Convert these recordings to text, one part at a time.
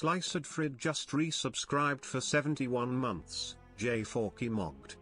Sliced Frid just resubscribed for 71 months, J Forky mocked.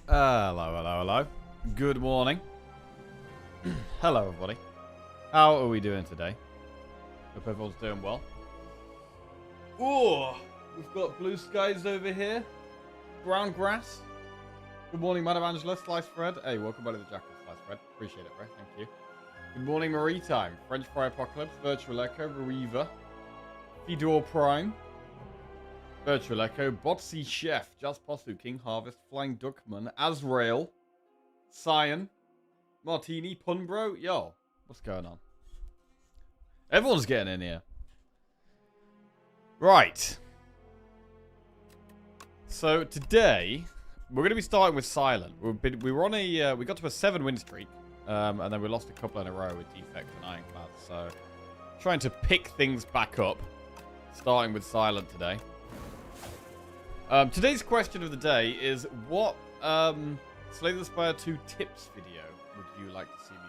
Hello. Good morning. Hello, everybody. How are we doing today? Hope everyone's doing well. Oh, we've got blue skies over here. Brown grass. Good morning, Madam Angela. Slice Fred. Hey, welcome back to the Jackal, Slice Fred. Appreciate it, bro. Thank you. Good morning, Marie Time. French Fry Apocalypse. Virtual Echo. Reaver. Fedor Prime. Virtual Echo. Botsy Chef. Just Posu. King Harvest. Flying Duckman. Azrael. Cyan. Martini. Punbro. Yo, what's going on? Everyone's getting in here. Right. So today we're going to be starting with Silent. We were on a we got to a 7-win streak, and then we lost a couple in a row with Defect and Ironclad. So trying to pick things back up, starting with Silent today. Today's question of the day is, what Slay the Spire 2 tips video would you like to see me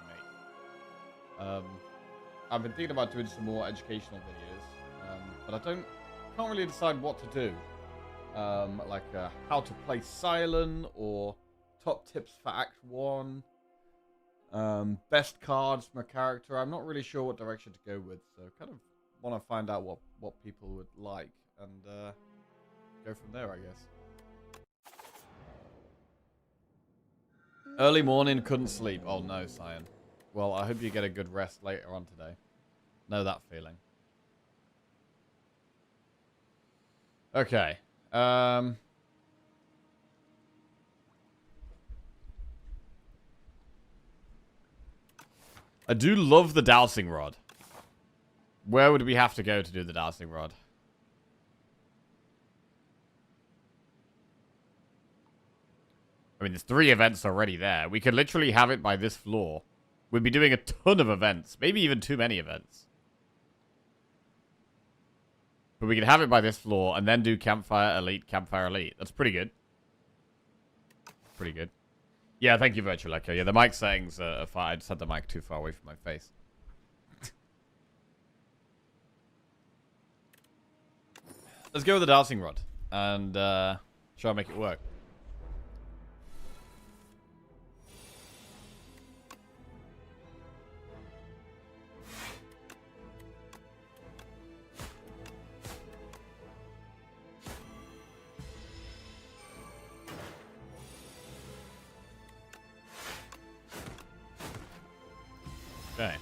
make? I've been thinking about doing some more educational videos, but I can't really decide what to do. Like how to play Silent, or top tips for Act 1, best cards from a character. I'm not really sure what direction to go with, so kind of want to find out what people would like, and go from there, I guess. Early morning, couldn't sleep. Oh no, Cyan. Well, I hope you get a good rest later on today. Know that feeling. Okay. I do love the dowsing rod. Where would we have to go to do the dowsing rod? I mean, there's 3 events already there. We could literally have it by this floor. We'd be doing a ton of events. Maybe even too many events. But we could have it by this floor and then do Campfire Elite, Campfire Elite. That's pretty good. Pretty good. Yeah, thank you, Virtual Echo. Yeah, the mic settings are fine. I just had the mic too far away from my face. Let's go with the dowsing rod and try and make it work. Okay.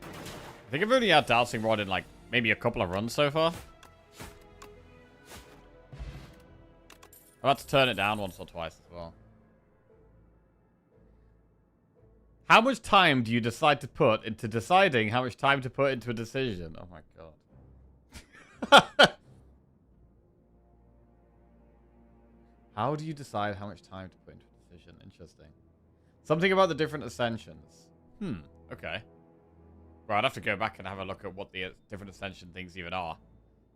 I think I've only had dowsing rod in like maybe a couple of runs so far. I've had to turn it down once or twice as well. How much time do you decide to put into deciding how much time to put into a decision? Oh my god. How do you decide how much time to put into a decision? Interesting. Something about the different ascensions. Okay. Right, I'd have to go back and have a look at what the different ascension things even are.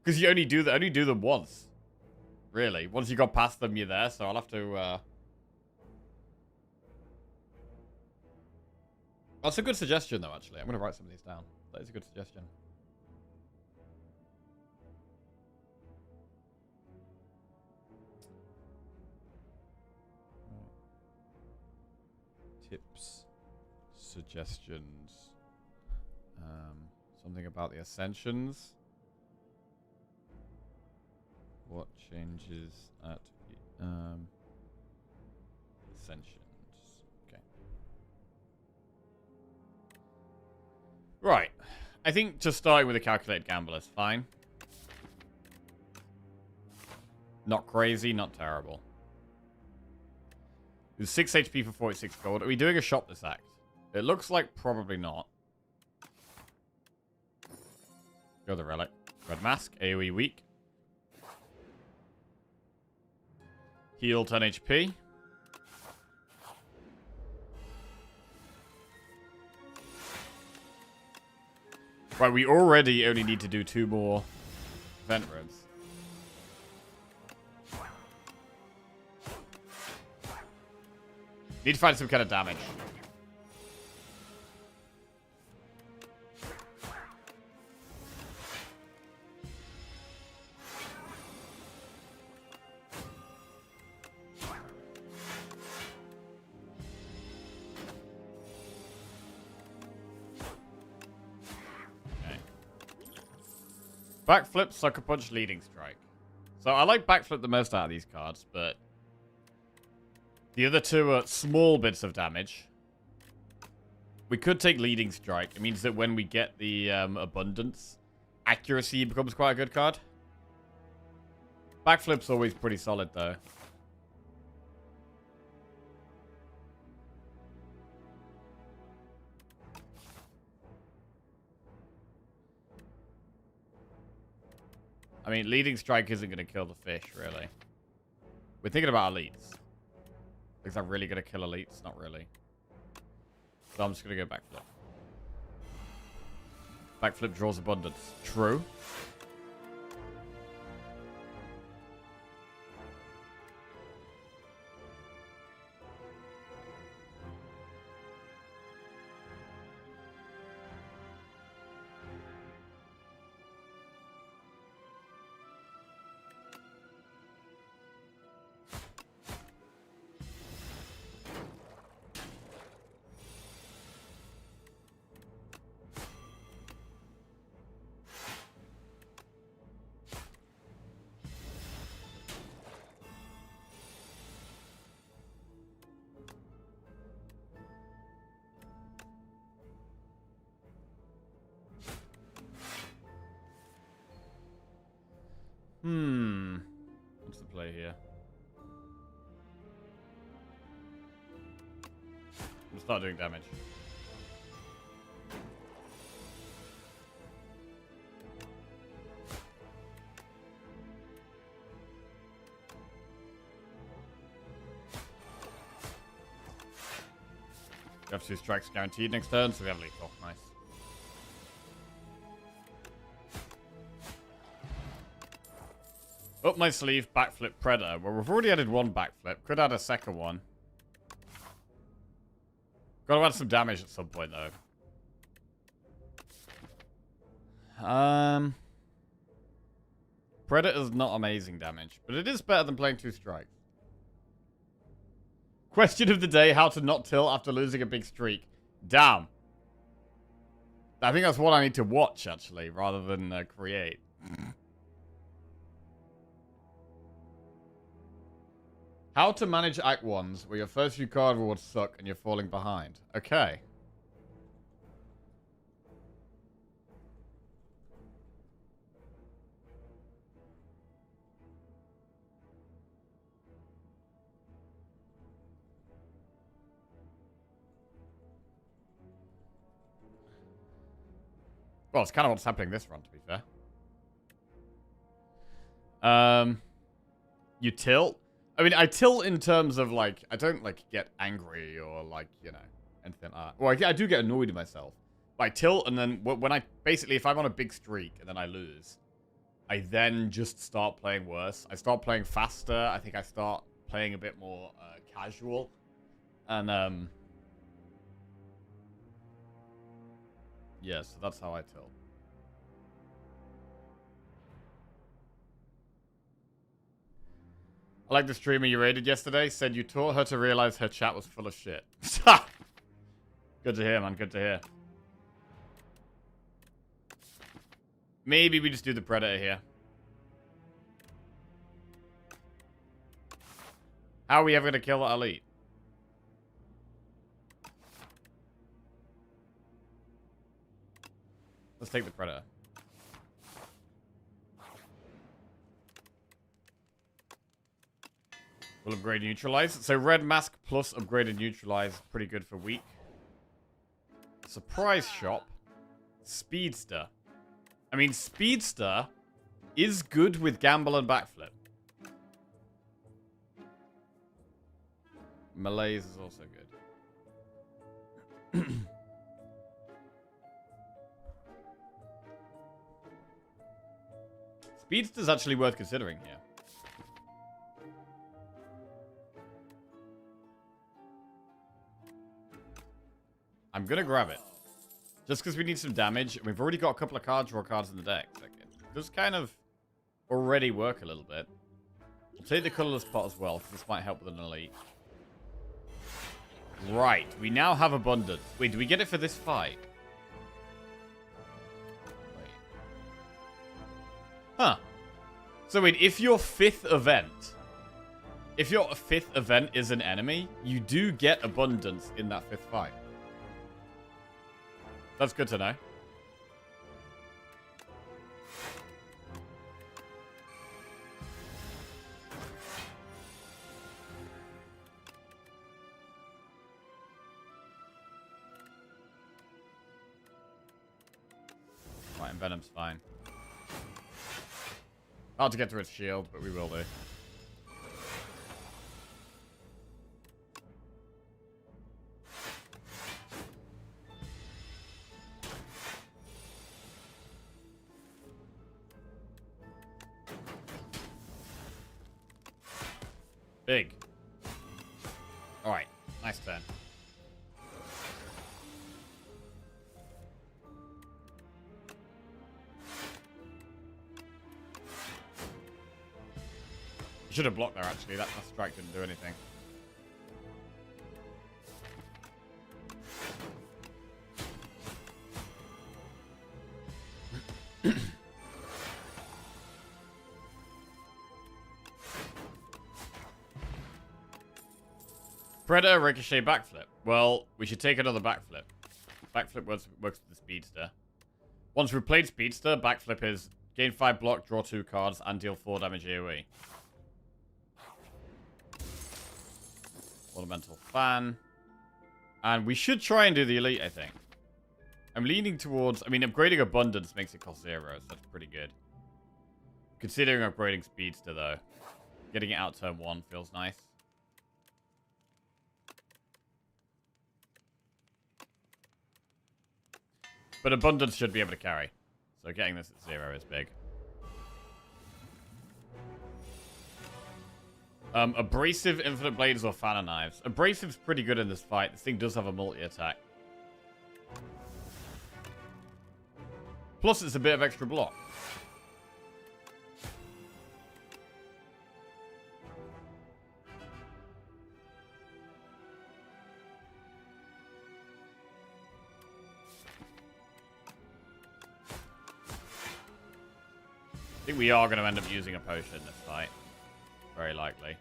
Because you only do them once. Really. Once you got past them, you're there, so I'll have to... That's a good suggestion, though, actually. I'm going to write some of these down. That is a good suggestion. Tips. Suggestions. Something about the ascensions. What changes at ascensions? Okay. Right. I think just starting with a calculated gamble is fine. Not crazy, not terrible. With 6 HP for 46 gold. Are we doing a shop this act? It looks like probably not. Go the relic. Red mask. AoE weak. Heal 10 HP. Right, we already only need to do 2 more vent rooms. Need to find some kind of damage. Backflip, Sucker Punch, Leading Strike. So I like Backflip the most out of these cards, but the other two are small bits of damage. We could take Leading Strike. It means that when we get the Abundance, Accuracy becomes quite a good card. Backflip's always pretty solid, though. I mean, Leading Strike isn't going to kill the fish, really. We're thinking about elites. Is that really going to kill elites? Not really. So I'm just going to go Backflip. Backflip draws Abundance. True. What's the play here? I'm start doing damage. We have 2 strikes guaranteed next turn, so we have lethal. Nice. Up my sleeve, Backflip Predator. Well, we've already added 1 Backflip. Could add a second one. Gotta add some damage at some point, though. Predator's not amazing damage, but it is better than playing 2 strikes. Question of the day, how to not tilt after losing a big streak. Damn. I think that's what I need to watch, actually, rather than create. How to manage Act 1s where your first few card rewards suck and you're falling behind. Okay. Well, it's kind of what's happening this run, to be fair. You tilt. I mean, I tilt in terms of, like, I don't, like, get angry or, like, you know, anything like that. Well, I do get annoyed at myself. But I tilt, and then when I, basically, if I'm on a big streak and then I lose, I then just start playing worse. I start playing faster. I think I start playing a bit more casual. And, yeah, so that's how I tilt. I like the streamer you raided yesterday. Said you taught her to realize her chat was full of shit. Good to hear, man. Good to hear. Maybe we just do the Predator here. How are we ever going to kill that elite? Let's take the Predator. We'll upgrade Neutralize. So Red Mask plus upgraded Neutralize. Pretty good for weak. Surprise Shop. Speedster. I mean, Speedster is good with Gamble and Backflip. Malaise is also good. Speedster's actually worth considering here. I'm gonna grab it. Just because we need some damage. We've already got a couple of card draw cards in the deck. Like, it does kind of already work a little bit. We'll take the colorless pot as well, because this might help with an elite. Right, we now have abundance. Wait, do we get it for this fight? Wait. So wait, if your fifth event is an enemy, you do get abundance in that fifth fight. That's good to know. Right, and Venom's fine. Hard to get through its shield, but we will do. Big. Alright, nice turn. Should have blocked there, actually. That strike didn't do anything. Predator, Ricochet, Backflip. Well, we should take another Backflip. Backflip works with the Speedster. Once we've played Speedster, Backflip is gain 5 block, draw 2 cards, and deal 4 damage AoE. Ornamental Fan. And we should try and do the Elite, I think. I'm leaning towards... I mean, upgrading Abundance makes it cost 0, so that's pretty good. Considering upgrading Speedster, though. Getting it out turn 1 feels nice. But Abundance should be able to carry. So getting this at 0 is big. Abrasive, Infinite Blades, or Fan of Knives. Abrasive's pretty good in this fight. This thing does have a multi-attack. Plus, it's a bit of extra block. I think we are going to end up using a potion in this fight. Very likely.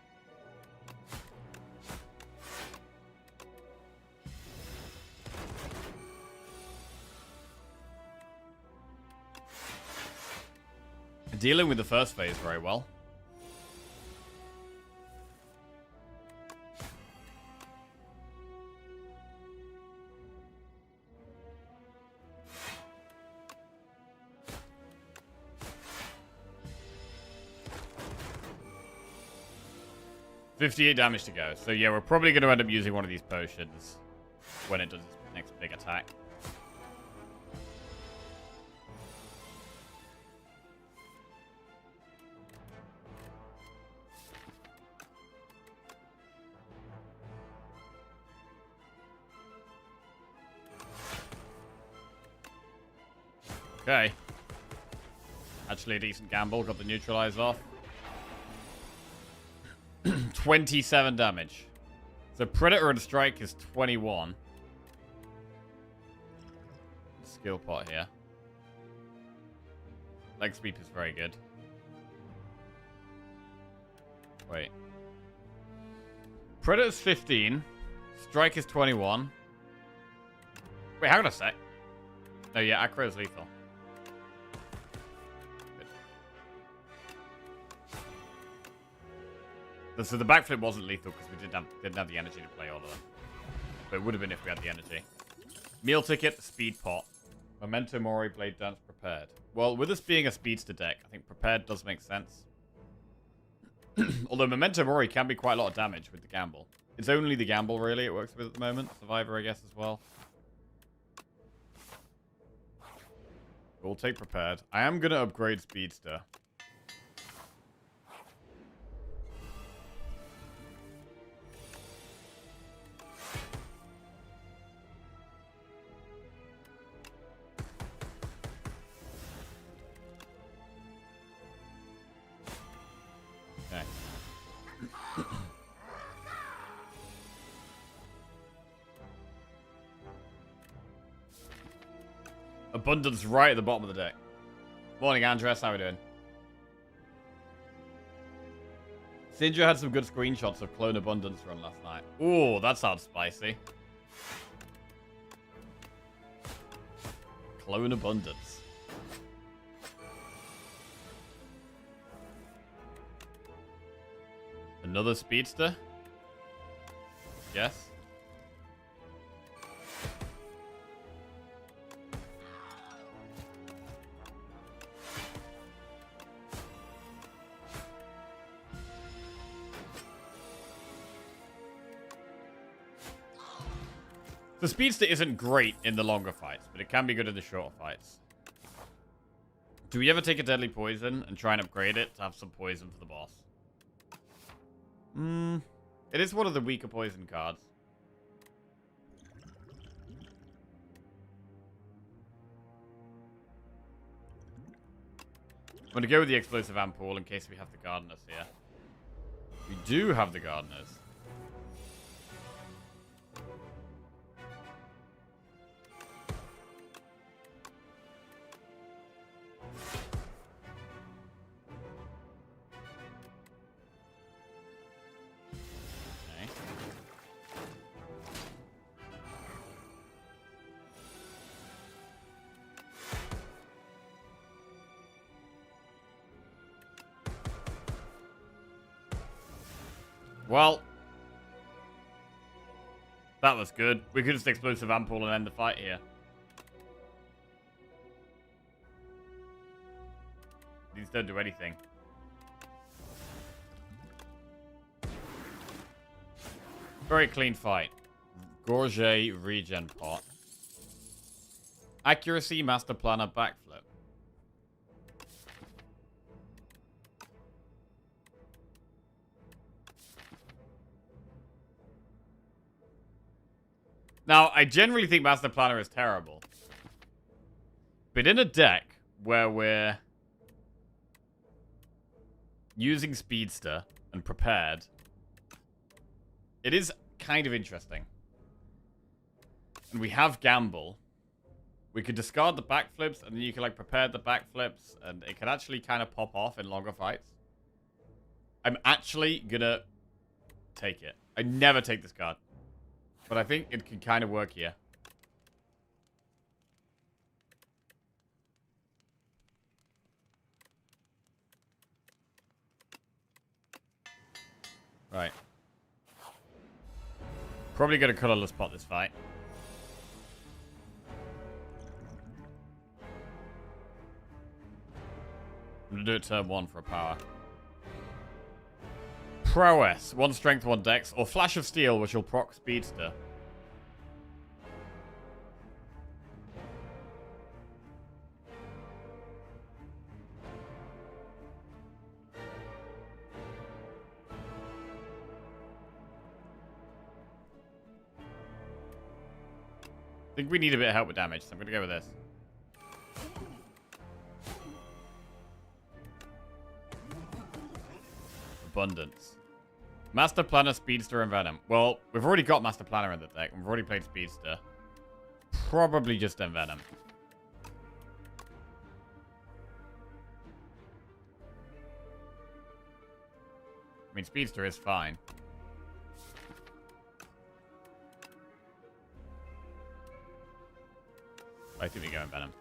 Dealing with the first phase very well. $58 damage to go. So yeah, we're probably going to end up using one of these potions when it does its next big attack. Okay. Actually a decent gamble. Got the neutralize off. 27 damage. So Predator and Strike is 21. Skill pot here. Leg sweep is very good. Wait. Predator's 15. Strike is 21. Wait, hang on a sec. No, yeah, Acro is lethal. So the backflip wasn't lethal because we didn't have the energy to play all of them. But it would have been if we had the energy. Meal ticket, speed pot. Memento Mori, Blade Dance, prepared. Well, with this being a speedster deck, I think prepared does make sense. Although Memento Mori can be quite a lot of damage with the gamble. It's only the gamble, really, it works with at the moment. Survivor, I guess, as well. We'll take prepared. I am going to upgrade speedster. Abundance right at the bottom of the deck. Morning, Andres. How are we doing? Sindra had some good screenshots of Clone Abundance run last night. Ooh, that sounds spicy. Clone Abundance. Another speedster? Yes. The speedster isn't great in the longer fights, but it can be good in the shorter fights. Do we ever take a deadly poison and try and upgrade it to have some poison for the boss? It is one of the weaker poison cards. I'm going to go with the explosive ampoule in case we have the gardeners here. We do have the gardeners. Well, that was good. We could just explosive ampoule and end the fight here. These don't do anything. Very clean fight. Gorge regen pot. Accuracy, master planner, backflip. Now, I generally think Master Planner is terrible. But in a deck where we're using Speedster and Prepared, it is kind of interesting. And we have Gamble. We could discard the backflips, and then you can, like, prepare the backflips, and it can actually kind of pop off in longer fights. I'm actually gonna take it. I never take this card. But I think it can kind of work here. Right. Probably gonna colorless pot this fight. I'm gonna do it turn 1 for a power. Prowess. 1 strength, 1 dex. Or Flash of Steel, which will proc Speedster. I think we need a bit of help with damage, so I'm going to go with this. Abundance. Master Planner, Speedster, and Venom. Well, we've already got Master Planner in the deck. We've already played Speedster. Probably just Venom. I mean, Speedster is fine. I think we go in Venom.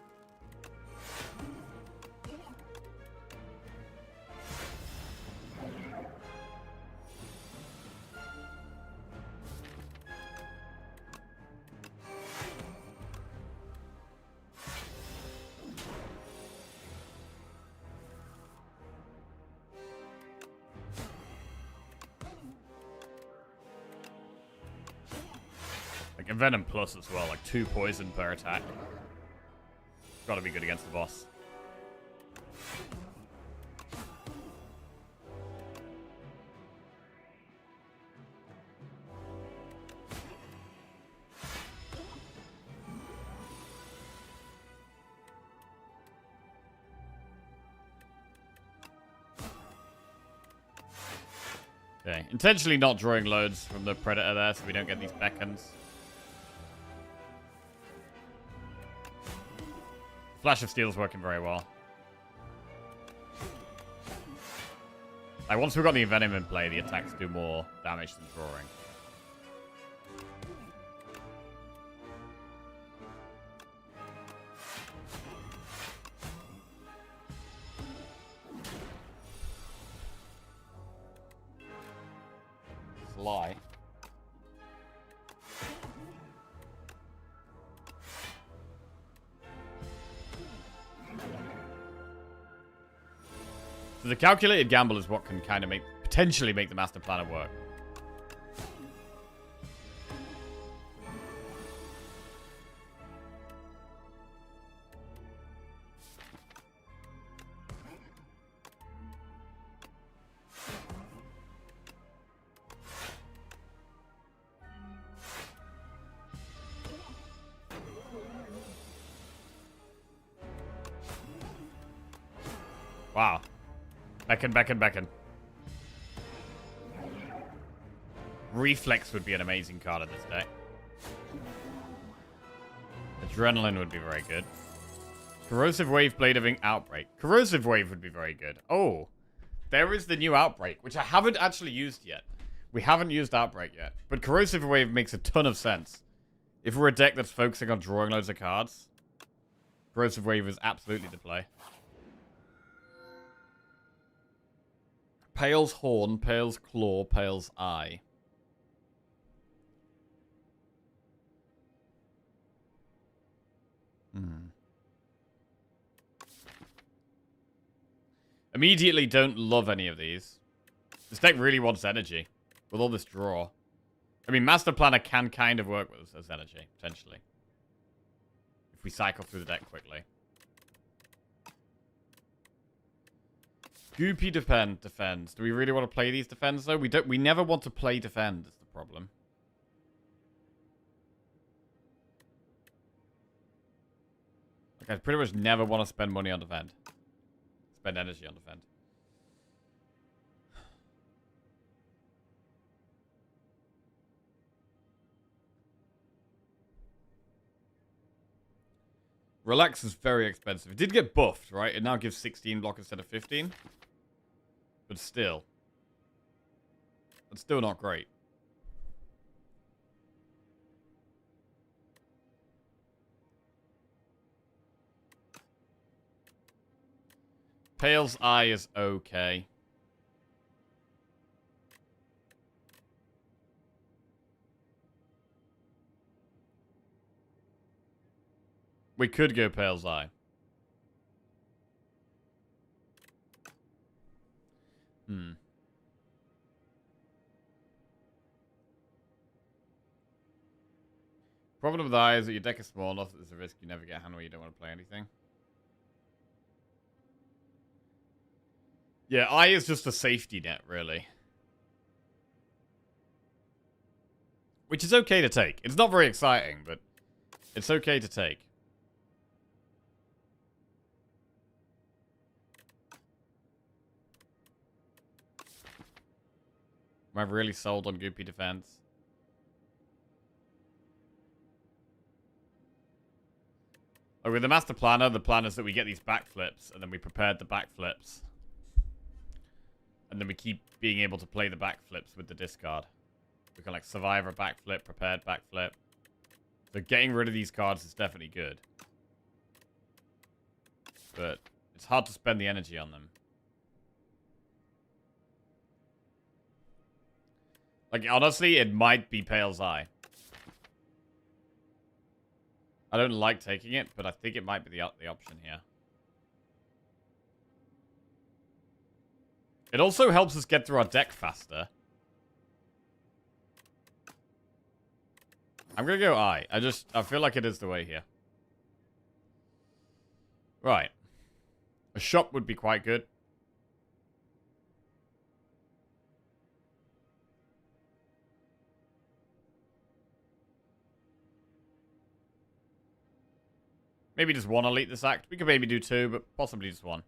Like a Venom Plus as well, like 2 poison per attack. Gotta be good against the boss. Okay, intentionally not drawing loads from the Predator there so we don't get these beckons. Flash of Steel is working very well. Like, once we've got the Venom in play, the attacks do more damage than drawing. Sly. So the calculated gamble is what can kind of potentially make the master planner work. Wow. Beckon. Reflex would be an amazing card in this deck. Adrenaline would be very good. Corrosive Wave, Blade of Ink, Outbreak. Corrosive Wave would be very good. Oh, there is the new Outbreak, which I haven't actually used yet. We haven't used Outbreak yet. But Corrosive Wave makes a ton of sense. If we're a deck that's focusing on drawing loads of cards, Corrosive Wave is absolutely the play. Pale's Horn, Pale's Claw, Pale's Eye. Immediately don't love any of these. This deck really wants energy. With all this draw. I mean, Master Planner can kind of work with us as energy, potentially. If we cycle through the deck quickly. Goopy defends. Do we really want to play these defends though? We never want to play defend is the problem. Like, I pretty much never want to spend money on defend. Spend energy on defend. Relax is very expensive. It did get buffed, right? It now gives 16 block instead of 15. But still. It's still not great. Pale's Eye is okay. We could go Pale's Eye. Problem with the Eye is that your deck is small enough that there's a risk you never get a hand where you don't want to play anything. Yeah, Eye is just a safety net, really. Which is okay to take. It's not very exciting, but it's okay to take. Am I really sold on Goopy Defense? Oh, with the Master Planner, the plan is that we get these backflips, and then we prepared the backflips. And then we keep being able to play the backflips with the discard. We can, like, Survivor backflip, Prepared backflip. So getting rid of these cards is definitely good. But it's hard to spend the energy on them. Like, honestly, it might be Pale's Eye. I don't like taking it, but I think it might be the option here. It also helps us get through our deck faster. I'm gonna go Eye. I feel like it is the way here. Right. A shop would be quite good. Maybe just one elite this act. We could maybe do two, but possibly just one.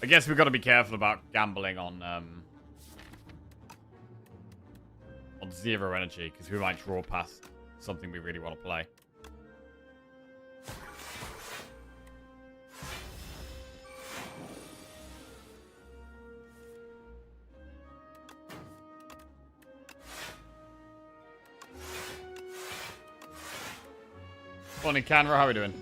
I guess we've got to be careful about gambling on 0 energy, because we might draw past something we really want to play. Morning, Canberra. How are we doing?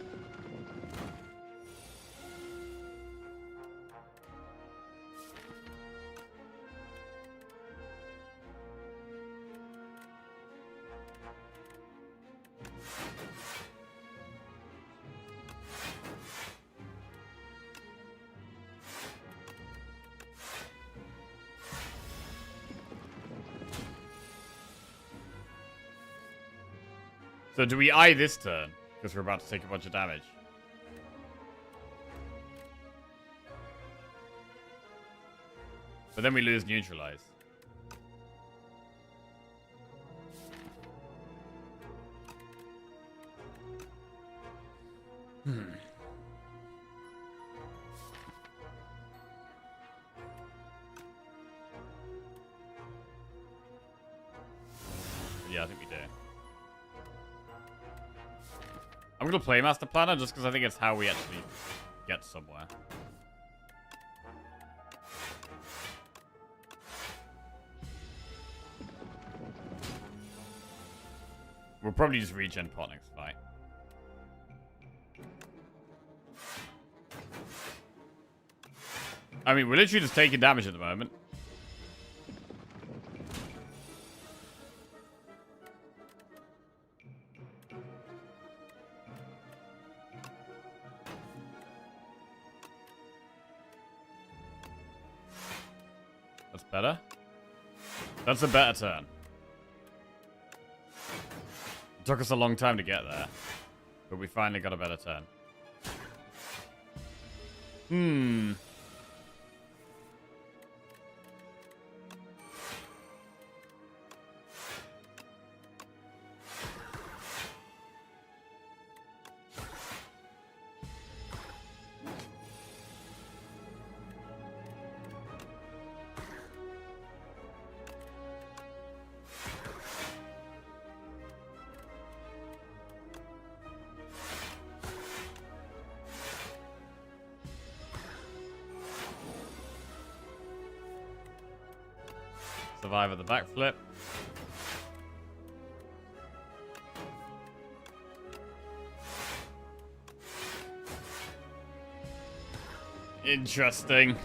So do we eye this turn? Because we're about to take a bunch of damage. But then we lose neutralize. Yeah, I think we do. I'm going to play Master Planner just because I think it's how we actually get somewhere. We'll probably just regen pot next fight. I mean, we're literally just taking damage at the moment. That's better. That's a better turn. It took us a long time to get there, but we finally got a better turn. Survive at the backflip. Interesting.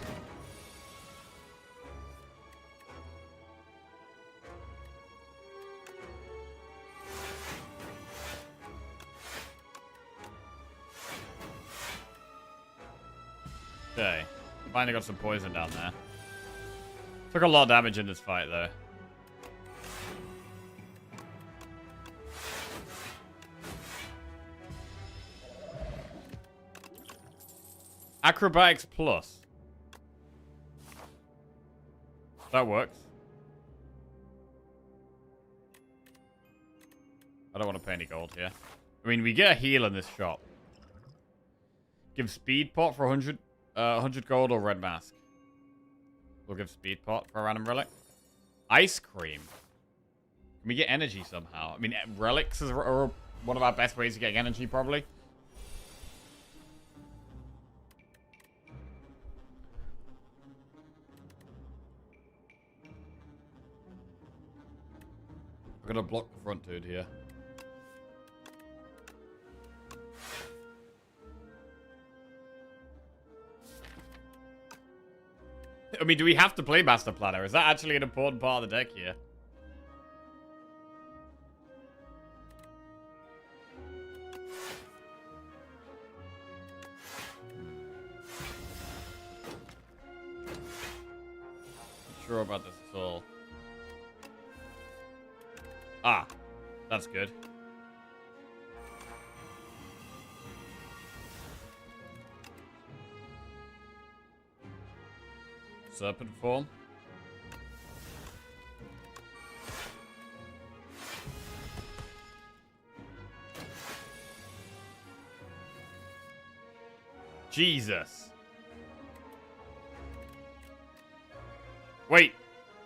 Okay. Finally got some poison down there. Took a lot of damage in this fight, though. Acrobatics plus. That works. I don't want to pay any gold here. I mean, we get a heal in this shop. Give speed pot for 100 gold or red mask. We'll give speed pot for a random relic. Ice cream. Can we get energy somehow? I mean, relics are one of our best ways to get energy, probably. I'm gonna block the front dude here. I mean, do we have to play Master Planner? Is that actually an important part of the deck here? Not sure about this at all. Ah, that's good. Serpent form. Jesus.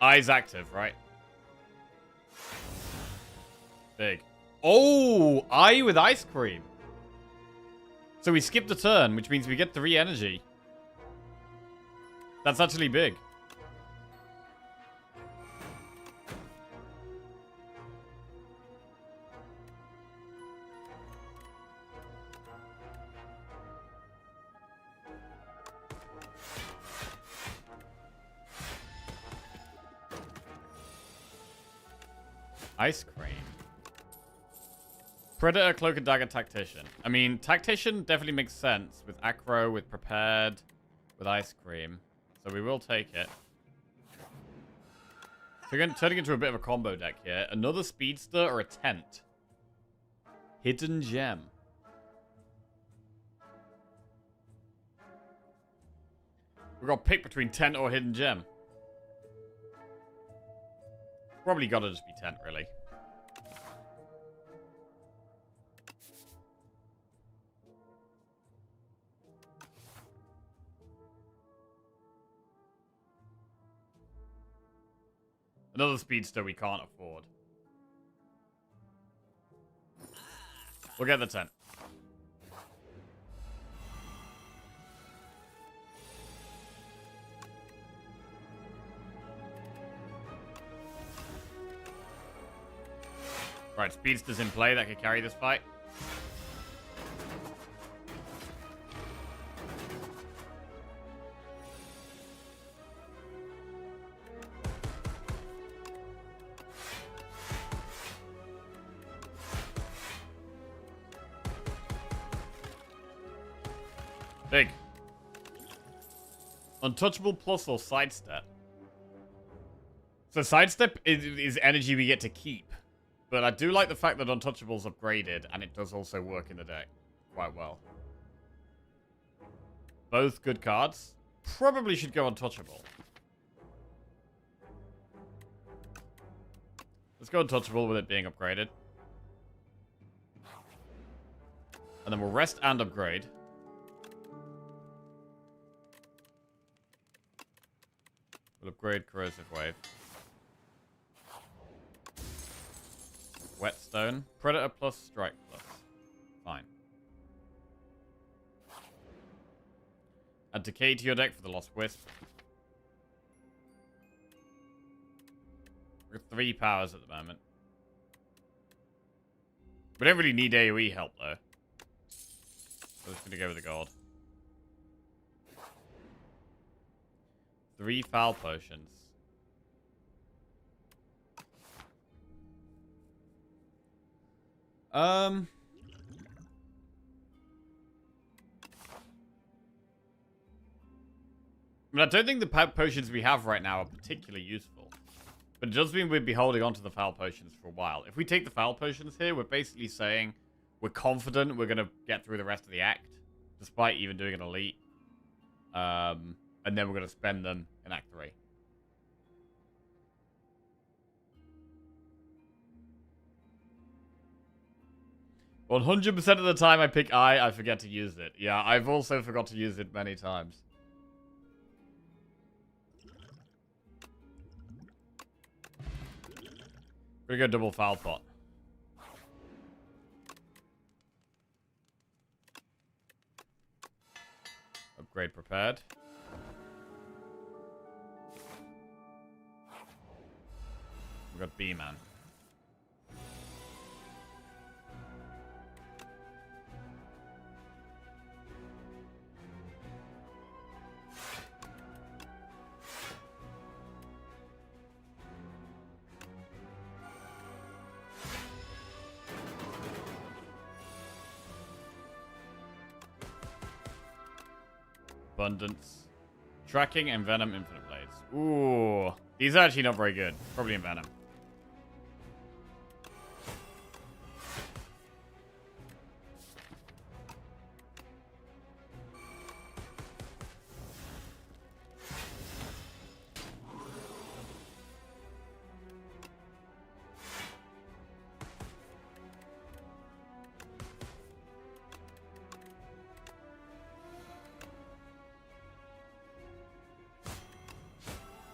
Eye's active, right? Big. Oh, Eye with ice cream. So we skipped a turn, which means we get 3 energy. That's actually big. Ice cream. Predator, Cloak and Dagger, Tactician. I mean, Tactician definitely makes sense with Acro, with Prepared, with Ice Cream. So we will take it. So again, turning into a bit of a combo deck here. Another Speedster or a Tent. Hidden Gem. We've got to pick between Tent or Hidden Gem. Probably gotta just be Tent, really. Another Speedster we can't afford. We'll get the 10. Right, Speedster's in play. That could carry this fight. Big. Untouchable plus or sidestep. So sidestep is energy we get to keep. But I do like the fact that Untouchable's upgraded, and it does also work in the deck quite well. Both good cards. Probably should go Untouchable. Let's go Untouchable with it being upgraded. And then we'll rest and upgrade. We'll upgrade Corrosive Wave. Whetstone. Predator plus Strike plus. Fine. Add Decay to your deck for the Lost Wisp. We're 3 powers at the moment. We don't really need AoE help, though. So I'm just going to go with the gold. 3 Foul Potions. I mean, I don't think the potions we have right now are particularly useful. But it does mean we'd be holding on to the Foul Potions for a while. If we take the Foul Potions here, we're basically saying we're confident we're going to get through the rest of the act, despite even doing an elite. And then we're going to spend them in Act 3. Well, 100% of the time I pick I forget to use it. Yeah, I've also forgot to use it many times. We're gonna go double Foul Pot. Upgrade Prepared. We've got B-Man. Abundance. Tracking and Venom Infinite Blades. Ooh. These are actually not very good. Probably in Venom.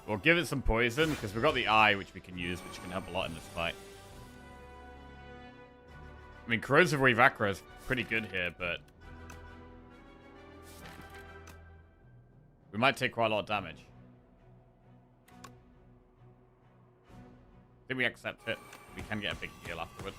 We'll give it some poison, because we've got the eye, which we can use, which can help a lot in this fight. I mean, Corrosive Wave Acro is pretty good here, but... we might take quite a lot of damage. I think we accept it. We can get a big heal afterwards.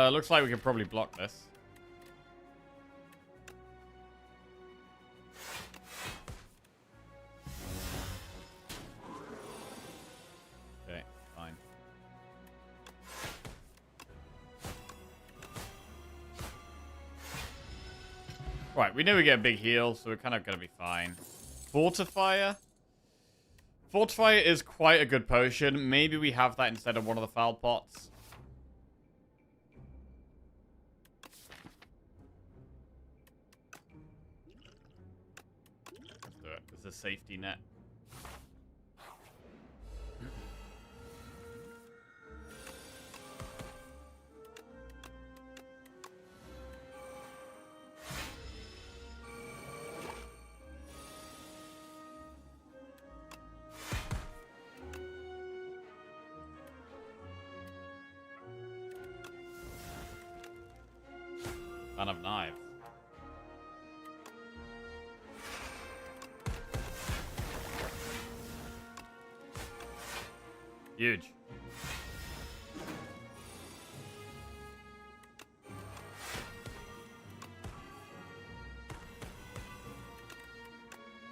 Looks like we can probably block this. Okay, fine. Right, we knew we get a big heal, so we're kind of going to be fine. Fortifier? Fortifier is quite a good potion. Maybe we have that instead of one of the foul pots. A safety net. Fan of knives. Huge.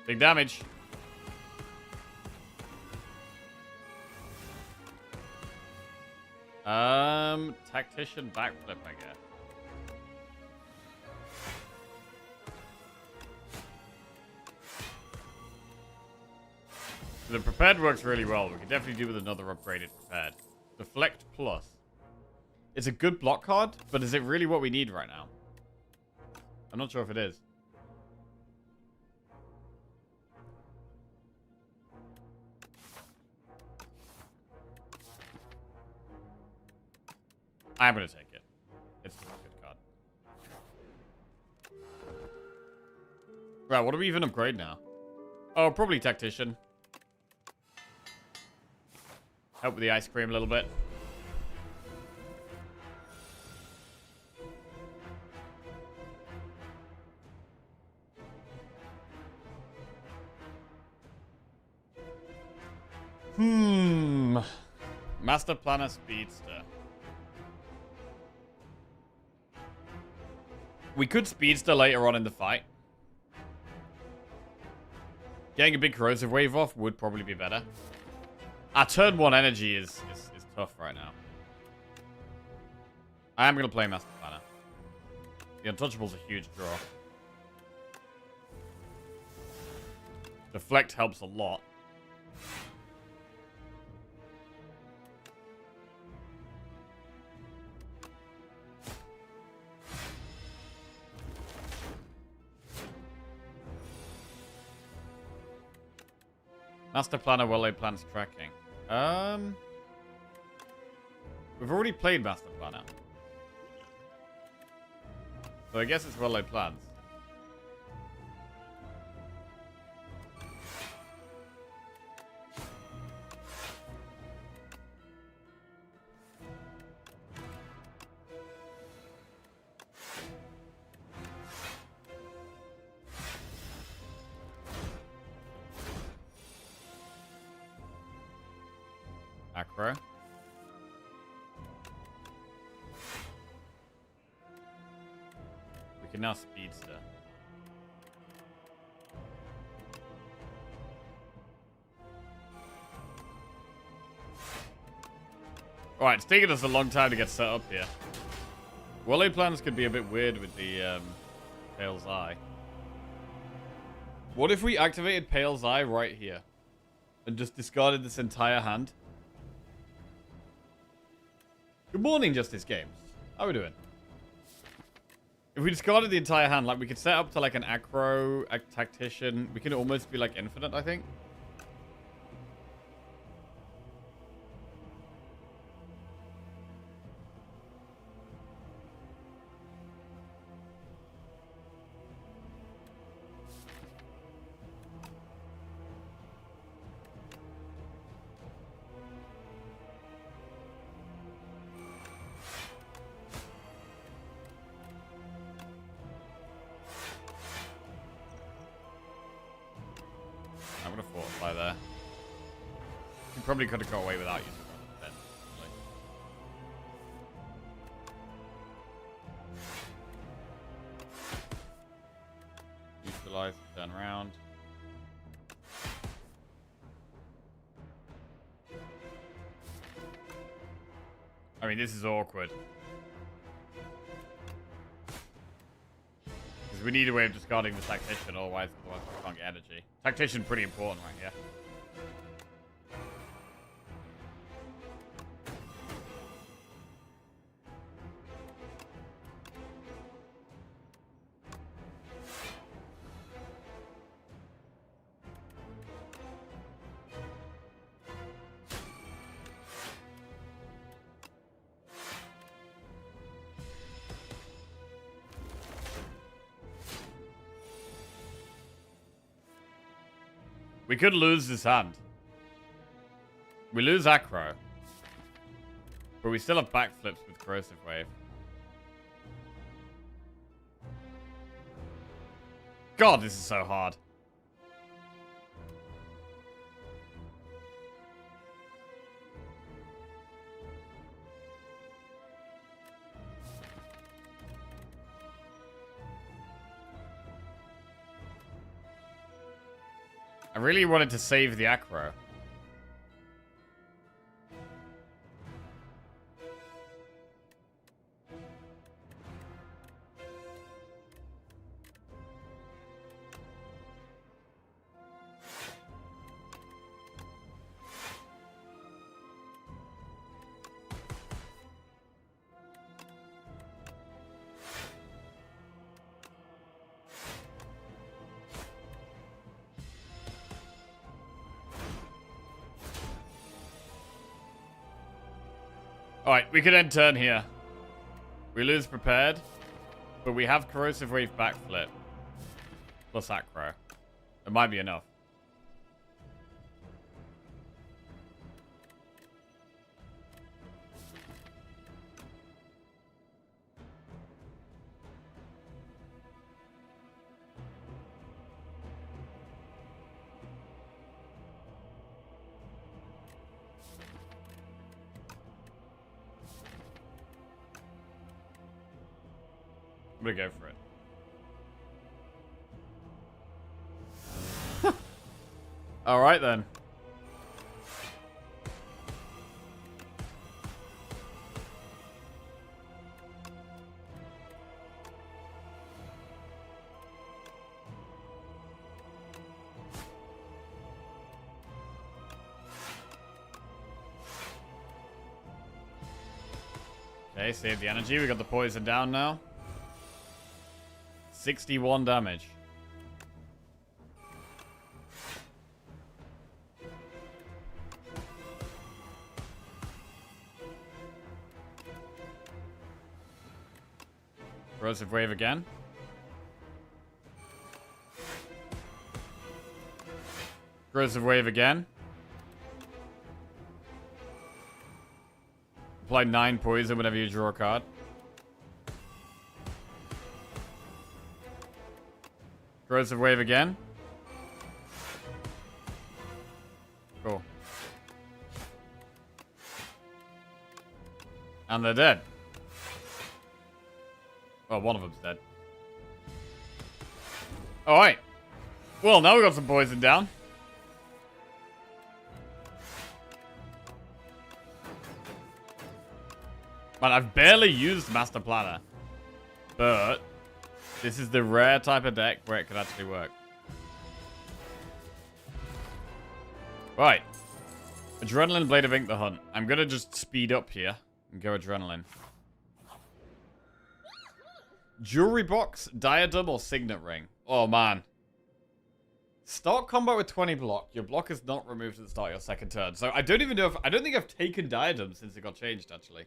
Big damage. Tactician backflip, I guess. The prepared works really well. We could definitely do with another upgraded prepared. Deflect Plus. It's a good block card, but is it really what we need right now? I'm not sure if it is. I'm going to take it. It's just a good card. Right, what do we even upgrade now? Oh, probably Tactician. Help with the ice cream a little bit. Master Planner Speedster. We could Speedster later on in the fight. Getting a big corrosive wave off would probably be better. Our turn 1 energy is tough right now. I am going to play Master Planner. The Untouchable's a huge draw. Deflect helps a lot. Master Planner, well-laid plans tracking. We've already played Master Planner. So I guess it's well-laid plans. Acro. We can now Speedster. Alright, it's taken us a long time to get set up here. Well-laid plans could be a bit weird with the Pale's Eye. What if we activated Pale's Eye right here? And just discarded this entire hand? Good morning, Justice Games. How are we doing? If we discarded the entire hand, like we could set up to like an acro, a tactician. We could almost be like infinite, I think. I'm gonna fortify there. We probably could have got away without using that. Neutralize, turn around. I mean, this is awkward. Because we need a way of discarding the tactician, otherwise we can't get energy. Tactician pretty important right here. We could lose this hand. We lose Acro. But we still have backflips with Corrosive Wave. God, this is so hard. I really wanted to save the Acro. Alright, we could end turn here. We lose prepared, but we have Corrosive Wave backflip. Plus Acro. It might be enough. I'm gonna go for it. Alright then. Okay, save the energy. We got the poison down now. 61 damage. Corrosive Wave again. Corrosive Wave again. Apply 9 poison whenever you draw a card. Corrosive Wave again. Cool. And they're dead. Well, one of them's dead. Alright. Well, now we got some poison down. Man, I've barely used Master Planner. But this is the rare type of deck where it could actually work. Right. Adrenaline, Blade of Ink, the Hunt. I'm going to just speed up here and go Adrenaline. Jewelry box, diadem, or signet ring? Oh, man. Start combat with 20 block. Your block is not removed at the start of your second turn. So I don't even know if... I don't think I've taken diadem since it got changed, actually.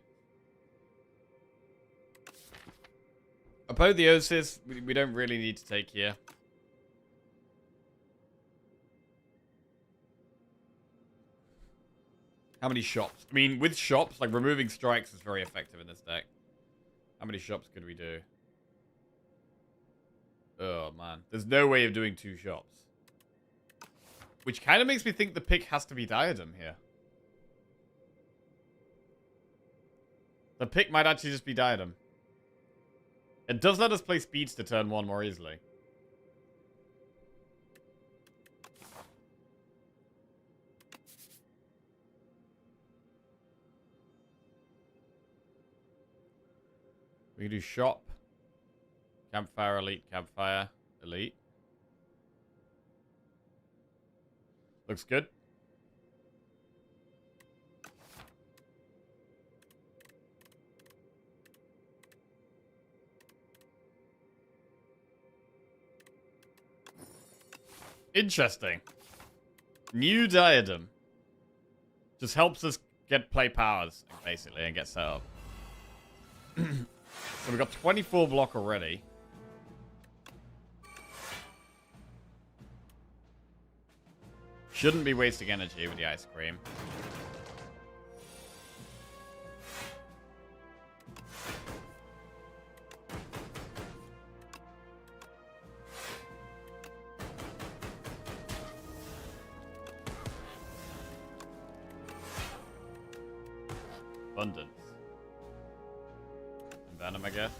Apotheosis, we don't really need to take here. How many shops? I mean, with shops, like, removing strikes is very effective in this deck. How many shops could we do? Oh, man. There's no way of doing 2 shops. Which kind of makes me think the pick has to be diadem here. The pick might actually just be diadem. It does let us play speeds to turn 1 more easily. We can do shop. Campfire, elite, campfire, elite. Looks good. Interesting. New diadem. Just helps us get play powers, basically, and get set up. So we've got 24 block already. Shouldn't be wasting energy with the ice cream. Abundance. And Venom, I guess.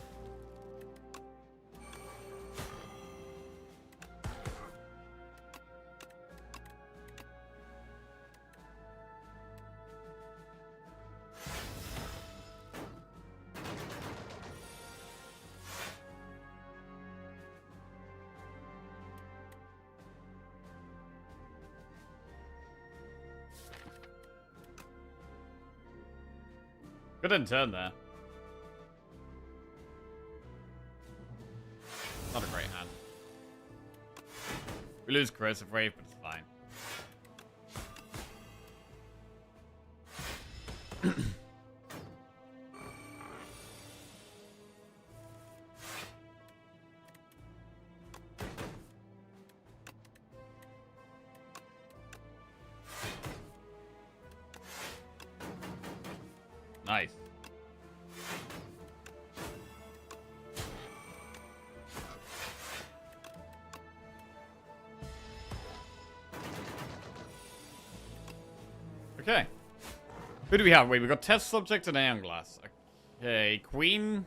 Good in turn there. Not a great hand. We lose Corrosive Wave, but it's fine. Nice. Okay. Who do we have? Wait, we got Test Subject and Aeon Glass. Okay, Queen.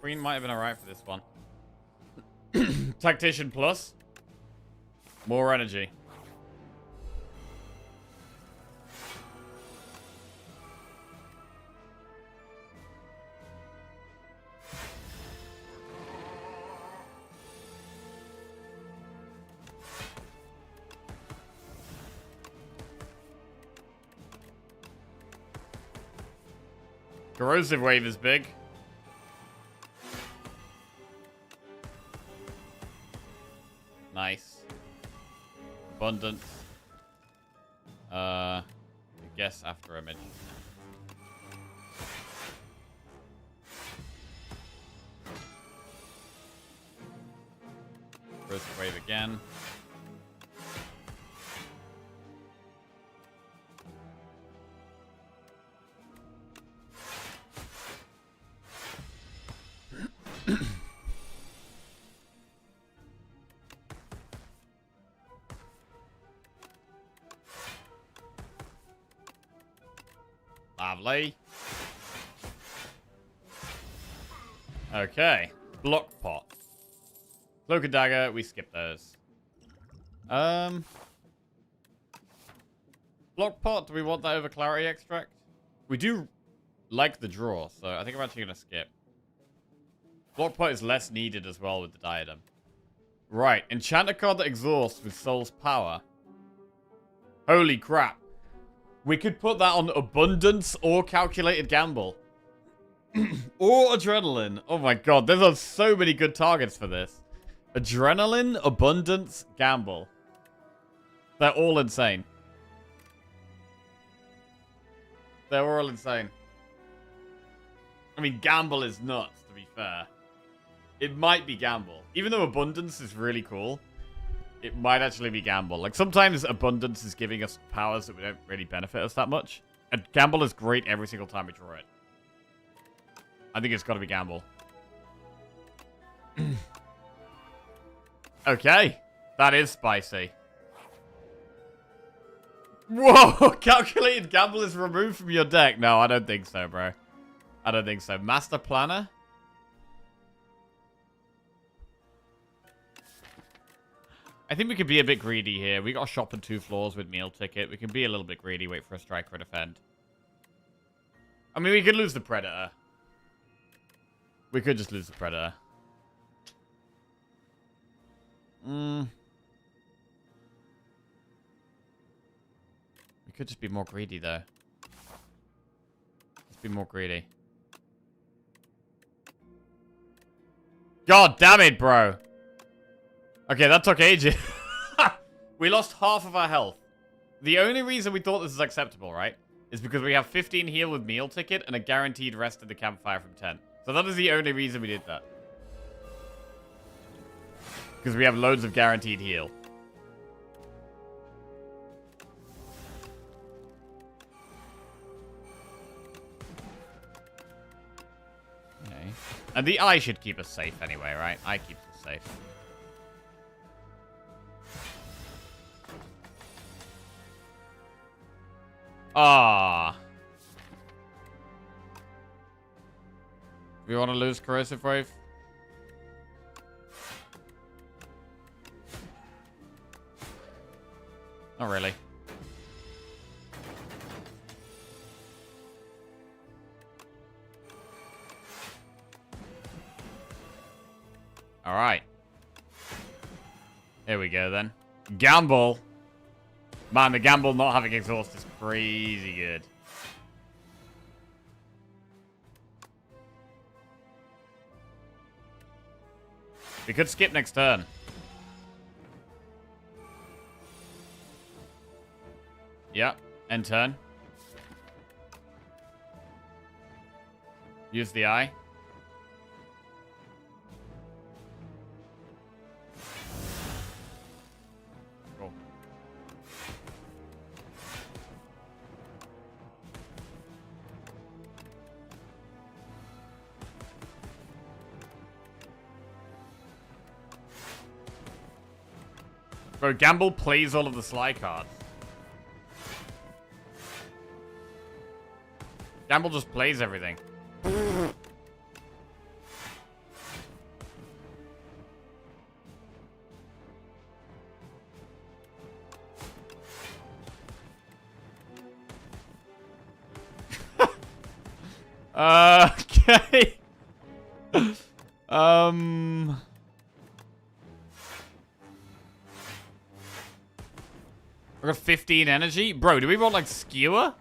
Queen might have been alright for this one. Tactician Plus. More energy. Corrosive Wave is big. Nice. Abundance. I guess after image. Corrosive Wave again. Lovely. Okay. Block pot. Cloak and dagger, we skip those. Block pot, do we want that over clarity extract? We do like the draw, so I think I'm actually going to skip. Block pot is less needed as well with the diadem. Right, enchant a card that exhausts with Soul's Power. Holy crap. We could put that on Abundance or Calculated Gamble. Or adrenaline. Oh my god, there are so many good targets for this. Adrenaline, abundance, gamble. They're all insane. They're all insane. I mean, gamble is nuts, to be fair. It might be gamble. Even though abundance is really cool, it might actually be gamble. Like, sometimes abundance is giving us powers that we don't really benefit us that much. And gamble is great every single time we draw it. I think it's got to be gamble. Okay. That is spicy. Whoa! Calculated gamble is removed from your deck. No, I don't think so, bro. I don't think so. Master Planner? I think we could be a bit greedy here. We got a shop and 2 floors with meal ticket. We can be a little bit greedy, wait for a strike or a defend. I mean, we could lose the Predator. We could just lose the Predator. We could just be more greedy, though. Let's be more greedy. God damn it, bro. Okay, that took ages. We lost half of our health. The only reason we thought this is acceptable, right, is because we have 15 heal with meal ticket and a guaranteed rest in the campfire from 10. So that is the only reason we did that. Because we have loads of guaranteed heal. Okay. And the eye should keep us safe anyway, right? Eye keeps us safe. Ah. We want to lose Corrosive Wave? Not really. Alright. Here we go then. Gamble. Man, the gamble not having exhaust is crazy good. We could skip next turn. Yep. End turn. Use the eye. Cool. Bro, Gamble plays all of the Sly cards. Gamble just plays everything. Okay. We got 15 energy? Bro, do we want like skewer?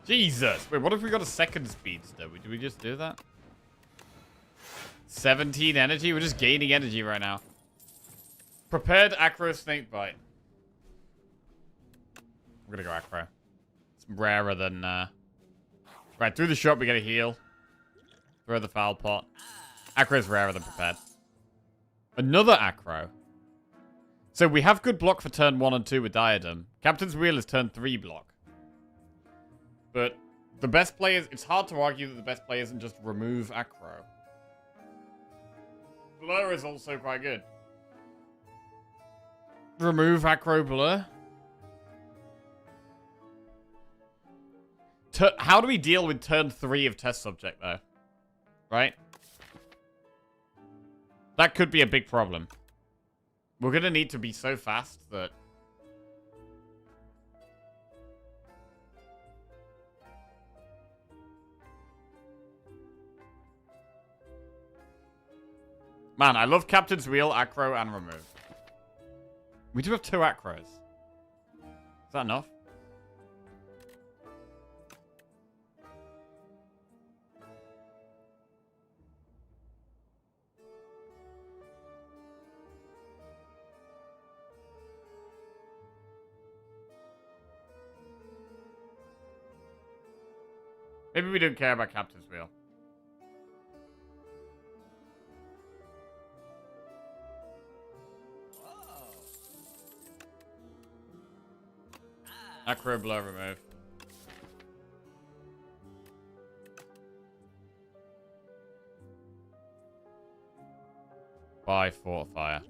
Jesus. Wait, what if we got a second speedster? Do we just do that? 17 energy? We're just gaining energy right now. Prepared Acro Snakebite. I'm gonna go Acro. It's rarer than, Right, through the shop we get a heal. Throw the foul pot. Acro's rarer than prepared. Another Acro. So we have good block for turn 1 and 2 with Diadem. Captain's Wheel is turn 3 block. But the best players... It's hard to argue that the best play isn't just remove Acro. Blur is also quite good. Remove Acro Blur. How do we deal with turn 3 of Test Subject, though? Right? That could be a big problem. We're going to need to be so fast that... Man, I love Captain's Wheel, Acro, and Remove. We do have 2 acros. Is that enough? Maybe we don't care about Captain's Wheel. Acro blow remove. Buy fortifier.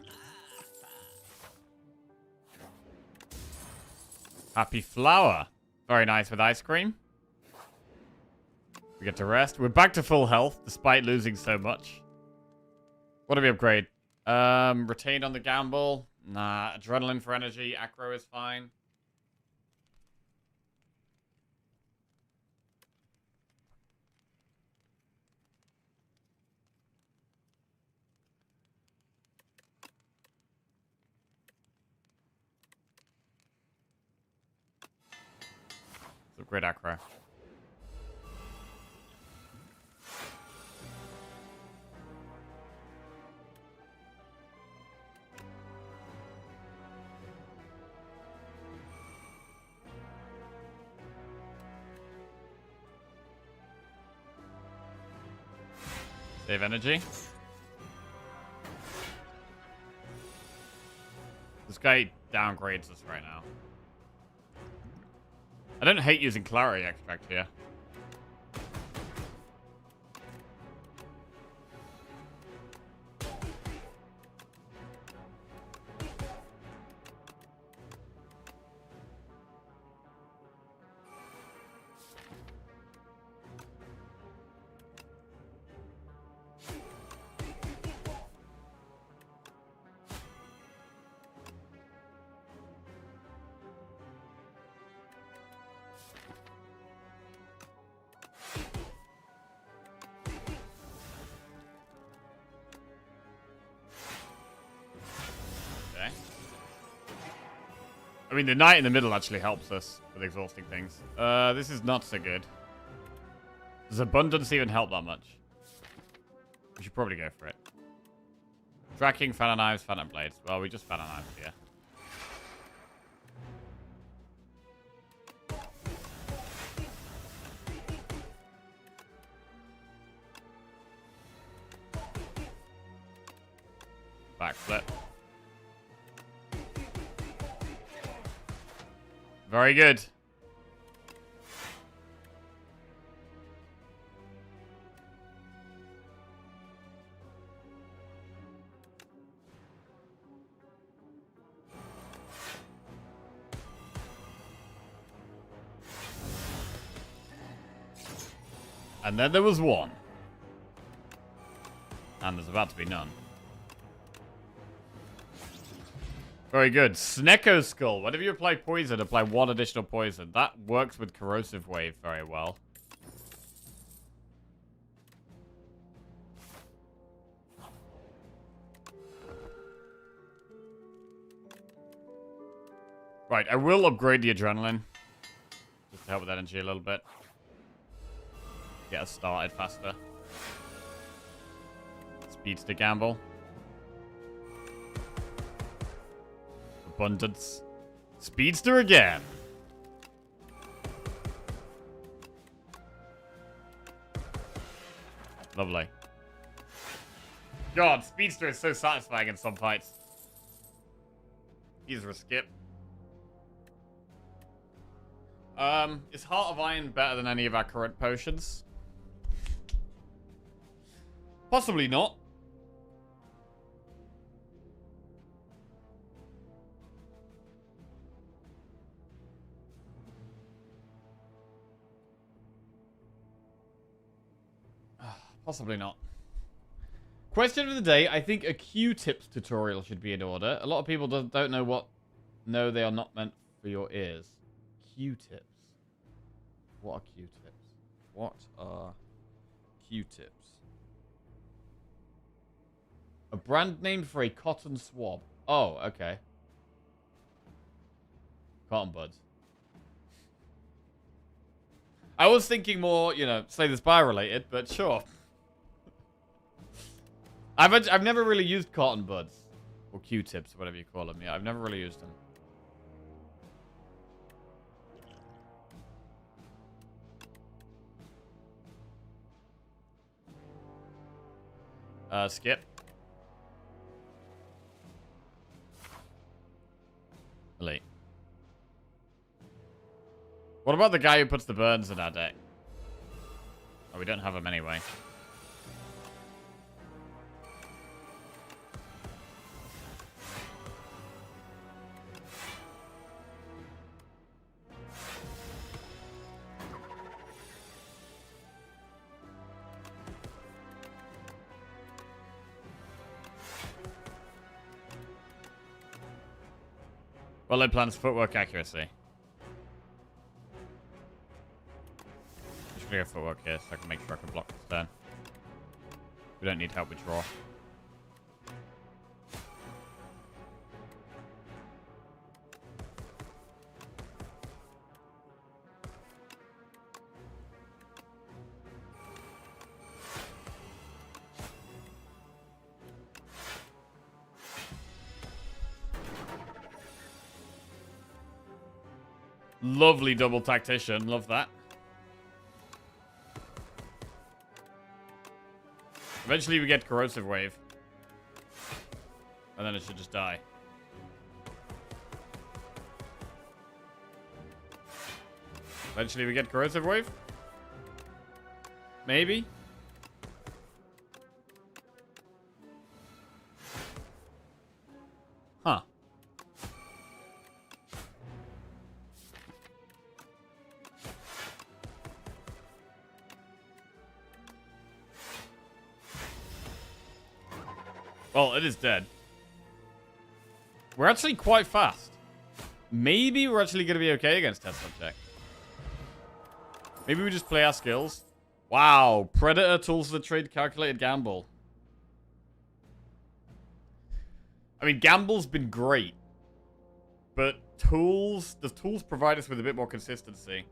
Happy flower. Very nice with ice cream. We get to rest. We're back to full health despite losing so much. What do we upgrade? Retain on the gamble. Nah, adrenaline for energy. Acro is fine. Upgrade acro. Save energy. This guy downgrades us right now. I don't hate using clarity extract here. I mean, the knight in the middle actually helps us with exhausting things. This is not so good. Does abundance even help that much? We should probably go for it. Tracking, Phantom Knives, Phantom Blades. Well, we just Phantom Knives here. Backflip. Very good. And then there was one. And there's about to be none. Very good. Snecko Skull. Whenever you apply poison, apply 1 additional poison. That works with Corrosive Wave very well. Right, I will upgrade the Adrenaline. Just to help with energy a little bit. Get us started faster. Speeds to gamble. Abundance. Speedster again. Lovely. God, Speedster is so satisfying in some fights. Easy for a skip. Is Heart of Iron better than any of our current potions? Possibly not. Possibly not. Question of the day. I think a Q-tips tutorial should be in order. A lot of people don't know what... No, they are not meant for your ears. Q-tips. What are Q-tips? What are Q-tips? A brand name for a cotton swab. Oh, okay. cotton buds. I was thinking more, you know, Slay the Spire related, but sure. I've never really used cotton buds. Or Q-tips, whatever you call them. Yeah, I've never really used them. Skip. Elite. What about the guy who puts the burns in our deck? Oh, we don't have him anyway. Well, it plans footwork accuracy. Just gonna go footwork here so I can make sure I can block this turn. We don't need help with draw. Lovely double tactician. Love that. Eventually we get corrosive wave. And then it should just die. Eventually we get corrosive wave. Maybe. Huh. Well, it is dead. We're actually quite fast. Maybe we're actually going to be okay against Test Subject. Maybe we just play our skills. Wow. Predator tools the trade calculated gamble. I mean, gamble's been great. But the tools provide us with a bit more consistency.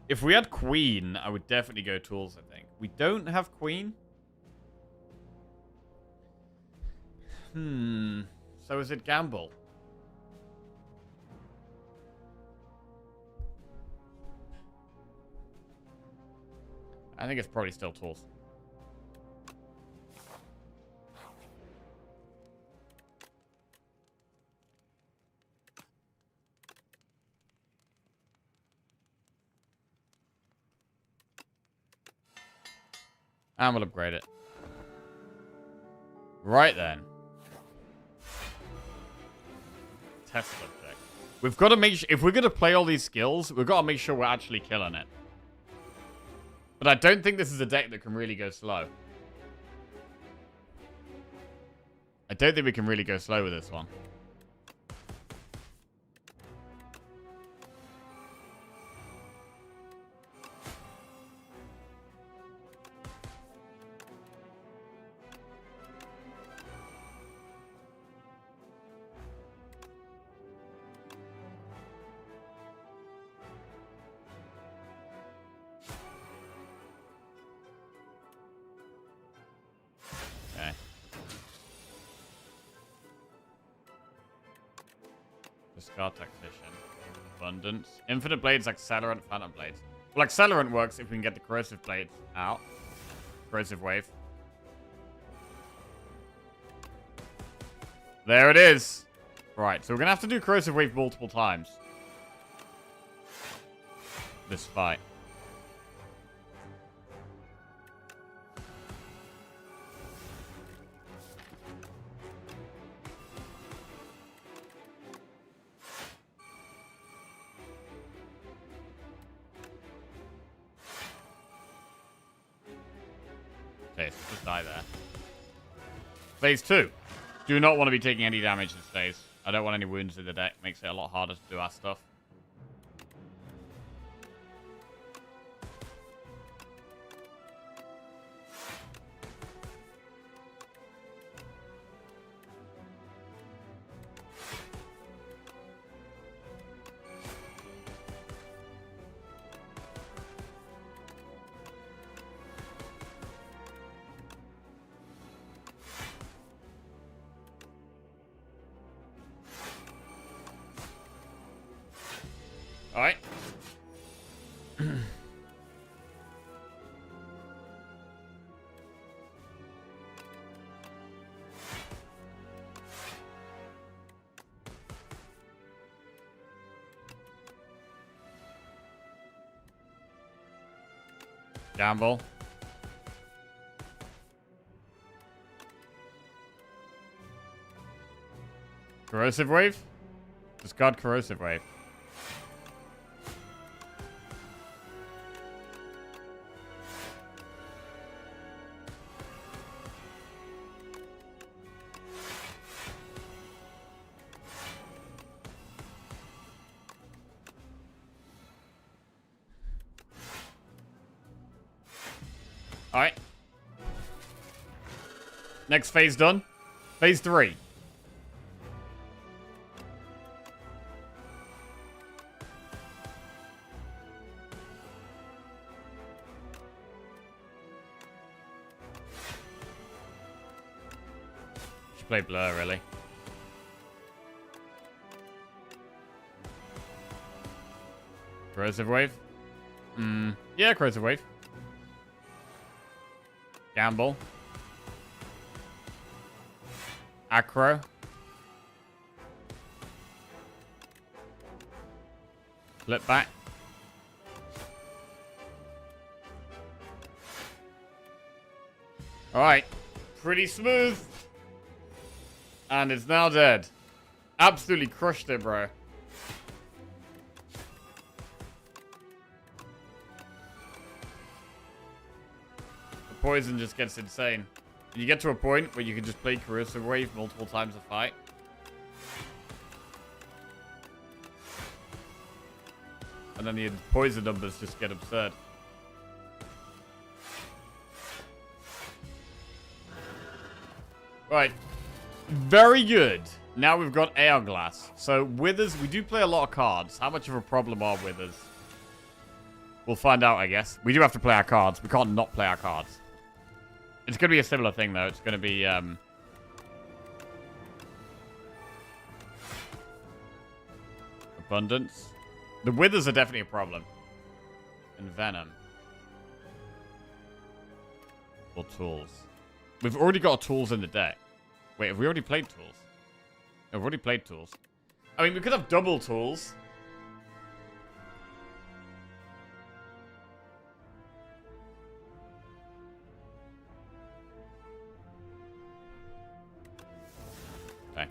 If we had Queen, I would definitely go tools, I think. We don't have Queen. So is it gamble? I think it's probably still tools. And we'll upgrade it. Right then. Test subject. We've got to make sure, if we're going to play all these skills, we've got to make sure we're actually killing it. But I don't think this is a deck that can really go slow. I don't think we can really go slow with this one. Discard Tactician. Abundance. Infinite Blades, Accelerant, Phantom Blades. Well, Accelerant works if we can get the Corrosive Blades out. Corrosive Wave. There it is. Right, so we're going to have to do Corrosive Wave multiple times. This fight. Okay, so just die there. Phase 2. Do not want to be taking any damage this phase. I don't want any wounds in the deck. Makes it a lot harder to do our stuff. Gamble. Corrosive Wave? Discard Corrosive Wave. Alright. Next phase done. Phase 3. Should play Blur, really. Corrosive Wave? Yeah, Corrosive Wave. Gamble. Acro. Flip back. Alright. Pretty smooth. And it's now dead. Absolutely crushed it, bro. Poison just gets insane. You get to a point where you can just play Corrosive Wave multiple times a fight. And then the poison numbers just get absurd. Right. Very good. Now we've got Hourglass. So Withers, we do play a lot of cards. How much of a problem are Withers? We'll find out, I guess. We do have to play our cards. We can't not play our cards. It's going to be a similar thing, though. It's going to be, Abundance. The Withers are definitely a problem. And Venom. Or Tools. We've already got Tools in the deck. Wait, have we already played Tools? No, we've already played Tools. I mean, we could have double Tools. Okay.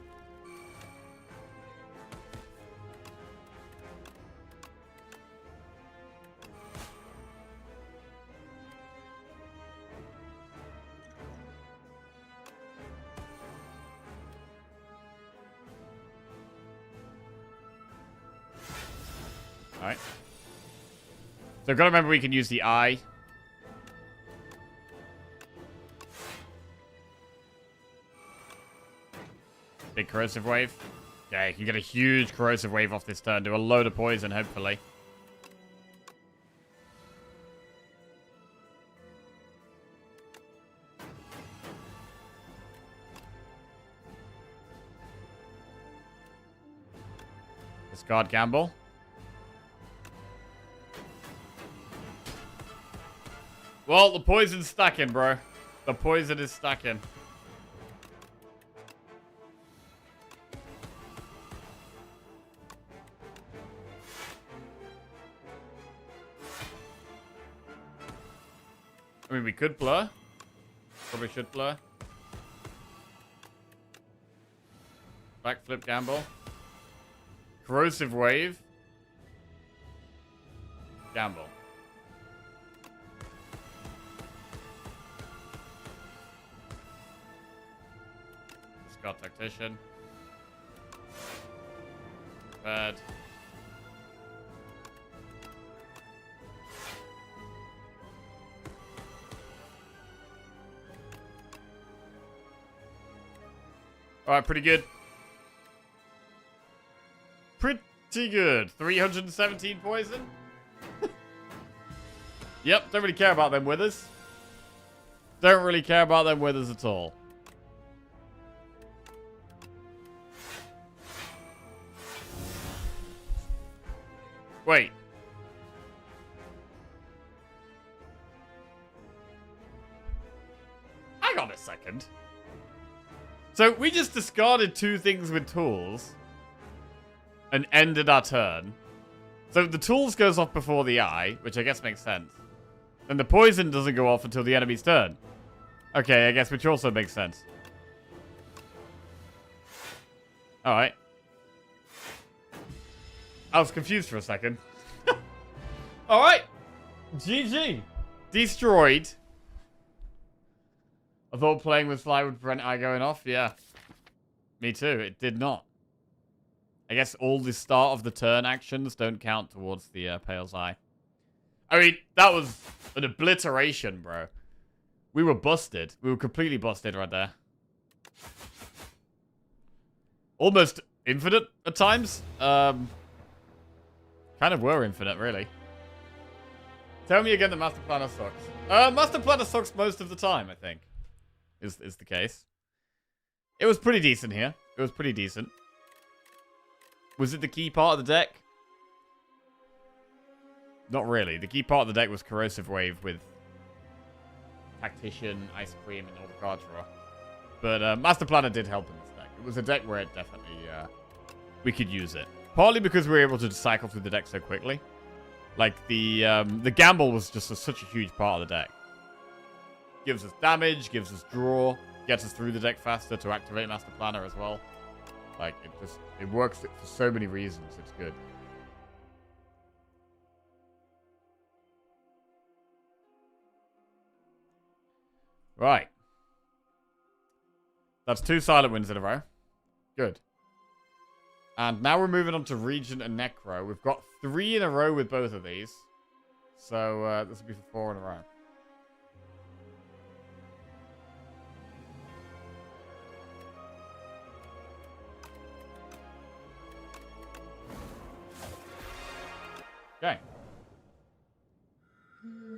Alright. So I've got to remember we can use the eye. Big Corrosive Wave. Yeah, you can get a huge Corrosive Wave off this turn. Do a load of poison, hopefully. Discard Gamble. Well, the poison's stacking, bro. The poison is stacking. I mean, we could blur. Probably should blur. Backflip Gamble. Corrosive Wave. Gamble. Discard Tactician. Bad. Alright, pretty good. Pretty good. 317 poison. Yep, don't really care about them Withers. Don't really care about them Withers at all. Wait. Hang on a second. So we just discarded two things with tools and ended our turn. So the tools goes off before the eye, which I guess makes sense. And the poison doesn't go off until the enemy's turn. Okay, I guess, which also makes sense. Alright. I was confused for a second. Alright. GG. Destroyed. I thought playing with Sly would prevent eye going off. Yeah. Me too. It did not. I guess all the start of the turn actions don't count towards the Pale's Eye. I mean, that was an obliteration, bro. We were busted. We were completely busted right there. Almost infinite at times. Kind of were infinite, really. Tell me again that Master Planner sucks. Master Planner sucks most of the time, I think. Is the case. It was pretty decent here. It was pretty decent. Was it the key part of the deck? Not really. The key part of the deck was Corrosive Wave with Tactician, Ice Cream, and all the card draw. But Master Planner did help in this deck. It was a deck where it definitely we could use it. Partly because we were able to cycle through the deck so quickly. Like the gamble was just such a huge part of the deck. Gives us damage, gives us draw, gets us through the deck faster to activate Master Planner as well. Like it works for so many reasons. It's good. Right. That's 2 silent wins in a row. Good. And now we're moving on to Regent and Necro. We've got 3 in a row with both of these. So this will be for 4 in a row. Okay.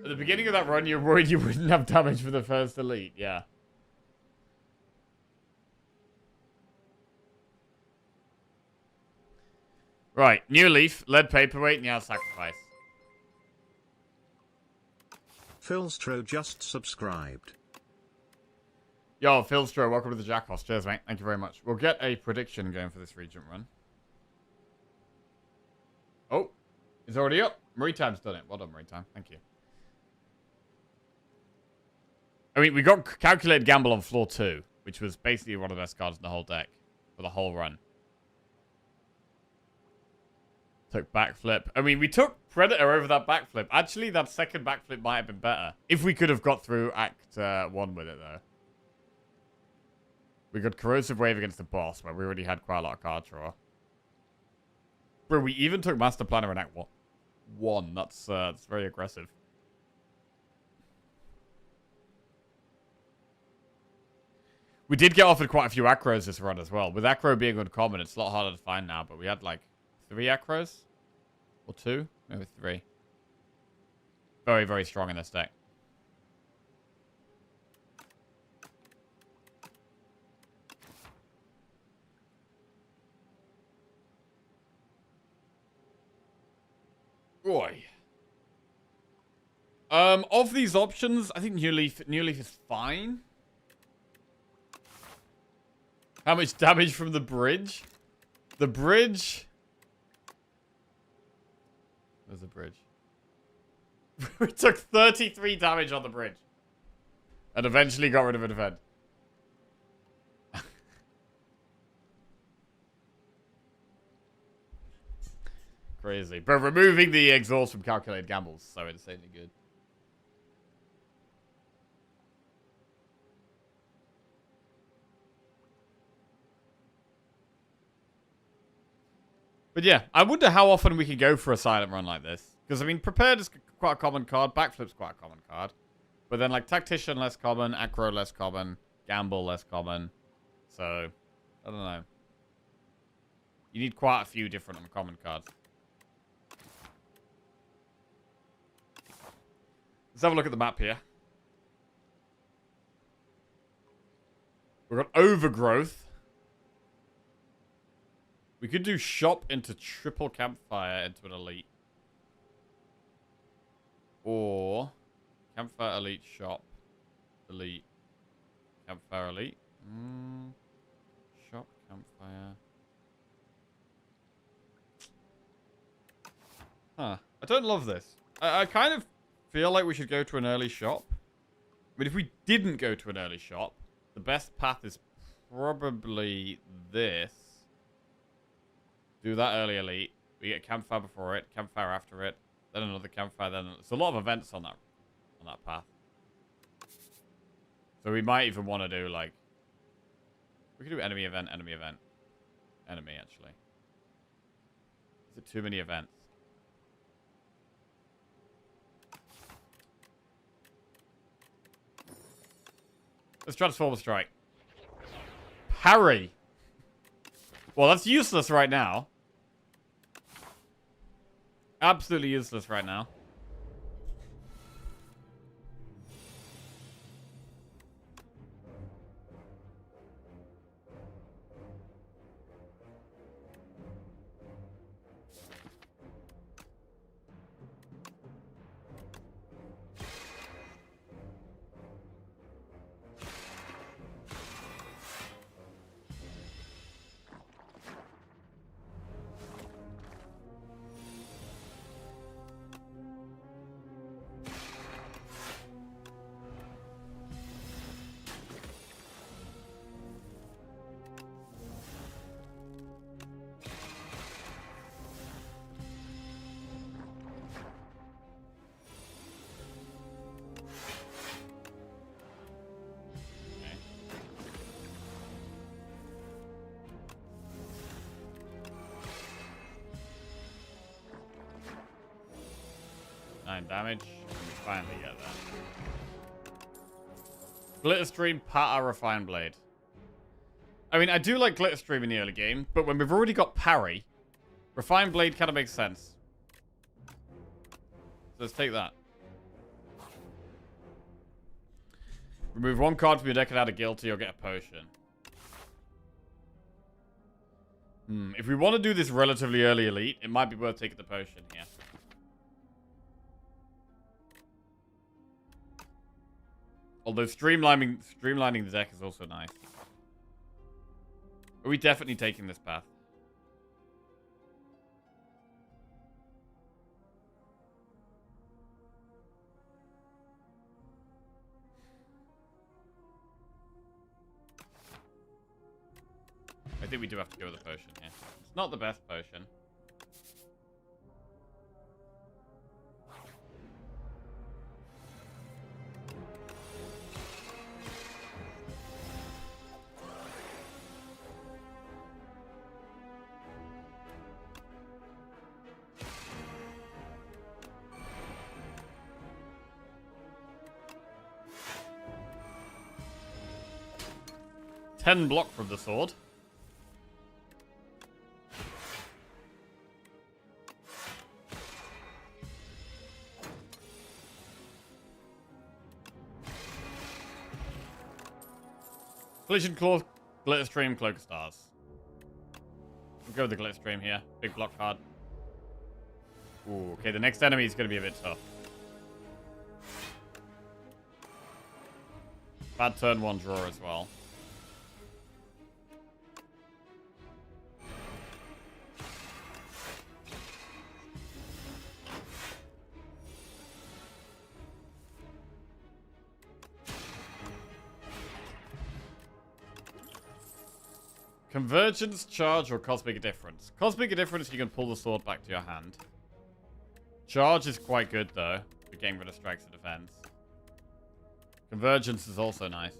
At the beginning of that run, you're worried you wouldn't have damage for the first elite. Yeah. Right. New Leaf, Lead Paperweight, Now Sacrifice. Philstro just subscribed. Yo, Philstro, welcome to the Jackhouse. Cheers, mate. Thank you very much. We'll get a prediction going for this Regent run. Oh, it's already up. Maritime's done it. Well done, Maritime. Thank you. I mean, we got Calculated Gamble on floor 2, which was basically one of the best cards in the whole deck for the whole run. Took Backflip. I mean, we took Predator over that Backflip. Actually, that second Backflip might have been better. If we could have got through Act 1 with it, though. We got Corrosive Wave against the boss, where we already had quite a lot of card draw. Bro, we even took Master Planner in Act 1. That's very aggressive. We did get offered quite a few Acros this run as well. With Acro being uncommon, it's a lot harder to find now, but we had like 3 Acros? Or 2? Maybe 3. Very, very strong in this deck. Boy. Of these options, I think New Leaf is fine. How much damage from the bridge? The bridge... Where's the bridge? We took 33 damage on the bridge. And eventually got rid of an event. Crazy. But removing the exhaust from Calculated Gambles is so insanely good. But yeah, I wonder how often we can go for a silent run like this. Because, I mean, Prepared is quite a common card. Backflip's quite a common card. But then, like, Tactician less common. Acro less common. Gamble less common. So, I don't know. You need quite a few different uncommon cards. Let's have a look at the map here. We've got Overgrowth. We could do Shop into Triple Campfire into an Elite. Or Campfire Elite Shop. Elite. Campfire Elite. Shop, Campfire. Huh. I don't love this. I kind of feel like we should go to an early shop. I mean, if we didn't go to an early shop, the best path is probably this. Do that early elite. We get a campfire before it, campfire after it, then another campfire, then... There's a lot of events on that path. So we might even want to do, like... We could do enemy event, enemy event. Enemy, actually. Is it too many events? Let's transform a strike. Parry! Well, that's useless right now. Absolutely useless right now. Damage. We finally get that. Glitter Stream, Patta, Refine Blade. I mean, I do like Glitter Stream in the early game, but when we've already got parry, Refine Blade kind of makes sense. So let's take that. Remove one card from your deck and add a guilty or get a potion. If we want to do this relatively early elite, it might be worth taking the potion here. Although streamlining the deck is also nice. Are we definitely taking this path? I think we do have to go with the potion here. It's not the best potion. Block from the sword. Collision Claw, Glitter Stream, Cloak of Stars. We'll go with the Glitter Stream here. Big block card. Ooh, okay, the next enemy is going to be a bit tough. Bad turn one draw as well. Convergence, Charge, or Cosmic Difference. Cosmic Difference, you can pull the sword back to your hand. Charge is quite good, though, for getting rid of strikes and defense. Convergence is also nice.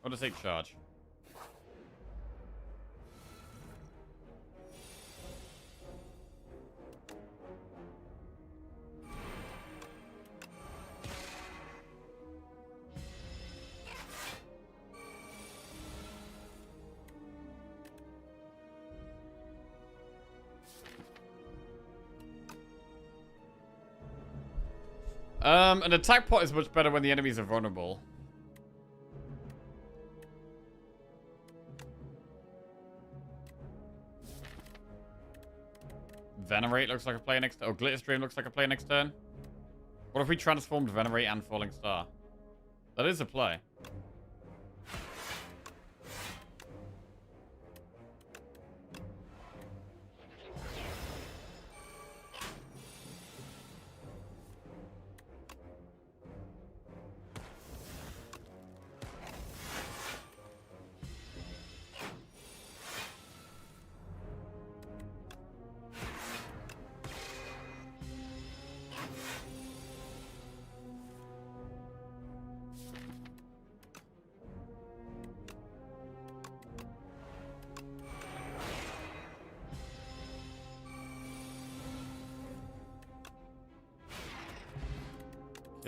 I'll just take Charge. An attack pot is much better when the enemies are vulnerable. Venerate looks like a play next turn. Or Glitter Stream looks like a play next turn. What if we transformed Venerate and Falling Star? That is a play.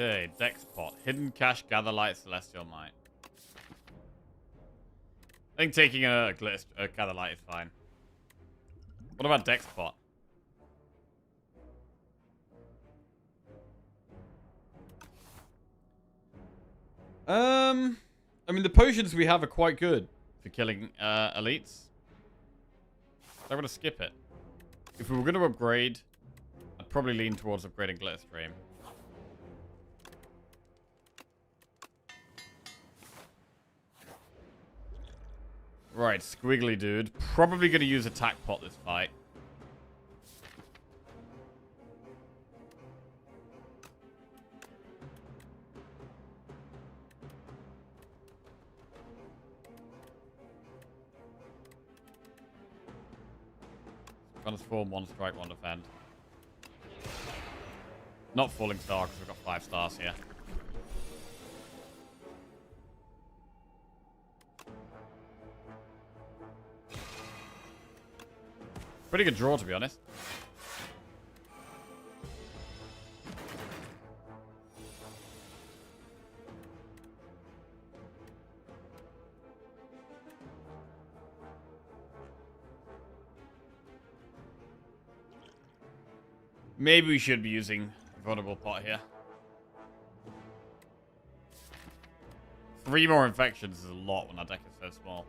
Okay, Dex pot. Hidden cache, gather light, celestial might. I think taking a gather light is fine. What about Dex pot? I mean, the potions we have are quite good for killing elites. So I'm going to skip it. If we were going to upgrade, I'd probably lean towards upgrading Glitterstream. Right, squiggly dude. Probably going to use attack pot this fight. Transform, 1 strike, 1 defend. Not falling star because we've got 5 stars here. Pretty good draw, to be honest. Maybe we should be using vulnerable pot here. 3 more infections is a lot when our deck is so small.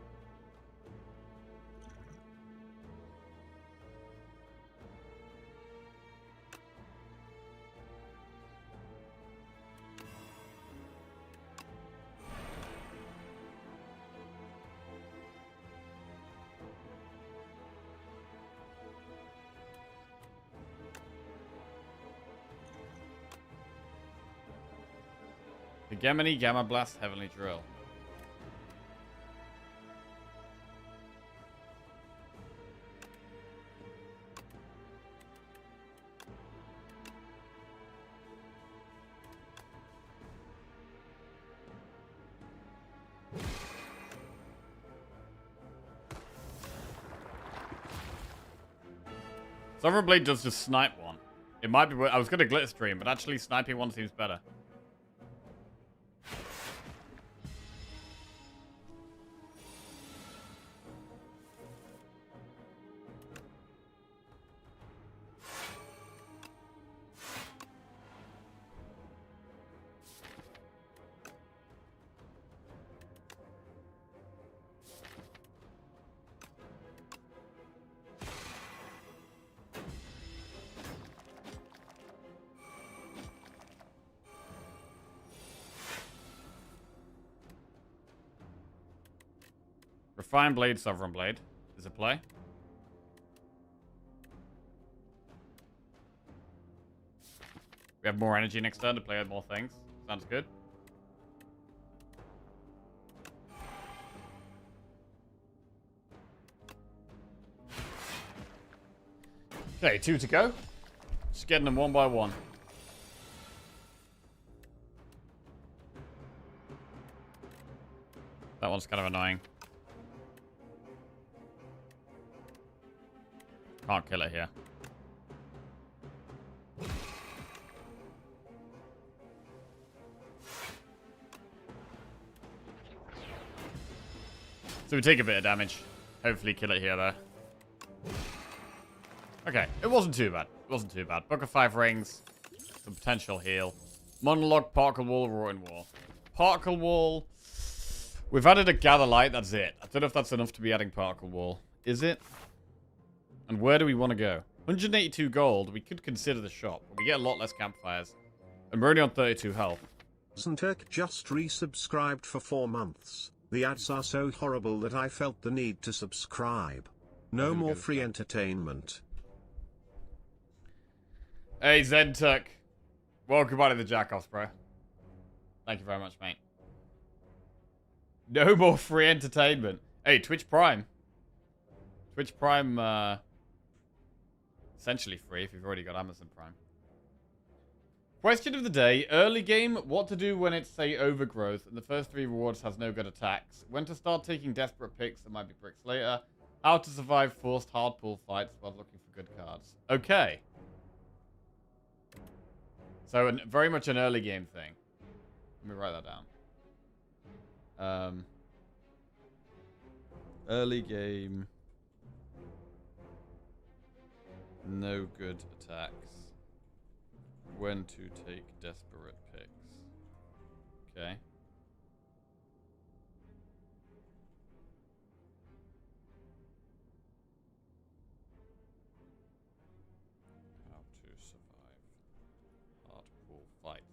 Hegemony, Gamma Blast, Heavenly Drill. Sovereign Blade does just snipe one. It might be. I was going to Glitterstream, but actually sniping one seems better. Refine Blade, Sovereign Blade. Is it play? We have more energy next turn to play with more things. Sounds good. Okay, 2 to go. Just getting them 1 by 1. That one's kind of annoying. Can't kill it here. So we take a bit of damage. Hopefully kill it here, though. Okay, it wasn't too bad. It wasn't too bad. Book of 5 rings. Some potential heal. Monologue, Particle Wall, Roaring Wall. Particle Wall. We've added a Gather Light. That's it. I don't know if that's enough to be adding Particle Wall. Is it? And where do we want to go? 182 gold. We could consider the shop, but we get a lot less campfires. And we're only on 32 health. Turk just resubscribed for 4 months. The ads are so horrible that I felt the need to subscribe. No more free entertainment. Hey, Zenturk. Welcome back to the Jackoffs, bro. Thank you very much, mate. No more free entertainment. Hey, Twitch Prime. Twitch Prime, essentially free if you've already got Amazon Prime. Question of the day. Early game, what to do when it's, say, overgrowth and the first 3 rewards has no good attacks. When to start taking desperate picks that might be bricks later. How to survive forced hard pull fights while looking for good cards. Okay. So very much an early game thing. Let me write that down. Early game. No good attacks. When to take desperate picks. Okay. How to survive hardcore fights.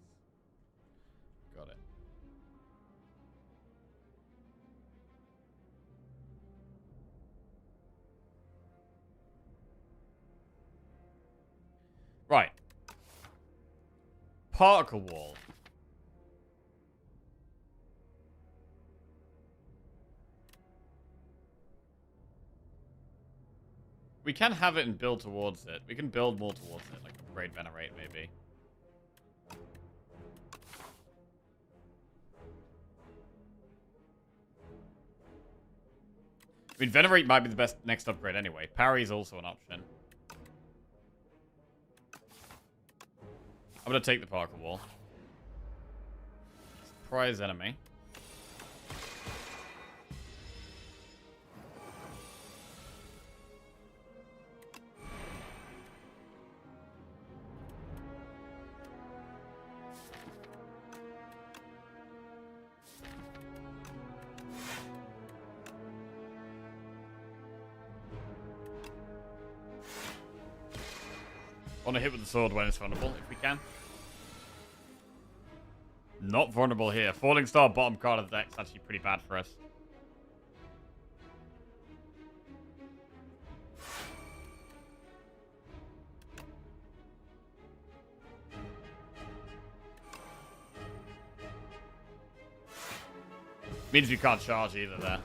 Got it. Right. Particle wall. We can have it and build towards it. We can build more towards it, like upgrade Venerate maybe. I mean, Venerate might be the best next upgrade anyway. Parry is also an option. I'm gonna take the Parker Wall. Surprise enemy. Want to hit with the sword when it's vulnerable, if we can. Not vulnerable here. Falling Star, bottom card of the deck, is actually pretty bad for us. Means we can't charge either there.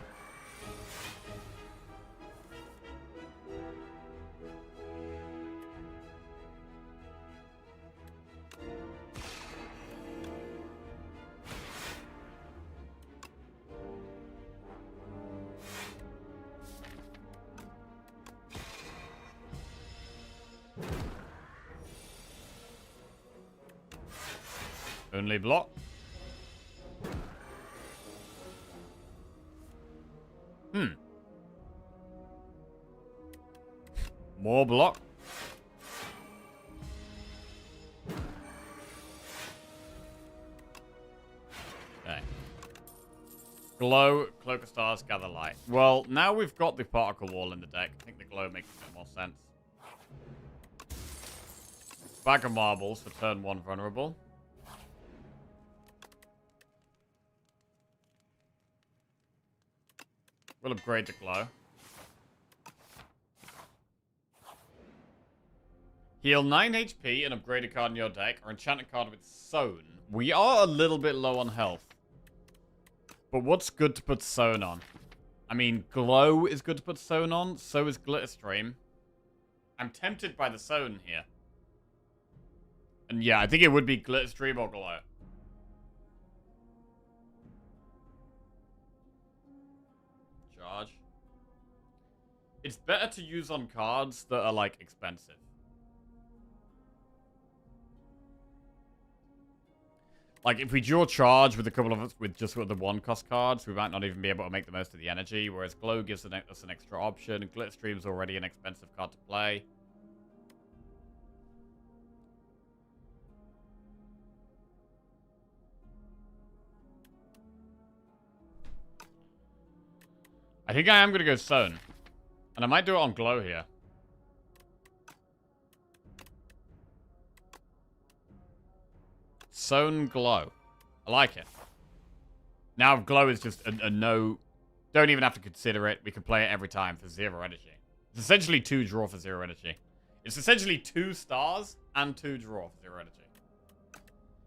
Only block. More block. Okay. Glow, Cloak of Stars, Gather Light. Well, now we've got the Particle Wall in the deck. I think the Glow makes a bit more sense. Bag of Marbles for turn 1 vulnerable. We'll upgrade to Glow. Heal 9 HP and upgrade a card in your deck, or enchant a card with Sown. We are a little bit low on health. But what's good to put Sown on? I mean, Glow is good to put Sown on, so is Glitterstream. I'm tempted by the Sown here. And yeah, I think it would be Glitterstream or Glow. Charge. It's better to use on cards that are, like, expensive. Like, if we draw charge with a couple of us with just with the 1-cost cards, we might not even be able to make the most of the energy, whereas Glow gives us an extra option. Glitterstream's already an expensive card to play. I think I am going to go Sown. And I might do it on Glow here. Sown Glow. I like it. Now Glow is just a no... Don't even have to consider it. We can play it every time for 0 energy. It's essentially 2 draw for 0 energy. It's essentially 2 stars and 2 draw for 0 energy.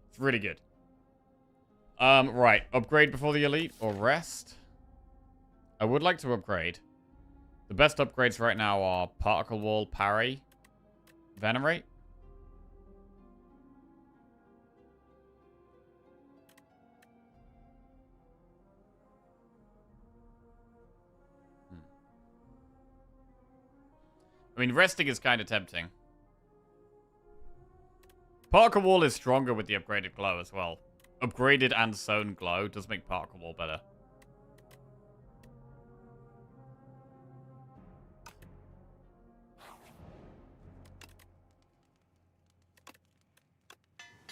It's really good. Right. Upgrade before the elite or rest? I would like to upgrade. The best upgrades right now are Particle Wall, Parry, Venerate. I mean, resting is kind of tempting. Particle Wall is stronger with the upgraded glow as well. Upgraded and sewn glow does make Particle Wall better.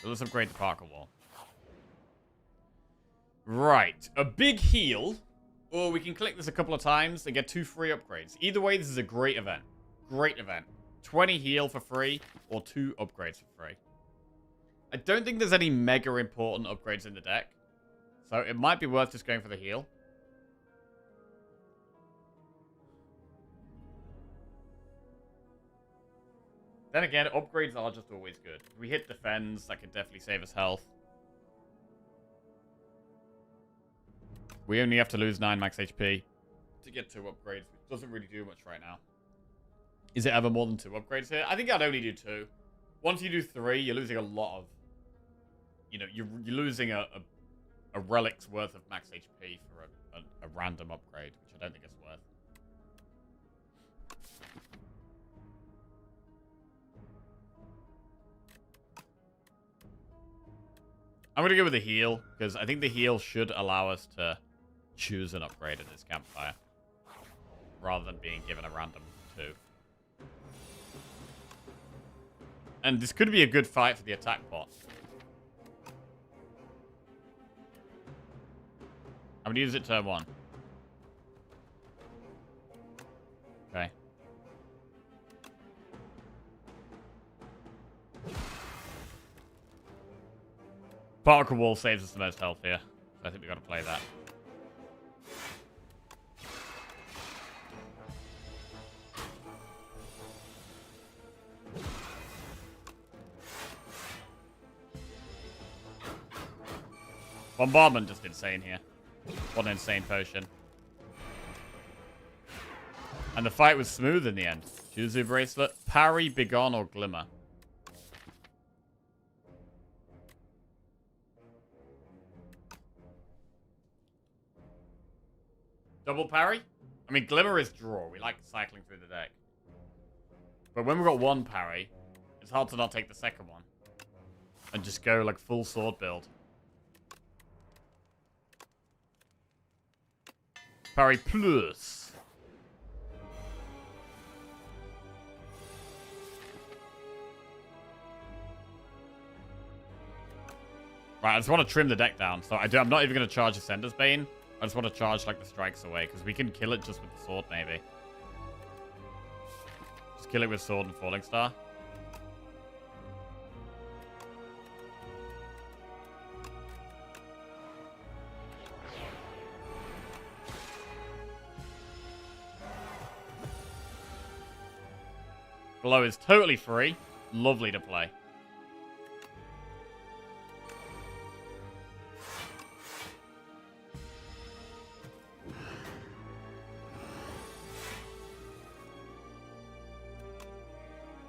So let's upgrade the Particle Wall. Right. A big heal. Or we can click this a couple of times and get 2 free upgrades. Either way, this is a great event. Great event. 20 heal for free or 2 upgrades for free. I don't think there's any mega important upgrades in the deck. So it might be worth just going for the heal. Then again, upgrades are just always good. If we hit defense, that could definitely save us health. We only have to lose 9 max HP to get 2 upgrades, which doesn't really do much right now. Is it ever more than 2 upgrades here? I think I'd only do 2. Once you do 3, you're losing a lot of... You know, you're losing a relic's worth of max HP for a random upgrade, which I don't think it's worth. I'm going to go with the heal, because I think the heal should allow us to choose an upgrade in this campfire, rather than being given a random 2. And this could be a good fight for the attack bot. I'm going to use it turn 1. Okay. Particle Wall saves us the most health here. So I think we've got to play that. Bombardment just insane here. What an insane potion. And the fight was smooth in the end. Juzu Bracelet, Parry, Begone, or Glimmer. Double parry? I mean, Glimmer is draw. We like cycling through the deck. But when we've got 1 parry, it's hard to not take the second one. And just go like full sword build. Parry plus. Right, I just want to trim the deck down. So I'm not even going to charge Ascender's Bane. I just want to charge like the strikes away, because we can kill it just with the sword, maybe. Just kill it with sword and Falling Star. Glow is totally free. Lovely to play.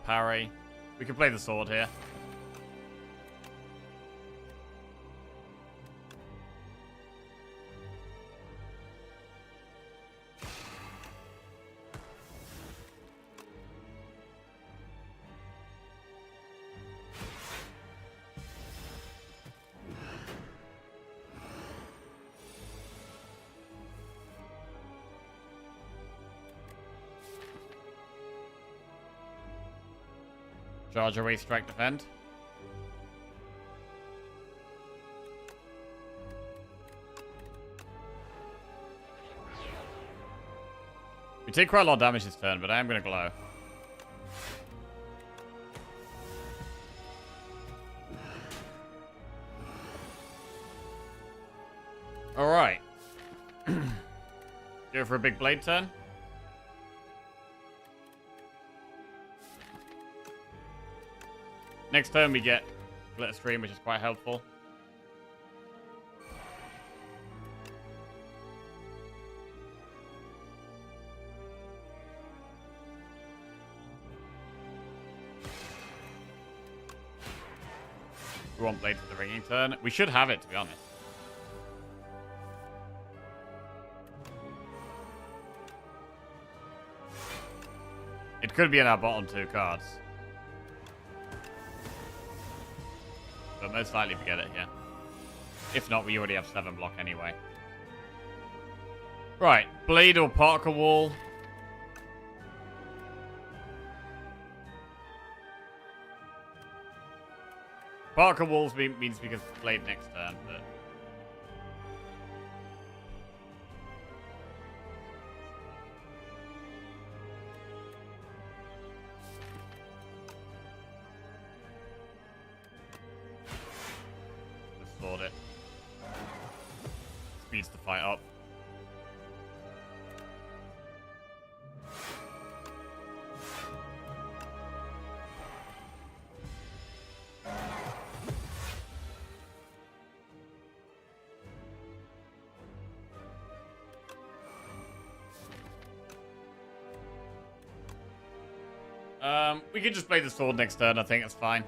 Parry. We can play the sword here. Charge away, strike, defend. We take quite a lot of damage this turn, but I am going to glow. Alright. Go for a big blade turn. Next turn we get Glitter Stream, which is quite helpful. We want Blade for the ringing turn. We should have it, to be honest. It could be in our bottom 2 cards. most likely we get it here. If not, we already have 7 block anyway. Right, blade or particle wall. Particle walls means because it's blade next turn, but... Just sword it. Speeds the fight up. We can just play the sword next turn, I think that's fine.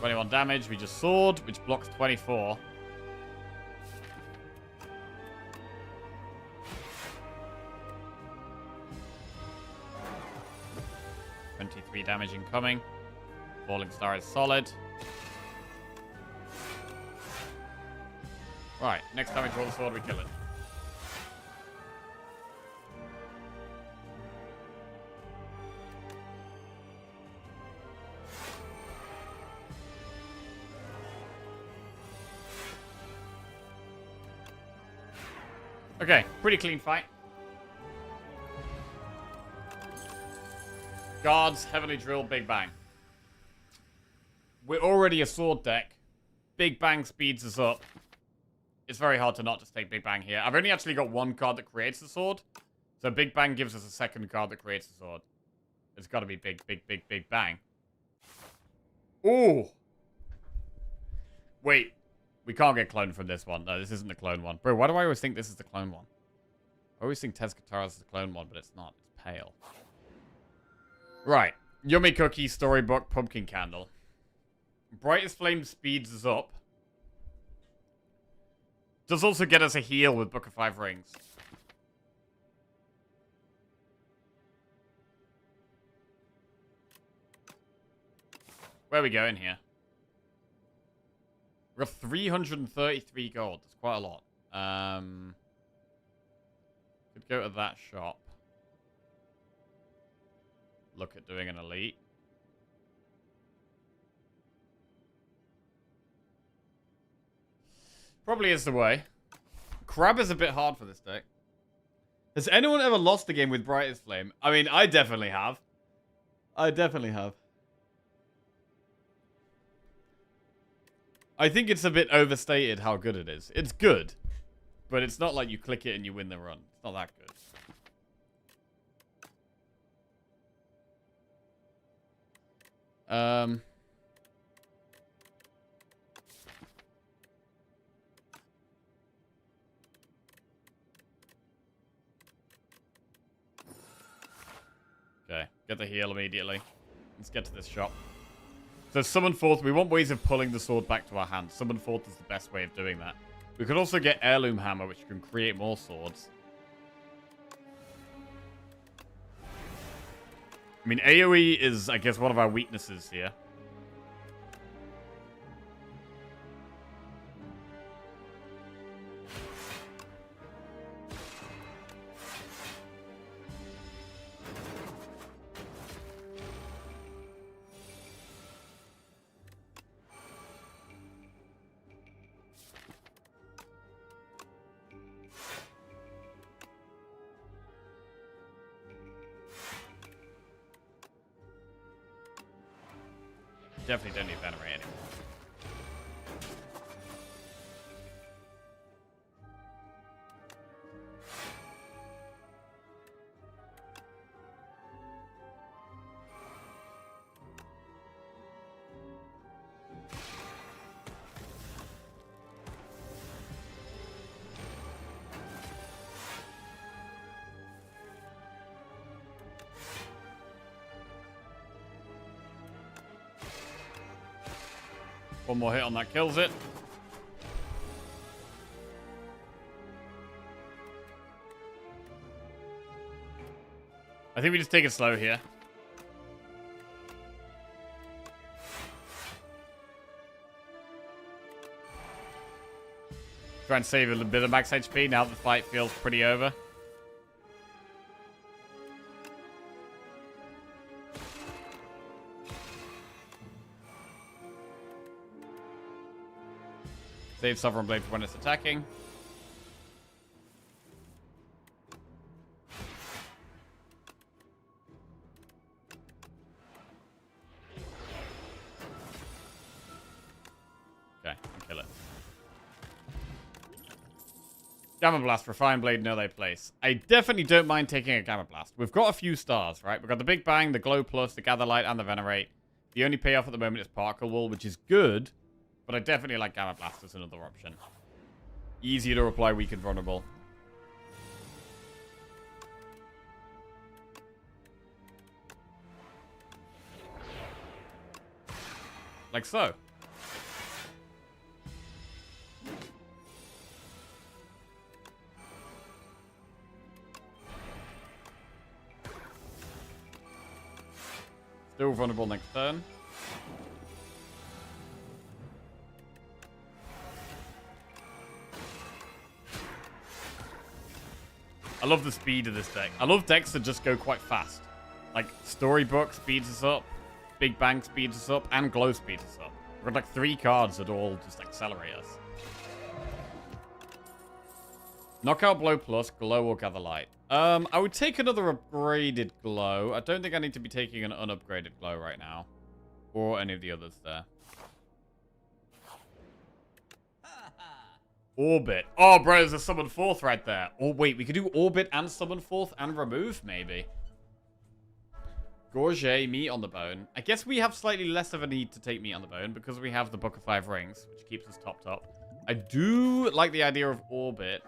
$21 damage, we just sword, which blocks 24. $23 damage incoming. Falling Star is solid. Right, next time we draw the sword, we kill it. Okay, pretty clean fight. Guards, heavily drilled, Big Bang. We're already a sword deck. Big Bang speeds us up. It's very hard to not just take Big Bang here. I've only actually got 1 card that creates the sword. So Big Bang gives us a 2nd card that creates the sword. It's got to be Big Bang. Ooh. Wait. We can't get cloned from this one. No, this isn't the clone one. Bro, why do I always think this is the clone one? I always think Tezcatara's is the clone one, but it's not. It's pale. Right. Yummy Cookie, Storybook, Pumpkin Candle. Brightest Flame speeds us up. Does also get us a heal with Book of 5 Rings. Where are we going here? We've got 333 gold. That's quite a lot. Could go to that shop. Look at doing an elite. Probably is the way. Crab is a bit hard for this deck. Has anyone ever lost a game with Brightest Flame? I mean, I definitely have. I definitely have. I think it's a bit overstated how good it is. It's good. But it's not like you click it and you win the run. It's not that good. Okay, get the heal immediately. Let's get to this shop. So Summon Forth, we want ways of pulling the sword back to our hand. Summon Forth is the best way of doing that. We could also get Heirloom Hammer, which can create more swords. I mean, AoE is, I guess, one of our weaknesses here. Definitely don't need Venerate anymore. One more hit on that kills it. I think we just take it slow here. Try and save a little bit of max HP now that the fight feels pretty over. Save Sovereign Blade for when it's attacking. Okay, kill it. Gamma Blast, Refined Blade, know they place. I definitely don't mind taking a Gamma Blast. We've got a few stars, right? We've got the Big Bang, the Glow Plus, the Gather Light, and the Venerate. The only payoff at the moment is Particle Wall, which is good, but I definitely like Gamma Blast as another option. Easier to apply weak and vulnerable. Like so. Still vulnerable next turn. I love the speed of this deck. I love decks that just go quite fast. Like, Storybook speeds us up, Big Bang speeds us up, and Glow speeds us up. We've got like 3 cards that all just accelerate us. Knockout Blow Plus, Glow or Gather Light. I would take another upgraded Glow. I don't think I need to be taking an unupgraded Glow right now. Or any of the others there. Orbit. Oh, bro, there's a Summon Fourth right there. Oh, wait, we could do Orbit and Summon Fourth and Remove, maybe. Gorget, Meat on the Bone. I guess we have slightly less of a need to take Meat on the Bone because we have the Book of 5 Rings, which keeps us topped up. I do like the idea of Orbit,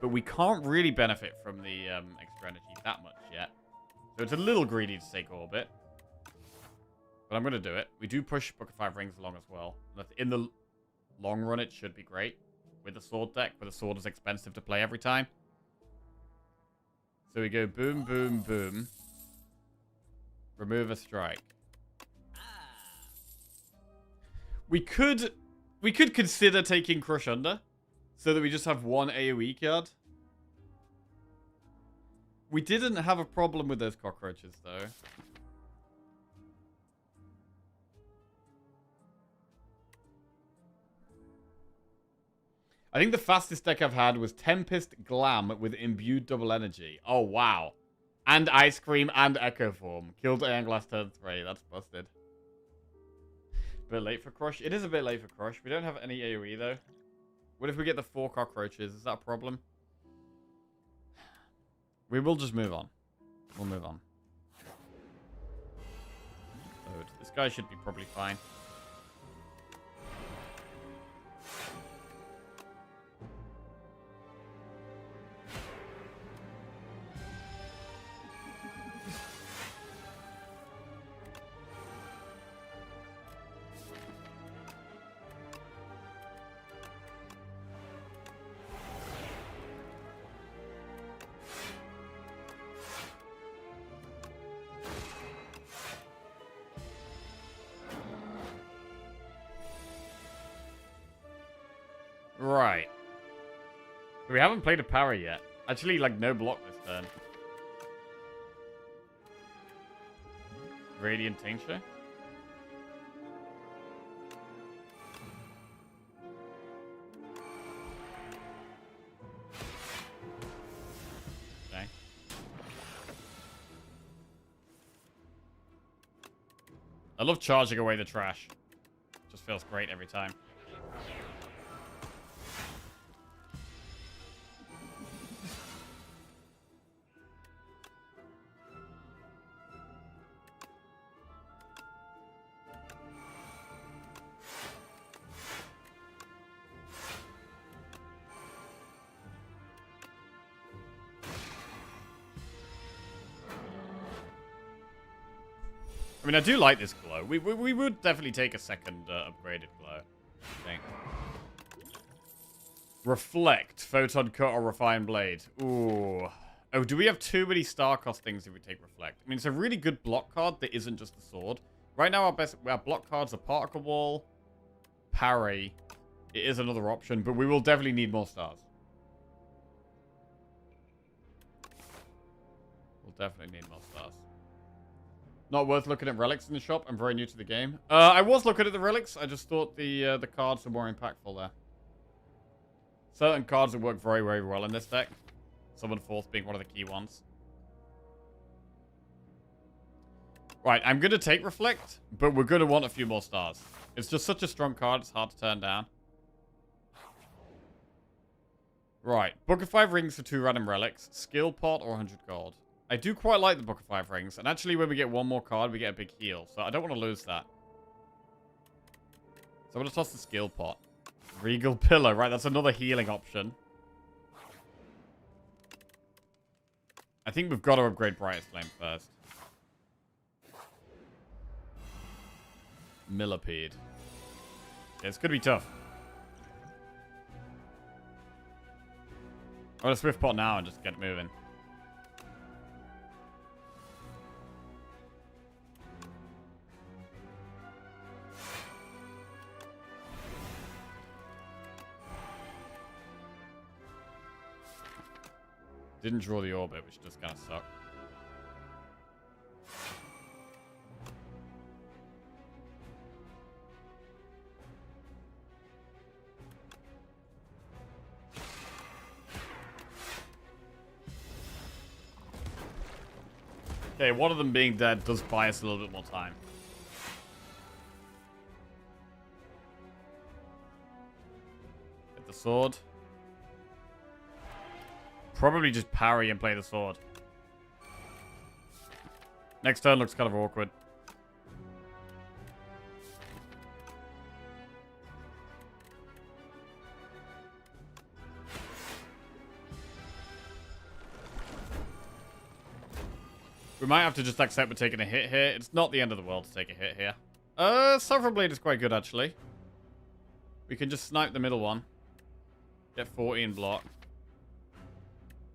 but we can't really benefit from the extra energy that much yet. So it's a little greedy to take Orbit. But I'm going to do it. We do push Book of 5 Rings along as well. In the long run, it should be great with the sword deck, where the sword is expensive to play every time. So we go boom, boom, boom. Remove a strike. We could consider taking Crush Under, so that we just have one AoE card. We didn't have a problem with those cockroaches, though. I think the fastest deck I've had was Tempest Glam with Imbued Double Energy. Oh, wow. And Ice Cream and Echo Form. Killed Aeon Glass turn 3. That's busted. Bit late for Crush. It is a bit late for Crush. We don't have any AoE, though. What if we get the 4 cockroaches? Is that a problem? We will just move on. We'll move on. Load. This guy should be probably fine. Right. We haven't played a power yet. Actually, like, no block this turn. Radiant Tincture? Okay. I love charging away the trash. Just feels great every time. I mean, I do like this glow. We would definitely take a second upgraded glow, I think. Reflect, Photon Cut, or Refined Blade. Ooh. Oh, do we have too many star cost things if we take Reflect? I mean, it's a really good block card that isn't just the sword. Right now, our block cards are Particle Wall, Parry. It is another option, but we will definitely need more stars. We'll definitely need more stars. Not worth looking at relics in the shop. I'm very new to the game. I was looking at the relics. I just thought the cards were more impactful there. Certain cards that work very, very well in this deck. Summon Forth being one of the key ones. Right, I'm going to take Reflect, but we're going to want a few more stars. It's just such a strong card, it's hard to turn down. Right, Book of 5 rings for 2 random relics, skill pot or 100 gold. I do quite like the Book of 5 rings, and actually when we get one more card, we get a big heal, so I don't want to lose that. So I'm going to toss the skill pot. Regal Pillar, right, that's another healing option. I think we've got to upgrade Brightest Flame first. Millipede. Yeah, it's going to be tough. I'm going to Swift Pot now and just get it moving. Didn't draw the orbit, which does kind of suck. Okay, one of them being dead does buy us a little bit more time. Get the sword. Probably just parry and play the sword. Next turn looks kind of awkward. We might have to just accept we're taking a hit here. It's not the end of the world to take a hit here. Sovereign Blade is quite good, actually. We can just snipe the middle one. Get 14 block.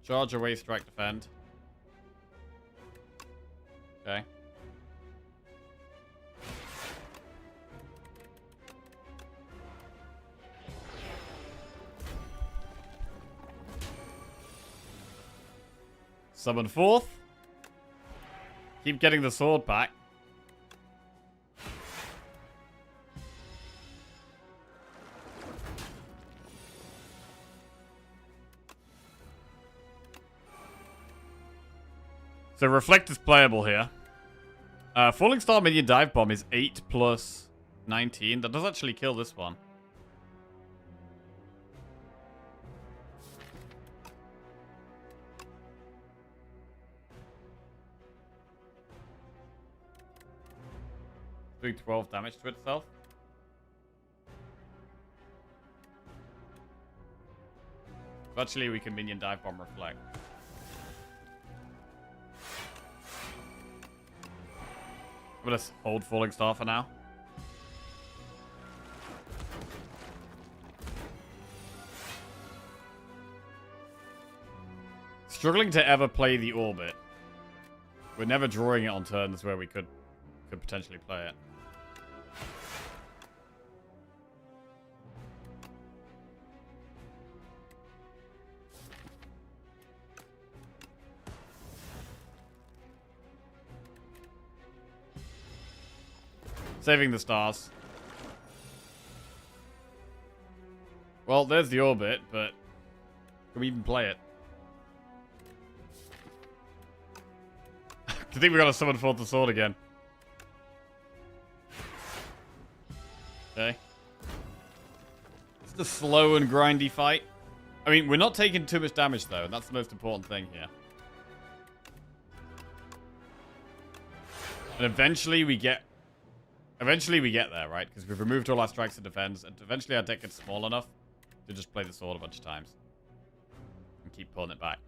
Charge away, strike, defend. Okay. Summon Forth. Keep getting the sword back. So Reflect is playable here. Falling Star Minion Dive Bomb is 8 plus 19. That does actually kill this one. Doing 12 damage to itself. So actually, we can Minion Dive Bomb Reflect. I'm gonna hold Falling Star for now. Struggling to ever play the orbit. We're never drawing it on turns where we could potentially play it. Saving the stars. Well, there's the orbit, but can we even play it? I think we gotta summon forth the sword again. Okay. It's a slow and grindy fight. I mean, we're not taking too much damage though, and that's the most important thing here. And eventually we get there, right? Because we've removed all our strikes and defense, and eventually our deck gets small enough to just play the sword a bunch of times. And keep pulling it back.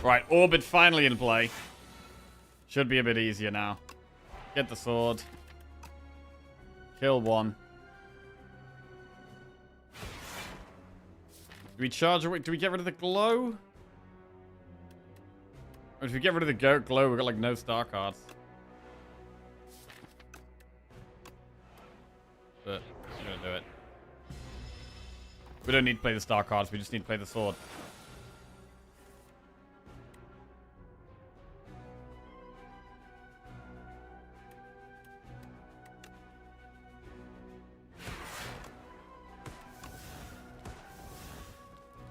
Right, Orbit finally in play. Should be a bit easier now. Get the sword. Kill one. Do we charge away? Do we get rid of the glow? Or if we get rid of the glow, we've got like no star cards. But I'm gonna do it. We don't need to play the star cards, we just need to play the sword.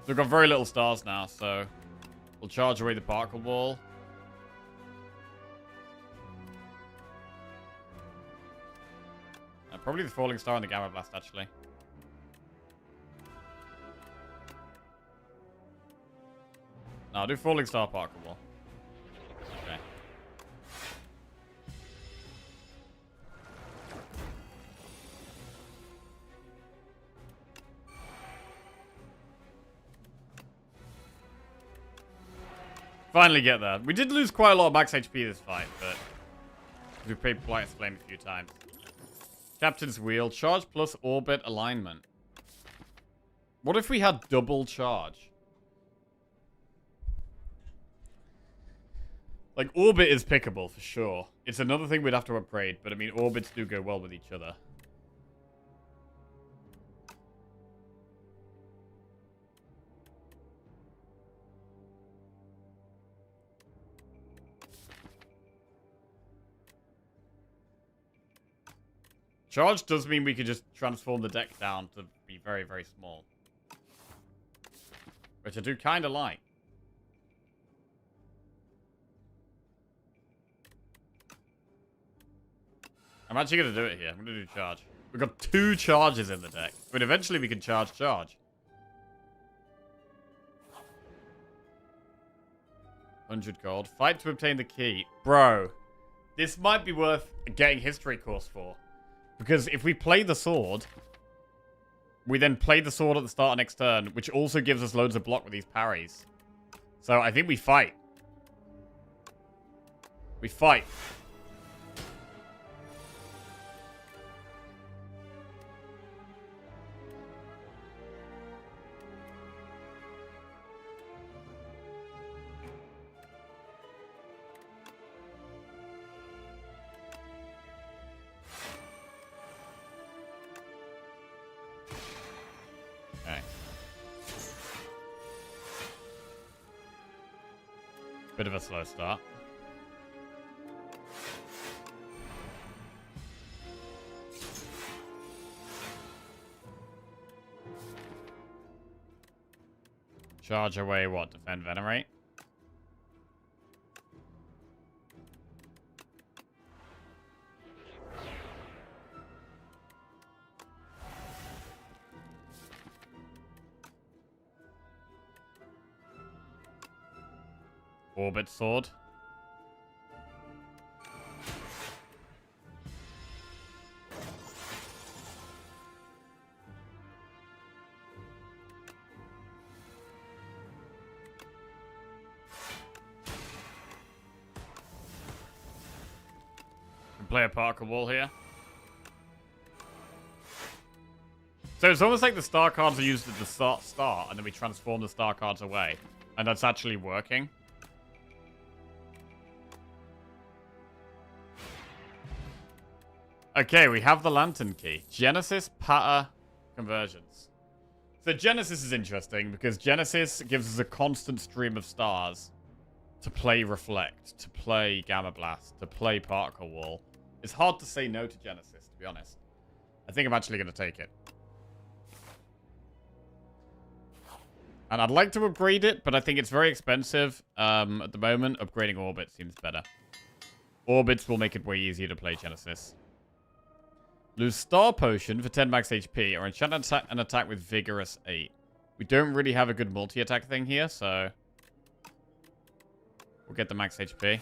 We've got very little stars now, so we'll charge away the particle ball. Probably the falling star and the gamma blast, actually. No, I'll do falling star particle ball. Okay. Finally get there. We did lose quite a lot of max HP this fight, but we played Blighter's Flame a few times. Captain's Wheel. Charge plus orbit alignment. What if we had double charge? Like, orbit is pickable, for sure. It's another thing we'd have to upgrade, but I mean, orbits do go well with each other. Charge does mean we could just transform the deck down to be very, very small. Which I do kind of like. I'm actually going to do it here. I'm going to do charge. We've got 2 charges in the deck. But eventually we can charge. 100 gold. Fight to obtain the key. Bro, this might be worth getting history course for. Because if we play the sword, we then play the sword at the start of next turn, which also gives us loads of block with these parries. So I think we fight. We fight. Bit of a slow start. Charge away what? Defend, venerate? Orbit sword. Can play a particle ball here. So it's almost like the star cards are used at the start, and then we transform the star cards away. And that's actually working. Okay, we have the Lantern Key. Genesis, Patter, Conversions. So Genesis is interesting because Genesis gives us a constant stream of stars to play Reflect, to play Gamma Blast, to play Particle Wall. It's hard to say no to Genesis, to be honest. I think I'm actually going to take it. And I'd like to upgrade it, but I think it's very expensive at the moment. Upgrading Orbit seems better. Orbits will make it way easier to play Genesis. Lose Star Potion for 10 max HP, or enchant an attack with Vigorous 8. We don't really have a good multi-attack thing here, so we'll get the max HP.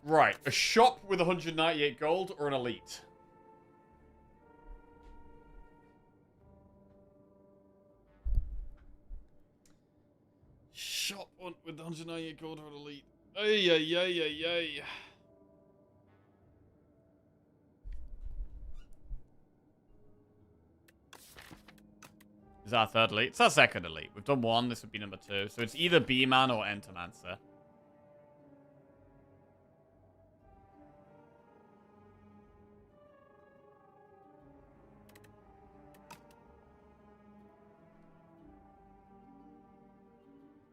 Right, a shop with 198 gold, or an elite? shop with 198 gold for an elite. Ay, ay, ay, ay, ay. Is that our third elite? It's our second elite. We've done one. This would be number 2. So it's either B-Man or Entomancer.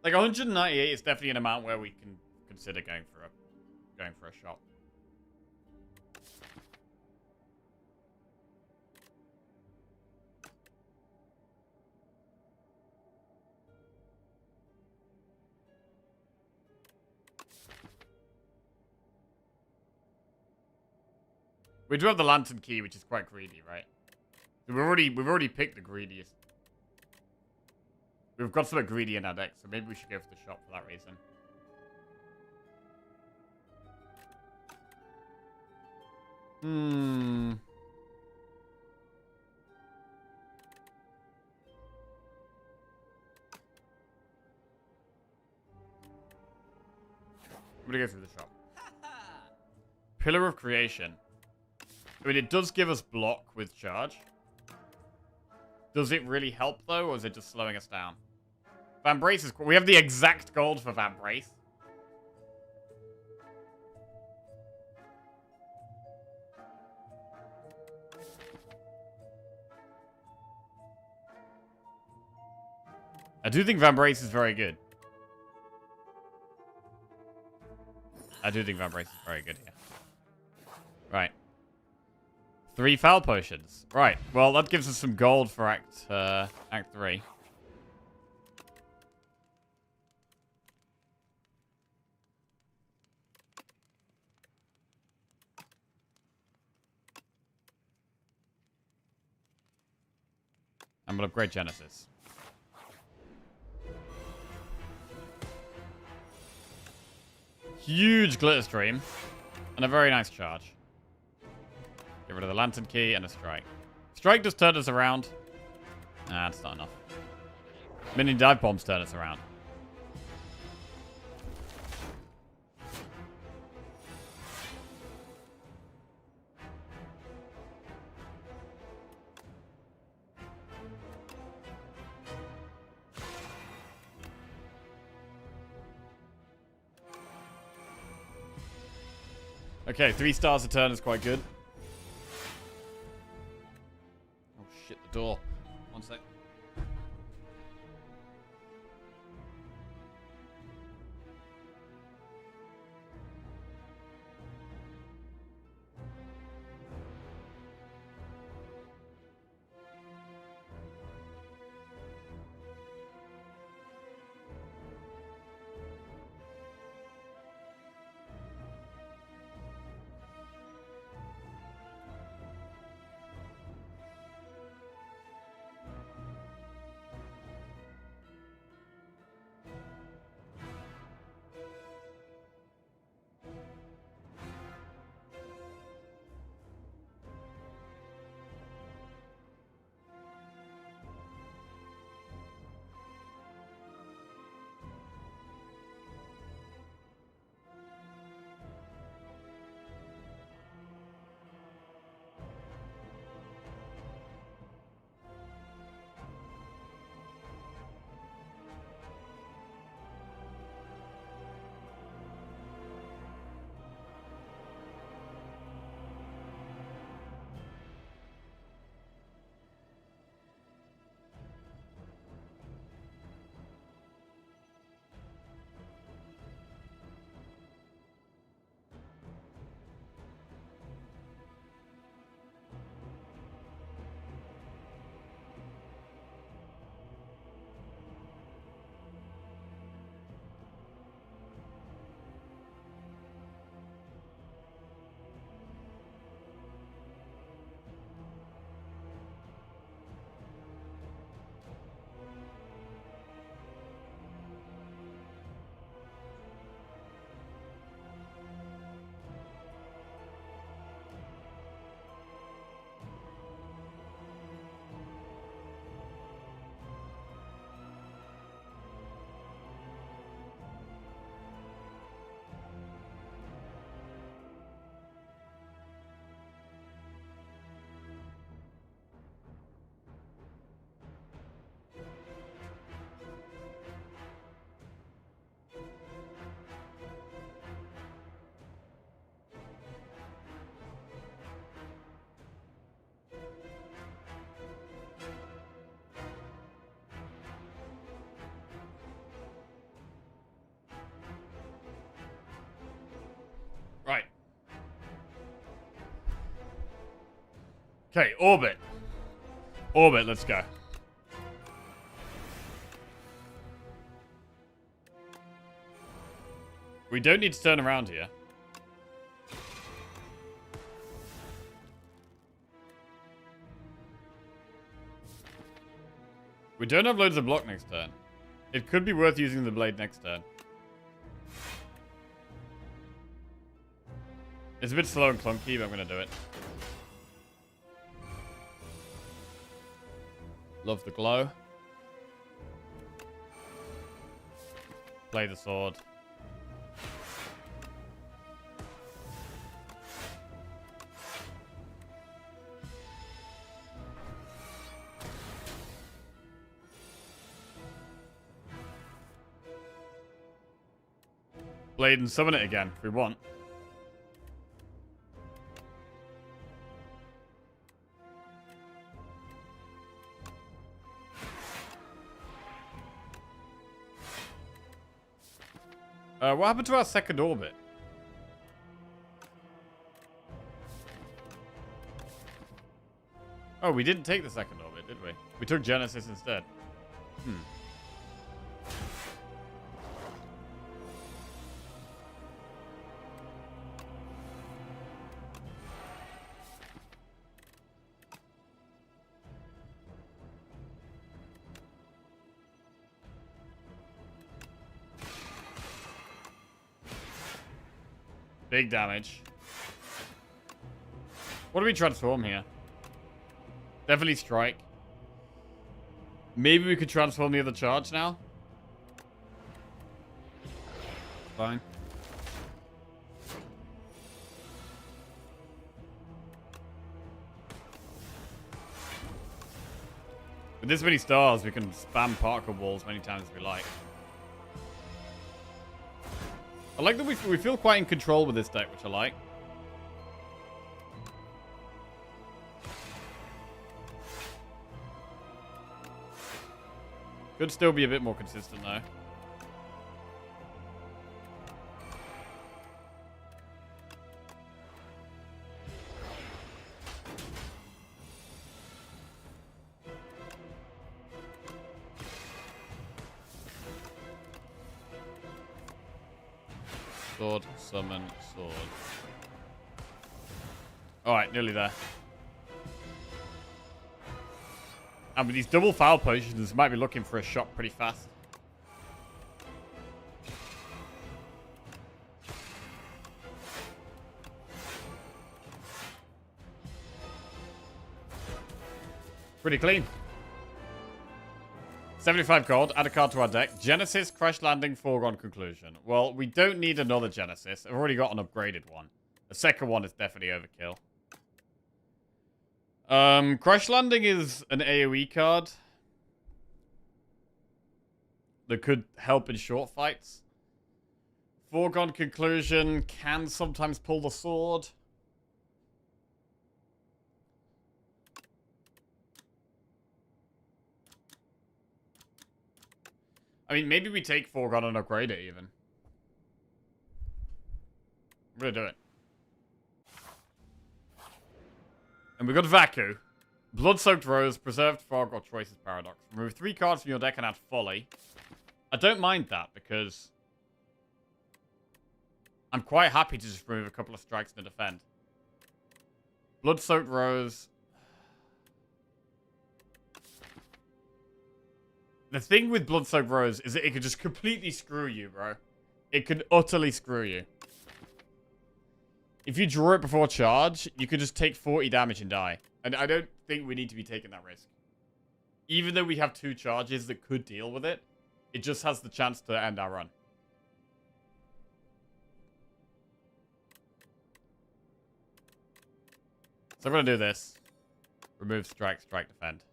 Like 198 is definitely an amount where we can consider going for a shop. We do have the lantern key, which is quite greedy, right? We've already picked the greediest. We've got something greedy in our deck, so maybe we should go for the shop for that reason. Hmm. I'm gonna go through the shop. Pillar of Creation. I mean, it does give us block with charge. Does it really help, though, or is it just slowing us down? Van Brace is cool. We have the exact gold for Van Brace. I do think Van Brace is very good. I do think Van Brace is very good here. Right. 3 foul potions. Right. Well, that gives us some gold for Act 3. I'm gonna upgrade Genesis. Huge glitter stream. And a very nice charge. Get rid of the lantern key and a strike. Strike just turned us around. Nah, that's not enough. Mini dive bombs turn us around. Okay, 3 stars a turn is quite good. Oh shit, the door. One sec. Okay, orbit. Orbit, let's go. We don't need to turn around here. We don't have loads of block next turn. It could be worth using the blade next turn. It's a bit slow and clunky, but I'm going to do it. Love the glow. Play the sword. Blade and summon it again if we want. What happened to our second orbit? Oh, we didn't take the second orbit, did we? We took Genesis instead. Big damage. What do we transform here? Definitely strike. Maybe we could transform the other charge now? Fine. With this many stars, we can spam particle balls many times as we like. I like that we feel quite in control with this deck, which I like. Could still be a bit more consistent, though. Sword, summon, sword. Alright, nearly there. And with these double foul potions, might be looking for a shot pretty fast. Pretty clean. 75 gold, add a card to our deck. Genesis, Crash Landing, Foregone Conclusion. Well, we don't need another Genesis. I've already got an upgraded one. The second one is definitely overkill. Crash Landing is an AoE card that could help in short fights. Foregone Conclusion can sometimes pull the sword. I mean, maybe we take Foregone and upgrade it, even. I'm gonna do it. And we got Vaku. Blood-Soaked Rose, Preserved Fog, or Choices Paradox. Remove 3 cards from your deck and add Folly. I don't mind that, because I'm quite happy to just remove a couple of strikes to defend. Blood-Soaked Rose. The thing with Blood-Soaked Rose is that it could just completely screw you, bro. It could utterly screw you. If you draw it before charge, you could just take 40 damage and die. And I don't think we need to be taking that risk. Even though we have 2 charges that could deal with it, it just has the chance to end our run. So I'm going to do this. Remove strike, strike, defend.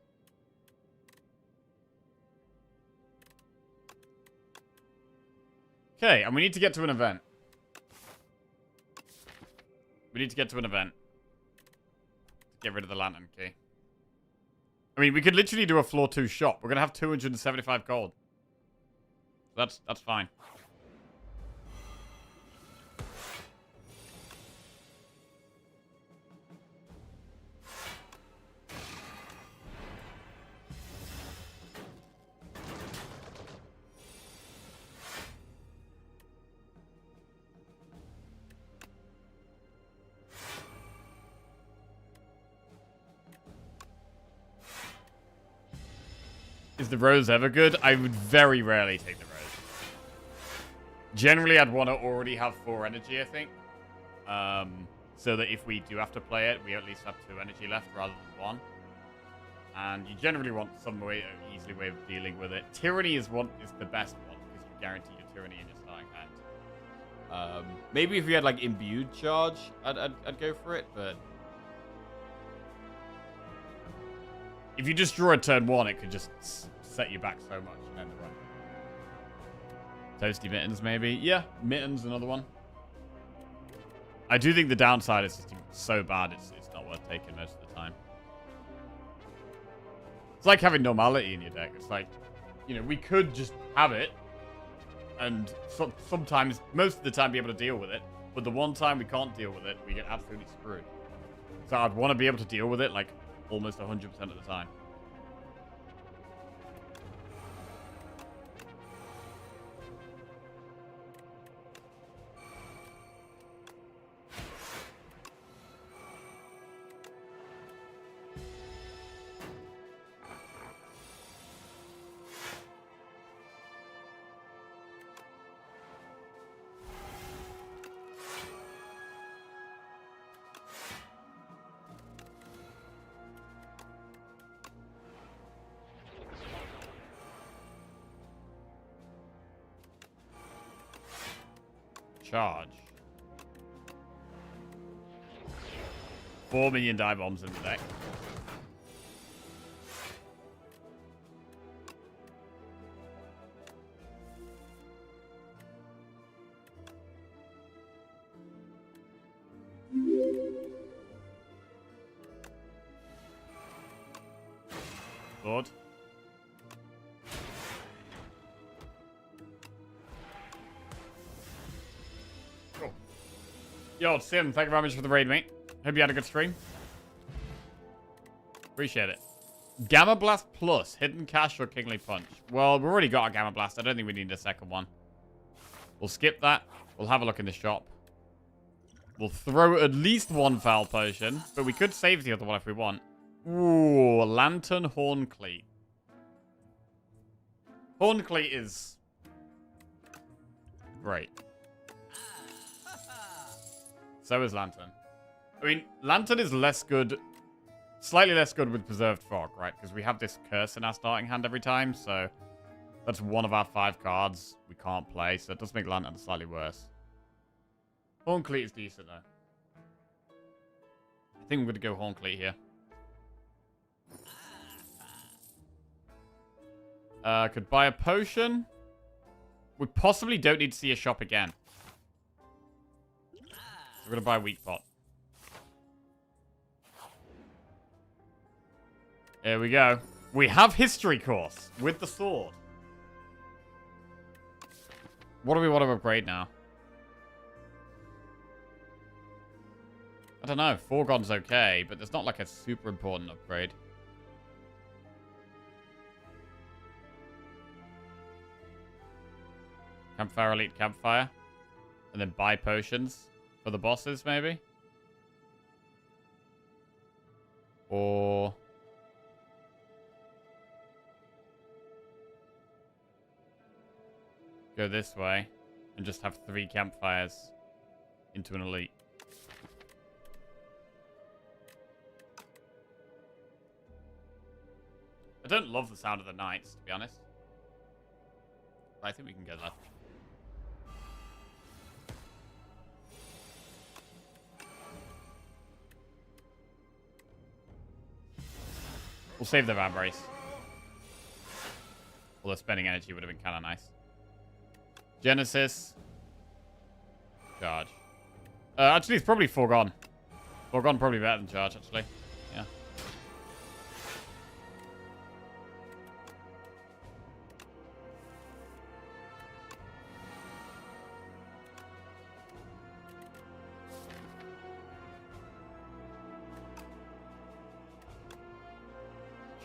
Okay, and we need to get to an event. We need to get to an event. Get rid of the lantern key. I mean, we could literally do a floor 2 shot. We're going to have 275 gold. That's fine. Is the Rose ever good? I would very rarely take the Rose. Generally, I'd want to already have 4 energy, I think. So that if we do have to play it, we at least have 2 energy left rather than 1. And you generally want some way, easy way of dealing with it. Tyranny is the best one because you guarantee your Tyranny in your starting hand. Maybe if we had like imbued charge, I'd go for it. But if you just draw a turn 1, it could just set you back so much and end the run. Toasty Mittens, maybe. Yeah, Mittens, another one. I do think the downside is just so bad, it's not worth taking most of the time. It's like having normality in your deck. It's like, you know, we could just have it and sometimes, most of the time, be able to deal with it. But the one time we can't deal with it, we get absolutely screwed. So I'd want to be able to deal with it like almost 100% of the time. Charge. 4 million die bombs in the deck. Lord. Yo, Sim, thank you very much for the raid, mate. Hope you had a good stream. Appreciate it. Gamma Blast Plus, Hidden Cash or Kingly Punch? Well, we've already got a Gamma Blast. I don't think we need a second one. We'll skip that. We'll have a look in the shop. We'll throw at least 1 Foul Potion, but we could save the other one if we want. Ooh, Lantern Horn Cleat. Horn Cleat is great. So is Lantern. I mean, Lantern is less good, slightly less good with Preserved Fog, right? Because we have this curse in our starting hand every time, so that's one of our 5 cards we can't play, so it does make Lantern slightly worse. Horncleat is decent, though. I think I'm going to go Horncleat here. Could buy a potion. We possibly don't need to see a shop again. We're going to buy a weak pot. There we go. We have History Course with the sword. What do we want to upgrade now? I don't know. Foregon's okay, but there's not like a super important upgrade. Campfire Elite Campfire. And then buy potions. For the bosses, maybe? Or... go this way and just have 3 campfires into an elite. I don't love the sound of the knights, to be honest. But I think we can go left. We'll save the Van Brace. Although spending energy would have been kind of nice. Genesis. Charge. Actually, it's probably Foregone. Foregone probably better than Charge, actually. Yeah.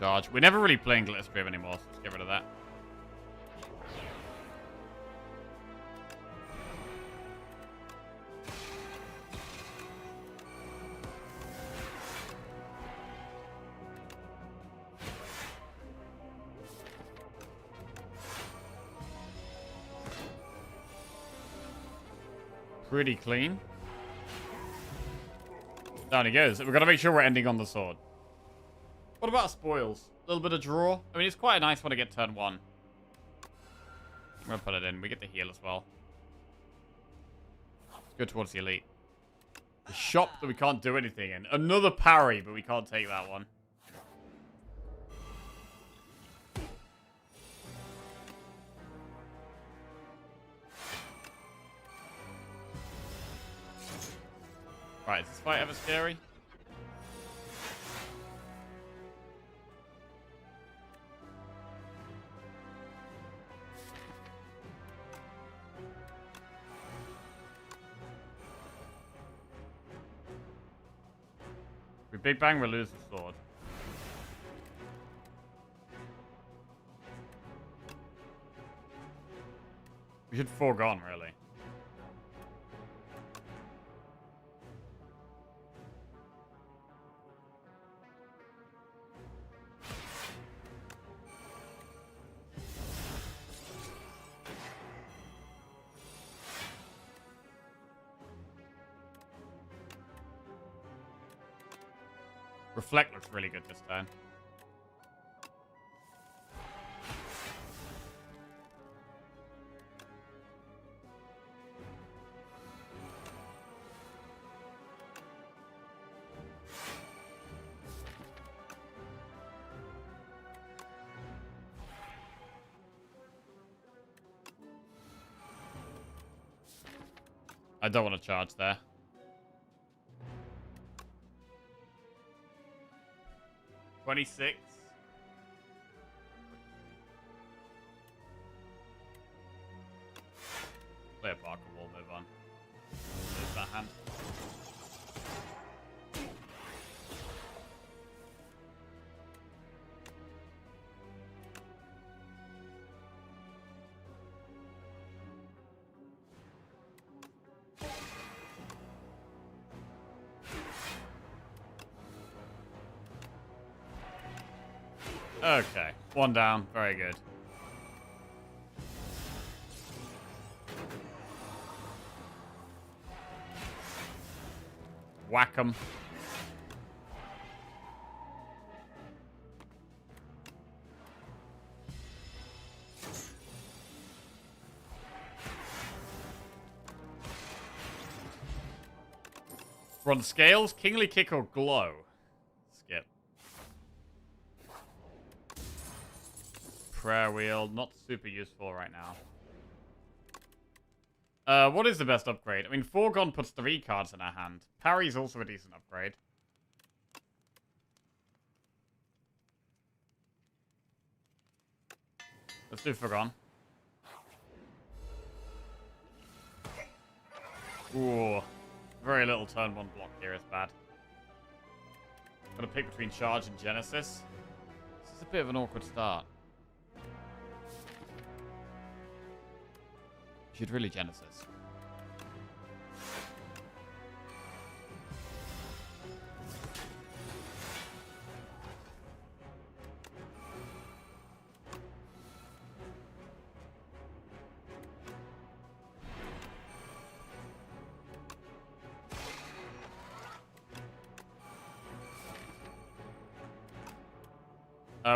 Charge. We're never really playing Glitter Scream anymore, so let's get rid of that. pretty clean. Down he goes. We've got to make sure we're ending on the sword. What about spoils? A little bit of draw? I mean, it's quite a nice one to get turn 1. I'm going to put it in. We get the heal as well. Let's go towards the elite. The shop that we can't do anything in. Another parry, but we can't take that one. Right, is this fight ever scary? We big bang, we lose the sword. We should foregone, really. Reflect looks really good this time. I don't want to charge there. $26. Play a Parker wall, move on. Lose that hand. Okay, one down. Very good. Whack 'em. We're on scales. Kingly kick or glow. Skip. Prayer wheel, not super useful right now. What is the best upgrade? I mean, Foregone puts 3 cards in our hand. Parry's also a decent upgrade. Let's do Foregone. Ooh, very little turn 1 block here is bad. I'm gonna pick between Charge and Genesis. This is a bit of an awkward start. Should really Genesis.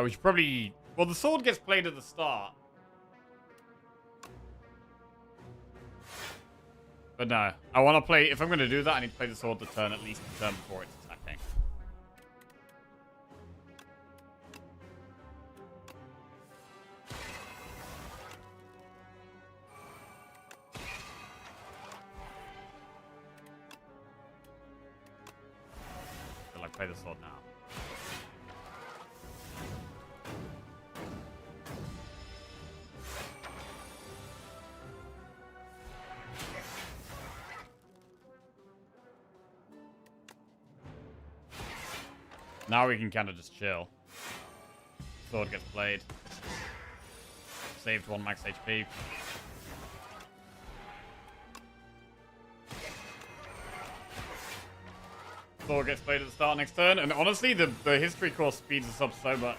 We should probably... Well, the sword gets played at the start. But no, I want to play... If I'm going to do that, I need to play the sword the turn at least the turn before it's attacking. So, like, play the sword now. Now we can kind of just chill. Sword gets played. Saved 1 max HP. Sword gets played at the start next turn. And honestly, the history course speeds us up so much.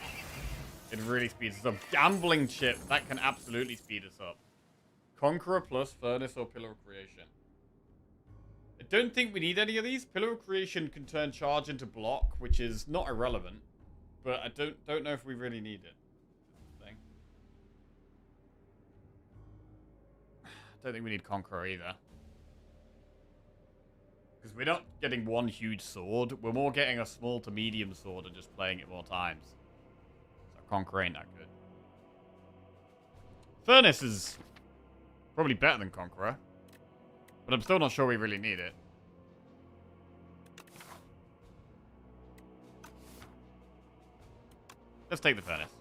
It really speeds us up. Gambling chip. That can absolutely speed us up. Conqueror plus Furnace or Pillar of Creation. I don't think we need any of these. Pillar of Creation can turn charge into block, which is not irrelevant, but I don't know if we really need it. Thing. I don't think we need Conqueror either. Because we're not getting one huge sword. We're more getting a small to medium sword and just playing it more times. So Conqueror ain't that good. Furnace is probably better than Conqueror. But I'm still not sure we really need it. Let's take the Furnace.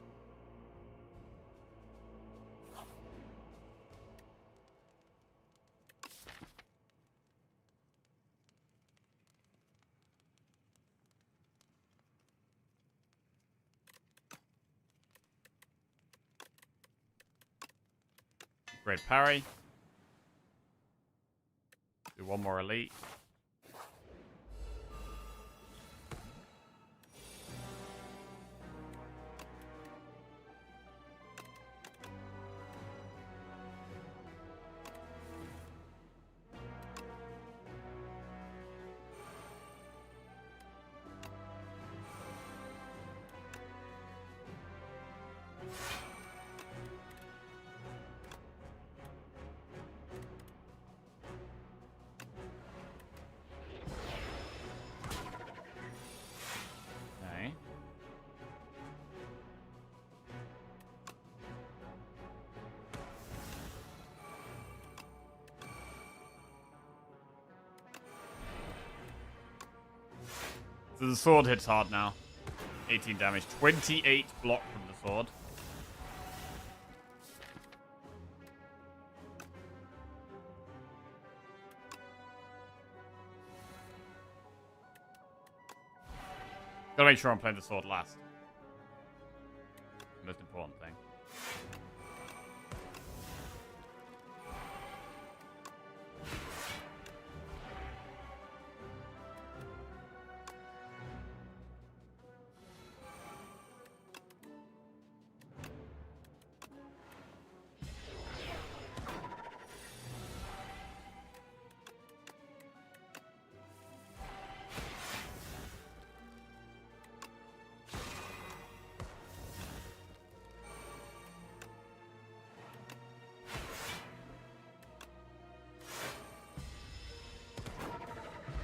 Great parry. Do one more elite. Okay. So the sword hits hard now. 18 damage. 28 block from the sword. Gotta make sure I'm playing the sword last. Most important thing.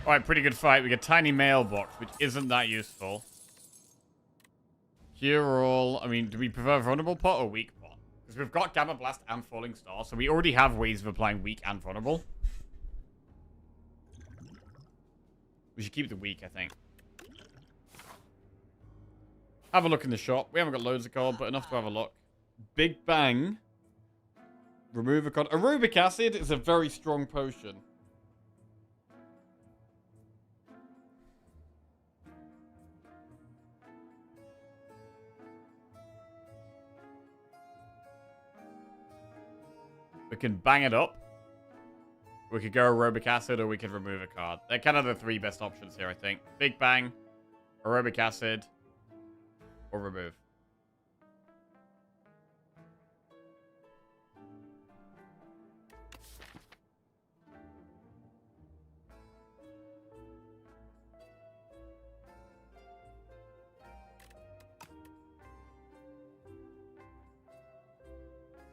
Alright, pretty good fight. We get tiny mailbox, which isn't that useful. Cure all. I mean, do we prefer vulnerable pot or weak pot? Because we've got Gamma Blast and Falling Star, so we already have ways of applying weak and vulnerable. We should keep the weak, I think. Have a look in the shop. We haven't got loads of gold, but enough to have a look. Big Bang. Remove a card. Aerobic Acid is a very strong potion. We can bang it up. We could go Aerobic Acid, or we could remove a card. They're kind of the three best options here, I think. Big Bang, Aerobic Acid, or remove.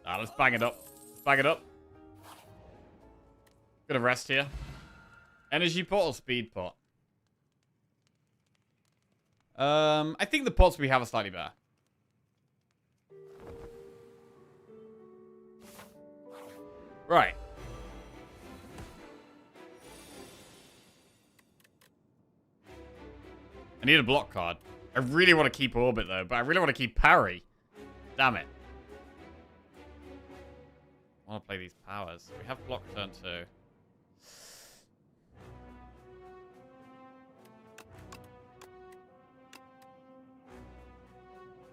Let's bang it up. Bag it up. Gonna rest here. Energy pot or speed pot? I think the pots we have are slightly better. Right. I need a block card. I really want to keep Orbit though, but I really want to keep Parry. Damn it. I want to play these powers. We have block turn 2.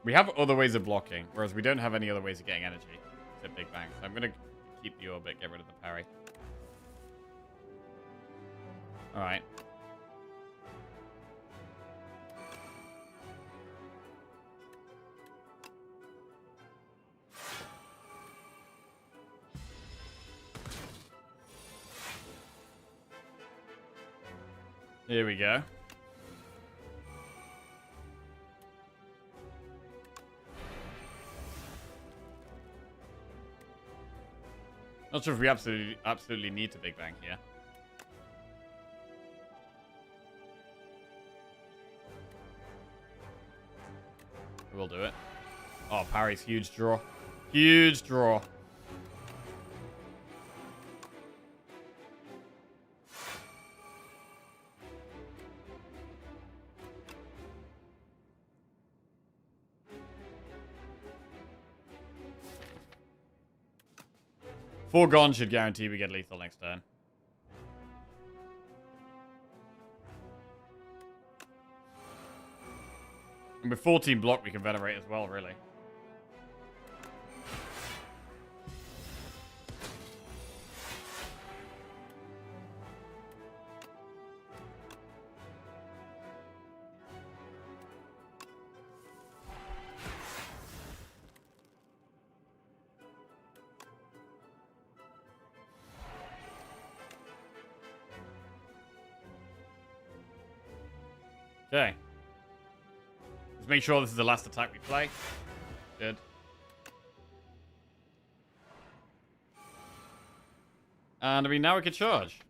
We have other ways of blocking, whereas we don't have any other ways of getting energy. Except Big Bang. So I'm going to keep the Orbit, get rid of the parry. Alright. Here we go. Not sure if we absolutely need to big bang here. We'll do it. Oh, parry's huge draw. Huge draw. Foregone should guarantee we get lethal next turn. And with 14 block, we can venerate as well, really. Okay. Let's make sure this is the last attack we play. Good. And I mean, now we can charge.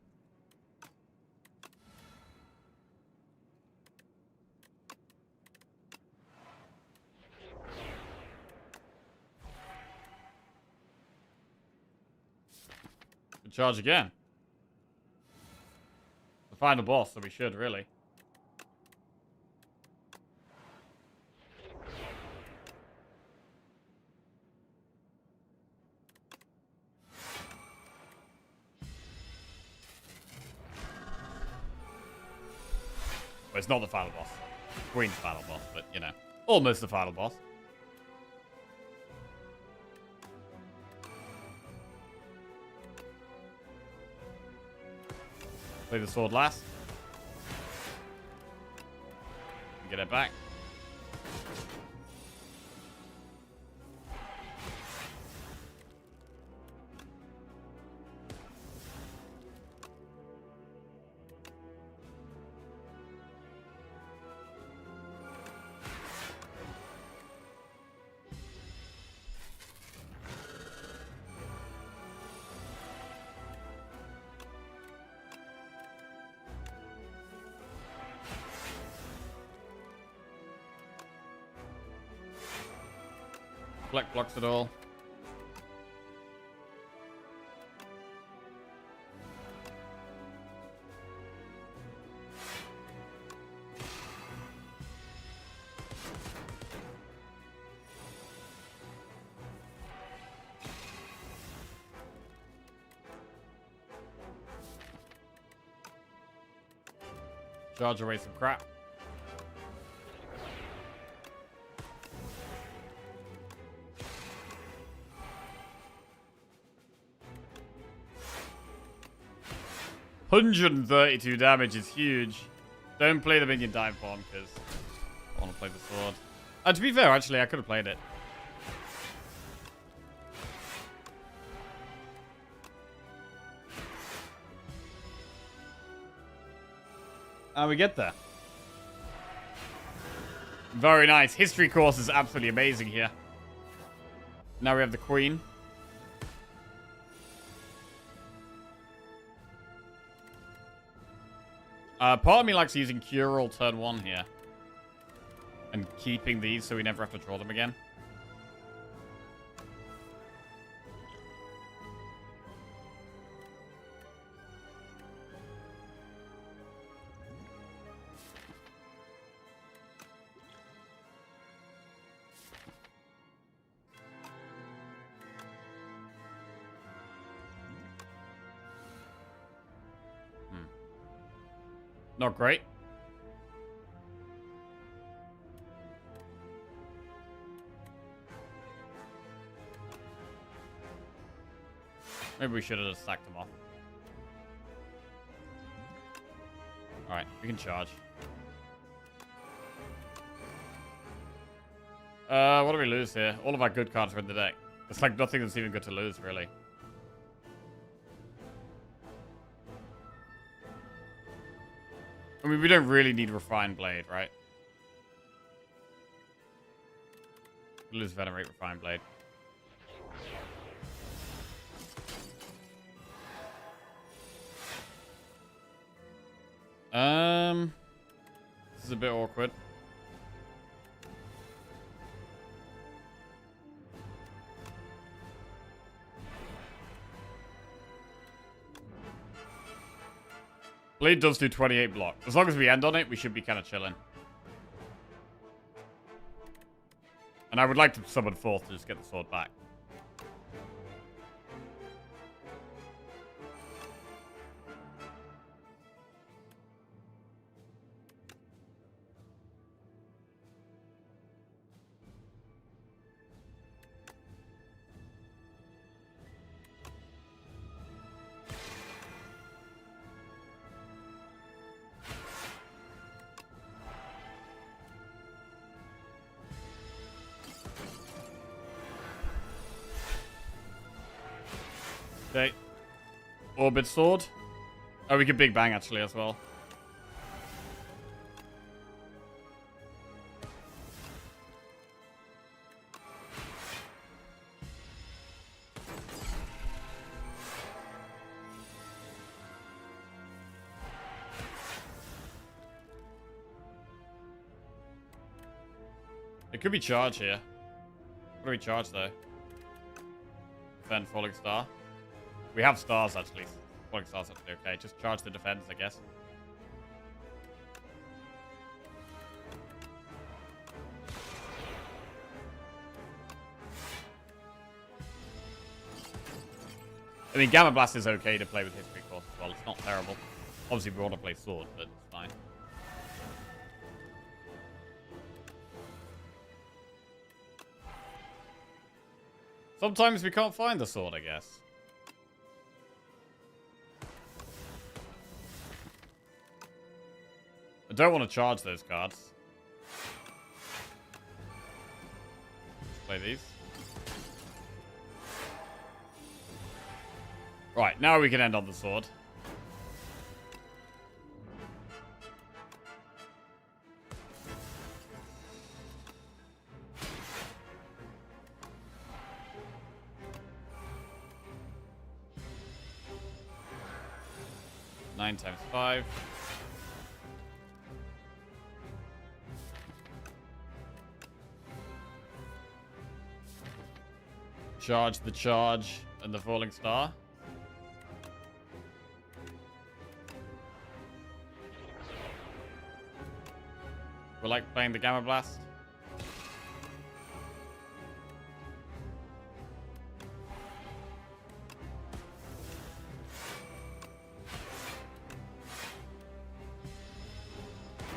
We charge again. The final boss, so we should, really. It's not the final boss. Queen's the final boss, but, you know, almost the final boss. Play the sword last. Get it back. Black blocks it all. Charge away some crap. $132 damage is huge. Don't play the minion time form because I want to play the sword. And to be fair, actually, I could have played it. And we get there. Very nice. History course is absolutely amazing here. Now we have the queen. Part of me likes using Cure All turn 1 here. And keeping these so we never have to draw them again. Not great. Maybe we should have just sacked them off. Alright, we can charge. What do we lose here? All of our good cards are in the deck. It's like nothing that's even good to lose, really. I mean, we don't really need Refined Blade, right? We'll lose Venerate Refined Blade. This is a bit awkward. Blade does do 28 block. As long as we end on it, we should be kind of chilling. And I would like to summon fourth to just get the sword back. Okay. Orbit sword. Oh, we can Big Bang actually as well. It could be charge here. What do we charge though? Defend Falling Star. We have stars, actually. Falling Star's actually okay. Just charge the defense, I guess. I mean, Gamma Blast is okay to play with History Course as well. It's not terrible. Obviously, we want to play Sword, but it's fine. Sometimes we can't find the Sword, I guess. I don't want to charge those cards. Play these. Right, now we can end on the sword. Nine times 5. Charge the charge and the falling star. We like playing the Gamma Blast.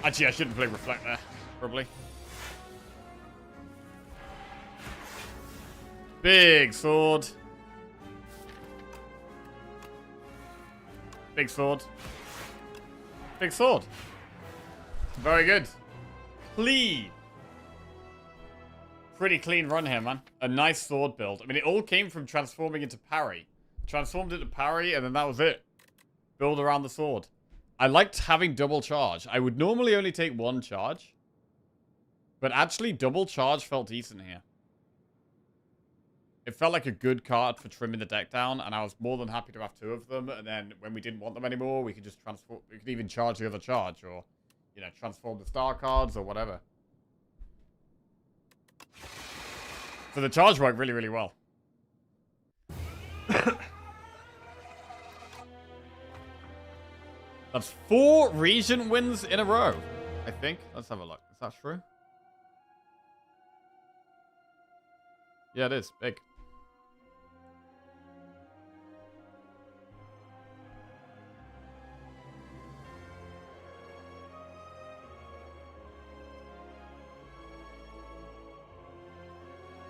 Actually, I shouldn't play Reflect there, probably. Big sword. Big sword. Big sword. Very good. Clean. Pretty clean run here, man. A nice sword build. I mean, it all came from transforming into parry. Transformed into parry, and then that was it. Build around the sword. I liked having double charge. I would normally only take one charge. But actually, double charge felt decent here. It felt like a good card for trimming the deck down, and I was more than happy to have two of them. And then when we didn't want them anymore, we could just transform. We could even charge the other charge, or you know, transform the star cards or whatever. So the charge worked really, really well. That's 4 region wins in a row, I think. Let's have a look. Is that true? Yeah, it is. Big.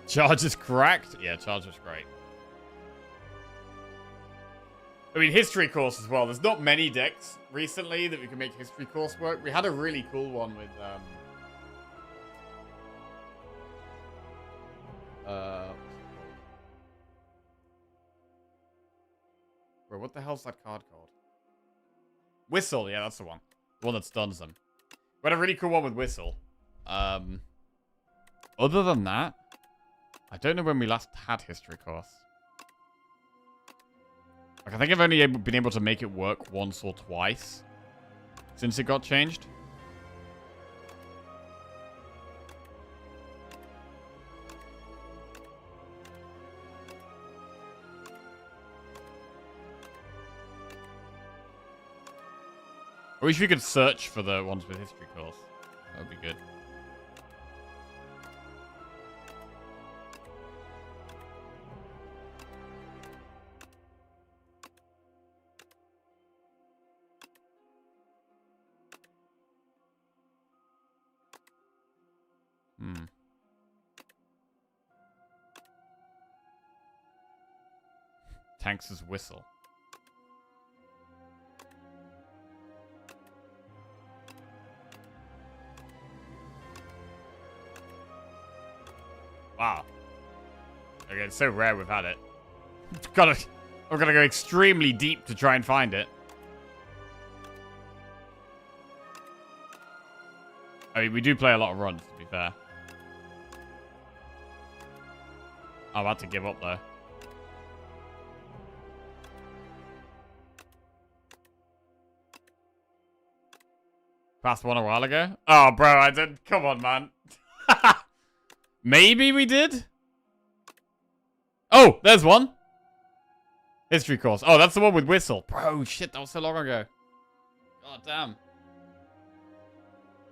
Charge is cracked? Yeah, charge was great. I mean, History Course as well. There's not many decks recently that we can make History Course work. We had a really cool one with, Bro, what the hell's that card called? Whistle, yeah, that's the one. The one that stuns them. We had a really cool one with Whistle. Other than that, I don't know when we last had History Course. Like, I think I've only been able to make it work once or twice since it got changed. I wish we could search for the ones with History Course. That would be good. Tanks' Whistle. Wow. Okay, it's so rare we've had it. We're gonna go extremely deep to try and find it. I mean, we do play a lot of runs, to be fair. I'm about to give up, though. Passed one a while ago? Oh, bro, I did. Come on, man. Maybe we did? Oh, there's one. History Course. Oh, that's the one with Whistle. Bro, shit, that was so long ago. God damn.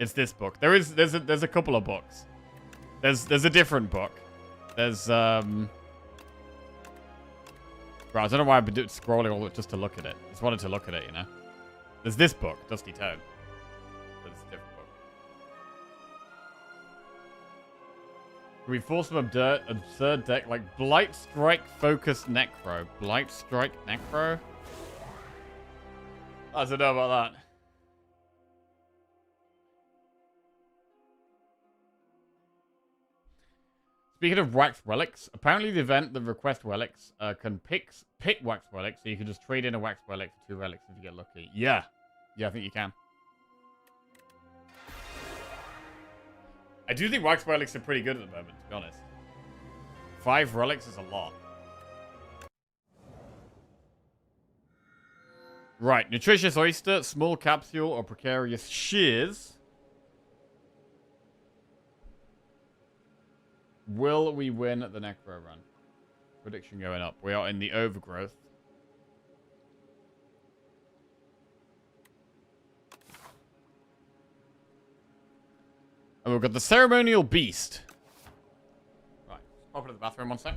It's this book. There's a couple of books. There's a different book. There's Bro, I don't know why I've been scrolling all just to look at it. Just wanted to look at it, you know. There's this book, Dusty Tone. But it's a different book. Can we force some absurd deck like Blight Strike Focus Necro? Blight Strike Necro? I don't know about that. Speaking of Wax Relics, apparently the event that request relics can pick Wax Relics, so you can just trade in a Wax Relic for 2 relics if you get lucky. Yeah. Yeah, I think you can. I do think Wax Relics are pretty good at the moment, to be honest. 5 relics is a lot. Right, Nutritious Oyster, Small Capsule, or Precarious Shears. Will we win the Necro run? Prediction going up. We are in the Overgrowth. And we've got the Ceremonial Beast. Right. Pop into the bathroom one sec.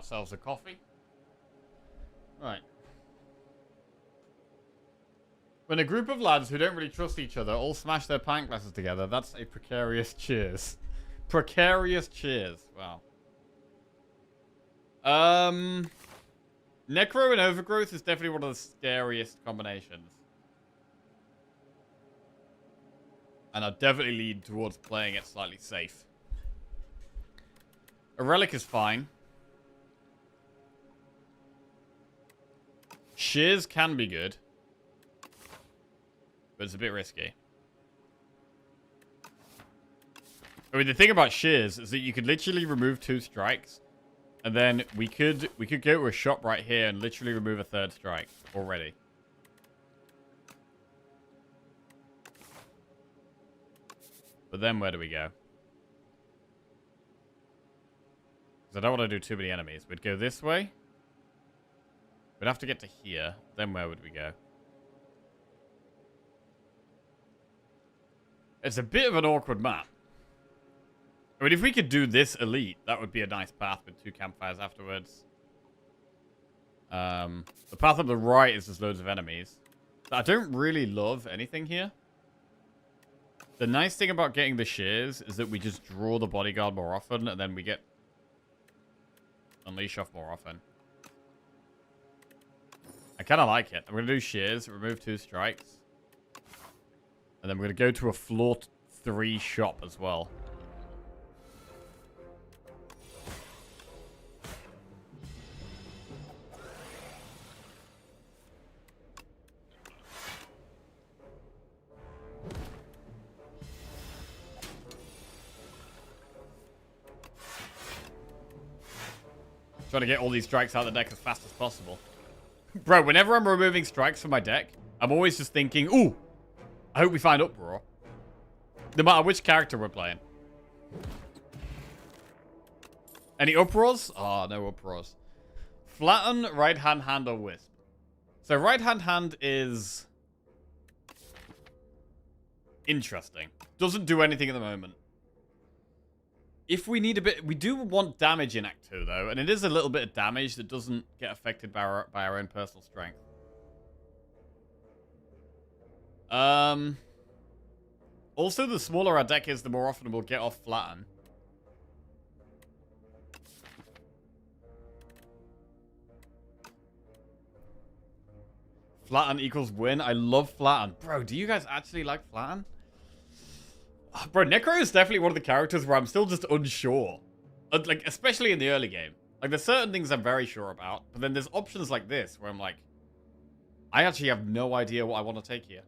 ourselves a coffee. Right. When a group of lads who don't really trust each other all smash their pint glasses together, that's a precarious cheers. Precarious cheers. Wow. Necro and Overgrowth is definitely one of the scariest combinations. And I'd definitely lead towards playing it slightly safe. A relic is fine. Shears can be good. But it's a bit risky. I mean, the thing about shears is that you could literally remove 2 strikes. And then we could go to a shop right here and literally remove a 3rd strike already. But then where do we go? Because I don't want to do too many enemies. We'd go this way. We'd have to get to here. Then where would we go? It's a bit of an awkward map. I mean, if we could do this elite, that would be a nice path with 2 campfires afterwards. The path on the right is just loads of enemies. I don't really love anything here. The nice thing about getting the shears is that we just draw the bodyguard more often, and then we get unleash off more often. I kind of like it. I'm going to do shears, remove 2 strikes. And then we're going to go to a floor 3 shop as well. Trying to get all these strikes out of the deck as fast as possible. Bro, whenever I'm removing strikes from my deck, I'm always just thinking, ooh, I hope we find Uproar. No matter which character we're playing. Any Uproars? Oh, no Uproars. Flatten, right-hand hand, or Wisp. So right-hand hand is interesting. Doesn't do anything at the moment. If we need a bit... We do want damage in Act 2, though. And it is a little bit of damage that doesn't get affected by our own personal strength. Also, the smaller our deck is, the more often we'll get off Flatten. Flatten equals win. I love Flatten. Bro, do you guys actually like Flatten? Bro, Necro is definitely one of the characters where I'm still just unsure. Like, especially in the early game. Like, there's certain things I'm very sure about. But then there's options like this where I'm like, I actually have no idea what I want to take here.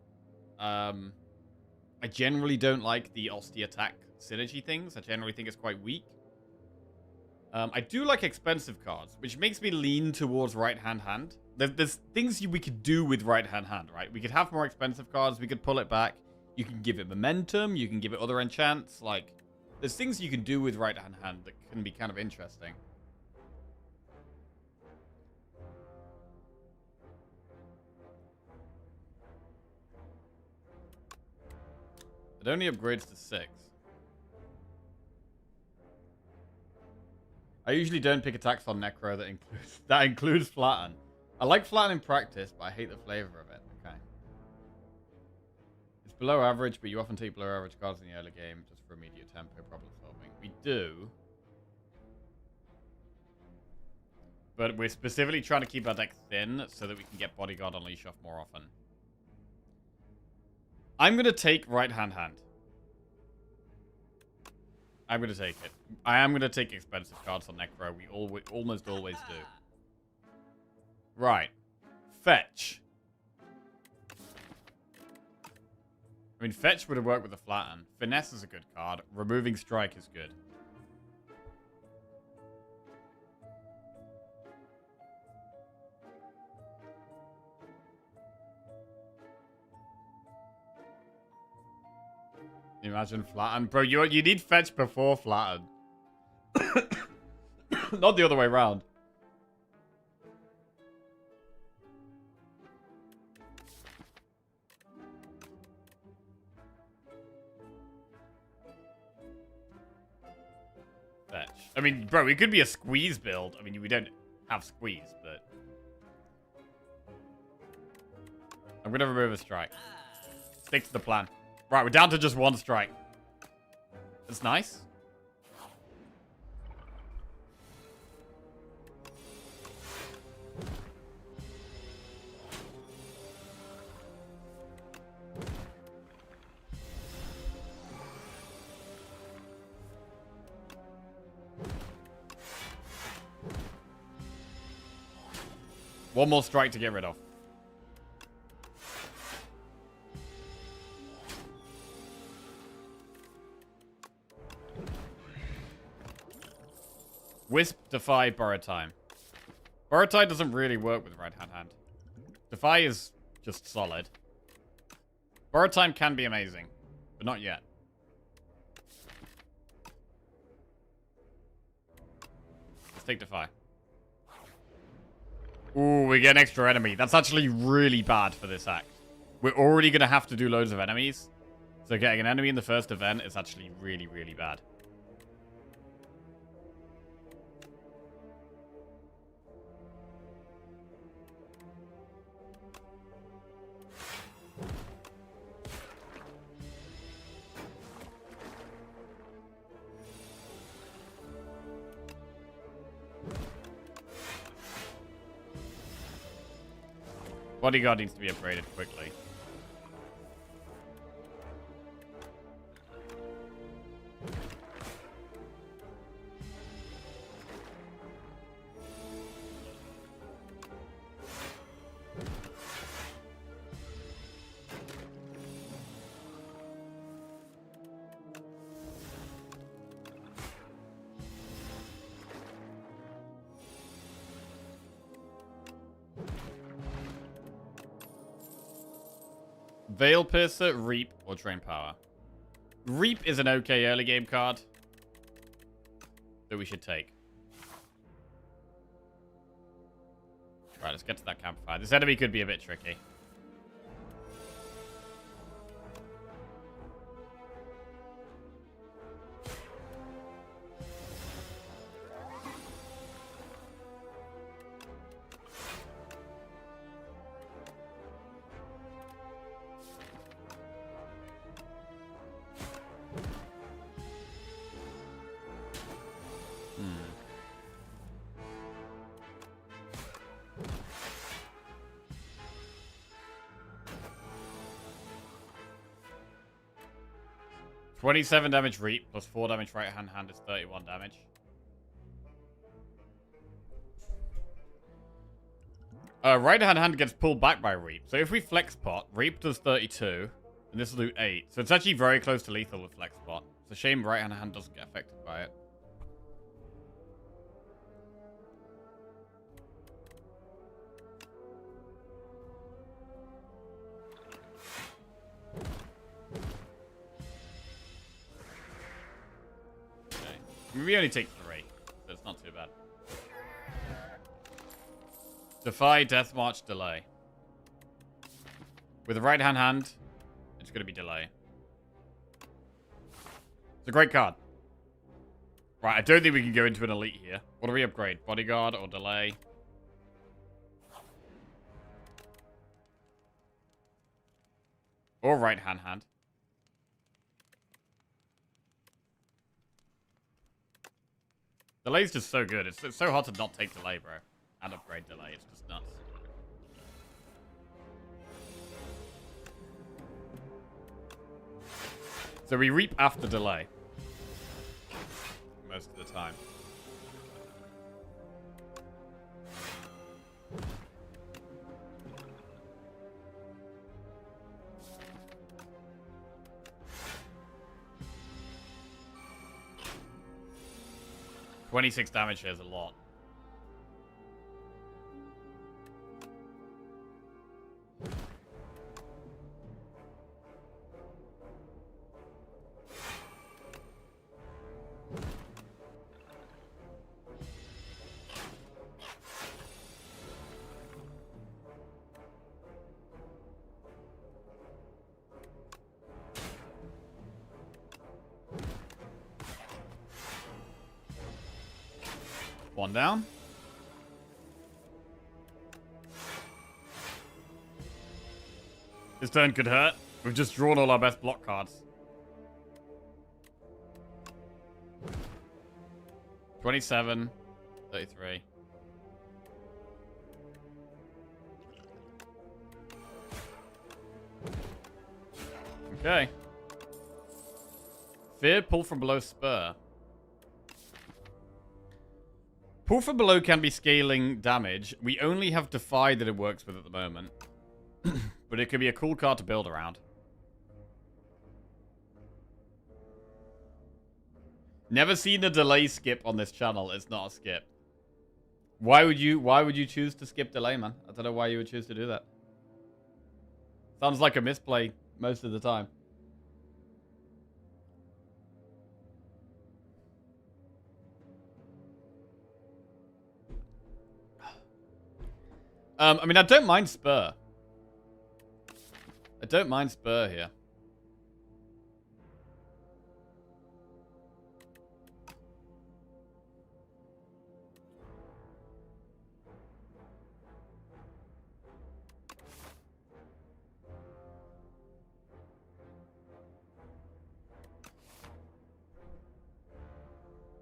I generally don't like the Osty attack synergy things. I generally think it's quite weak. I do like expensive cards, which makes me lean towards right-hand hand. There's things we could do with right-hand hand, right? We could have more expensive cards. We could pull it back. You can give it momentum. You can give it other enchants. Like, there's things you can do with right-hand hand that can be kind of interesting. It only upgrades to 6. I usually don't pick attacks on Necro that includes Flatten. I like Flatten in practice, but I hate the flavor of it. Okay. It's below average, but you often take below average cards in the early game just for immediate tempo problem solving. We do. But we're specifically trying to keep our deck thin so that we can get Bodyguard Unleash off more often. I'm going to take right-hand hand. I'm going to take it. I am going to take expensive cards on Necro. We almost always do. Right. Fetch. I mean, Fetch would have worked with the Flatten. Finesse is a good card. Removing Strike is good. Imagine Flatten. Bro, you need Fetch before Flatten. Not the other way around. Fetch. I mean, bro, it could be a squeeze build. I mean, we don't have squeeze, but... I'm going to remove a strike. Stick to the plan. Right, we're down to just one strike. That's nice. One more strike to get rid of. Wisp, Defy, Borrow Time. Borrow Time doesn't really work with right-hand hand. Defy is just solid. Borrow Time can be amazing, but not yet. Let's take Defy. Ooh, we get an extra enemy. That's actually really bad for this act. We're already going to have to do loads of enemies. So getting an enemy in the first event is actually really, really bad. Bodyguard needs to be upgraded quickly. Veil Piercer, Reap, or Drain Power. Reap is an okay early game card that we should take. Right, let's get to that campfire. This enemy could be a bit tricky. Hmm. 27 damage Reap plus 4 damage right hand is 31 damage. Right hand gets pulled back by Reap. So if we flex pot, Reap does 32, and this will do 8. So it's actually very close to lethal with flex pot. It's a shame right hand doesn't get affected by it. Okay. We only take 3, so it's not too bad. Defy, Death March, Delay. With the right hand, it's going to be Delay. It's a great card. Right, I don't think we can go into an elite here. What do we upgrade? Bodyguard or Delay? Or right hand. Delay's just so good. It's so hard to not take Delay, bro. And upgrade Delay. It's just nuts. So we Reap after Delay. Most of the time. $26 damage here is a lot. One down. This turn could hurt. We've just drawn all our best block cards. 27, 33. Okay. Fear, pull from below, spur. Pull from below can be scaling damage. We only have Defy that it works with at the moment. But it could be a cool card to build around. Never seen a delay skip on this channel. It's not a skip. Why would you choose to skip delay, man? I don't know why you would choose to do that. Sounds like a misplay most of the time. I mean, I don't mind spur. I don't mind spur here.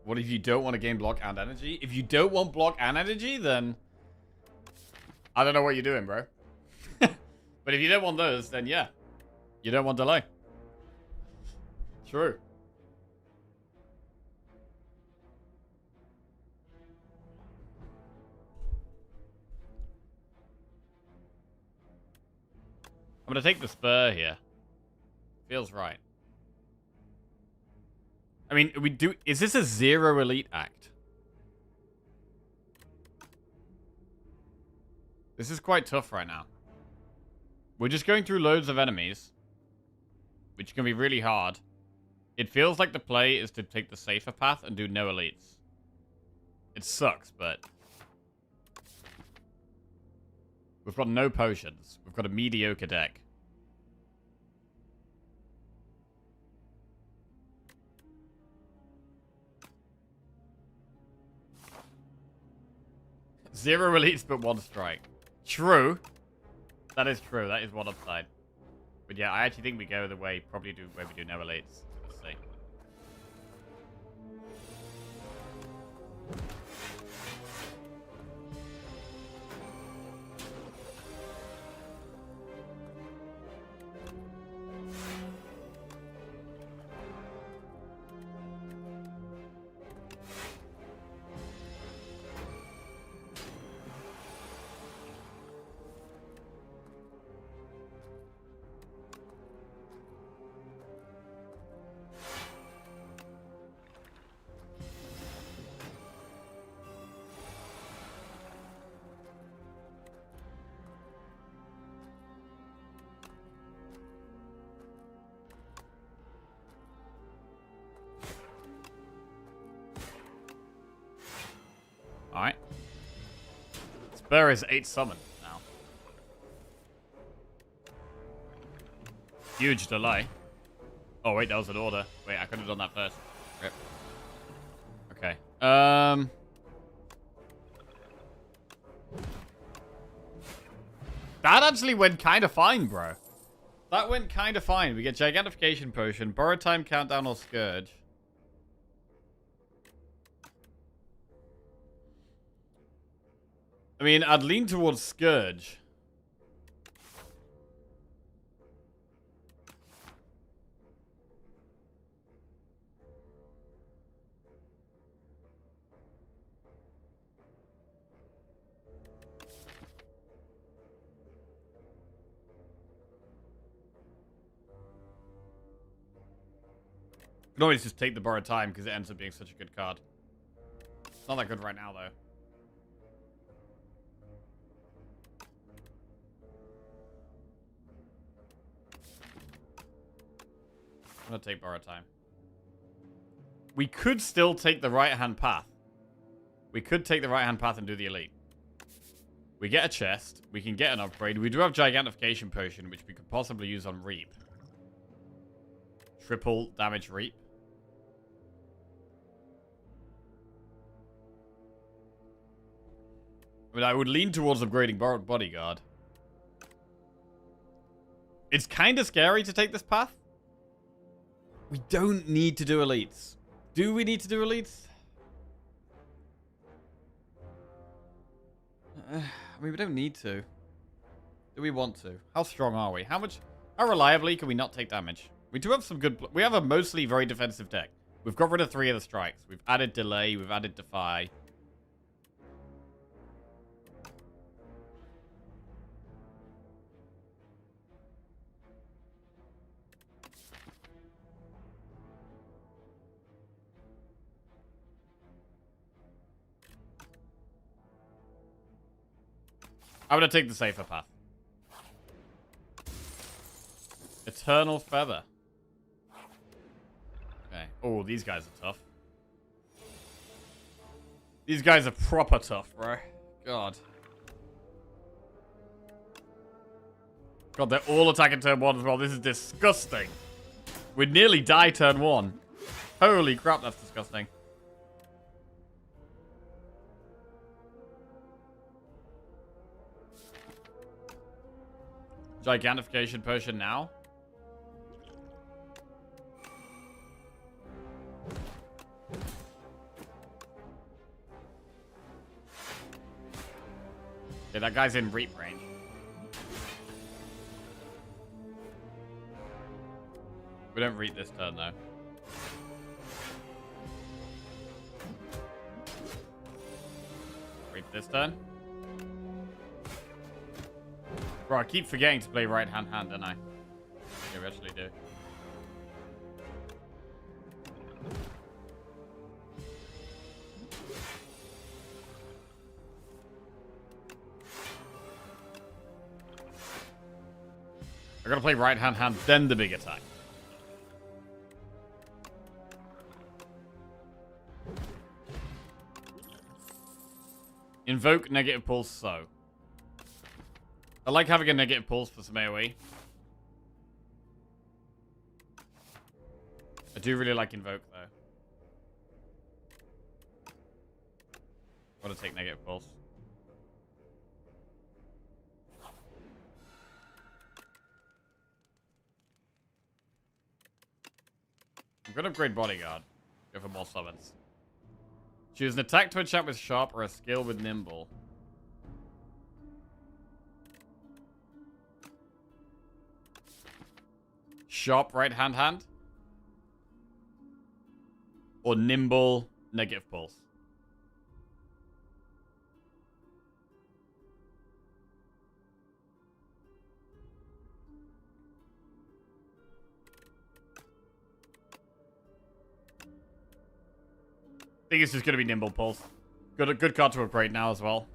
What if you don't want to gain block and energy? If you don't want block and energy, then I don't know what you're doing, bro. But if you don't want those, then yeah. You don't want delay. True. I'm going to take the spur here. Feels right. I mean, is this a 0 elite act? This is quite tough right now. We're just going through loads of enemies, which can be really hard. It feels like the play is to take the safer path and do no elites. It sucks, but we've got no potions. We've got a mediocre deck. Zero elites, but one strike. True. That is true. That is one upside. But yeah, I actually think we go the way where we do no elites. Let's see. Alright. Spur is 8 summon now. Huge delay. Oh, wait, that was an order. Wait, I could have done that first. Rip. Okay. That actually went kind of fine, bro. That went kind of fine. We get Gigantification Potion, Borrow Time, Countdown, or Scourge. I mean, I'd lean towards Scourge. You can always just take the Borrowed Time because it ends up being such a good card. It's not that good right now, though. I'm gonna take Borrowed Time. We could still take the right-hand path. We could take the right-hand path and do the elite. We get a chest. We can get an upgrade. We do have Gigantification Potion, which we could possibly use on Reap. Triple damage Reap. I mean, I would lean towards upgrading Bodyguard. It's kind of scary to take this path. We don't need to do elites. Do we need to do elites? I mean, we don't need to. Do we want to? How strong are we? How reliably can we not take damage? We do have some good... We have a mostly very defensive deck. We've got rid of 3 of the strikes. We've added Delay. We've added Defy. I'm going to take the safer path. Eternal Feather. Okay. Oh, these guys are tough. These guys are proper tough, bro. God. God, they're all attacking turn 1 as well. This is disgusting. We'd nearly die turn 1. Holy crap, that's disgusting. Gigantification potion now. Yeah, that guy's in reap range. We don't reap this turn though. Reap this turn. Bro, I keep forgetting to play right-hand, don't I? Yeah, we actually do. I gotta play right-hand, then the big attack. Invoke negative pulse, so. I like having a negative pulse for some AoE. I do really like Invoke, though. I want to take negative pulse. I'm going to upgrade Bodyguard. Go for more summons. Choose an attack to enchant with Sharp or a skill with Nimble. Sharp right-hand. Or Nimble negative pulse. I think it's just going to be Nimble Pulse. Good card to upgrade now as well.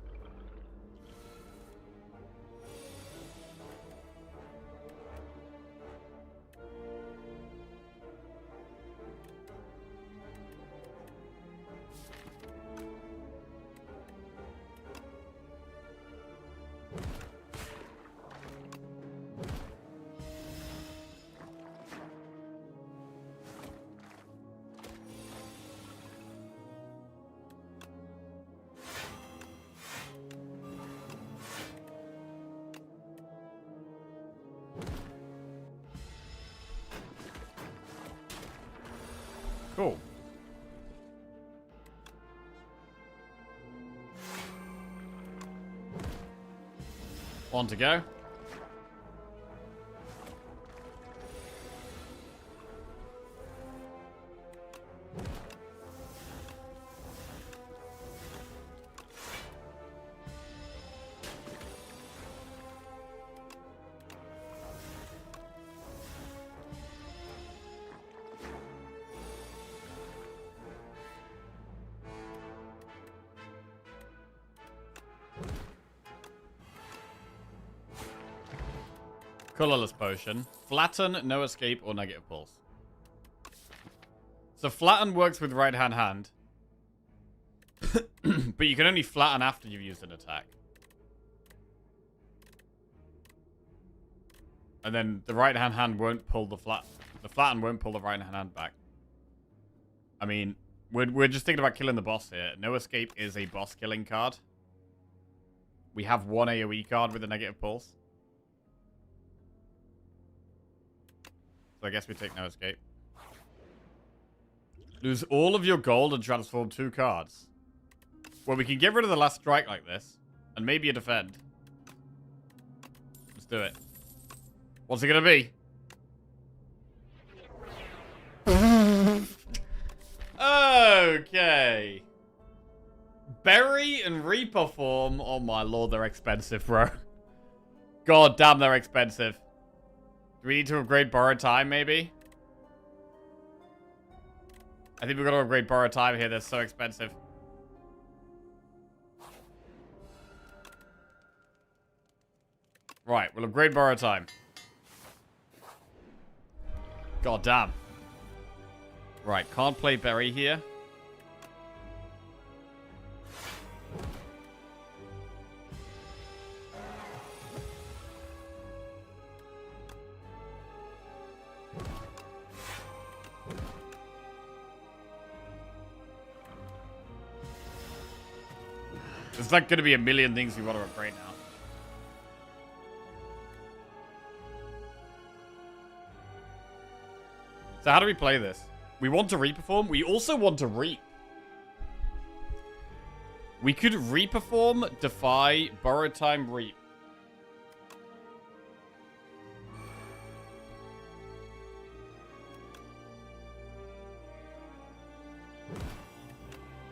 Cool. On to go. Colorless potion. Flatten, no escape, or negative pulse. So flatten works with right hand. But you can only flatten after you've used an attack. And then the right hand won't pull the flatten won't pull the right hand back. I mean, we're just thinking about killing the boss here. No escape is a boss killing card. We have one AoE card with a negative pulse. So I guess we take no escape. Lose all of your gold and transform 2 cards. Well, we can get rid of the last strike like this. And maybe a defend. Let's do it. What's it gonna be? Okay. Berry and Reaper form. Oh my lord, they're expensive, bro. God damn, they're expensive. Do we need to upgrade Borrowed Time, maybe? I think we've got to upgrade Borrowed Time here. They're so expensive. Right, we'll upgrade Borrowed Time. God damn. Right, can't play Berry here. There's like going to be a million things we want to upgrade now. So how do we play this? We want to reperform. We also want to reap. We could reperform, defy, borrowed time, reap.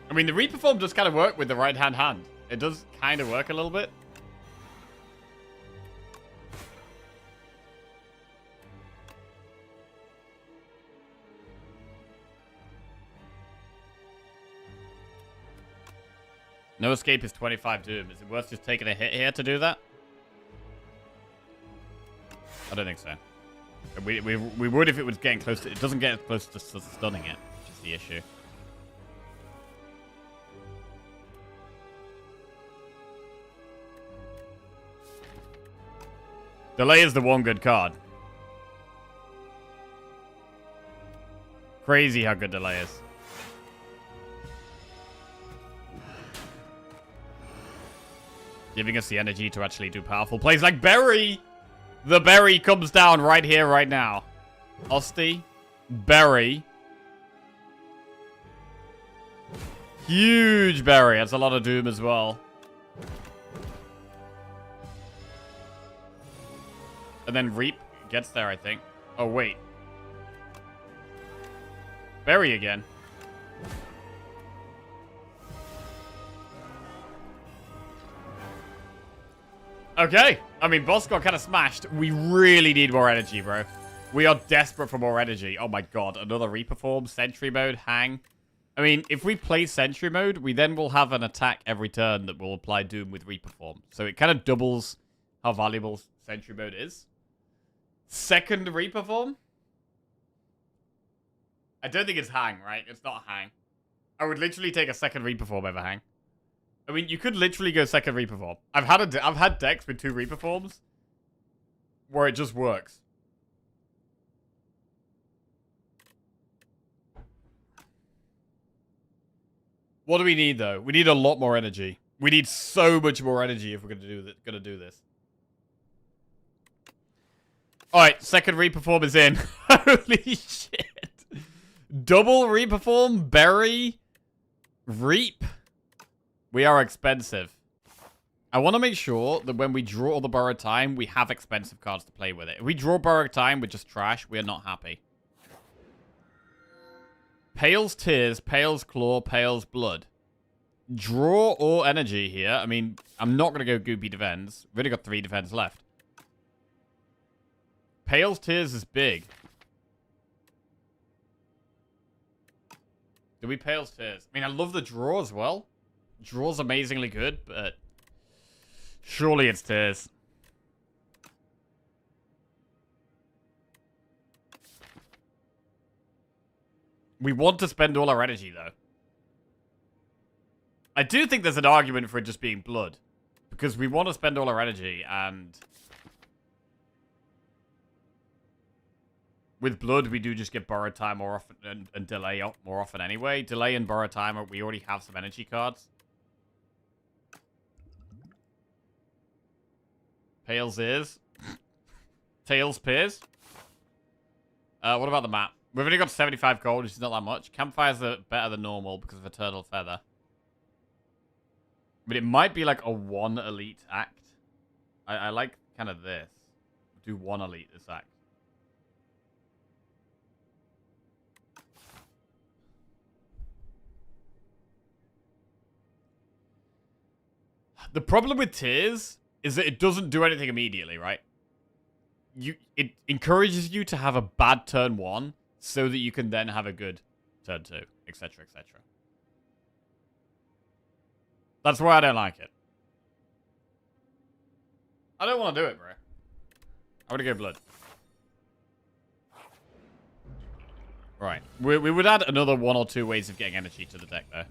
I mean, the reperform does kind of work with the right-hand hand. It does kind of work a little bit. No escape is 25 doom. Is it worth just taking a hit here to do that? I don't think so. We would if it was getting close to... It doesn't get close to stunning it, which is the issue. Delay is the one good card. Crazy how good Delay is. Giving us the energy to actually do powerful plays like Berry. The Berry comes down right here, right now. Osty. Berry. Huge Berry. That's a lot of doom as well. And then Reap gets there, I think. Oh, wait. Berry again. Okay. I mean, boss got kind of smashed. We really need more energy, bro. We are desperate for more energy. Oh my god. Another Reaper form. Sentry mode. Hang. I mean, if we play Sentry mode, we then will have an attack every turn that will apply Doom with Reaper form. So it kind of doubles how valuable Sentry mode is. Second Reaper form? I don't think it's Hang, right? It's not Hang. I would literally take a second Reaper form over Hang. I mean, you could literally go second Reaper form. I've had decks with 2 Reaper forms where it just works. What do we need though? We need a lot more energy. We need so much more energy if we're gonna do this. All right, second Reaper form is in. Holy shit! Double Reaper form, Berry, Reap. We are expensive. I want to make sure that when we draw all the Borrowed Time, we have expensive cards to play with it. If we draw Borrowed Time with just trash, we are not happy. Pale's Tears, Pale's Claw, Pale's Blood. Draw or energy here. I mean, I'm not going to go Goopy Defense. We've only got 3 defense left. Pale's Tears is big. Do we Pale's Tears? I mean, I love the draw as well. Draw's amazingly good, but surely it's Tears. We want to spend all our energy, though. I do think there's an argument for it just being Blood. Because we want to spend all our energy, and... with Blood, we do just get Borrowed Time more often, and Delay more often anyway. Delay and Borrowed Time, we already have some energy cards. Pale's ears. Tails peers. What about the map? We've only got 75 gold, which is not that much. Campfires are better than normal because of Eternal Feather. But it might be like a 1 elite act. I like kind of this. Do 1 elite this act. The problem with tiers is that it doesn't do anything immediately, right? It encourages you to have a bad turn 1 so that you can then have a good turn 2, etc., etc. That's why I don't like it. I don't want to do it, bro. I want to go blood. Right. We would add another 1 or 2 ways of getting energy to the deck, though.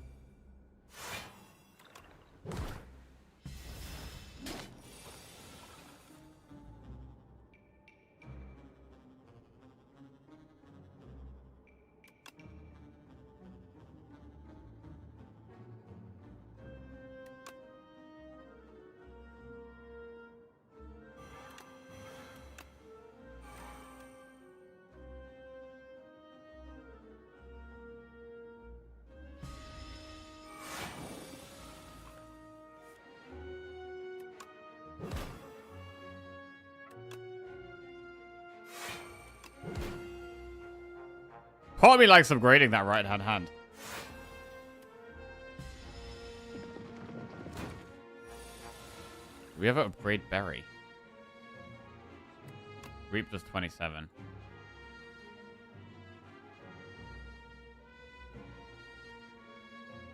Part of me likes upgrading that right-hand hand. Do we ever upgrade Berry? Reap does 27.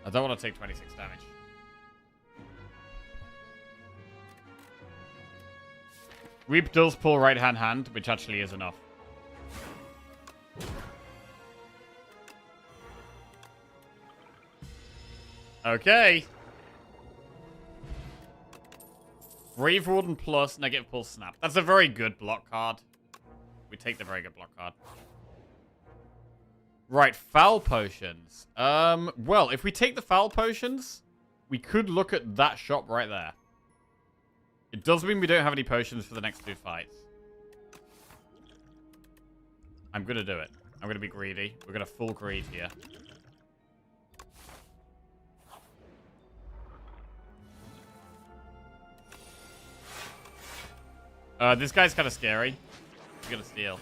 I don't want to take 26 damage. Reap does pull right-hand hand, which actually is enough. Okay. Brave Warden plus negative pulse snap. That's a very good block card. We take the very good block card. Right, foul potions. Well, if we take the foul potions, we could look at that shop right there. It does mean we don't have any potions for the next 2 fights. I'm gonna do it. I'm gonna be greedy. We're gonna full greed here. This guy's kind of scary. He's gonna steal.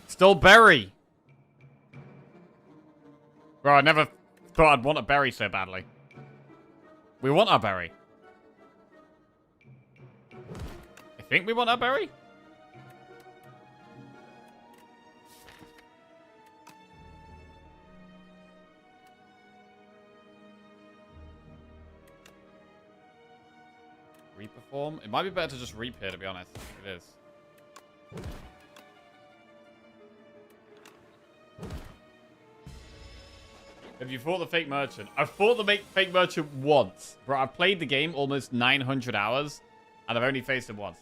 Stole berry! Bro, I never thought I'd want a berry so badly. We want our berry. I think we want our berry? Reperform? It might be better to just reap here, to be honest. It is. Have you fought the fake merchant? I've fought the fake merchant once. Bro, I've played the game almost 900 hours, and I've only faced him once.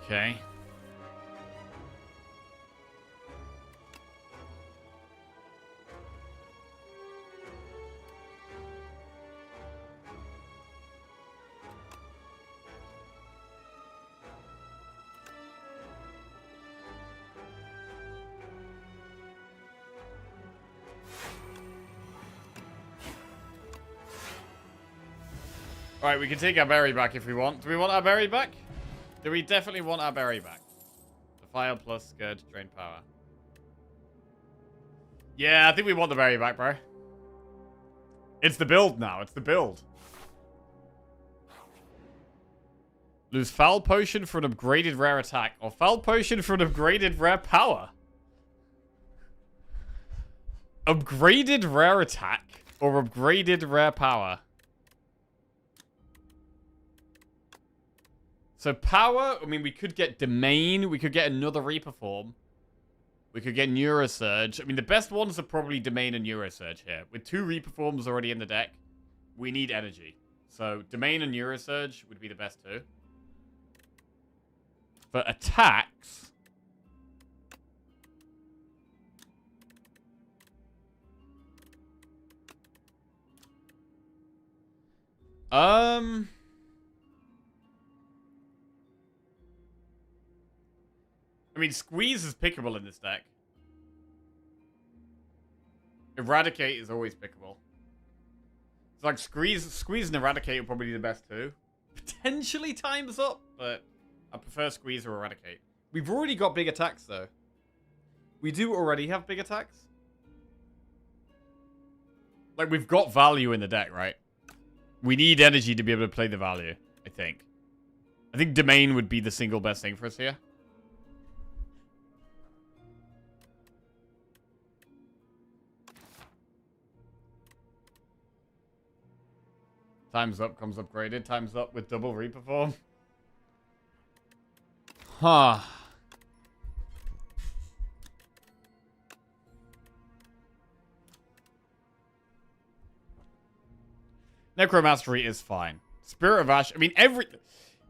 Okay. Alright, we can take our berry back if we want. Do we want our berry back? Do we definitely want our berry back? The fire plus good, drain power. Yeah, I think we want the berry back, bro. It's the build now. It's the build. Lose foul potion for an upgraded rare attack. Or foul potion for an upgraded rare power. Upgraded rare attack. Or upgraded rare power. So power, I mean, we could get Domain. We could get another Reaper form. We could get Neurosurge. I mean, the best ones are probably Domain and Neurosurge here. With 2 Reaper forms already in the deck, we need energy. So Domain and Neurosurge would be the best 2. For attacks... I mean, Squeeze is pickable in this deck. Eradicate is always pickable. It's like Squeeze and Eradicate are probably the best 2. Potentially Time's Up, but I prefer Squeeze or Eradicate. We've already got big attacks, though. We do already have big attacks. Like, we've got value in the deck, right? We need energy to be able to play the value, I think. I think Domain would be the single best thing for us here. Time's Up comes upgraded. Time's Up with double Reaper form. Huh. Necromastery is fine. Spirit of Ash, I mean,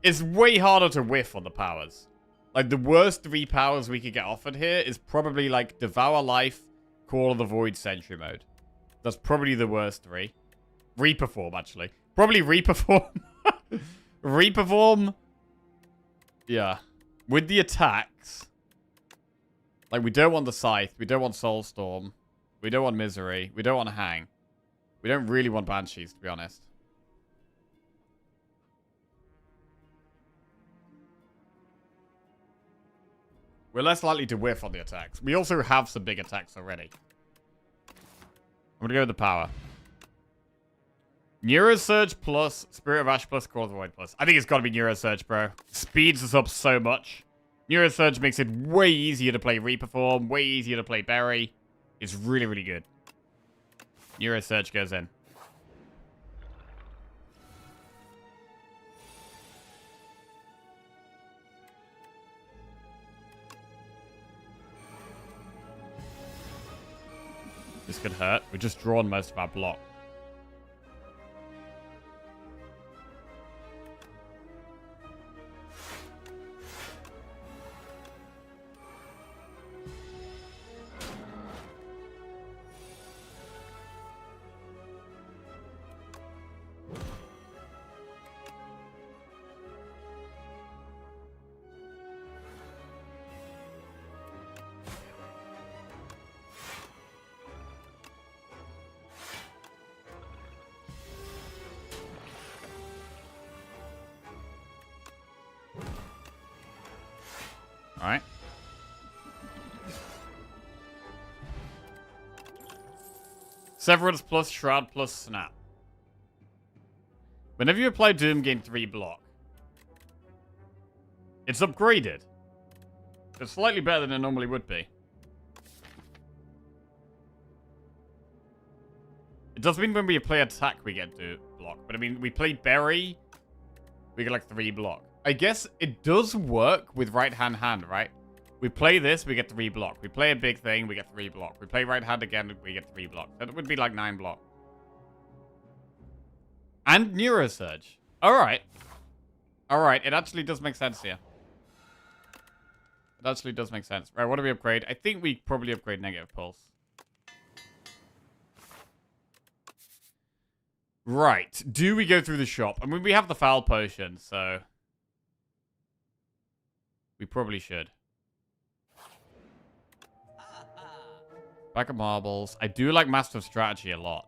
it's way harder to whiff on the powers. Like, the worst 3 powers we could get offered here is probably, like, Devour Life, Call of the Void, Sentry Mode. That's probably the worst 3. Reaper form, actually. Probably Reaper form. Reaper form. Yeah. With the attacks. Like, we don't want the Scythe. We don't want Soulstorm. We don't want Misery. We don't want Hang. We don't really want Banshees, to be honest. We're less likely to whiff on the attacks. We also have some big attacks already. I'm going to go with the power. Neurosurge plus Spirit of Ash plus Call of the Void plus. I think it's got to be Neurosurge, bro. Speeds us up so much. Neurosurge makes it way easier to play Reaper form, way easier to play Berry. It's really, really good. Neurosurge goes in. This could hurt. We've just drawn most of our block. Alright. Severance plus Shroud plus Snap. Whenever you apply Doom, gain 3 block. It's upgraded. It's slightly better than it normally would be. It does mean when we play attack we get to block. But I mean, we play Berry, we get like 3 block. I guess it does work with right hand, right? We play this, we get 3 block. We play a big thing, we get 3 block. We play right hand again, we get 3 block. That would be like 9 block. And Neurosurge. Alright. Alright, it actually does make sense here. It actually does make sense. Right, what do we upgrade? I think we probably upgrade Negative Pulse. Right. Do we go through the shop? I mean, we have the Foul Potion, so... we probably should. Back of Marbles. I do like Master of Strategy a lot.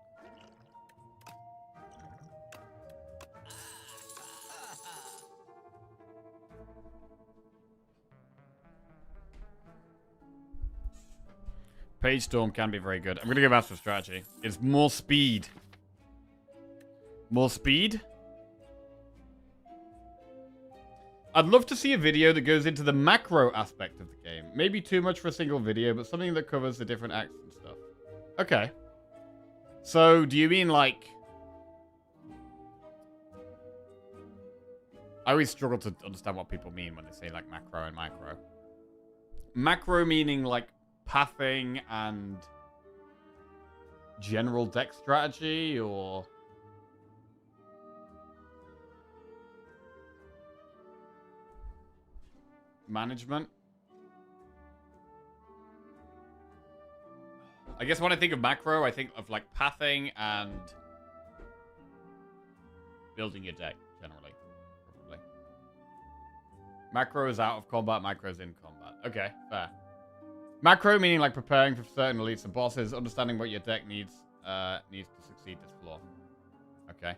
Page Storm can be very good. I'm going to go Master of Strategy. It's more speed. More speed? I'd love to see a video that goes into the macro aspect of the game. Maybe too much for a single video, but something that covers the different acts and stuff. Okay. So, do you mean like... I always struggle to understand what people mean when they say like macro and micro. Macro meaning like pathing and general deck strategy, or management. I guess when I think of macro, I think of like pathing and building your deck generally. Probably. Macro is out of combat, micro is in combat. Okay, fair. Macro meaning like preparing for certain elites and bosses, understanding what your deck needs to succeed this floor. Okay.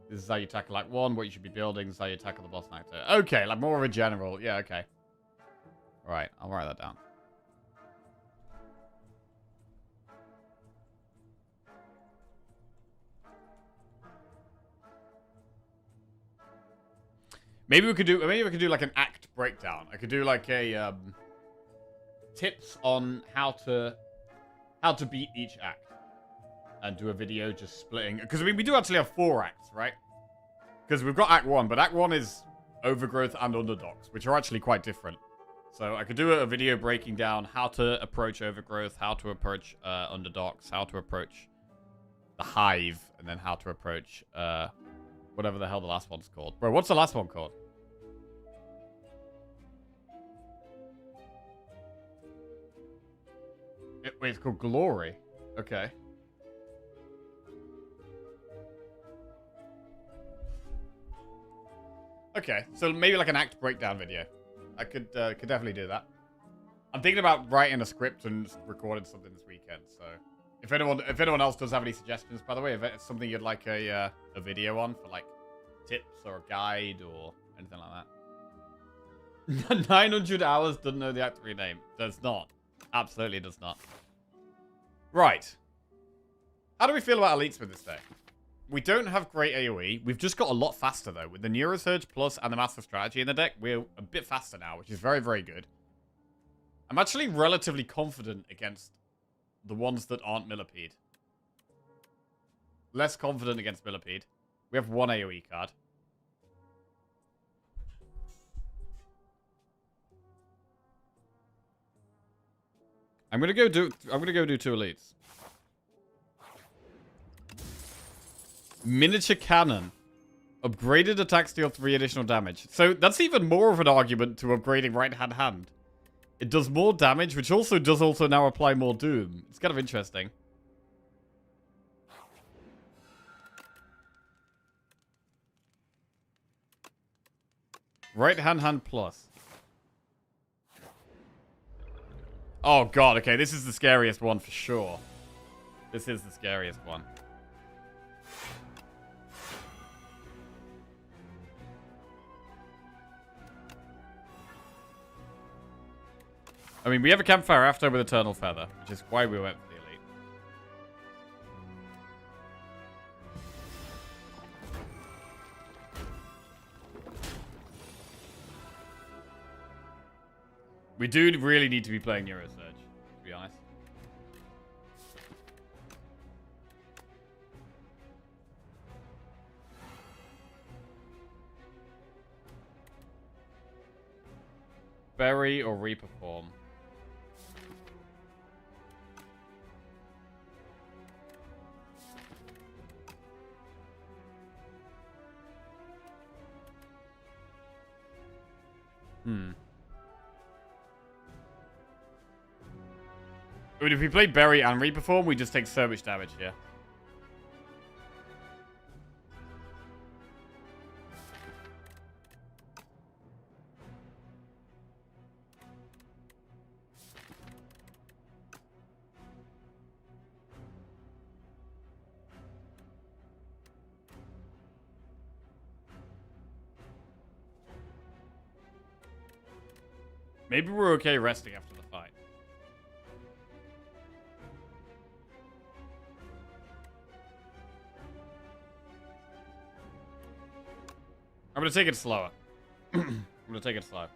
This is how you tackle Act 1, what you should be building. This is how you tackle the boss in Act 2. Okay, like more of a general. Yeah, okay. Alright, I'll write that down. Maybe we could do like an act breakdown. I could do like a tips on how to beat each act, and do a video just splitting, because I mean we do actually have 4 acts, right? Because we've got Act 1, but Act 1 is Overgrowth and Underdogs, which are actually quite different. So I could do a video breaking down how to approach Overgrowth, how to approach Underdogs, how to approach the Hive, and then how to approach whatever the hell the last one's called. Bro, what's the last one called? Wait, it's called Glory. Okay. Okay, so maybe like an act breakdown video. I could definitely do that. I'm thinking about writing a script and recording something this weekend. So if anyone else does have any suggestions, by the way, if it's something you'd like a video on for like tips or a guide or anything like that. 900 hours doesn't know the Act 3 name. Does not. Absolutely does not. Right. How do we feel about elites with this deck? We don't have great AoE. We've just got a lot faster, though. With the Neurosurge Plus and the Master Strategy in the deck, we're a bit faster now, which is very, very good. I'm actually relatively confident against the ones that aren't Millipede. Less confident against Millipede. We have 1 AoE card. I'm gonna go do 2 elites. Miniature Cannon. Upgraded attacks deal 3 additional damage. So that's even more of an argument to upgrading right-hand hand. It does more damage, which also does now apply more doom. It's kind of interesting. Right-hand hand plus. Oh god, okay, this is the scariest one for sure. This is the scariest one. I mean, we have a campfire after with Eternal Feather, which is why we went for the elite. We do really need to be playing Neurosurge, to be honest. Bury or reperform. I mean, if we play Bury and Reperform, we just take so much damage here. Maybe we're okay resting after the fight. I'm gonna take it slower. I'm gonna take it slow.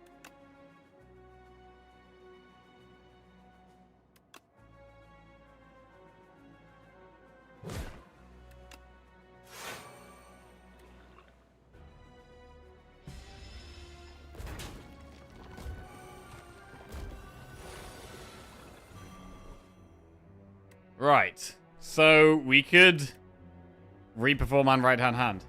Right. So we could reperform on right hand.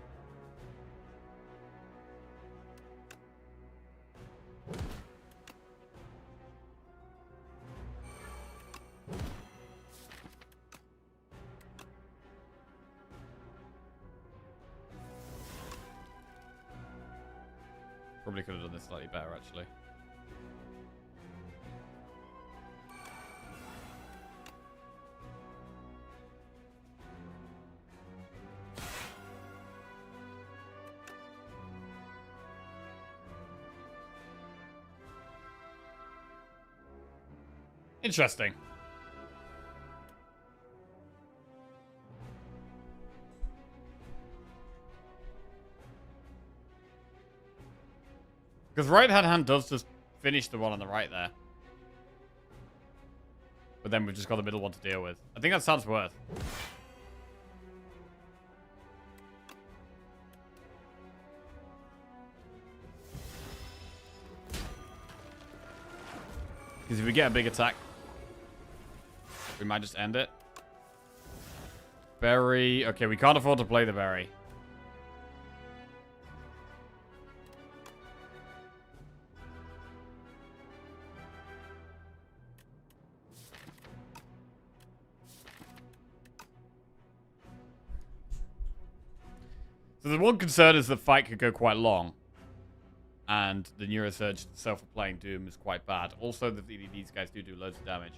Probably could have done this slightly better, actually. Interesting. Because right-hand hand does just finish the one on the right there. But then we've just got the middle one to deal with. I think that sounds worth. Because if we get a big attack, we might just end it. Berry. Okay, we can't afford to play the berry. So the one concern is the fight could go quite long. And the Neurosurge self-applying Doom is quite bad. Also, these guys do loads of damage.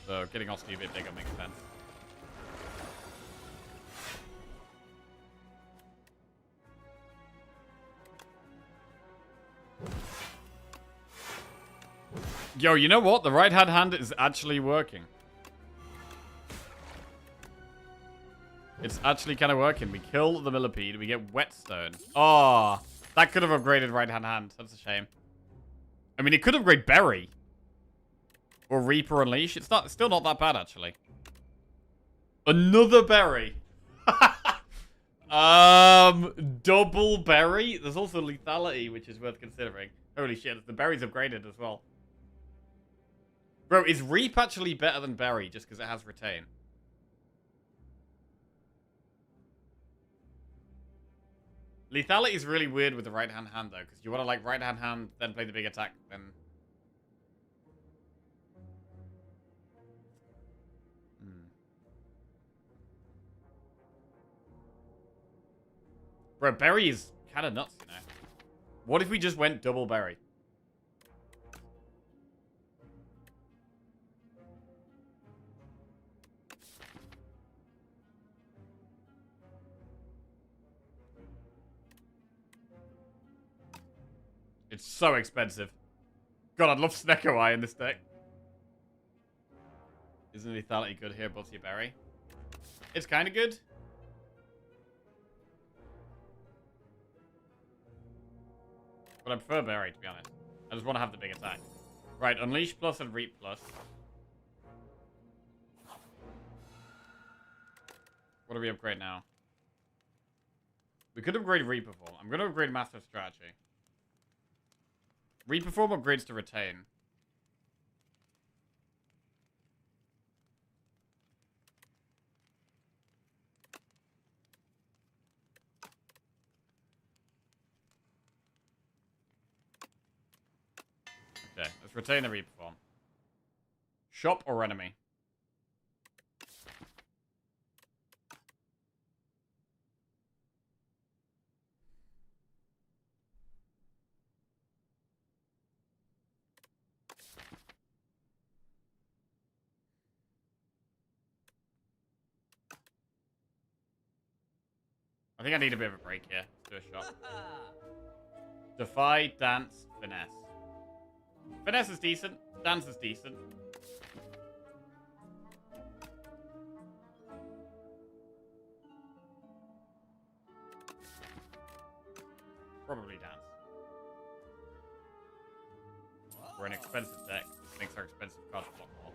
So getting Oski a bit bigger makes sense. Yo, you know what? The right-hand hand is actually working. It's actually kind of working. We kill the millipede. We get whetstone. Oh, that could have upgraded right-hand hand. That's a shame. I mean, it could upgrade berry. Or Reaper Unleash. It's still not that bad, actually. Another berry. Double berry. There's also lethality, which is worth considering. Holy shit, the berry's upgraded as well. Bro, is Reap actually better than berry just because it has retain? Lethality is really weird with the right-hand hand, though, because you want to, like, right-hand hand, then play the big attack, then... Bro, berry is kind of nuts, you know? What if we just went double berry? It's so expensive. God, I'd love Snecko Eye in this deck. Isn't lethality good here, Bussy Berry? It's kind of good. But I prefer Berry, to be honest. I just want to have the big attack. Right, Unleash plus and Reap plus. What do we upgrade now? We could upgrade Reperform. I'm going to upgrade Master of Strategy. Reperform upgrades to Retain. Okay, let's retain the Reperform. Shop or enemy? I think I need a bit of a break here. Let's do a shot. Defy, Dance, Finesse. Finesse is decent. Dance is decent. Probably Dance. We're an expensive deck. This makes our expensive cards block more.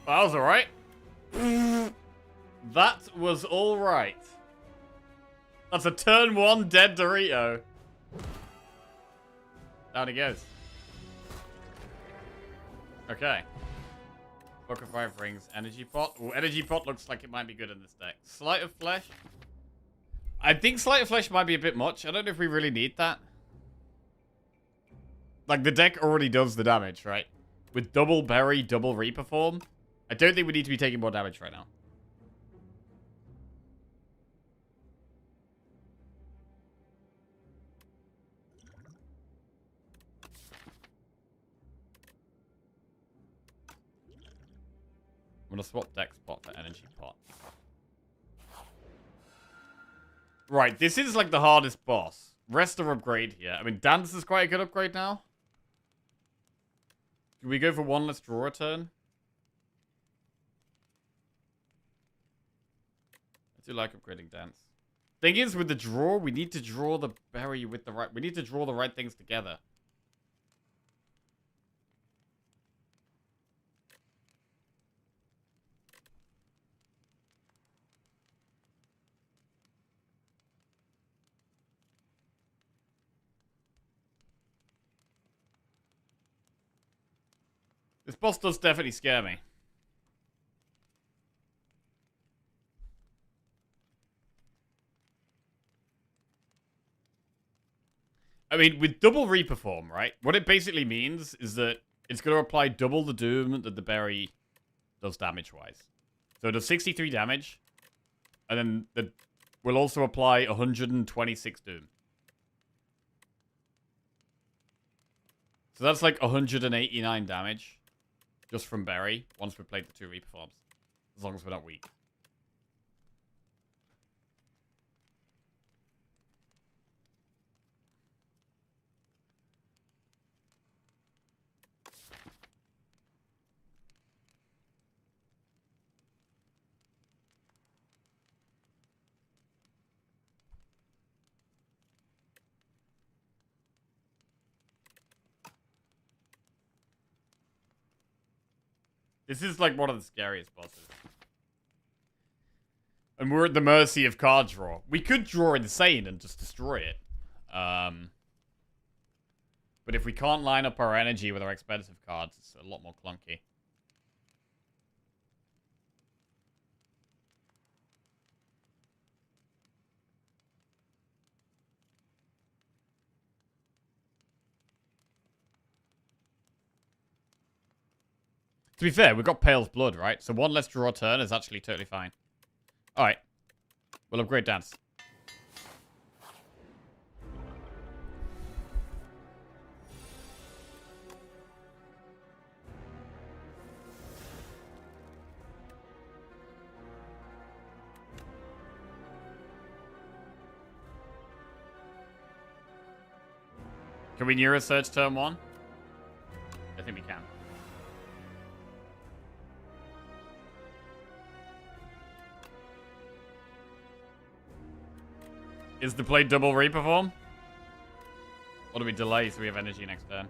That was alright. That was alright. That's a turn 1 dead Dorito. Down he goes. Okay. Book of 5 Rings, Energy Pot. Ooh, Energy Pot looks like it might be good in this deck. Sleight of Flesh. I think Sleight of Flesh might be a bit much. I don't know if we really need that. Like, the deck already does the damage, right? With double Berry, double Reaper form. I don't think we need to be taking more damage right now. I'm gonna swap deck spot for Energy Pot. Right, this is like the hardest boss. Rest are upgrade here. I mean, Dance is quite a good upgrade now. Can we go for 1 less draw a turn? I do like upgrading Dance. Thing is, with the draw, we need to draw the berry with the right... We need to draw the right things together. This boss does definitely scare me. I mean, with double Reaper form, right? What it basically means is that it's going to apply double the doom that the berry does damage-wise. So it does 63 damage, and then we'll also apply 126 doom. So that's like 189 damage. Just from berry, once we've played the 2 Reaper forms. As long as we're not weak. This is like one of the scariest bosses. And we're at the mercy of card draw. We could draw Insane and just destroy it. But if we can't line up our energy with our expensive cards, it's a lot more clunky. To be fair, we've got Pale's Blood, right? So 1 less draw turn is actually totally fine. Alright. We'll upgrade Dance. Can we Neuro Surge turn 1? I think we can. Is the play double Reaper form? Or do we delay so we have energy next turn?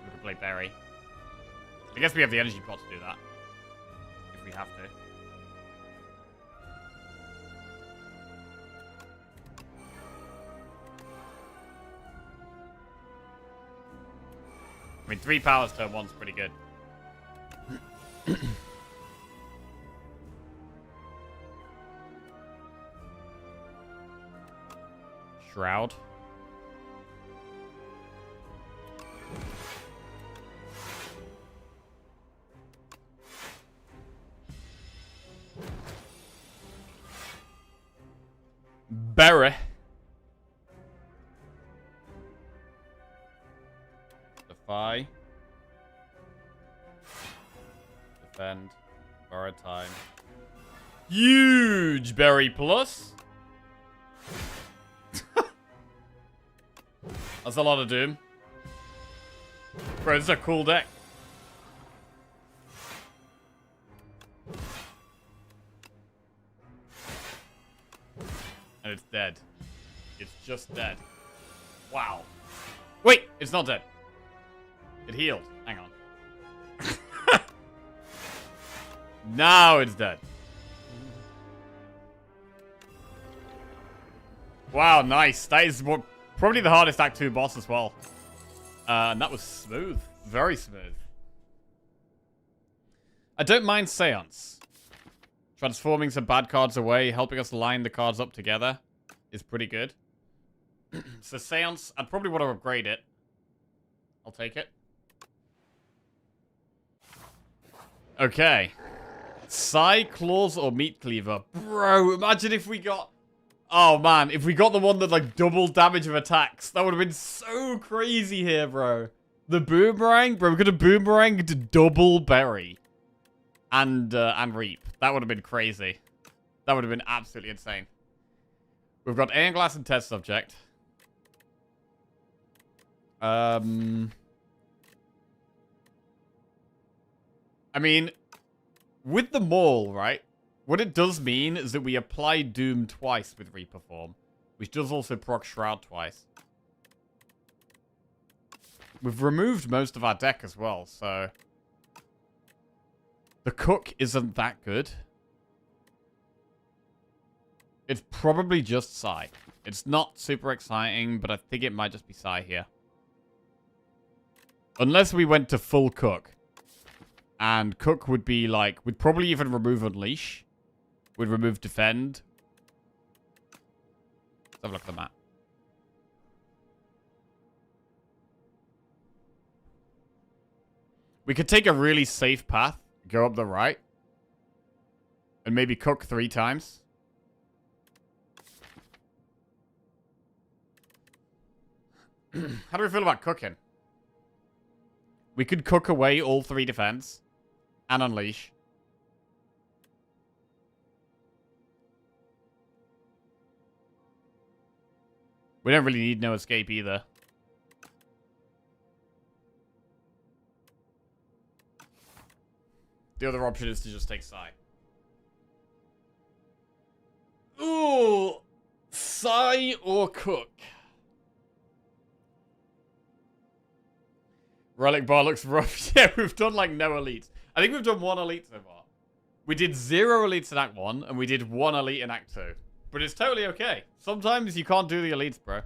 We can play Berry. I guess we have the energy pot to do that. If we have to. I mean, 3 powers turn 1's pretty good. Shroud. Berry. Defy. Defend. Borrow time. Huge Berry plus. That's a lot of doom. Bro, this is a cool deck. And it's dead. It's just dead. Wow. Wait, it's not dead. It healed. Hang on. Now it's dead. Wow, nice. That is probably the hardest Act 2 boss as well. And that was smooth. Very smooth. I don't mind Seance. Transforming some bad cards away, helping us line the cards up together is pretty good. So Seance, I'd probably want to upgrade it. I'll take it. Okay. Psy, Claws, or Meat Cleaver. Bro, imagine if we got... Oh, man. If we got the one that, like, double damage of attacks. That would have been so crazy here, bro. The Boomerang? Bro, we could have Boomerang to double Berry. And Reap. That would have been crazy. That would have been absolutely insane. We've got Iron Glass and Test Subject. I mean, with the Maul, right? What it does mean is that we apply Doom twice with Reperform, which does also proc Shroud twice. We've removed most of our deck as well, so... The Cook isn't that good. It's probably just Psy. It's not super exciting, but I think it might just be Psy here. Unless we went to full Cook. And Cook would be like... We'd probably even remove Unleash. We'd remove Defend. Let's have a look at the map. We could take a really safe path. Go up the right. And maybe Cook 3 times. How do we feel about cooking? We could cook away all 3 defense. And Unleash. We don't really need no escape either. The other option is to just take Psy. Ooh! Psy or Cook? Relic bar looks rough. Yeah, we've done like no elites. I think we've done 1 elite so far. We did 0 elites in Act 1, and we did 1 elite in Act 2. But it's totally okay. Sometimes you can't do the elites, bro.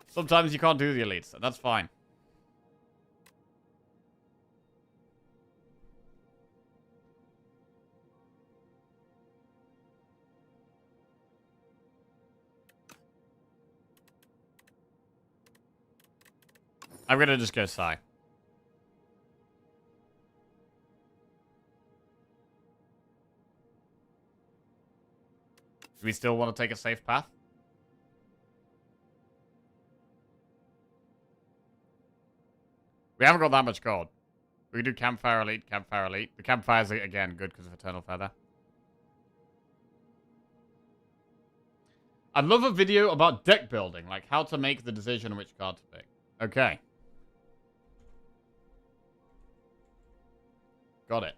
Sometimes you can't do the elites, and that's fine. I'm gonna just go Psy. Do we still want to take a safe path? We haven't got that much gold. We can do Campfire Elite, Campfire Elite. The Campfire's, again, good because of Eternal Feather. I'd love a video about deck building, like how to make the decision on which card to pick. Okay. Got it.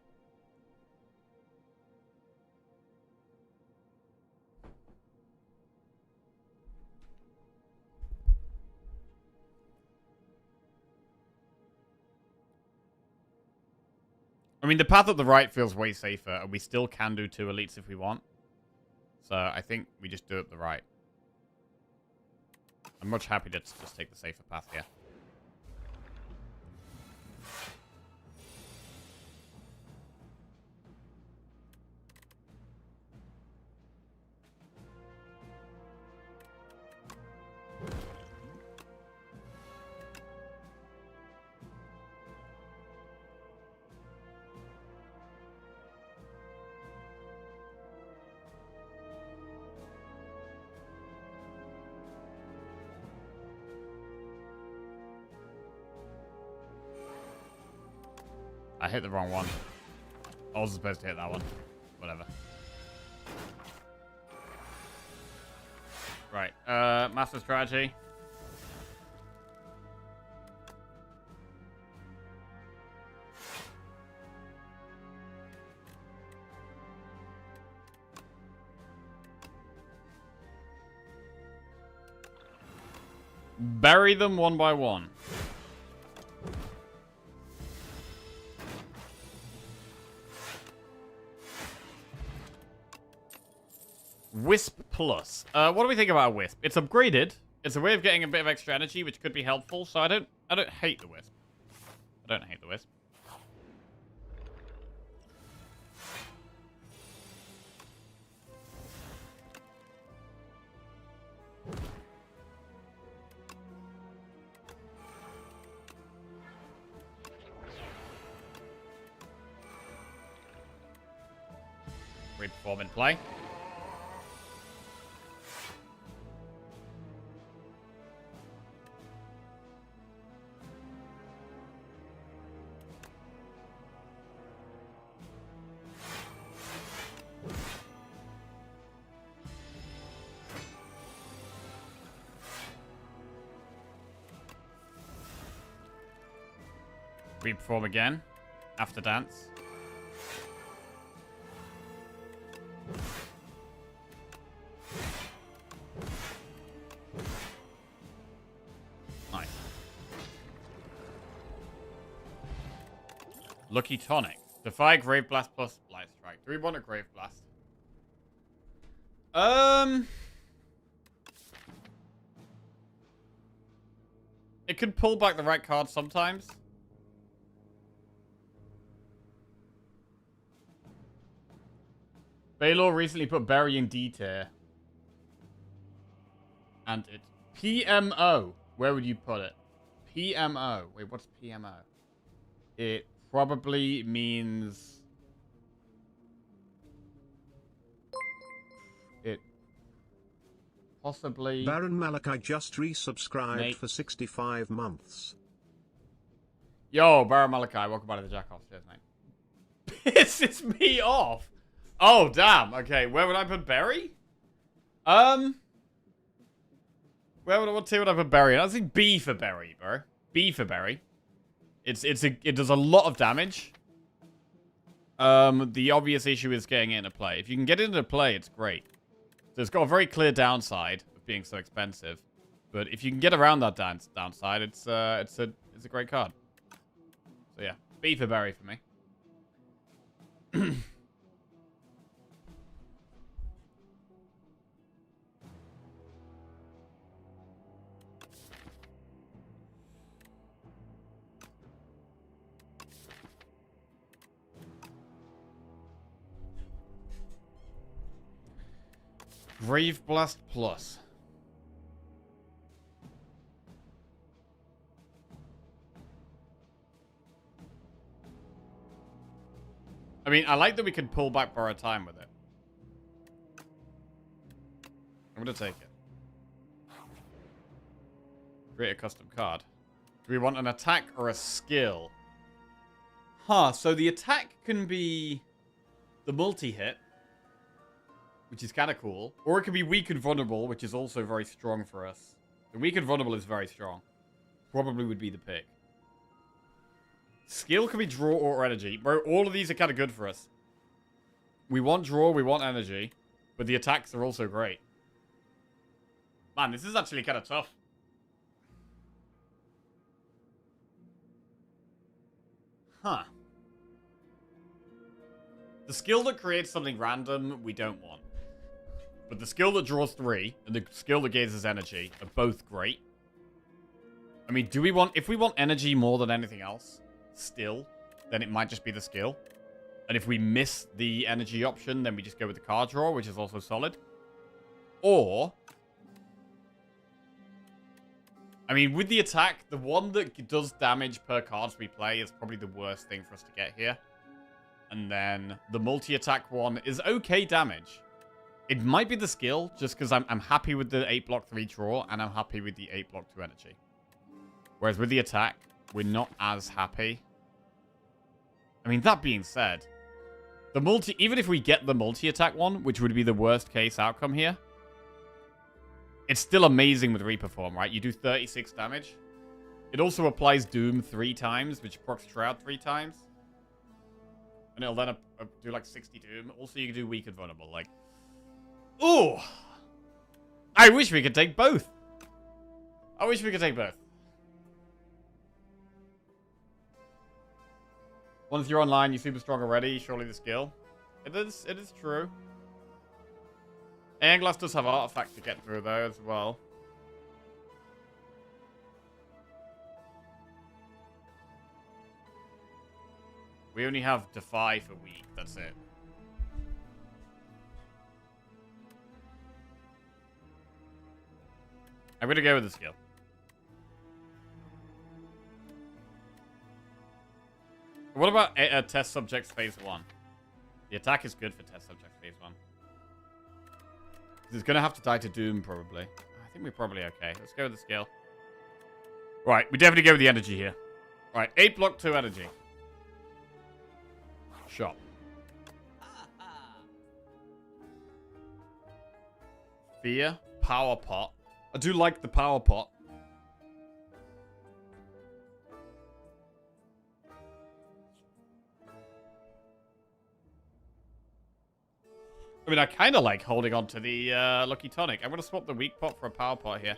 I mean, the path at the right feels way safer, and we still can do 2 elites if we want. So I think we just do it at the right. I'm much happy to just take the safer path here. I hit the wrong one. I was supposed to hit that one. Whatever. Right. Master strategy. Bury them one by one. Wisp Plus. What do we think about Wisp? It's upgraded. It's a way of getting a bit of extra energy, which could be helpful. So I don't hate the Wisp. I don't hate the Wisp. Reform in play. Reform again after dance. Nice. Lucky Tonic. Defy Grave Blast plus Light Strike. Do we want a Grave Blast? It could pull back the right card sometimes. Baylor recently put Berry in D tier. And it's PMO. Where would you put it? PMO. Wait, what's PMO? It probably means... It possibly... Baron Malachi just resubscribed for 65 months. Yo, Baron Malachi, welcome back to the Jackoffs. Cheers, mate. Pisses me off. Oh, damn. Okay, where would I put Berry? Where would what tier would I put Berry? I think B for Berry, bro. B for Berry. It does a lot of damage. The obvious issue is getting it into play. If you can get it into play, it's great. So it's got a very clear downside of being so expensive. But if you can get around that downside, it's a great card. So yeah, B for Berry for me. Grave Blast Plus. I mean, I like that we can pull back Borrow Time with it. I'm gonna take it. Create a custom card. Do we want an attack or a skill? Huh, so the attack can be the multi-hit, which is kind of cool. Or it could be weak and vulnerable, which is also very strong for us. The weak and vulnerable is very strong. Probably would be the pick. Skill can be draw or energy. Bro, all of these are kind of good for us. We want draw, we want energy. But the attacks are also great. Man, this is actually kind of tough. Huh. The skill that creates something random, we don't want. But the skill that draws 3 and the skill that gives us energy are both great. I mean, do we want... If we want energy more than anything else, still, then it might just be the skill. And if we miss the energy option, then we just go with the card draw, which is also solid. Or... I mean, with the attack, the one that does damage per cards we play is probably the worst thing for us to get here. And then the multi-attack one is okay damage. It might be the skill, just because I'm happy with the 8 block 3 draw, and I'm happy with the 8 block 2 energy. Whereas with the attack, we're not as happy. I mean, that being said, the even if we get the multi-attack one, which would be the worst case outcome here, it's still amazing with Reperform, right? You do 36 damage. It also applies Doom 3 times, which procs Shroud 3 times. And it'll then do like 60 Doom. Also, you can do Weak and Vulnerable. Like, ooh! I wish we could take both. I wish we could take both. Once you're online, you're super strong already. Surely the skill. It is true. Airglass does have artifact to get through though as well. We only have Defy for week, that's it. I'm gonna go with the skill. What about test subjects phase 1? The attack is good for test subjects phase 1. It's gonna have to die to Doom, probably. I think we're probably okay. Let's go with the skill. Right, we definitely go with the energy here. Right, 8 block, 2 energy. Shop. Fear, power pot. I do like the power pot. I mean, I kind of like holding on to the Lucky Tonic. I'm going to swap the weak pot for a power pot here.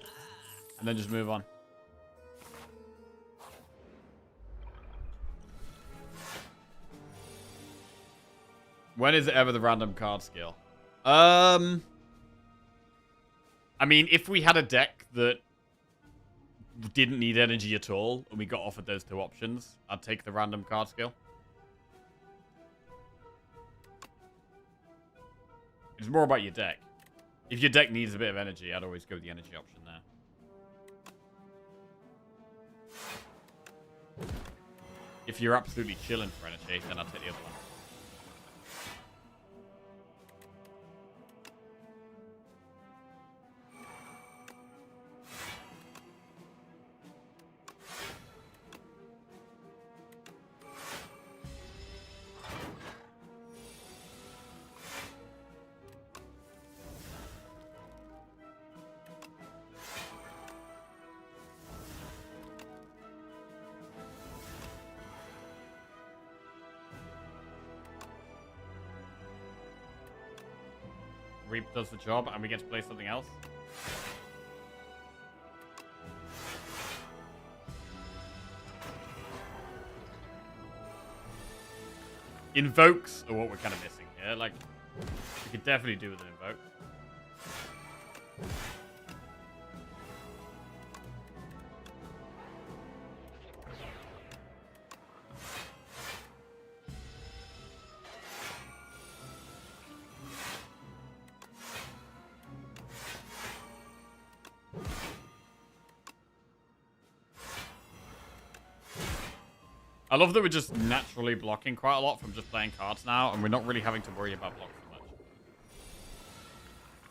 And then just move on. When is it ever the random card skill? I mean, if we had a deck that didn't need energy at all, and we got offered those 2 options, I'd take the random card skill. It's more about your deck. If your deck needs a bit of energy, I'd always go with the energy option there. If you're absolutely chilling for energy, then I'll take the other one. Reap does the job, and we get to play something else. Invokes are what we're kind of missing here. Like, we could definitely do with an invoke. I love that we're just naturally blocking quite a lot from just playing cards now, and we're not really having to worry about blocks so much.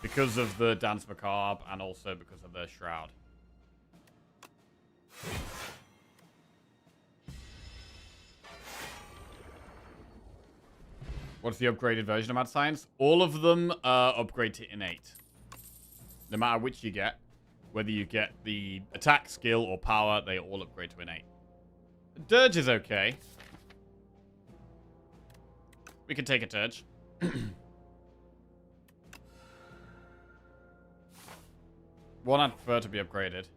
Because of the Dance Macabre, and also because of the Shroud. What's the upgraded version of Mad Science? All of them upgrade to innate. No matter which you get, whether you get the attack, skill, or power, they all upgrade to innate. Dirge is okay. We can take a Dirge. One I'd prefer to be upgraded.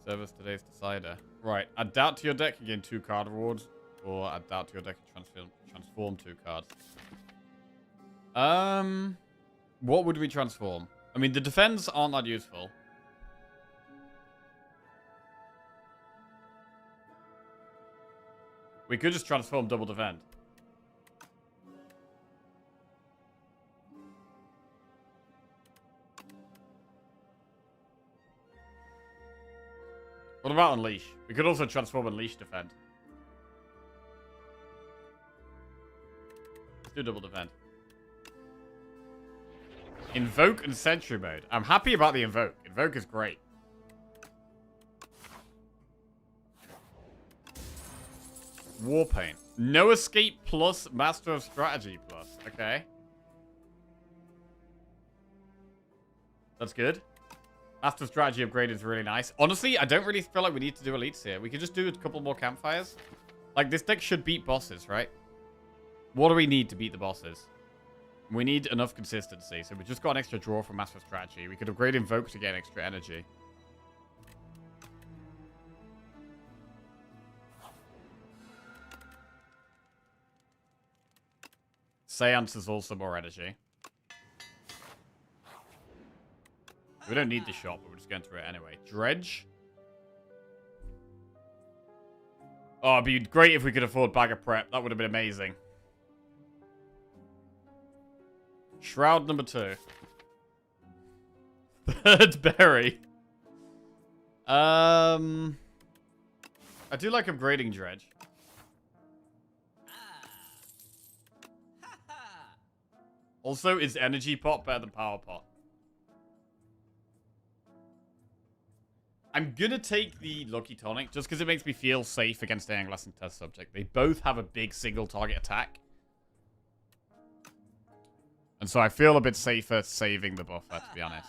Service today's decider. Right, add doubt to your deck, you gain 2 card rewards. Or add doubt to your deck, transform 2 cards. What would we transform? I mean, the defense aren't that useful. We could just transform double defend. What about Unleash? We could also transform Unleash defend. Let's do double defend. Invoke and Sentry mode. I'm happy about the Invoke. Invoke is great. Warpaint. No escape plus Master of Strategy plus. Okay. That's good. Master of Strategy upgrade is really nice. Honestly, I don't really feel like we need to do elites here. We could just do a couple more campfires. Like, this deck should beat bosses, right? What do we need to beat the bosses? We need enough consistency. So we just got an extra draw from Master of Strategy. We could upgrade Invoke to get extra energy. Seance is also more energy. We don't need the shop, but we're just going through it anyway. Dredge. Oh, it'd be great if we could afford Bag of Prep. That would have been amazing. Shroud number 2. Third berry. I do like upgrading Dredge. Also, is Energy Pot better than Power Pot? I'm gonna take the Lucky Tonic just because it makes me feel safe against Iron Glass and Test Subject. They both have a big single target attack. And so I feel a bit safer saving the buffer, to be honest.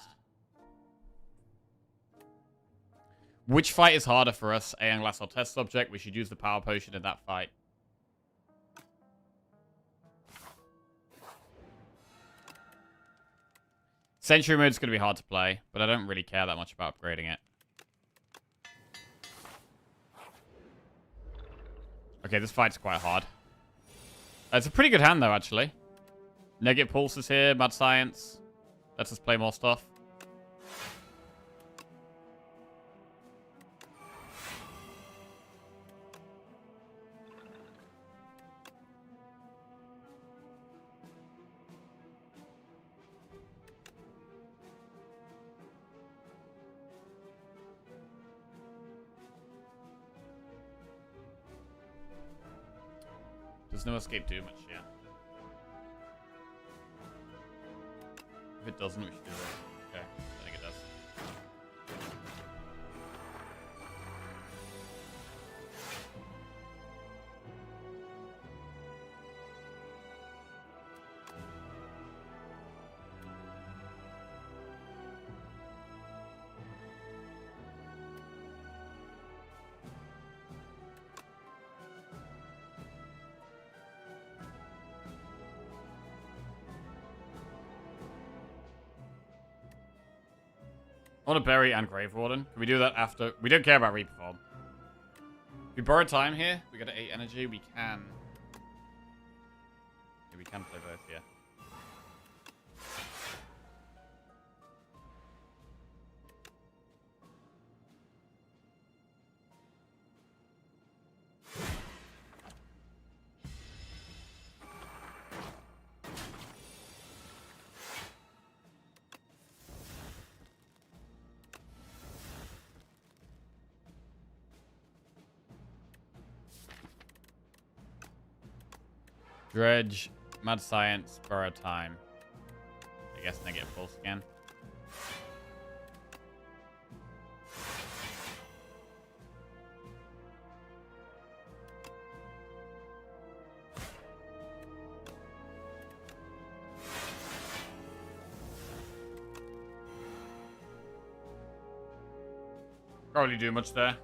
Which fight is harder for us, Iron Glass or Test Subject? We should use the Power Potion in that fight. Sentry mode is going to be hard to play, but I don't really care that much about upgrading it. Okay, this fight's quite hard. It's a pretty good hand, though, actually. Negative Pulses here, Mad Science. Lets us play more stuff. There's no escape too much, yeah. If it doesn't, we should do it. Okay, I think it does. I want to bury and Grave Warden. Can we do that after? We don't care about Reperform. If we borrow time here, we got 8 energy, we can... Yeah, we can play both, yeah. Dredge, Mad Science, Borrow Time. I guess Negative Pulse again. Can't really do much there.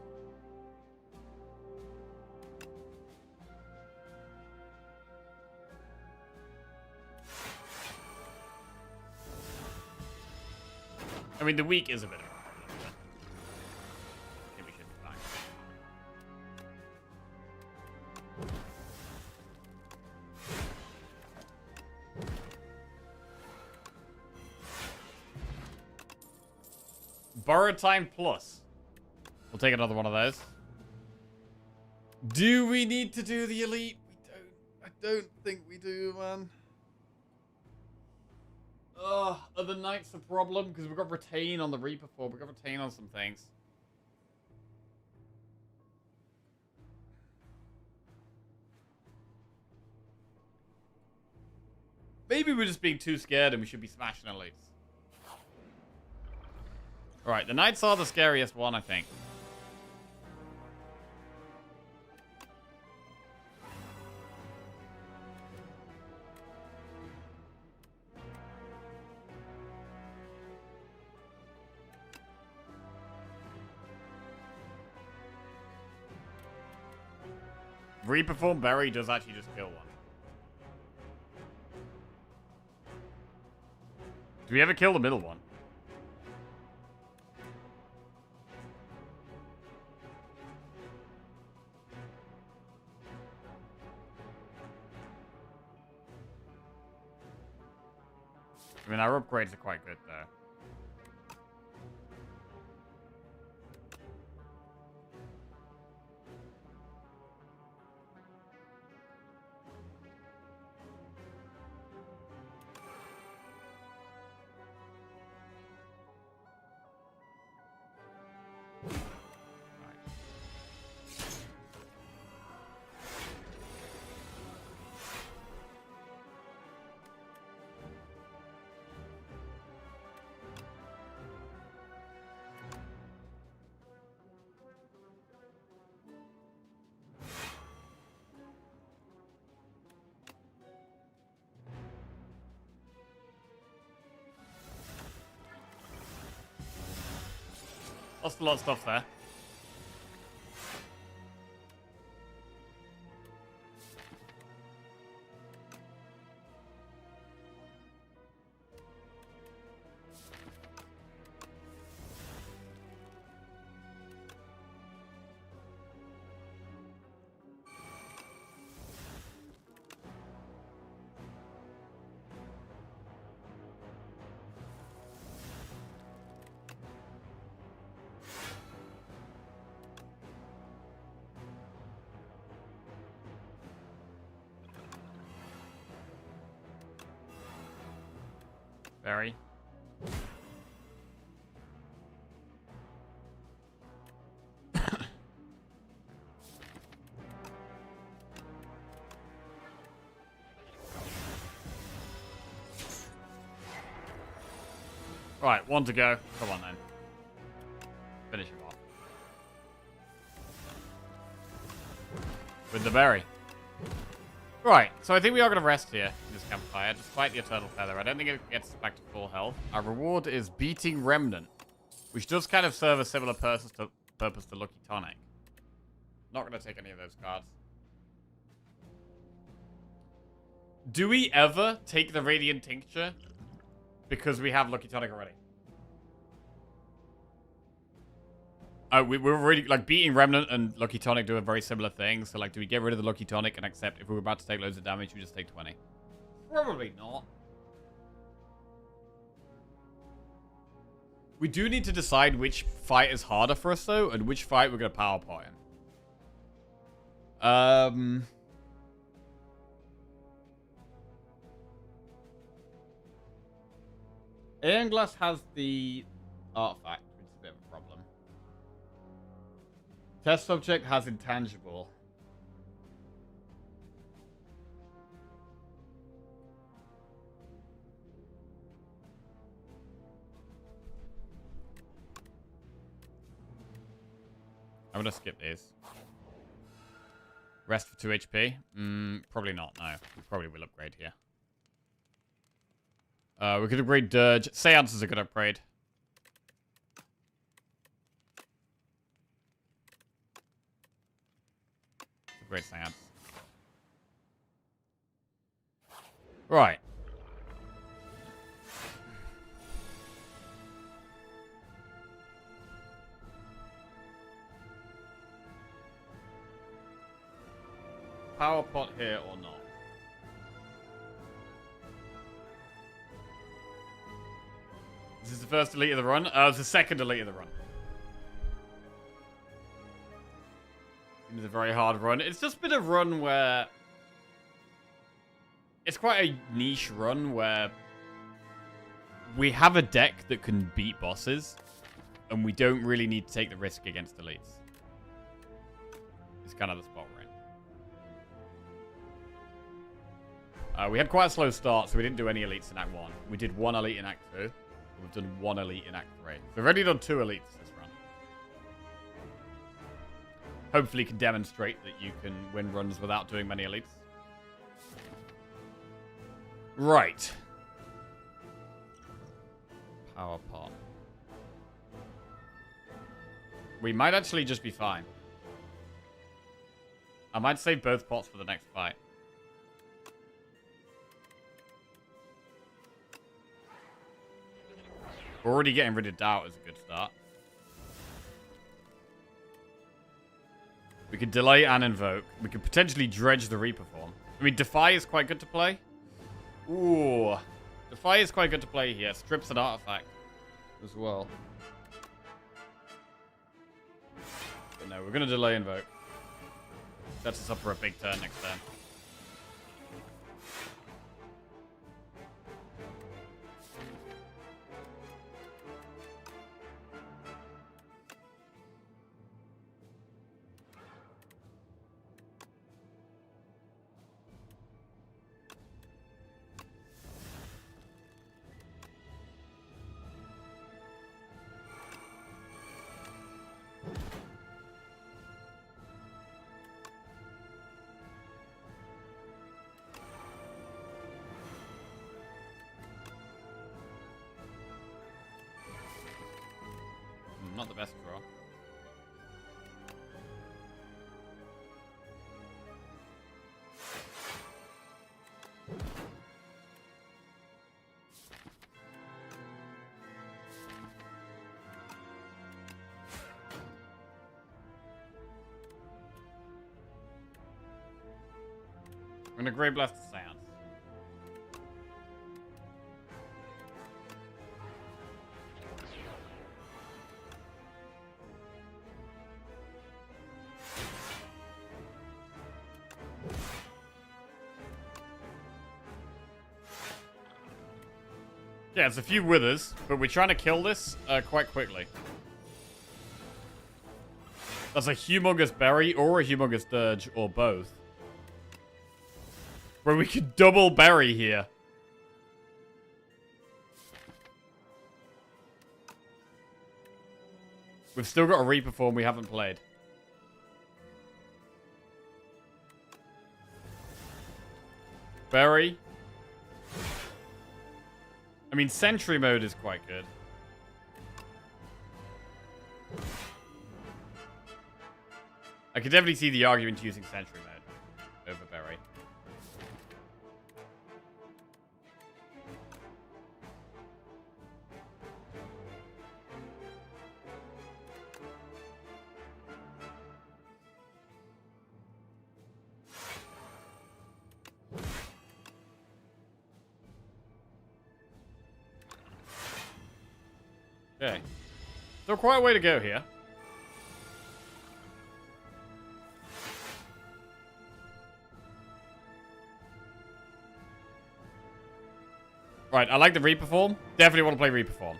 I mean, the weak is a bit of a problem, but I think we should be fine. Borrow Time Plus. We'll take another one of those. Do we need to do the Elite? We don't. I don't think we do, man. Are the Knights a problem? Because we've got Retain on the Reaper form. We've got Retain on some things. Maybe we're just being too scared and we should be smashing Elites. Alright, the Knights are the scariest one, I think. Reperform Berry does actually just kill one. Do we ever kill the middle one? I mean, our upgrades are quite good, though. Lost a lot of stuff there. Very. Right, one to go. Come on then. Finish him off. With the berry. Right, so I think we are going to rest here in this campfire, despite the Eternal Feather. I don't think it gets us back to full health. Our reward is beating Remnant, which does kind of serve a similar purpose to Lucky Tonic. Not going to take any of those cards. Do we ever take the Radiant Tincture because we have Lucky Tonic already? We're already, like, beating Remnant and Lucky Tonic do a very similar thing. So, like, do we get rid of the Lucky Tonic and accept if we were about to take loads of damage, we just take 20? Probably not. We do need to decide which fight is harder for us, though, and which fight we're going to power pot in. Iron Glass has the artifact, which is a bit of a problem. Test subject has intangible. I'm gonna skip these. Rest for 2 HP? Probably not, no. We probably will upgrade here. We could upgrade Dirge. Seance is a good upgrade. Great Seance. Right. Power pot here or not? This is the first elite of the run. It's the second elite of the run. It's a very hard run. It's just been a run where... It's quite a niche run where... We have a deck that can beat bosses. And we don't really need to take the risk against elites. It's kind of the spot we're in. We had quite a slow start, so we didn't do any elites in Act 1. We did 1 elite in Act 2. We've done 1 elite in Act 3. We've already done 2 elites this run. Hopefully can demonstrate that you can win runs without doing many elites. Right. Power pot. We might actually just be fine. I might save both pots for the next fight. Already getting rid of Doubt is a good start. We could delay and invoke. We could potentially dredge the Reaper form. I mean, Defy is quite good to play. Ooh. Defy is quite good to play here. Strips an artifact as well. But no, we're going to delay invoke. Sets us up for a big turn next turn. not the best draw. I'm gonna Grey Blast the Seance. Yeah, it's a few withers, but we're trying to kill this quite quickly. That's a humongous berry or a humongous dirge or both. Where we could double berry here. We've still got a Reaper form we haven't played. Berry. I mean, Sentry mode is quite good. I could definitely see the argument using Sentry mode over Berry. Okay. Still quite a way to go here. Right, I like the Reaper form. Definitely want to play Reaper form.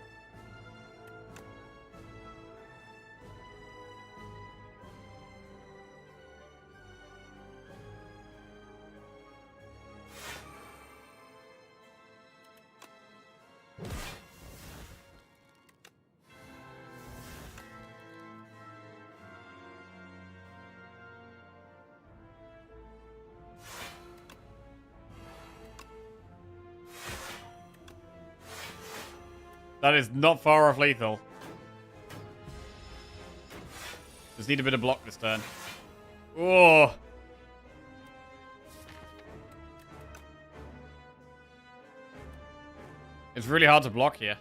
That is not far off lethal. Just need a bit of block this turn. Oh. It's really hard to block here.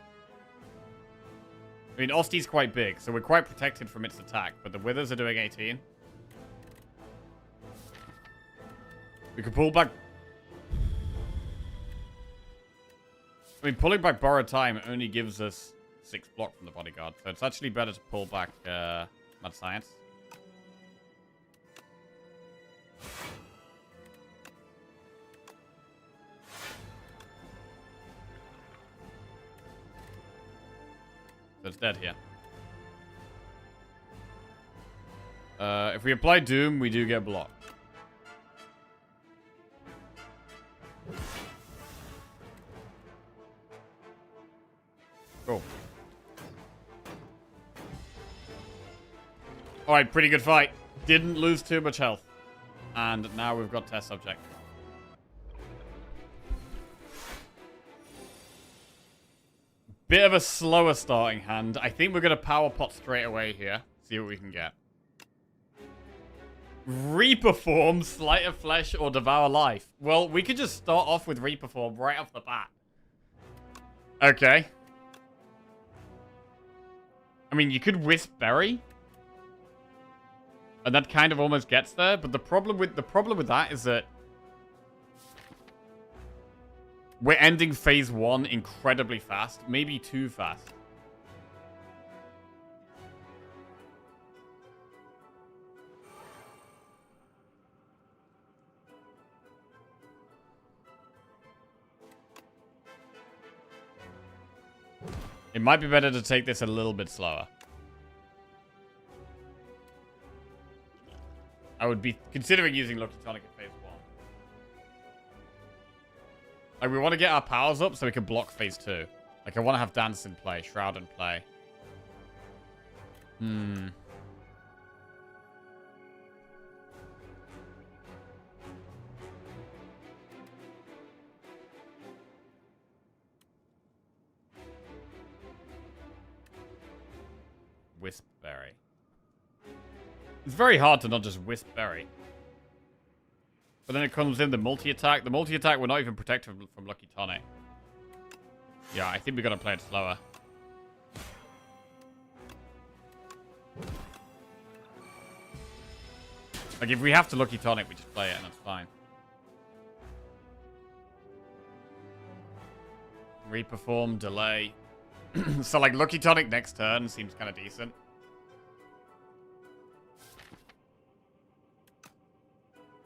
I mean, Osti's quite big, so we're quite protected from its attack, but the Withers are doing 18. We could pull back... I mean, pulling back Borrowed Time only gives us 6 block from the Bodyguard, so it's actually better to pull back Mad Science. So it's dead here. If we apply Doom, we do get blocked. Cool. Alright, pretty good fight. Didn't lose too much health. And now we've got test subject. Bit of a slower starting hand. I think we're going to power pot straight away here. See what we can get. Reaper form, Slight of Flesh, or Devour Life. Well, we could just start off with Reaper form right off the bat. Okay. I mean, you could Wisp Berry. And that kind of almost gets there, but the problem with that is that we're ending phase 1 incredibly fast, maybe too fast. It might be better to take this a little bit slower. I would be considering using Lucky Tonic in phase 1. Like, we want to get our powers up so we can block phase 2. Like, I want to have Dance in play, Shroud in play. Wisp Berry. It's very hard to not just Wisp Berry. But then it comes in the multi-attack. The multi-attack will not even protect from Lucky Tonic. Yeah, I think we're going to play it slower. Like, if we have to Lucky Tonic, we just play it and that's fine. Reperform, delay. So, like, Lucky Tonic next turn seems kind of decent.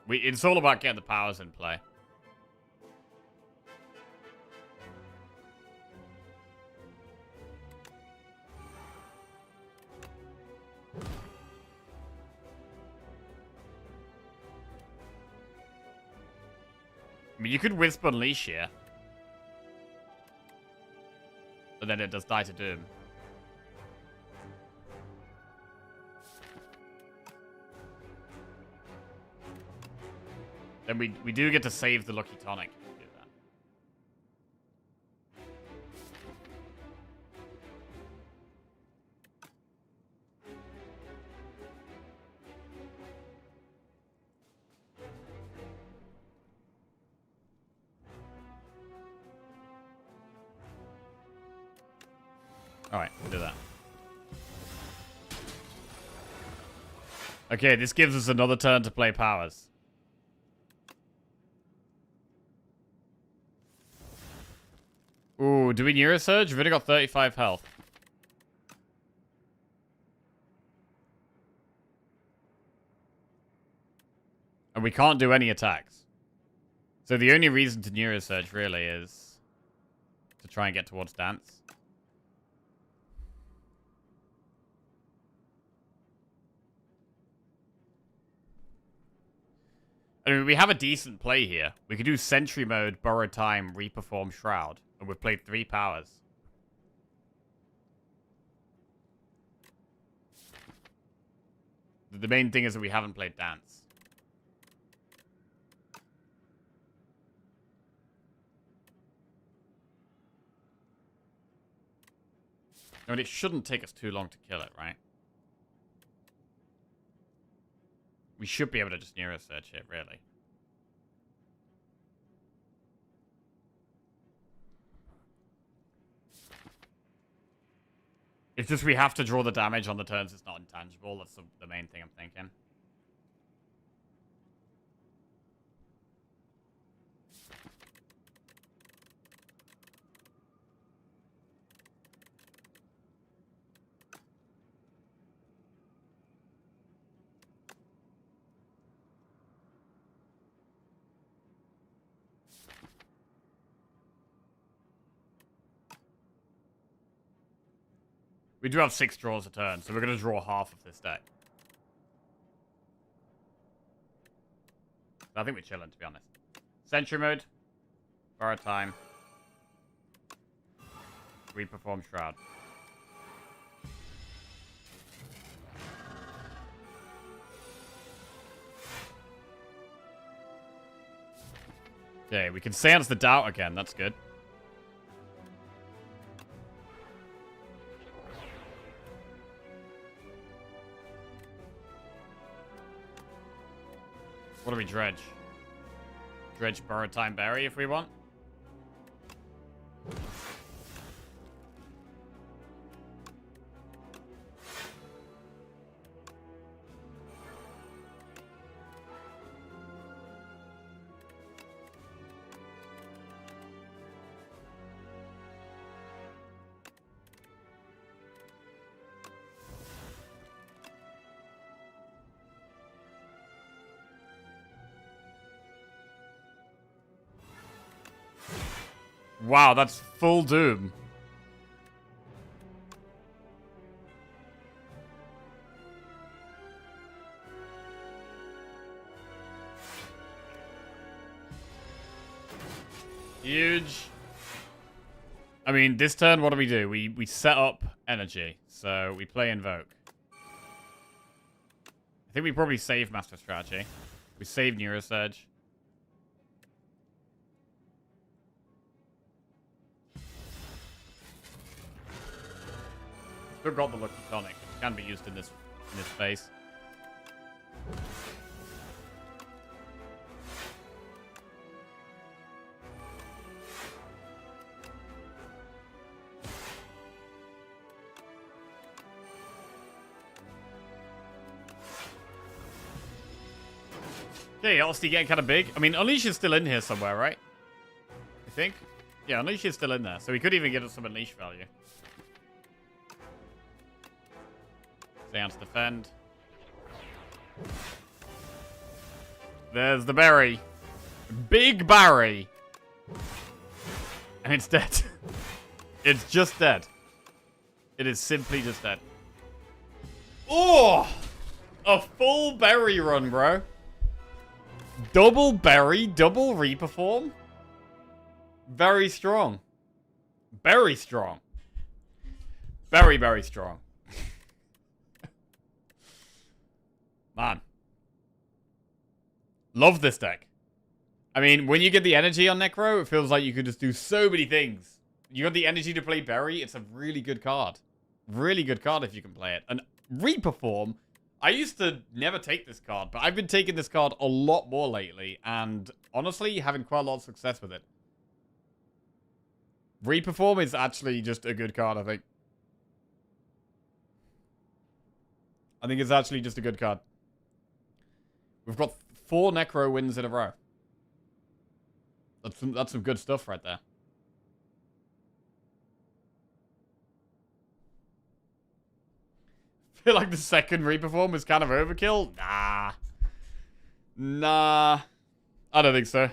It's all about getting the powers in play. I mean, you could Wisp Unleash here. But then it does die to Doom. Then we do get to save the Lucky Tonic. If we do that. Alright, we'll do that. Okay, this gives us another turn to play powers. Ooh, do we Neurosurge? We've only got 35 health. And we can't do any attacks. So the only reason to Neurosurge really is to try and get towards Dance. I mean, we have a decent play here. We could do Sentry Mode, Borrow Time, Reperform Shroud. And we've played 3 powers. The main thing is that we haven't played Dance. I mean, it shouldn't take us too long to kill it, right? We should be able to just Neurosurge it, really. It's just we have to draw the damage on the turns it's not intangible. That's the main thing I'm thinking. We do have 6 draws a turn, so we're going to draw half of this deck. I think we're chilling, to be honest. Sentry Mode. Borrow Time. Reperform Shroud. Okay, we can Seance the Doubt again. That's good. What do we dredge? Dredge Borrow Time Berry if we want. Wow, that's full Doom. Huge. I mean, this turn, what do? We set up energy, so we play Invoke. I think we probably save Master Strategy. We save Neurosurge. Still got the Lucky Tonic, which can be used in this phase. Okay, Osti getting kind of big. I mean, Unleash is still in here somewhere, right? I think. Yeah, Unleash is still in there, so he could even get us some Unleash value. Stay on to defend. There's the berry. Big berry. And it's dead. It's just dead. It is simply just dead. Oh! A full berry run, bro. Double berry, double reperform. Very strong. Very strong. Very, very strong. Man. Love this deck. I mean, when you get the energy on Necro, it feels like you could just do so many things. You got the energy to play Berry, it's a really good card. Really good card if you can play it. And Reperform, I used to never take this card, but I've been taking this card a lot more lately, and honestly, having quite a lot of success with it. Reperform is actually just a good card, I think. I think it's actually just a good card. We've got 4 Necro wins in a row. That's some good stuff right there. I feel like the second Reperform was kind of overkill. Nah. Nah. I don't think so.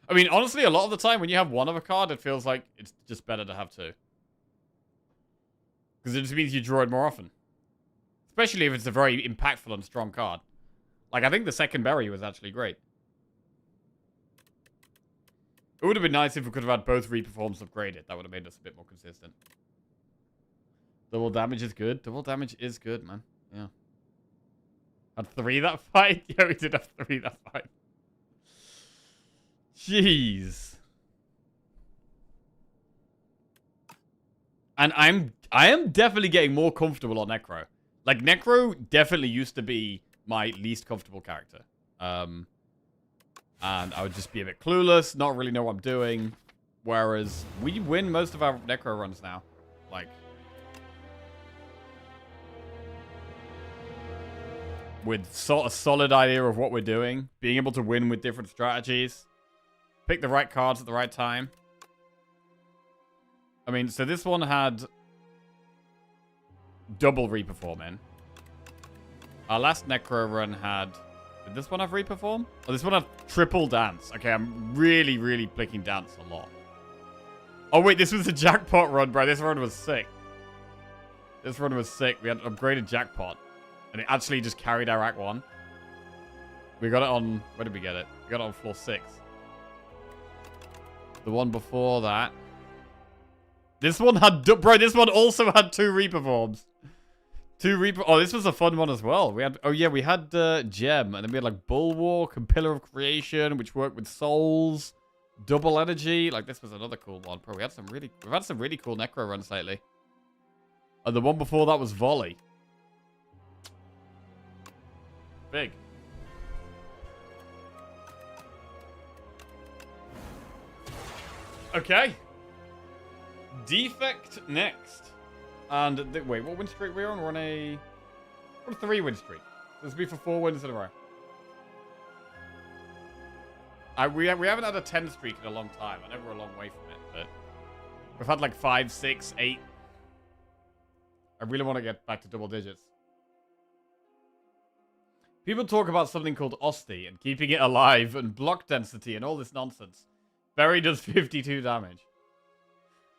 I mean, honestly, a lot of the time when you have one of a card, it feels like it's just better to have 2. Because it just means you draw it more often. Especially if it's a very impactful and strong card. Like, I think the second Berry was actually great. It would have been nice if we could have had both Reperforms upgraded. That would have made us a bit more consistent. Double damage is good. Double damage is good, man. Yeah. Had 3 that fight? Yeah, we did have 3 that fight. Jeez. And I am definitely getting more comfortable on Necro. Like, Necro definitely used to be my least comfortable character. And I would just be a bit clueless, not really know what I'm doing. Whereas, we win most of our Necro runs now. Like, with a solid idea of what we're doing. Being able to win with different strategies. Pick the right cards at the right time. I mean, so this one had double Reperform in. Our last Necro run had... Did this one have Reperform? Oh, this one had triple Dance. Okay, I'm really, really picking Dance a lot. Oh, wait, this was a Jackpot run, bro. This run was sick. This run was sick. We had upgraded Jackpot. And it actually just carried our Act 1. We got it on... Where did we get it? We got it on floor 6. The one before that. This one had... Bro, this one also had 2 Reperforms. 2 Reaper... Oh, this was a fun one as well. We had... Oh, yeah, we had Gem. And then we had, like, Bulwark and Pillar of Creation, which worked with Souls. Double Energy. Like, this was another cool one. Bro, we've had some really cool Necro runs lately. And the one before that was Volley. Big. Okay. Defect next. And, wait, what win streak are we on? We're on a 3 win streak. So this will be for 4 wins in a row. We haven't had a 10 streak in a long time. I know we're a long way from it, but we've had like 5, 6, 8. I really want to get back to double digits. People talk about something called Osti and keeping it alive and block density and all this nonsense. Berry does 52 damage.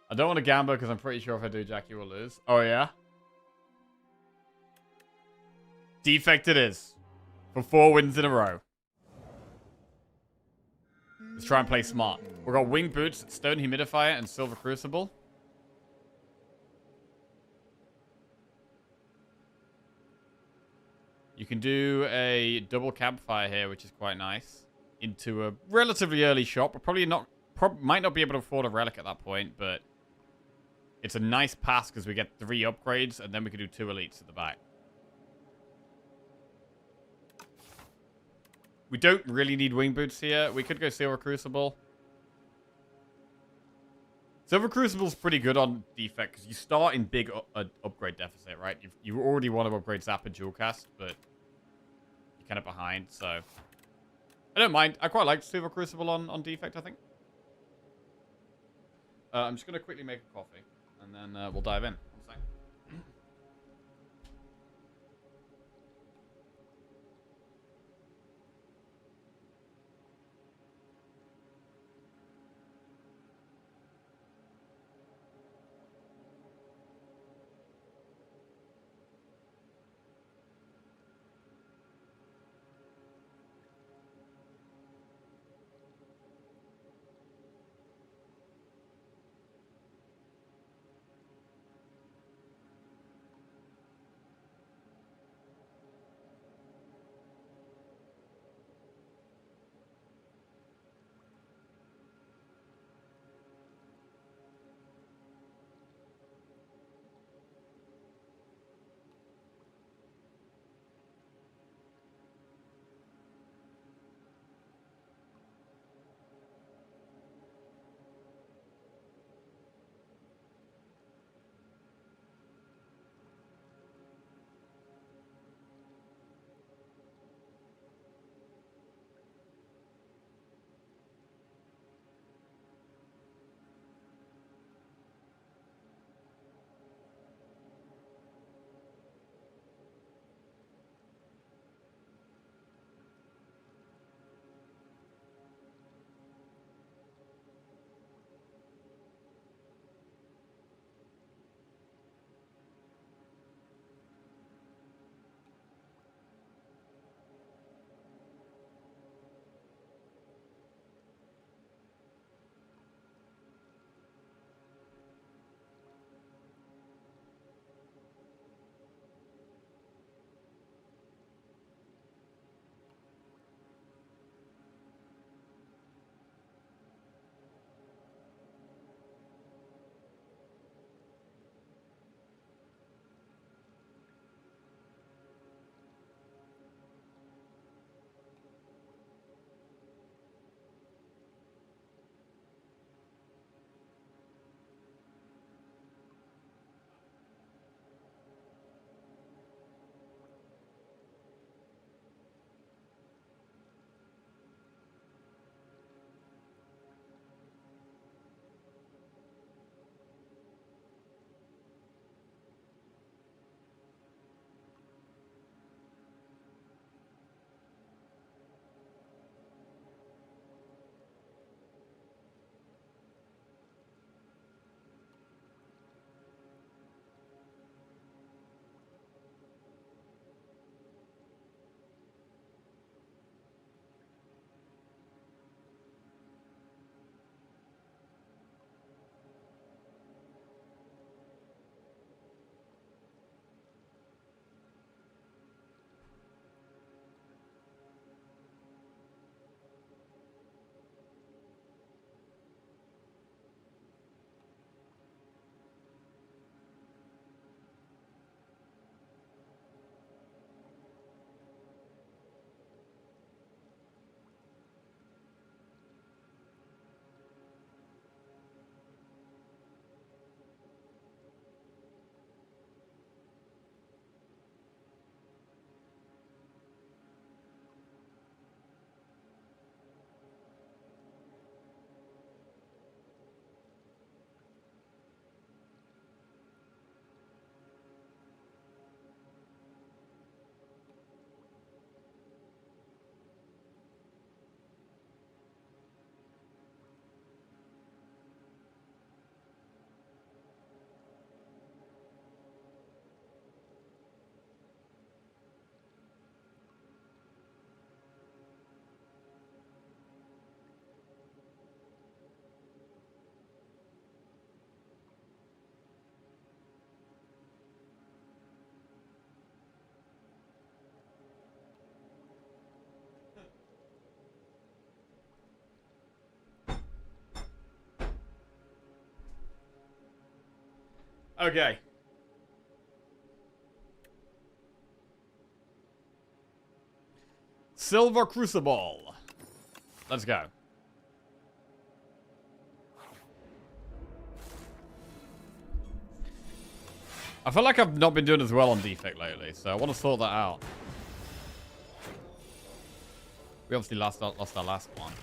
I don't want to gamble because I'm pretty sure if I do, Jackie will lose. Oh, yeah? Defect it is. For 4 wins in a row. Let's try and play smart. We've got Wing Boots, Stone Humidifier, and Silver Crucible. You can do a double campfire here, which is quite nice. Into a relatively early shot, but probably not. Might not be able to afford a relic at that point, but It's a nice pass because we get 3 upgrades, and then we can do 2 elites at the back. We don't really need wing boots here. We could go Silver Crucible. Silver Crucible's pretty good on defect because you start in big upgrade deficit, right? You already want to upgrade Zap and Dual Cast, but you're kind of behind, so I don't mind. I quite like Silver Crucible on defect, I think. I'm just going to quickly make a coffee, and then we'll dive in. One second. Okay. Silver Crucible. Let's go. I feel like I've not been doing as well on defect lately, so I want to sort that out. We obviously lost our last one.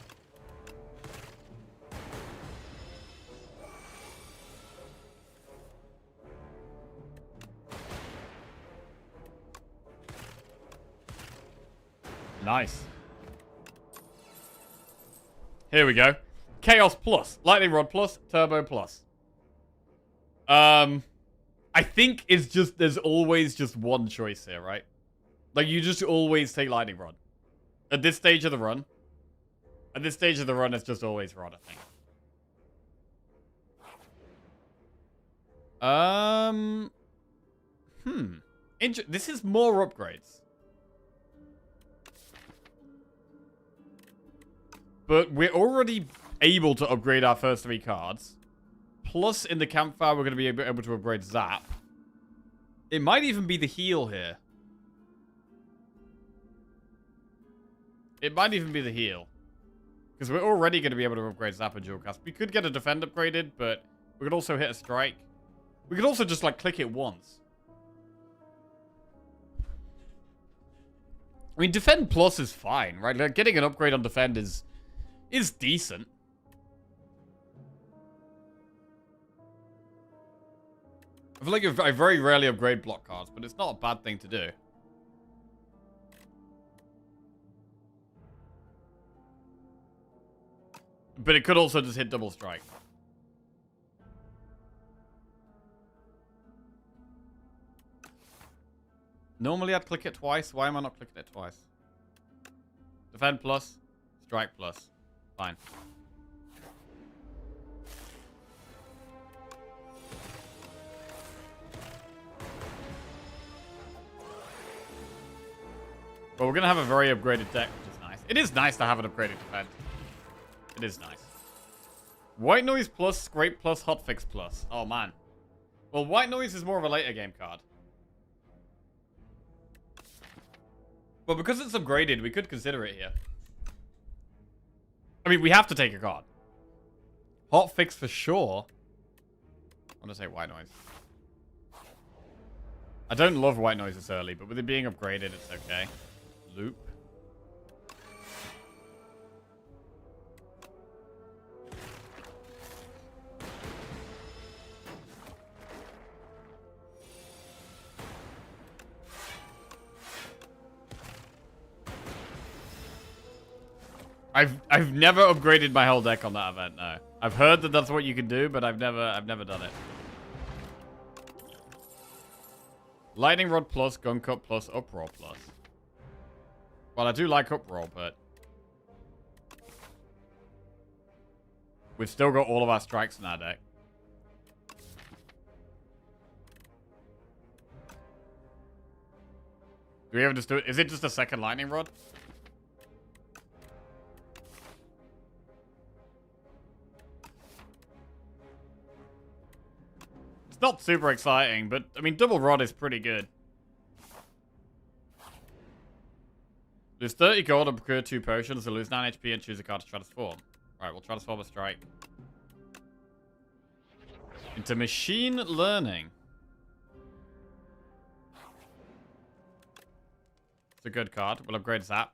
Nice. Here we go. Chaos Plus. Lightning Rod Plus. Turbo Plus. I think it's just, there's always just one choice here, right? Like, you just always take Lightning Rod. At this stage of the run. At this stage of the run, it's just always Rod, I think. This is more upgrades. But we're already able to upgrade our first 3 cards. Plus, in the campfire, we're going to be able to upgrade Zap. It might even be the heal here. It might even be the heal. Because we're already going to be able to upgrade Zap and Dual Cast. We could get a Defend upgraded, but we could also hit a Strike. We could also just, like, click it once. I mean, Defend Plus is fine, right? Like, getting an upgrade on Defend is decent. I feel like I very rarely upgrade block cards, but it's not a bad thing to do. But it could also just hit double strike. Normally I'd click it twice. Why am I not clicking it twice? Defend plus, strike plus. Fine. But we're going to have a very upgraded deck, which is nice. It is nice to have an upgraded defend. It is nice. White Noise plus, Scrape plus, Hotfix plus. Oh, man. Well, White Noise is more of a later game card. But because it's upgraded, we could consider it here. I mean, we have to take a card. Hotfix for sure. I want to say White Noise. I don't love White Noise this early, but with it being upgraded, it's okay. Loop. I've never upgraded my whole deck on that event, no. I've heard that that's what you can do, but I've never done it. Lightning Rod plus, Gun Cut plus, Uproar plus. Well, I do like Uproar, but we've still got all of our strikes in our deck. Do we ever just do it? Is it just a second Lightning Rod? It's not super exciting, but I mean, Double Rod is pretty good. Lose 30 gold and procure 2 potions, or lose 9 HP and choose a card to transform. Alright, we'll transform a strike into Machine Learning. It's a good card. We'll upgrade Zap.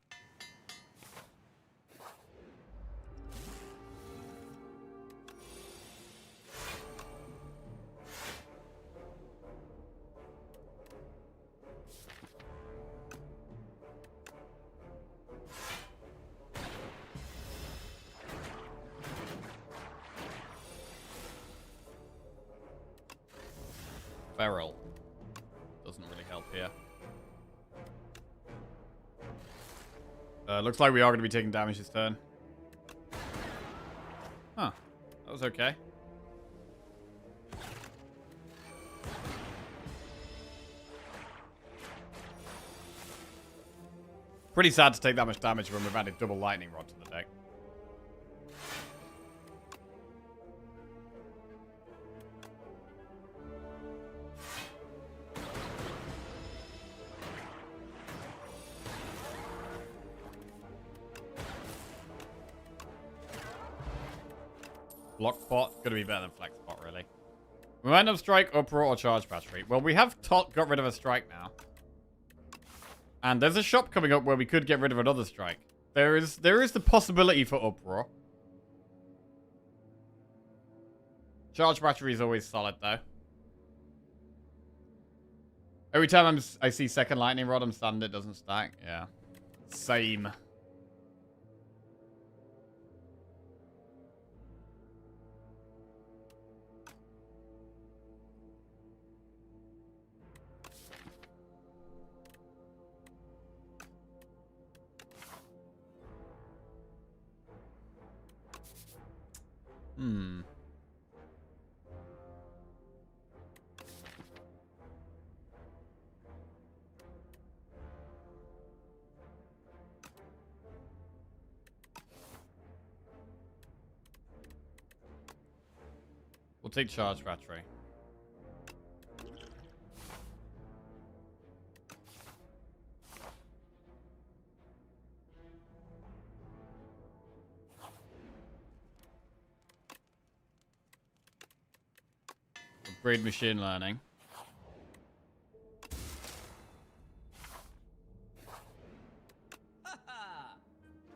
Feral. Doesn't really help here. Looks like we are going to be taking damage this turn. Huh. That was okay. Pretty sad to take that much damage when we've added double Lightning Rod to the deck. Block pot, gonna be better than flex pot, really. Momentum strike, uproar, or charge battery. Well, we have got rid of a strike now. And there's a shop coming up where we could get rid of another strike. There is the possibility for uproar. Charge battery is always solid, though. Every time I see second lightning rod, I'm stunned it doesn't stack. Yeah. Same. Hmm. We'll take charge battery. Upgrade machine learning.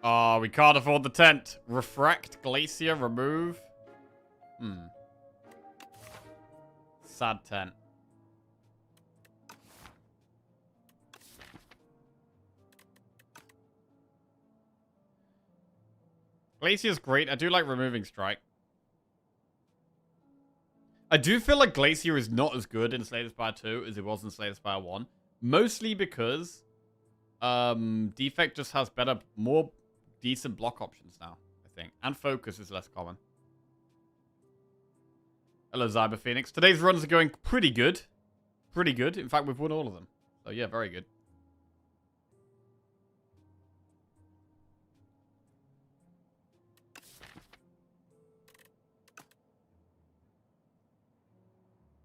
Oh, we can't afford the tent. Refract, glacier, remove. Sad tent. Glacier's great. I do like removing strike. I do feel like Glacier is not as good in Slay the Spire 2 as it was in Slay the Spire 1. Mostly because Defect just has more decent block options now, I think. And focus is less common. Hello, Zyber Phoenix. Today's runs are going pretty good. Pretty good. In fact, we've won all of them. So yeah, very good.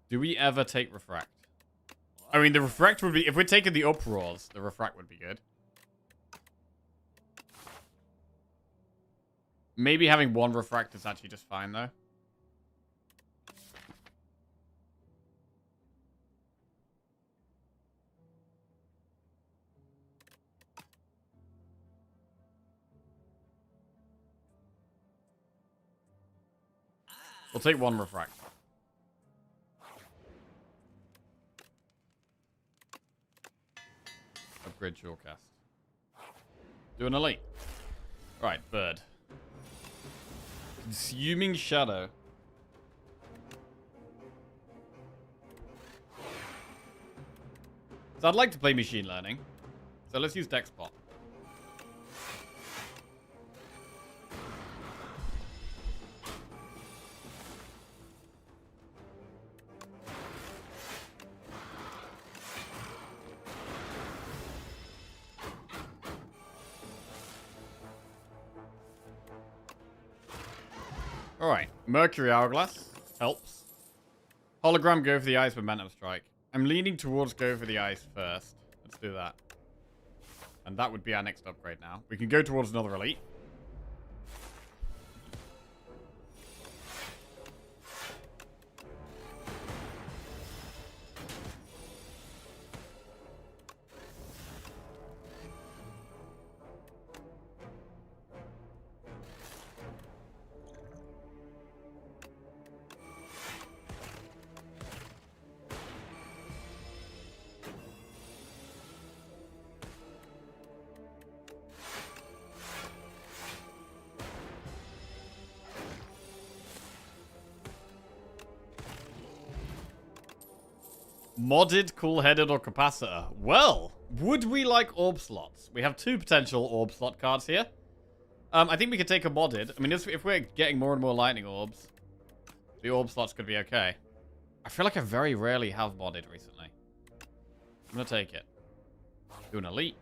Do we ever take Refract? I mean, the Refract would be... If we're taking the Uproars, the Refract would be good. Maybe having one Refract is actually just fine, though. We'll take one Refract. Upgrade Shawcast. Do an elite. Right, bird. Consuming Shadow. So I'd like to play Machine Learning. So let's use Dexpot. Alright, Mercury Hourglass helps. Hologram, go for the ice, momentum strike. I'm leaning towards go for the ice first. Let's do that. And that would be our next upgrade now. We can go towards another elite. Modded, cool-headed, or capacitor? Well, would we like orb slots? We have two potential orb slot cards here. I think we could take a modded. I mean, if we're getting more and more lightning orbs, the orb slots could be okay. I feel like I very rarely have modded recently. I'm gonna take it. Do an elite.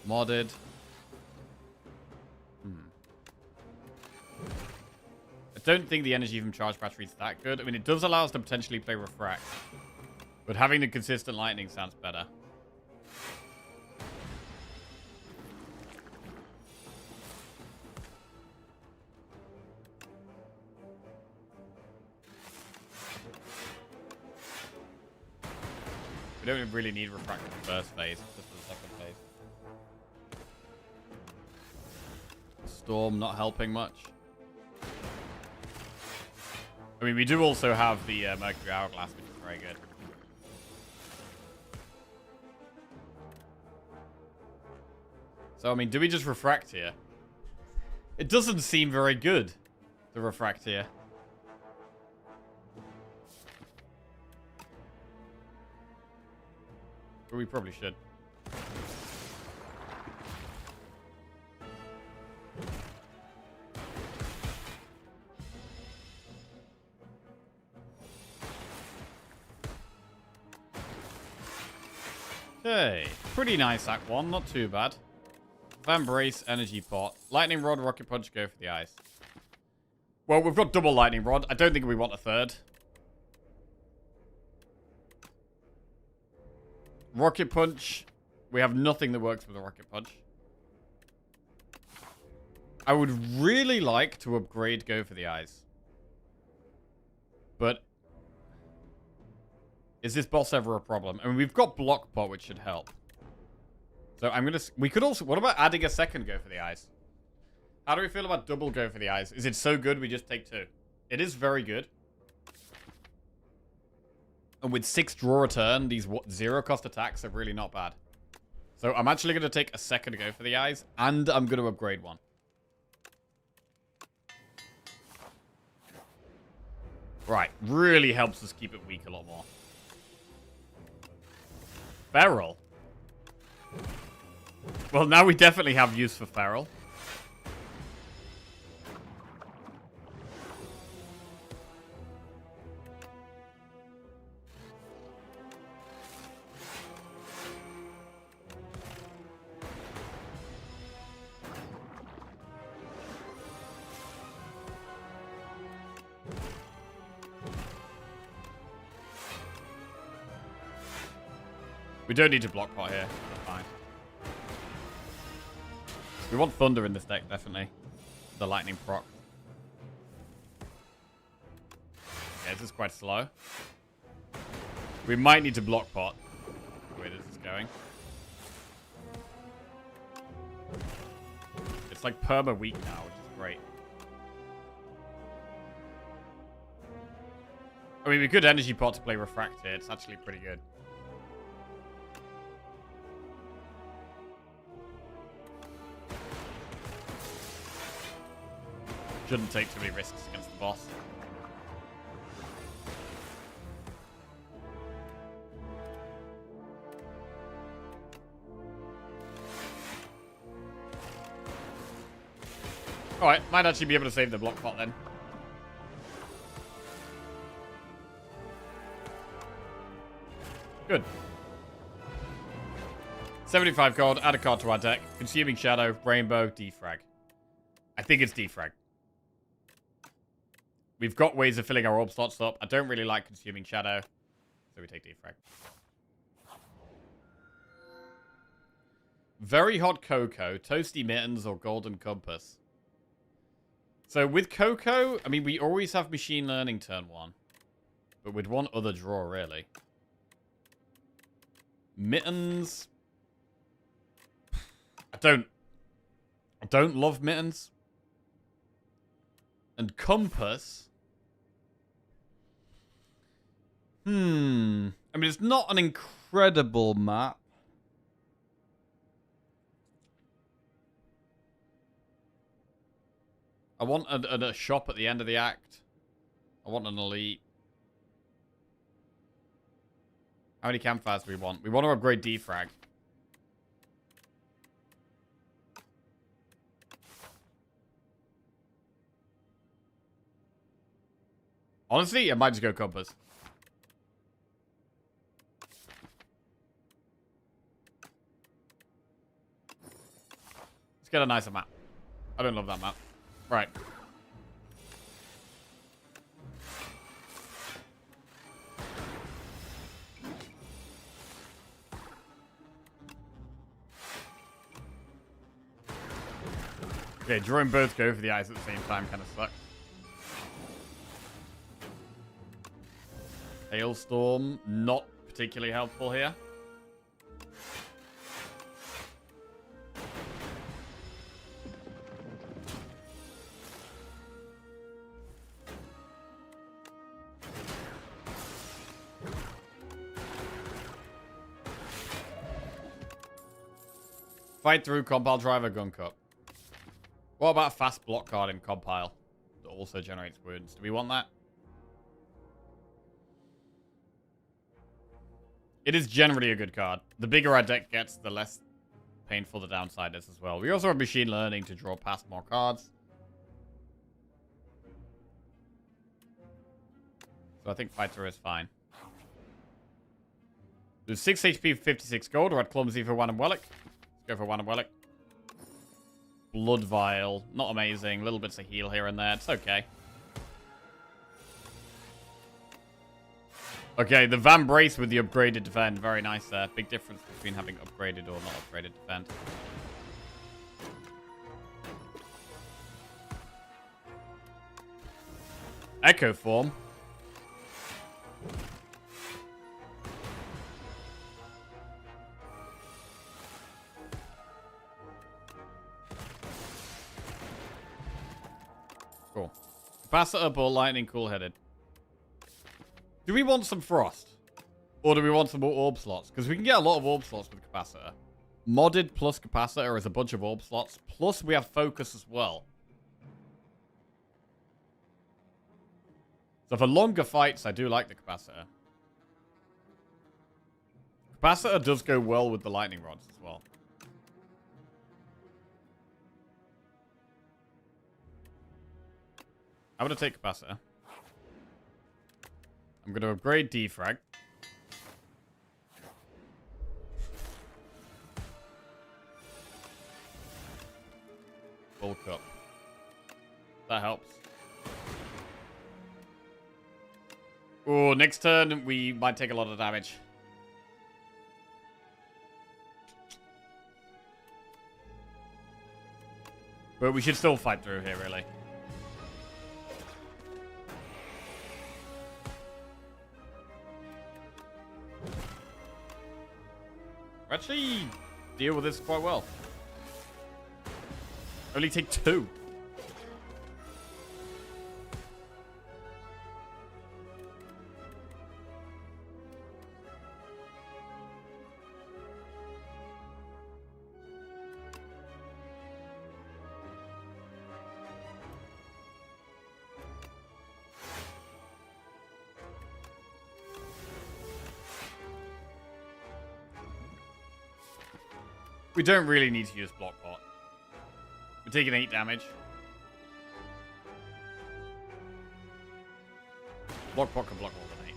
Modded. I don't think the energy from charge battery is that good. I mean, it does allow us to potentially play Refract. But having the consistent lightning sounds better. We don't really need refract in the first phase, just for the second phase. Storm not helping much. I mean, we do also have the Mercury Hourglass, which is very good. So, I mean, do we just refract here? It doesn't seem very good to refract here. But we probably should. Okay, pretty nice Act 1, not too bad. Van Brace, Energy Pot. Lightning Rod, Rocket Punch, go for the eyes. Well, we've got double Lightning Rod. I don't think we want a third. Rocket Punch. We have nothing that works with a Rocket Punch. I would really like to upgrade Go for the Eyes. But is this boss ever a problem? I mean, we've got Block Pot, which should help. So I'm going to... We could also... What about adding a second Go for the Eyes? How do we feel about double Go for the Eyes? Is it so good we just take 2? It is very good. And with 6 draw a turn, these 0-cost attacks are really not bad. So I'm actually going to take a second Go for the Eyes, and I'm going to upgrade one. Right, really helps us keep it weak a lot more. Feral. Well, now we definitely have use for Feral. We don't need to block pot here. That's fine. We want Thunder in this deck, definitely. The Lightning proc. Yeah, this is quite slow. We might need to block pot. The way this is going. It's like perma weak now, which is great. I mean, we could energy pot to play Refract here. It's actually pretty good. Shouldn't take too many risks against the boss. Alright, might actually be able to save the block pot then. Good. 75 card, add a card to our deck. Consuming Shadow, Rainbow, Defrag. I think it's Defrag. We've got ways of filling our orb slots up. I don't really like Consuming Shadow, so we take Defrag. Very Hot Cocoa, Toasty Mittens, or Golden Compass. So with Cocoa, I mean, we always have Machine Learning turn 1. But with one other draw, really. Mittens. I don't love Mittens. And Compass. I mean, it's not an incredible map. I want a shop at the end of the act. I want an elite. How many campfires do we want? We want to upgrade Defrag. Honestly, I might just go Compass. Let's get a nicer map. I don't love that map. Right. Okay, drawing both Go for the Eyes at the same time kind of sucks. Hailstorm, not particularly helpful here. Fight through compile driver gun cup. What about a fast block card in compile that also generates wounds? Do we want that? It is generally a good card. The bigger our deck gets, the less painful the downside is as well. We also have machine learning to draw past more cards. So I think fight through is fine. There's 6 HP, 56 gold. We're at clumsy for 1 and Relic. Go for 1 and Relic. Blood Vial. Not amazing. Little bits of heal here and there. It's okay. Okay, the Van Brace with the upgraded defend. Very nice there. Big difference between having upgraded or not upgraded defend. Echo Form. Cool. Capacitor, Ball Lightning, Cool-Headed. Do we want some Frost? Or do we want some more Orb slots? Because we can get a lot of Orb slots with Capacitor. Modded plus Capacitor is a bunch of Orb slots. Plus we have Focus as well. So for longer fights, I do like the Capacitor. Capacitor does go well with the Lightning Rods as well. I'm going to take Capacitor. I'm going to upgrade Defrag. Bulk up. That helps. Oh, next turn we might take a lot of damage. But we should still fight through here, really. Actually, deal with this quite well. Only take 2. We don't really need to use Block Pot. We're taking 8 damage. Block Pot can block more than 8.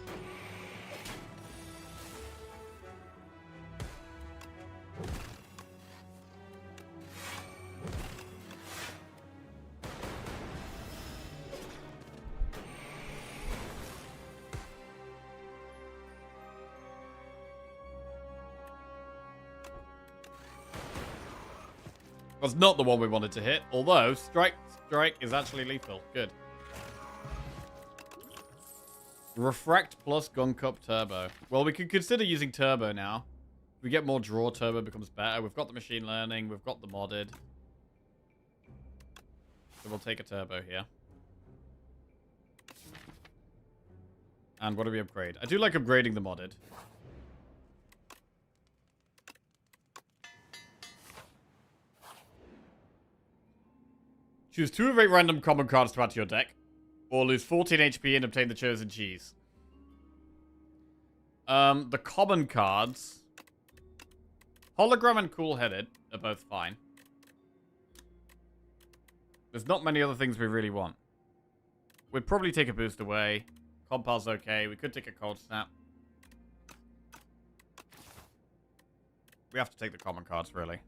That's not the one we wanted to hit, although Strike is actually lethal. Good. Refract plus Gun Cup Turbo. Well, we could consider using Turbo now. If we get more draw, Turbo becomes better. We've got the machine learning. We've got the modded. So we'll take a Turbo here. And what do we upgrade? I do like upgrading the modded. Choose 2 of 8 random common cards to add to your deck. Or lose 14 HP and obtain the chosen cheese. The common cards... Hologram and Cool-Headed are both fine. There's not many other things we really want. We'd probably take a boost away. Compile's okay. We could take a Cold Snap. We have to take the common cards, really.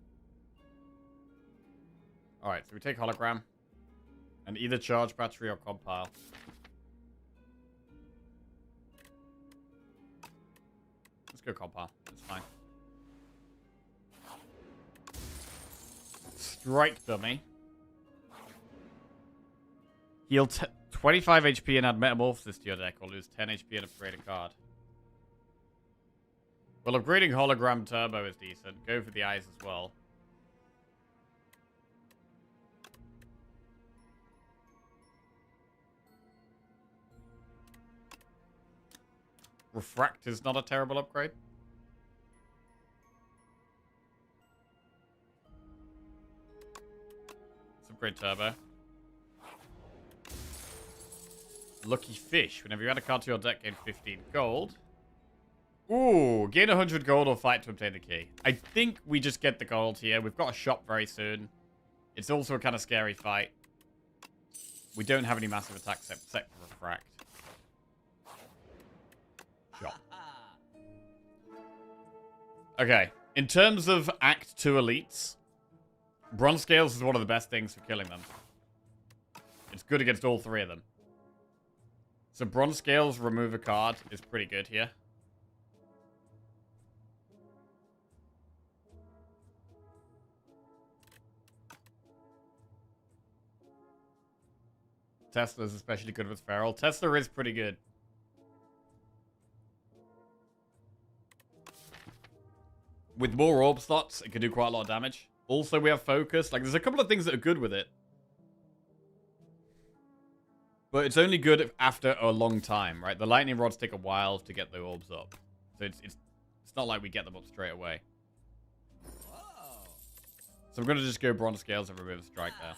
Alright, so we take Hologram. And either Charge Battery or Compile. Let's go Compile. It's fine. Strike Dummy. Heal 25 HP and add Metamorphosis to your deck, or lose 10 HP and upgrade a card. Well, upgrading hologram turbo is decent. Go for the eyes as well. Refract is not a terrible upgrade. Let's upgrade turbo. Lucky fish. Whenever you add a card to your deck, gain 15 gold. Ooh, gain 100 gold or fight to obtain the key. I think we just get the gold here. We've got a shop very soon. It's also a kind of scary fight. We don't have any massive attacks except for refract. Shop. Okay, in terms of Act 2 elites, Bronze Scales is one of the best things for killing them. It's good against all three of them. So Bronze Scales, remove a card, is pretty good here. Tesla's especially good with Feral. Tesla is pretty good. With more orb slots, it can do quite a lot of damage. Also, we have focus. Like, there's a couple of things that are good with it. But it's only good after a long time, right? The lightning rods take a while to get the orbs up. So it's not like we get them up straight away. So I'm going to just go Bronze Scales and remove a strike there.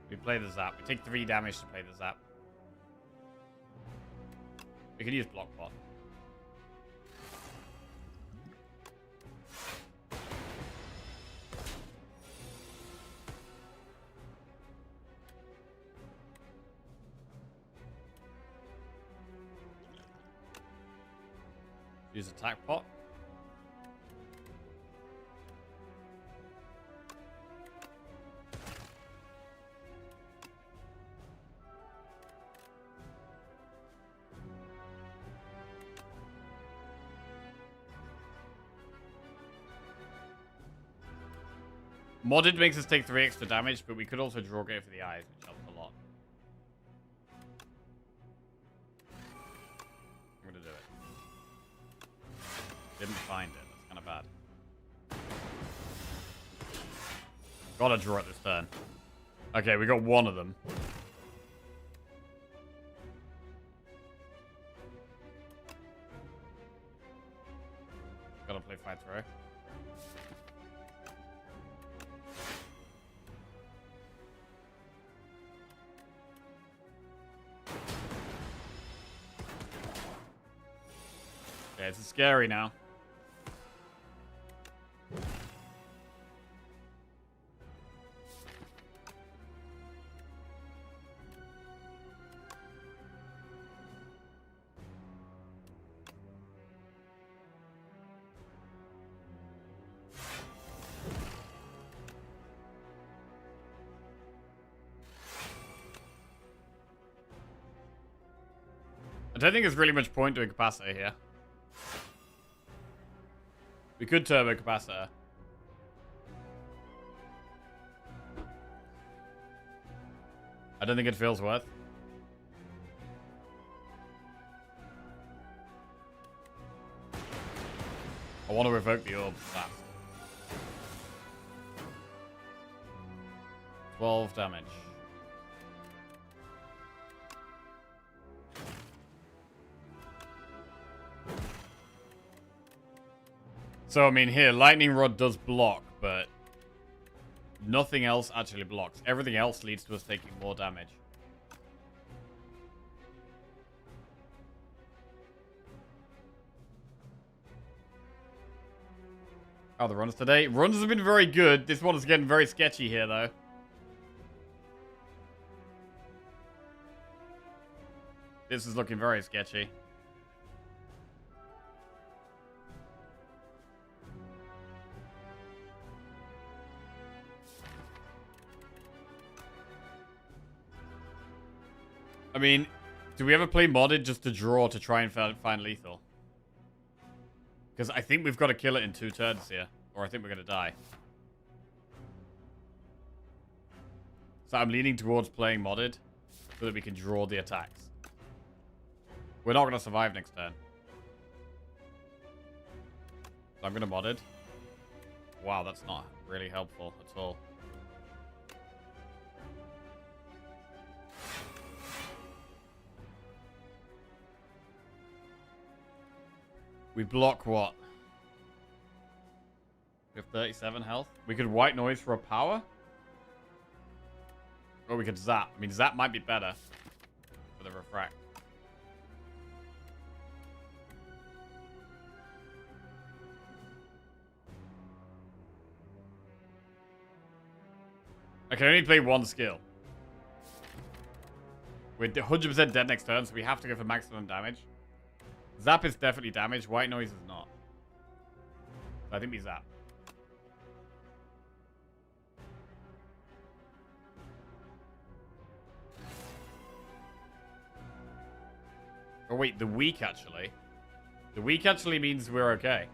We play the zap. We take 3 damage to play the zap. We can use block pot. Use attack pot. Modded makes us take 3 extra damage, but we could also draw gate for the eyes, which helps a lot. I'm gonna do it. Didn't find it. That's kind of bad. Gotta draw it this turn. Okay, we got one of them. Gotta play fight throw. Okay, it's scary now. I don't think there's really much point doing capacitor here. We could turbo capacitor. I don't think it feels worth. I want to revoke the orb fast. 12 damage. So, I mean, here, Lightning Rod does block, but nothing else actually blocks. Everything else leads to us taking more damage. Oh, the runs today? Runs have been very good. This one is getting very sketchy here, though. This is looking very sketchy. I mean, do we ever play modded just to draw to try and find lethal? Because I think we've got to kill it in 2 turns here. Or I think we're going to die. So I'm leaning towards playing modded so that we can draw the attacks. We're not going to survive next turn. So I'm going to modded. Wow, that's not really helpful at all. We block what? We have 37 health. We could white noise for a power. Or we could zap. I mean, zap might be better for the refract. I can only play 1 skill. We're 100% dead next turn, so we have to go for maximum damage. Zap is definitely damage. White noise is not. So I think we zap. Oh wait, the weak actually. The weak actually means we're okay.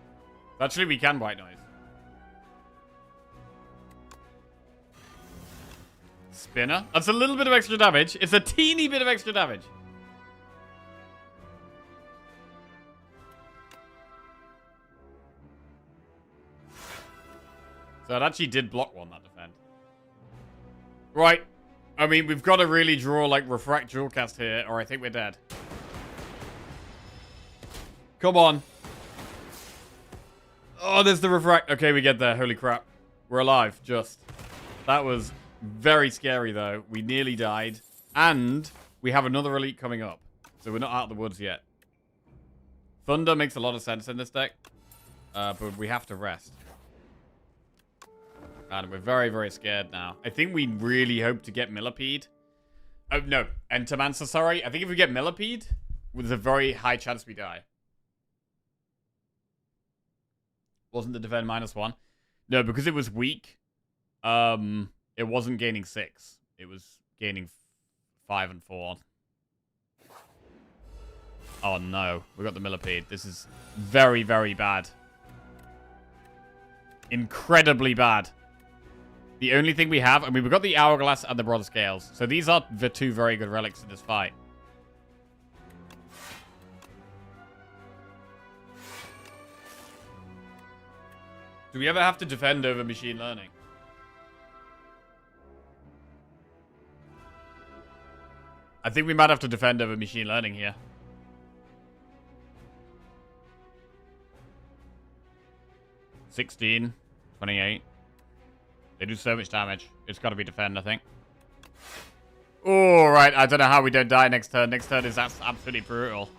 Actually, we can white noise. Spinner. That's a little bit of extra damage. It's a teeny bit of extra damage. So it actually did block 1, that defend. Right. I mean, we've got to really draw, like, refract dual cast here, or I think we're dead. Come on. Oh, there's the refract. Okay, we get there. Holy crap. We're alive, just. That was very scary, though. We nearly died. And we have another elite coming up. So we're not out of the woods yet. Thunder makes a lot of sense in this deck. But we have to rest. And we're very, very scared now. I think we really hope to get Millipede. Oh, no. Entomancer, sorry. I think if we get Millipede, there's a very high chance we die. Wasn't the defend -1? No, because it was weak. It wasn't gaining 6. It was gaining 5 and 4. Oh, no. We got the Millipede. This is very, very bad. Incredibly bad. The only thing we have... I mean, we've got the Hourglass and the Bronze Scales. So these are the 2 very good relics in this fight. Do we ever have to defend over machine learning? I think we might have to defend over machine learning here. $16, $28. They do so much damage. It's got to be defend, I think. Oh, right. I don't know how we don't die next turn. Next turn is absolutely brutal.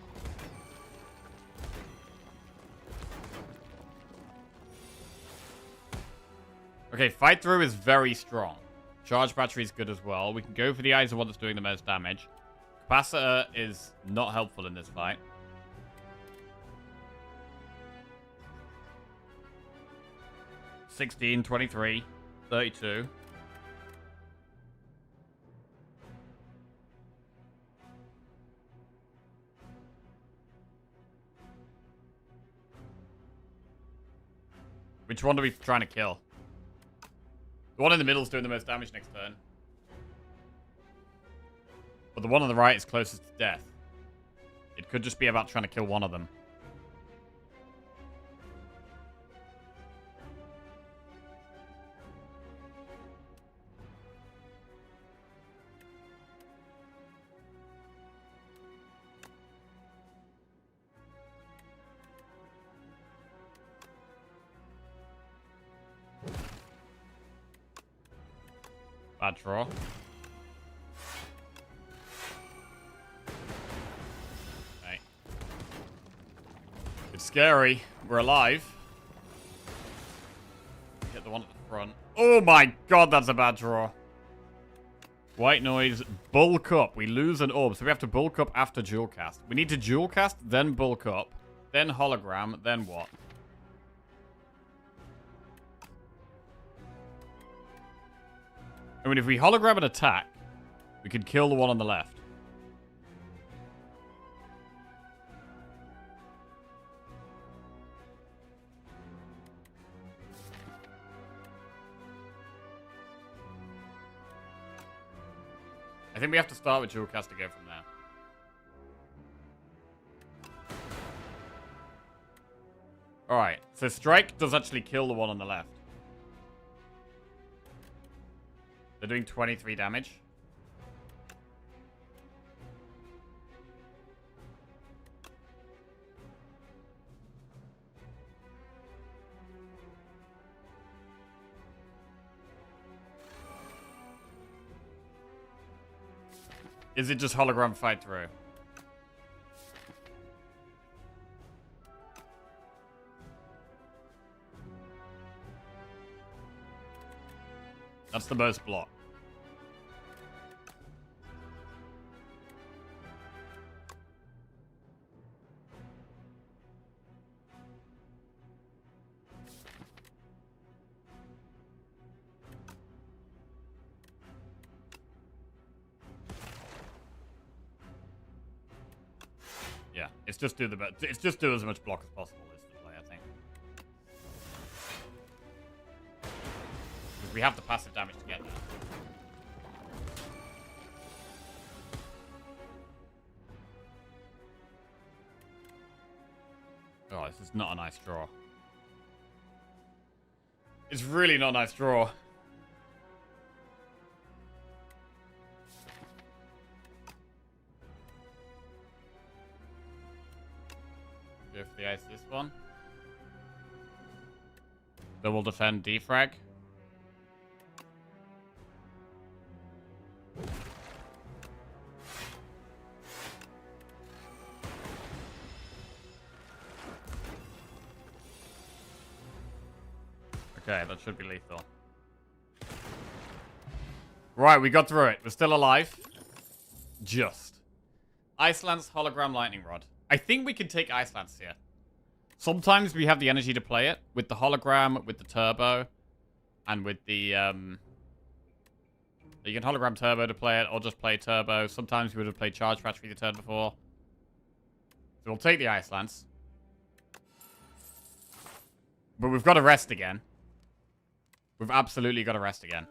Okay, fight through is very strong. Charge battery is good as well. We can go for the eyes of one that's doing the most damage. Capacitor is not helpful in this fight. $16, $23, $32. Which one are we trying to kill? The one in the middle is doing the most damage next turn. But the one on the right is closest to death. It could just be about trying to kill one of them. Bad draw. Okay. It's scary. We're alive. Hit the one at the front. Oh my god, that's a bad draw. White noise, bulk up. We lose an orb, so we have to bulk up after dual cast. We need to dual cast, then bulk up, then hologram, then what? I mean, if we hologram an attack, we could kill the one on the left. I think we have to start with dual cast to go from there. Alright, so strike does actually kill the one on the left. They're doing 23 damage. Is it just hologram fight through? That's the most block. Yeah, it's just do as much block as possible is the play, I think. Because we have the passive damage to get there. Oh, this is not a nice draw. It's really not a nice draw. Go for the ice this one. Double defend defrag. Okay, that should be lethal. Right, we got through it. We're still alive. Just. Ice Lance, Hologram, Lightning Rod. I think we can take Ice Lance here. Sometimes we have the energy to play it. With the Hologram, with the Turbo, and with the... You can Hologram Turbo to play it, or just play Turbo. Sometimes we would have played Charge Patch for the turn before. So we'll take the Ice Lance. But we've got to rest again. We've absolutely got to rest again.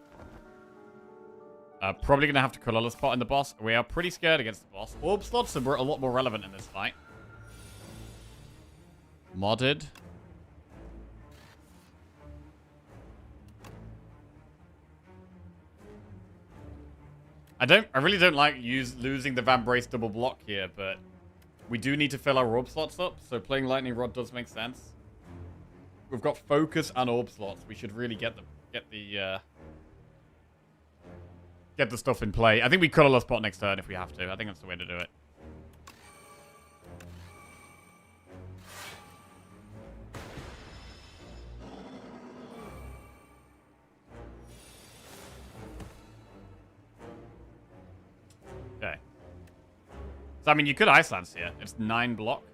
Probably going to have to colorless pot in the boss. We are pretty scared against the boss. Orb slots are a lot more relevant in this fight. Modded. I really don't like losing the Vambrace double block here, but we do need to fill our orb slots up, so playing Lightning Rod does make sense. We've got focus and orb slots. We should really get the stuff in play. I think we colorless pot next turn if we have to. I think that's the way to do it. Okay. So, I mean, you could Ice Lance here. It's 9 block.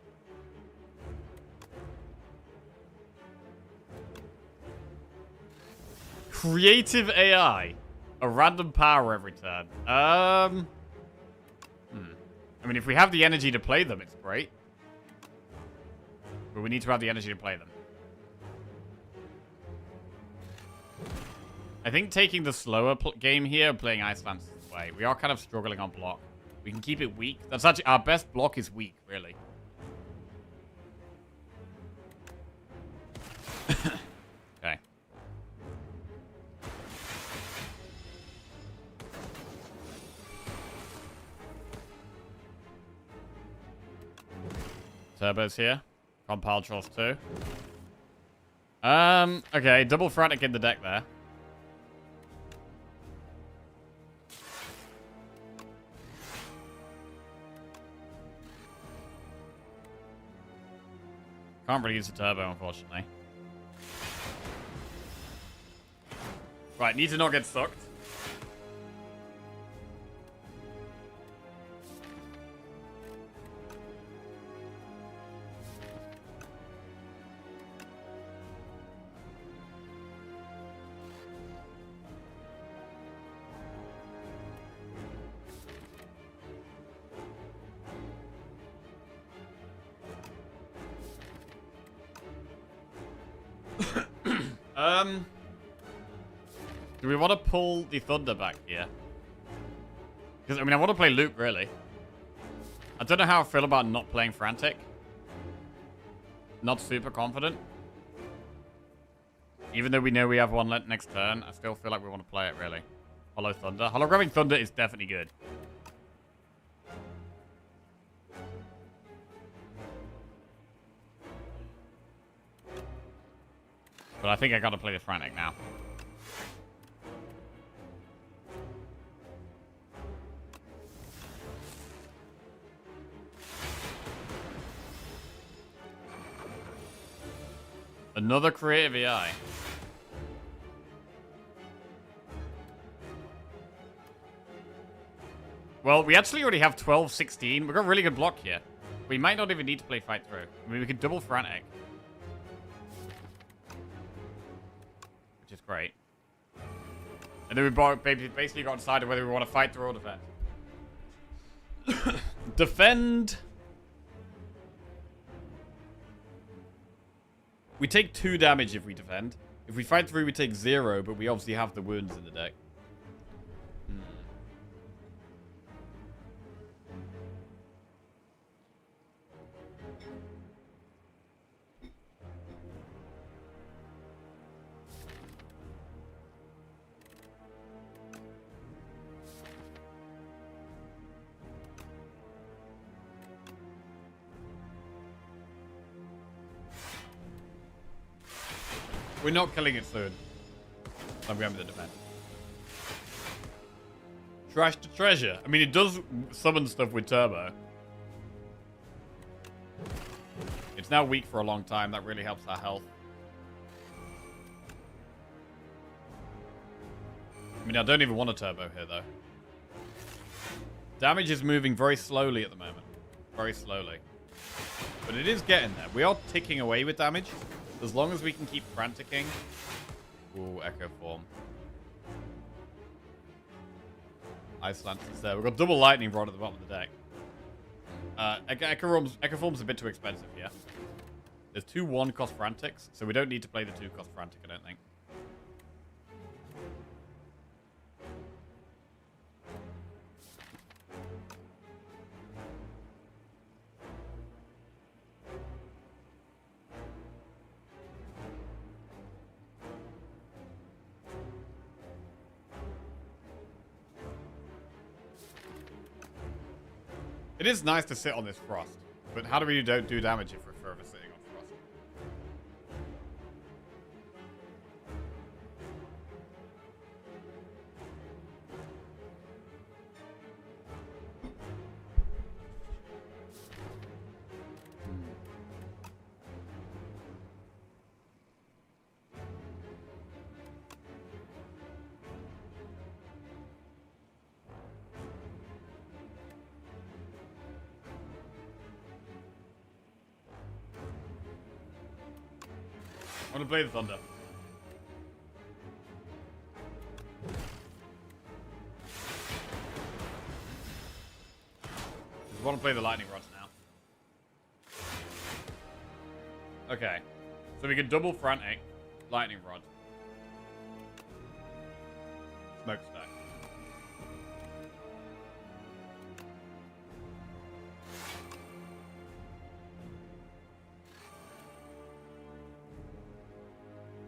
Creative AI. A random power every turn. I mean, if we have the energy to play them, it's great. But we need to have the energy to play them. I think taking the slower game here and playing Ice Lance is the way. We are kind of struggling on block. We can keep it weak. That's actually our best block is weak, really. Okay. Turbo's here. Compile Trolls 2. Okay, double frantic in the deck there. Can't really use the turbo, unfortunately. Right, need to not get sucked. Do we want to pull the Thunder back here? Because, I mean, I want to play Luke, really. I don't know how I feel about not playing Frantic. Not super confident. Even though we know we have one next turn, I still feel like we want to play it, really. Hollow Thunder. Holographic Thunder is definitely good. But I think I gotta play the Frantic now. Another creative AI. Well, we actually already have 12, 16. We've got a really good block here. We might not even need to play Fight Through. I mean, we could double Frantic. Which is great. And then we basically got decided whether we want to Fight Through or defend. Defend. We take 2 damage if we defend. If we Fight Through, we take 0, but we obviously have the wounds in the deck. We're not killing it soon. I'm going with the defense. Trash to treasure. I mean, it does summon stuff with turbo. It's now weak for a long time. That really helps our health. I mean, I don't even want a turbo here, though. Damage is moving very slowly at the moment. Very slowly. But it is getting there. We are ticking away with damage. As long as we can keep franticking. Ooh, Echo Form. Ice Lance is there. We've got double Lightning Rod at the bottom of the deck. Echo Form's a bit too expensive here. There's 2 1-cost Frantics, so we don't need to play the 2-cost Frantic, I don't think. It is nice to sit on this Frost, but how do we do damage if we're forever sitting on Frost? I want to play the Thunder. Just want to play the Lightning Rods now. Okay. So we can double Frantic, Lightning Rod. Smokestack.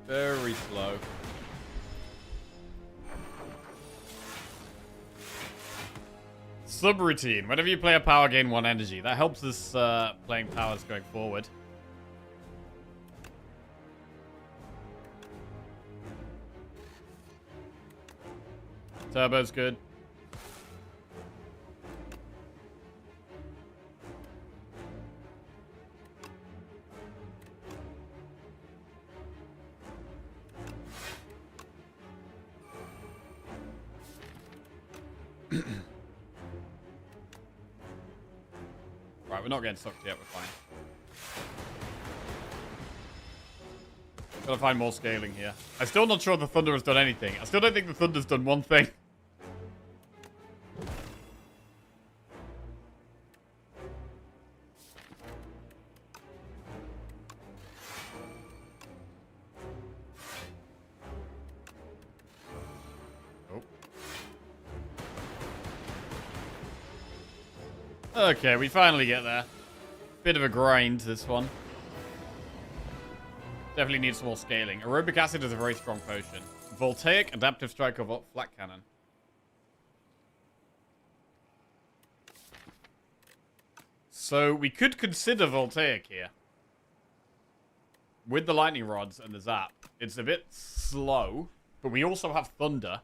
Very slow. Subroutine. Whenever you play a power, gain 1 energy. That helps us playing powers going forward. Turbo's good. Right, we're not getting sucked yet, we're fine. Gotta find more scaling here. I'm still not sure the Thunder has done anything. I still don't think the Thunder's done one thing. Okay, we finally get there. Bit of a grind, this one. Definitely needs some more scaling. Aerobic acid is a very strong potion. Voltaic, adaptive strike, or flat cannon. So we could consider Voltaic here. With the lightning rods and the zap. It's a bit slow, but we also have thunder.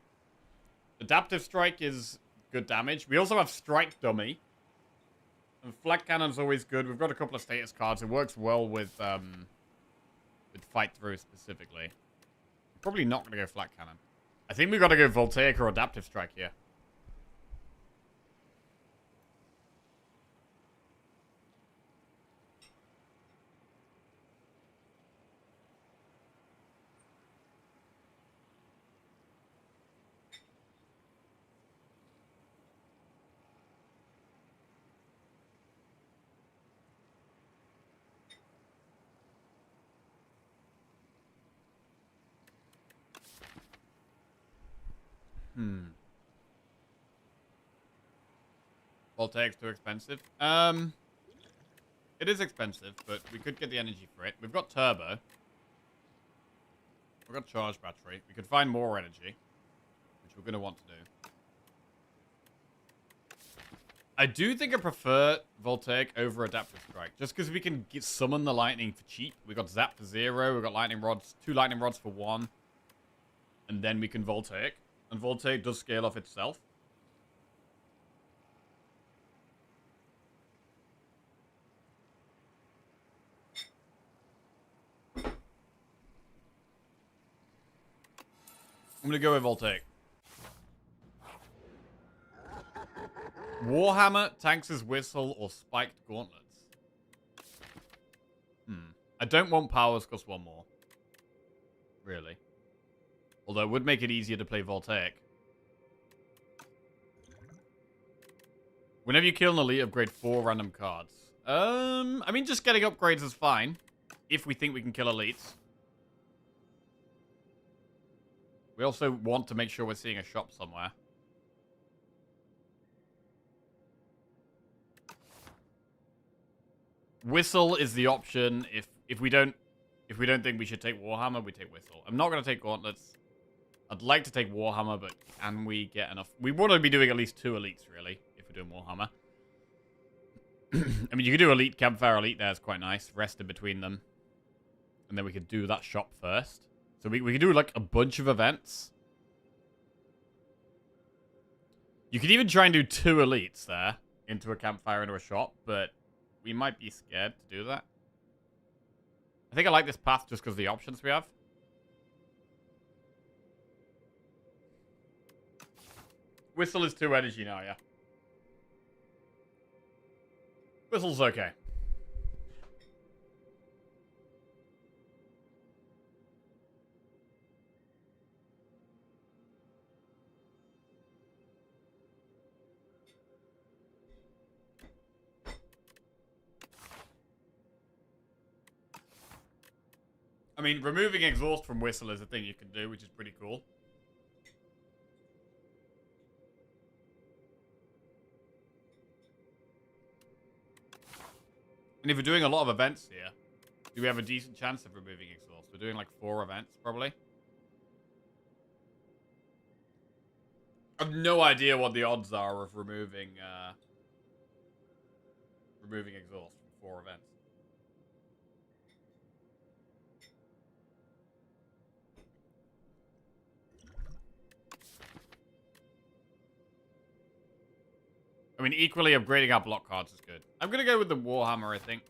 Adaptive strike is good damage. We also have strike dummy. And flat cannon's always good. We've got a couple of status cards. It works well with fight through specifically. Probably not going to go flat cannon. I think we've got to go Voltaic or adaptive strike here. Voltaic's too expensive. It is expensive, but we could get the energy for it. We've got turbo. We've got charge battery. We could find more energy, which we're going to want to do. I do think I prefer Voltaic over adaptive strike, just because we can summon the lightning for cheap. We got zap for 0. We got lightning rods, 2 lightning rods for 1, and then we can Voltaic. And Voltaic does scale off itself. I'm going to go with Voltaic. Warhammer, Tanks' Whistle, or Spiked Gauntlets. I don't want powers cost 1 more. Really. Although it would make it easier to play Voltaic. Whenever you kill an elite, upgrade 4 random cards. I mean, just getting upgrades is fine. If we think we can kill elites. We also want to make sure we're seeing a shop somewhere. Whistle is the option if we don't think we should take Warhammer, we take Whistle. I'm not going to take Gauntlets. I'd like to take Warhammer, but can we get enough? We want to be doing at least 2 elites, really, if we're doing Warhammer. I mean, you could do Elite, Campfire Elite there. It's quite nice. Rest in between them. And then we could do that shop first. So we could do, like, a bunch of events. You could even try and do 2 elites there. Into a campfire, into a shop. But we might be scared to do that. I think I like this path just because of the options we have. Whistle is 2 energy now, yeah. Whistle's okay. I mean, removing exhaust from Whistle is a thing you can do, which is pretty cool. And if we're doing a lot of events here, do we have a decent chance of removing exhaust? We're doing like 4 events, probably. I have no idea what the odds are of removing exhaust from 4 events. I mean, equally upgrading our block cards is good. I'm going to go with the Warhammer, I think.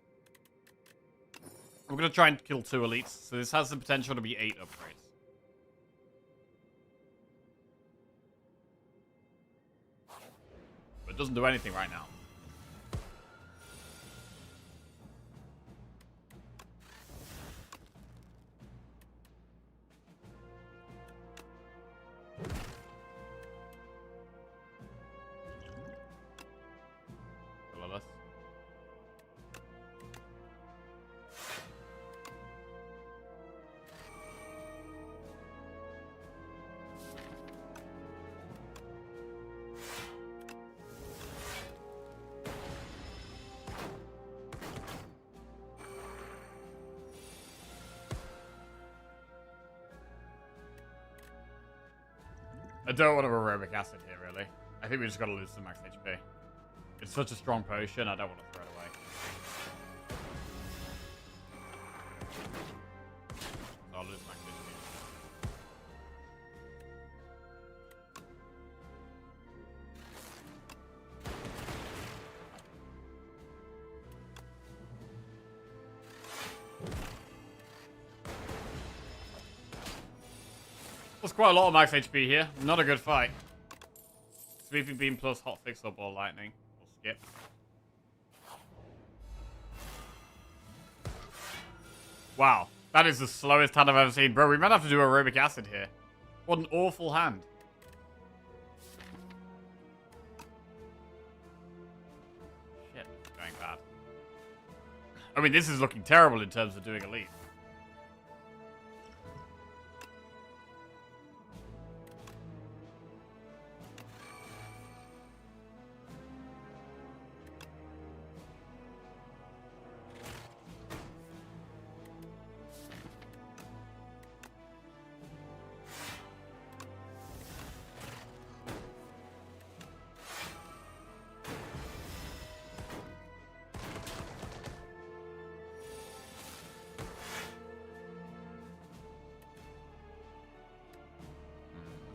I'm going to try and kill 2 elites, so this has the potential to be 8 upgrades. But it doesn't do anything right now. I don't want to aerobic acid here, really. I think we just got to lose some max HP. It's such a strong potion, I don't want to throw it away. So I'll lose max HP. There's quite a lot of max HP here. Not a good fight. Sweeping beam plus hot fix or ball lightning. We'll skip. Wow. That is the slowest hand I've ever seen. Bro, we might have to do aerobic acid here. What an awful hand. Shit, this is going bad. I mean, this is looking terrible in terms of doing elite.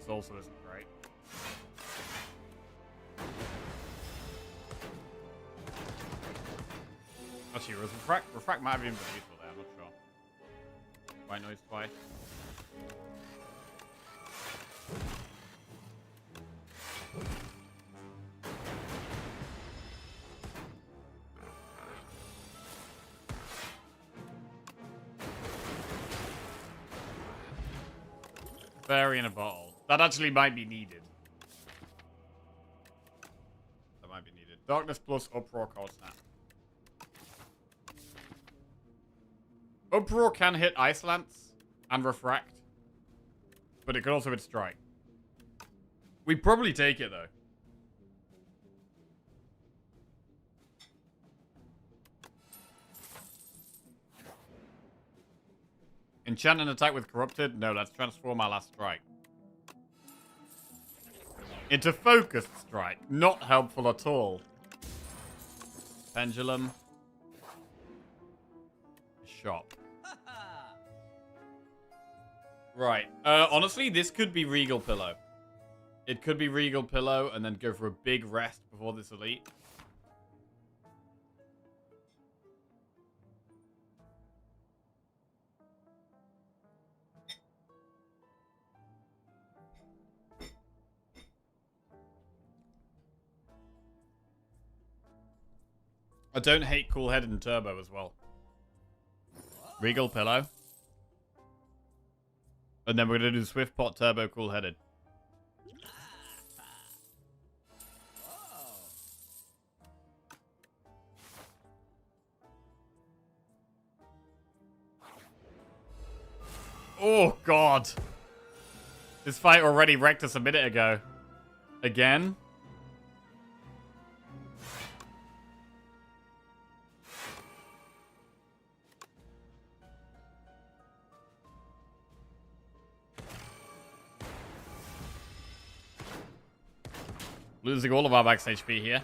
Also isn't great. Actually, refract might have been useful there, I'm not sure. White noise twice. Fairy in a bottle. That actually might be needed. That might be needed. Darkness plus Uproar Cold Snap. Uproar can hit Ice Lance and Refract. But it could also hit Strike. We'd probably take it, though. Enchant an attack with Corrupted? No, let's transform our last strike. Into Focused Strike. Not helpful at all. Pendulum. Shop. Right. Honestly, this could be Regal Pillow. It could be Regal Pillow and then go for a big rest before this elite. I don't hate Cool Headed and Turbo as well. Regal Pillow. And then we're going to do Swift Pot, Turbo, Cool Headed. Oh, God. This fight already wrecked us a minute ago. Again? Losing all of our max HP here.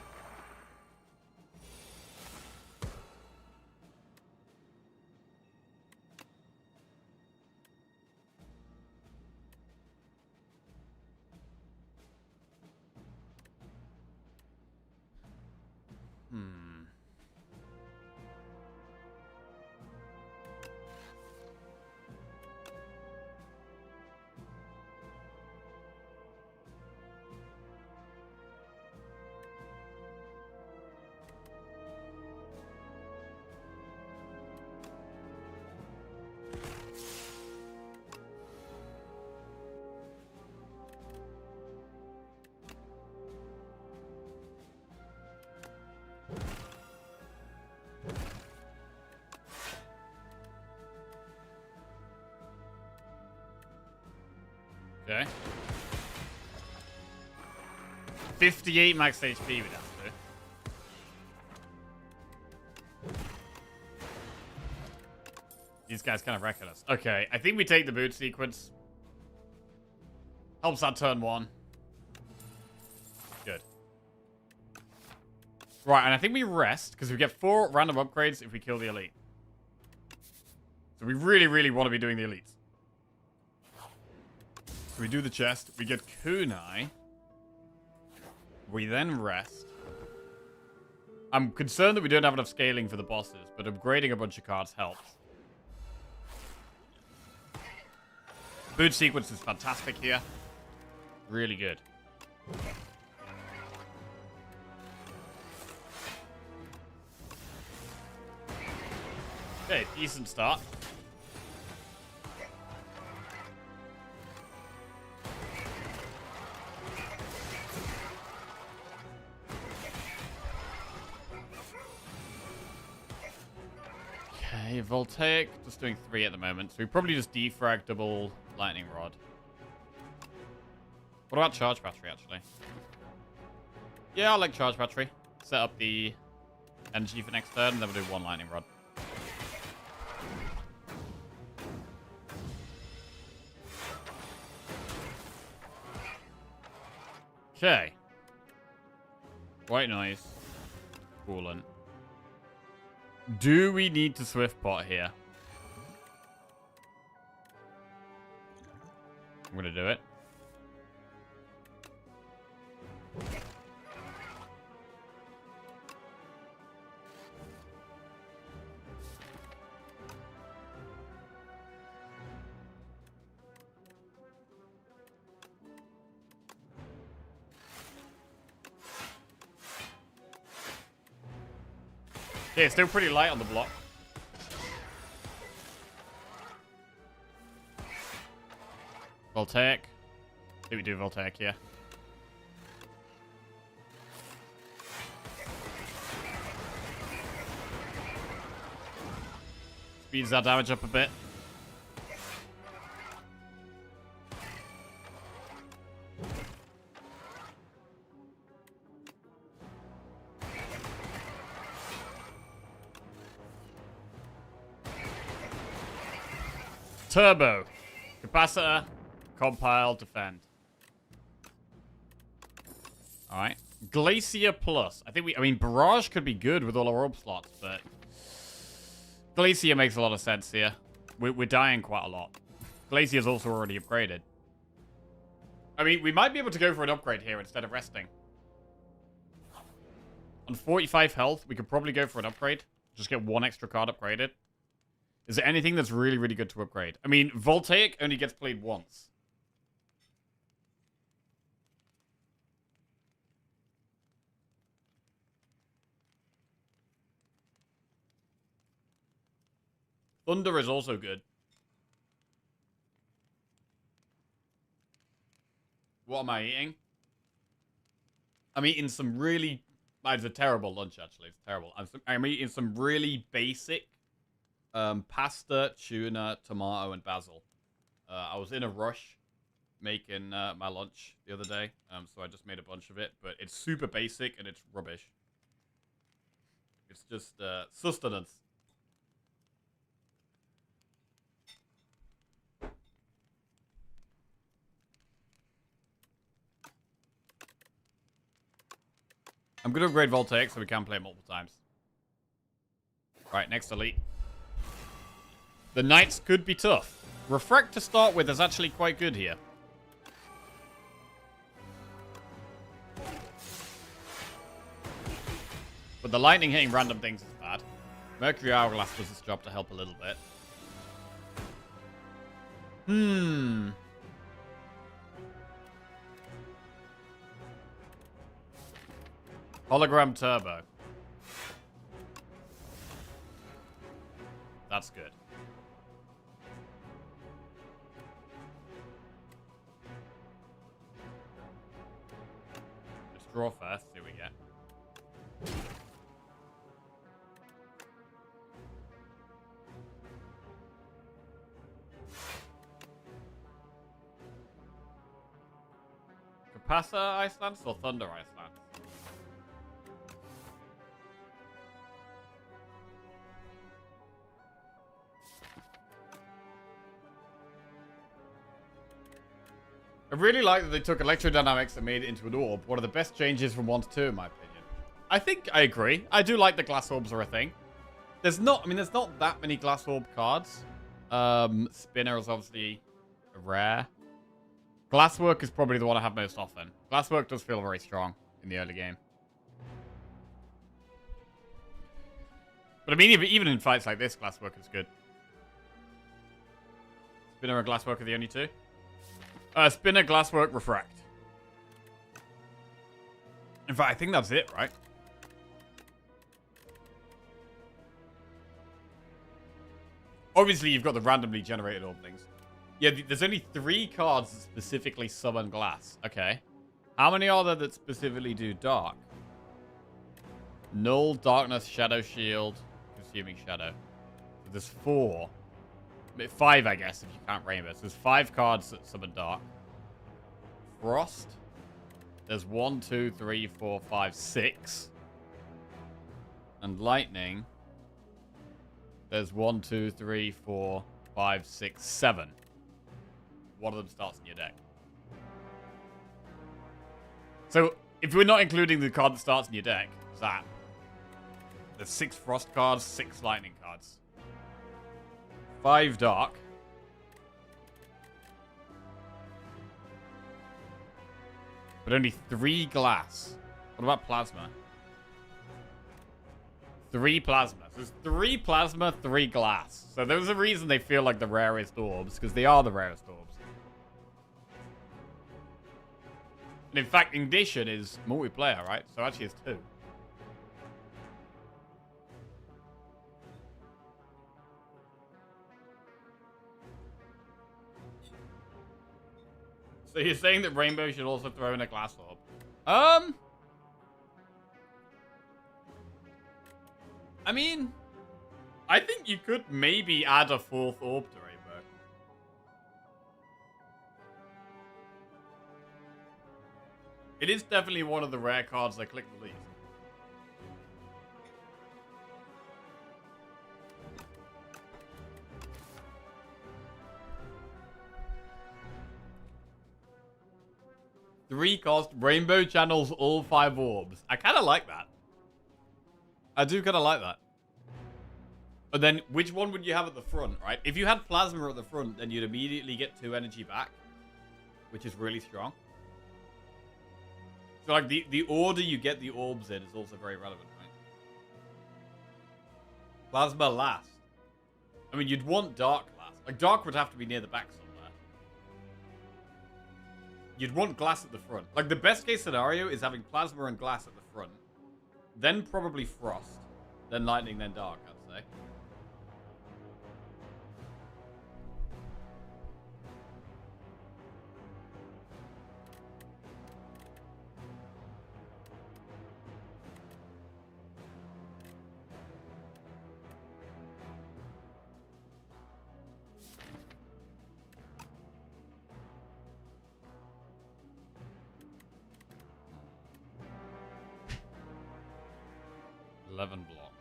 Okay. 58 max HP we'd have to do. These guys kind of wrecking us. Okay, I think we take the boot sequence. Helps that turn one. Right, and I think we rest, because we get 4 random upgrades if we kill the elite. So we really, really want to be doing the elites. So we do the chest, we get kunai. We then rest. I'm concerned that we don't have enough scaling for the bosses, but upgrading a bunch of cards helps. Boot sequence is fantastic here. Really good. Okay, decent start. Okay, Voltaic, just doing 3 at the moment. So we probably just defrag double lightning rod. What about charge battery, actually? Yeah, I like charge battery. Set up the energy for next turn, and then we'll do 1 lightning rod. Okay. White noise. Coolant. Do we need to swift pot here? I'm gonna do it. Okay, it's still pretty light on the block. Voltaic. I think we do Voltaic here. Speeds that damage up a bit. Turbo. Capacitor. Compile. Defend. Alright. Glacier Plus. I mean, Barrage could be good with all our orb slots, but Glacier makes a lot of sense here. We're dying quite a lot. Glacier's also already upgraded. I mean, we might be able to go for an upgrade here instead of resting. On 45 health, we could probably go for an upgrade. Just get 1 extra card upgraded. Is there anything that's really, really good to upgrade? I mean, Voltaic only gets played once. Thunder is also good. What am I eating? I'm eating some really... It's a terrible lunch, actually. It's terrible. I'm eating some really basic pasta, tuna, tomato, and basil. I was in a rush making my lunch the other day, so I just made a bunch of it. But it's super basic, and it's rubbish. It's just sustenance. I'm going to upgrade Voltaic so we can play it multiple times. Right, next elite. The Knights could be tough. Refract to start with is actually quite good here. But the lightning hitting random things is bad. Mercury Hourglass does its job to help a little bit. Hologram Turbo. That's good. Let's draw first, see what we get. Capacitor Icelands or Thunder Icelands? I really like that they took electrodynamics and made it into an orb. One of the best changes from 1 to 2, in my opinion. I think I agree. I do like the glass orbs are a thing. There's not that many glass orb cards. Spinner is obviously rare. Glasswork is probably the one I have most often. Glasswork does feel very strong in the early game. But I mean, even in fights like this, Glasswork is good. Spinner and Glasswork are the only two. Spinner, Glasswork, Refract. In fact, I think that's it, right? Obviously, you've got the randomly generated orb things. Yeah, there's only 3 cards that specifically summon glass. Okay. How many are there that specifically do dark? Null, Darkness, Shadow Shield, Consuming Shadow. So there's 4. 5, I guess, if you count Rainbow. So there's 5 cards that summon dark. Frost. There's 1, 2, 3, 4, 5, 6. And Lightning. There's 1, 2, 3, 4, 5, 6, 7. One of them starts in your deck. So, if we're not including the card that starts in your deck, Zap, there's 6 Frost cards, 6 Lightning cards. 5 Dark. But only 3 Glass. What about Plasma? 3 Plasma. So there's 3 Plasma, 3 Glass. So there's a reason they feel like the rarest orbs, because they are the rarest orbs. And in fact, Ignition is multiplayer, right? So actually it's 2. So you're saying that Rainbow should also throw in a glass orb? I mean, I think you could maybe add a 4th orb to Rainbow. It is definitely one of the rare cards I click the least. Three cost, Rainbow channels all 5 orbs. I kind of like that. I do kind of like that. But then, which one would you have at the front, right? If you had Plasma at the front, then you'd immediately get 2 energy back, which is really strong. So, like, the order you get the orbs in is also very relevant, right? Plasma last. I mean, you'd want Dark last. Like, Dark would have to be near the back somewhere. You'd want Glass at the front. Like, the best case scenario is having Plasma and Glass at the front. Then probably Frost. Then Lightning, then Dark, I'd say. Block.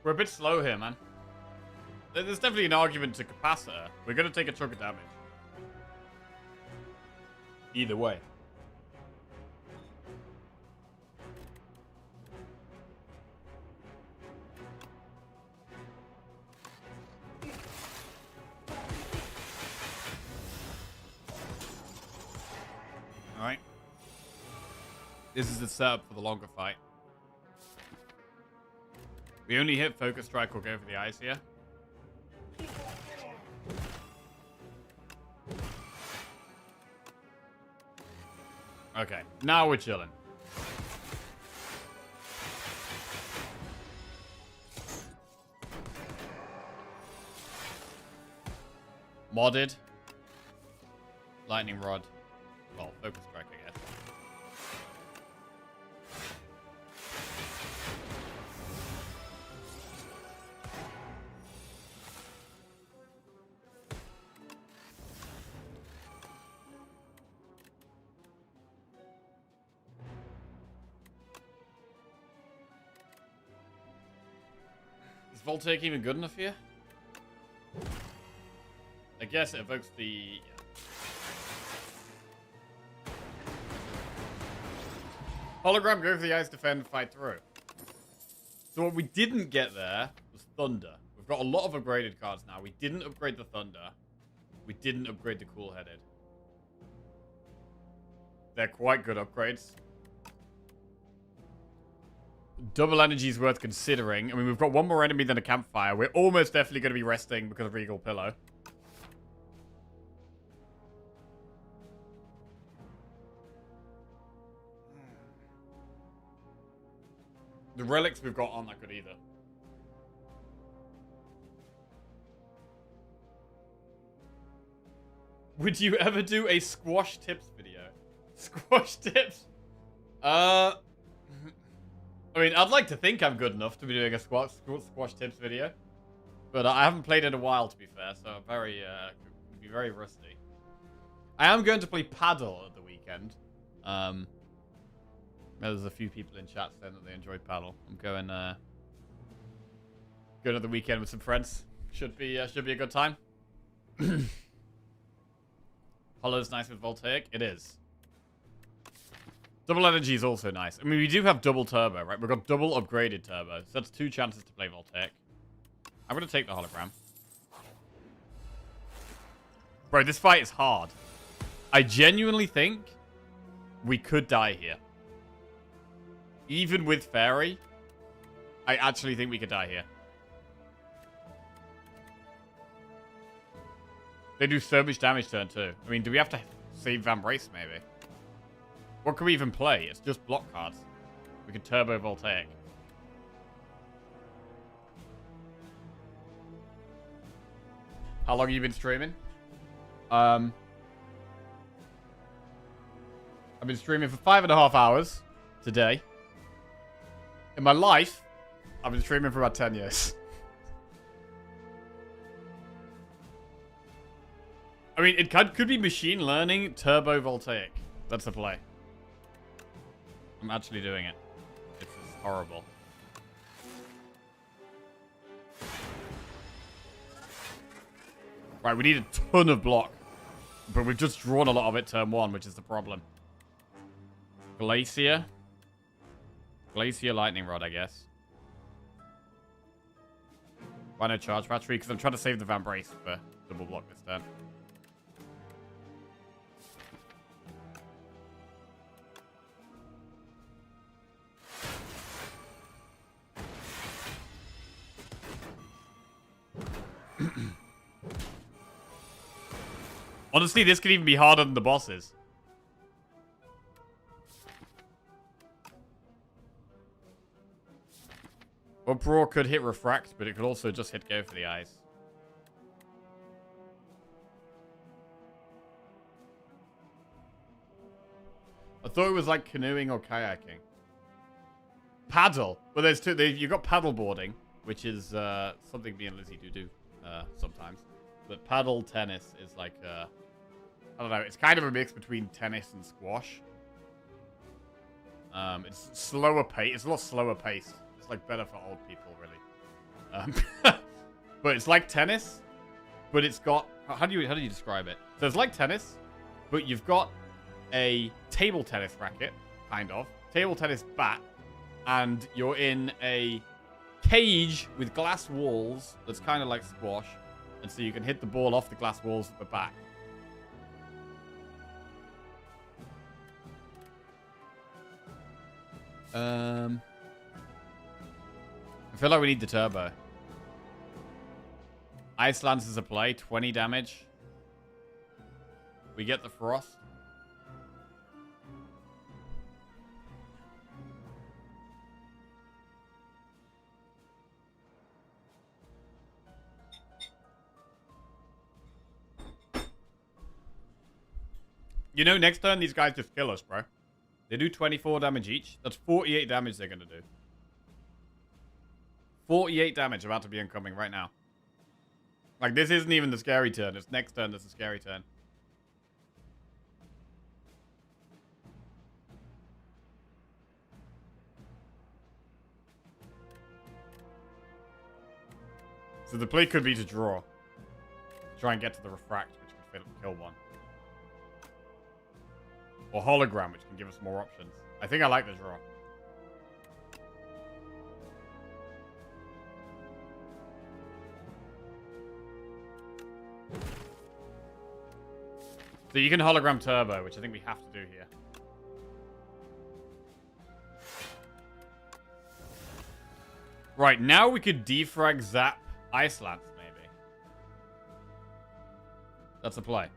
We're a bit slow here, man. There's definitely an argument to capacitor. We're going to take a chunk of damage. Either way. Alright. This is the setup for the longer fight. We only hit Focus Strike or go for the ice here. Okay, now we're chilling. Modded. Lightning Rod. Well, Focus Strike, I guess. Is Voltaic even good enough here? I guess it evokes the... Hologram, go for the eyes, defend, fight through. So what we didn't get there was Thunder. We've got a lot of upgraded cards now. We didn't upgrade the Thunder. We didn't upgrade the Cool-Headed. They're quite good upgrades. Double energy is worth considering. I mean, we've got one more enemy than a campfire. We're almost definitely going to be resting because of Regal Pillow. The relics we've got aren't that good either. Would you ever do a squash tips video? Squash tips? I mean, I'd like to think I'm good enough to be doing a squash tips video. But I haven't played in a while, to be fair, so I'm very, could be very rusty. I am going to play paddle at the weekend. There's a few people in chat saying that they enjoy paddle. I'm going at the weekend with some friends. Should be a good time. Hollow's nice with Voltaic. It is. Double energy is also nice. I mean, we do have double turbo, right? We've got double upgraded turbo. So that's 2 chances to play Voltaic. I'm going to take the hologram. Bro, this fight is hard. I genuinely think we could die here. Even with Fairy, I actually think we could die here. They do so much damage turn 2. I mean, do we have to save Van Brace, maybe? What can we even play? It's just block cards. We can turbo Voltaic. How long have you been streaming? I've been streaming for 5.5 hours today. In my life, I've been streaming for about 10 years. I mean, it could be machine learning turbo Voltaic. That's the play. I'm actually doing it. This is horrible. Right, we need a ton of block. But we've just drawn a lot of it turn 1, which is the problem. Glacier. Glacier Lightning Rod, I guess. Why no Charge Battery? Because I'm trying to save the Van Brace for double block this turn. Honestly, this could even be harder than the bosses. Uproar could hit Refract, but it could also just hit Go for the eyes. I thought it was like canoeing or kayaking. Paddle. Well, there's two. You've got paddle boarding, which is something me and Lizzie do sometimes. But paddle tennis is like, I don't know. It's kind of a mix between tennis and squash. It's slower pace. It's a lot slower paced. It's like better for old people, really. But it's like tennis, but it's got how do you describe it? So it's like tennis, but you've got a table tennis racket, kind of table tennis bat, and you're in a cage with glass walls. That's kind of like squash, and so you can hit the ball off the glass walls at the back. I feel like we need the turbo. Ice Lance is a play. 20 damage. We get the frost. You know, next turn, these guys just kill us, bro. They do 24 damage each. That's 48 damage they're going to do. 48 damage about to be incoming right now. Like, this isn't even the scary turn. It's next turn that's the scary turn. So the play could be to draw. Try and get to the refract, which could kill one. Or hologram, which can give us more options. I think I like the draw. So you can hologram turbo, which I think we have to do here. Right, now we could defrag zap Iceland, maybe. That's a play.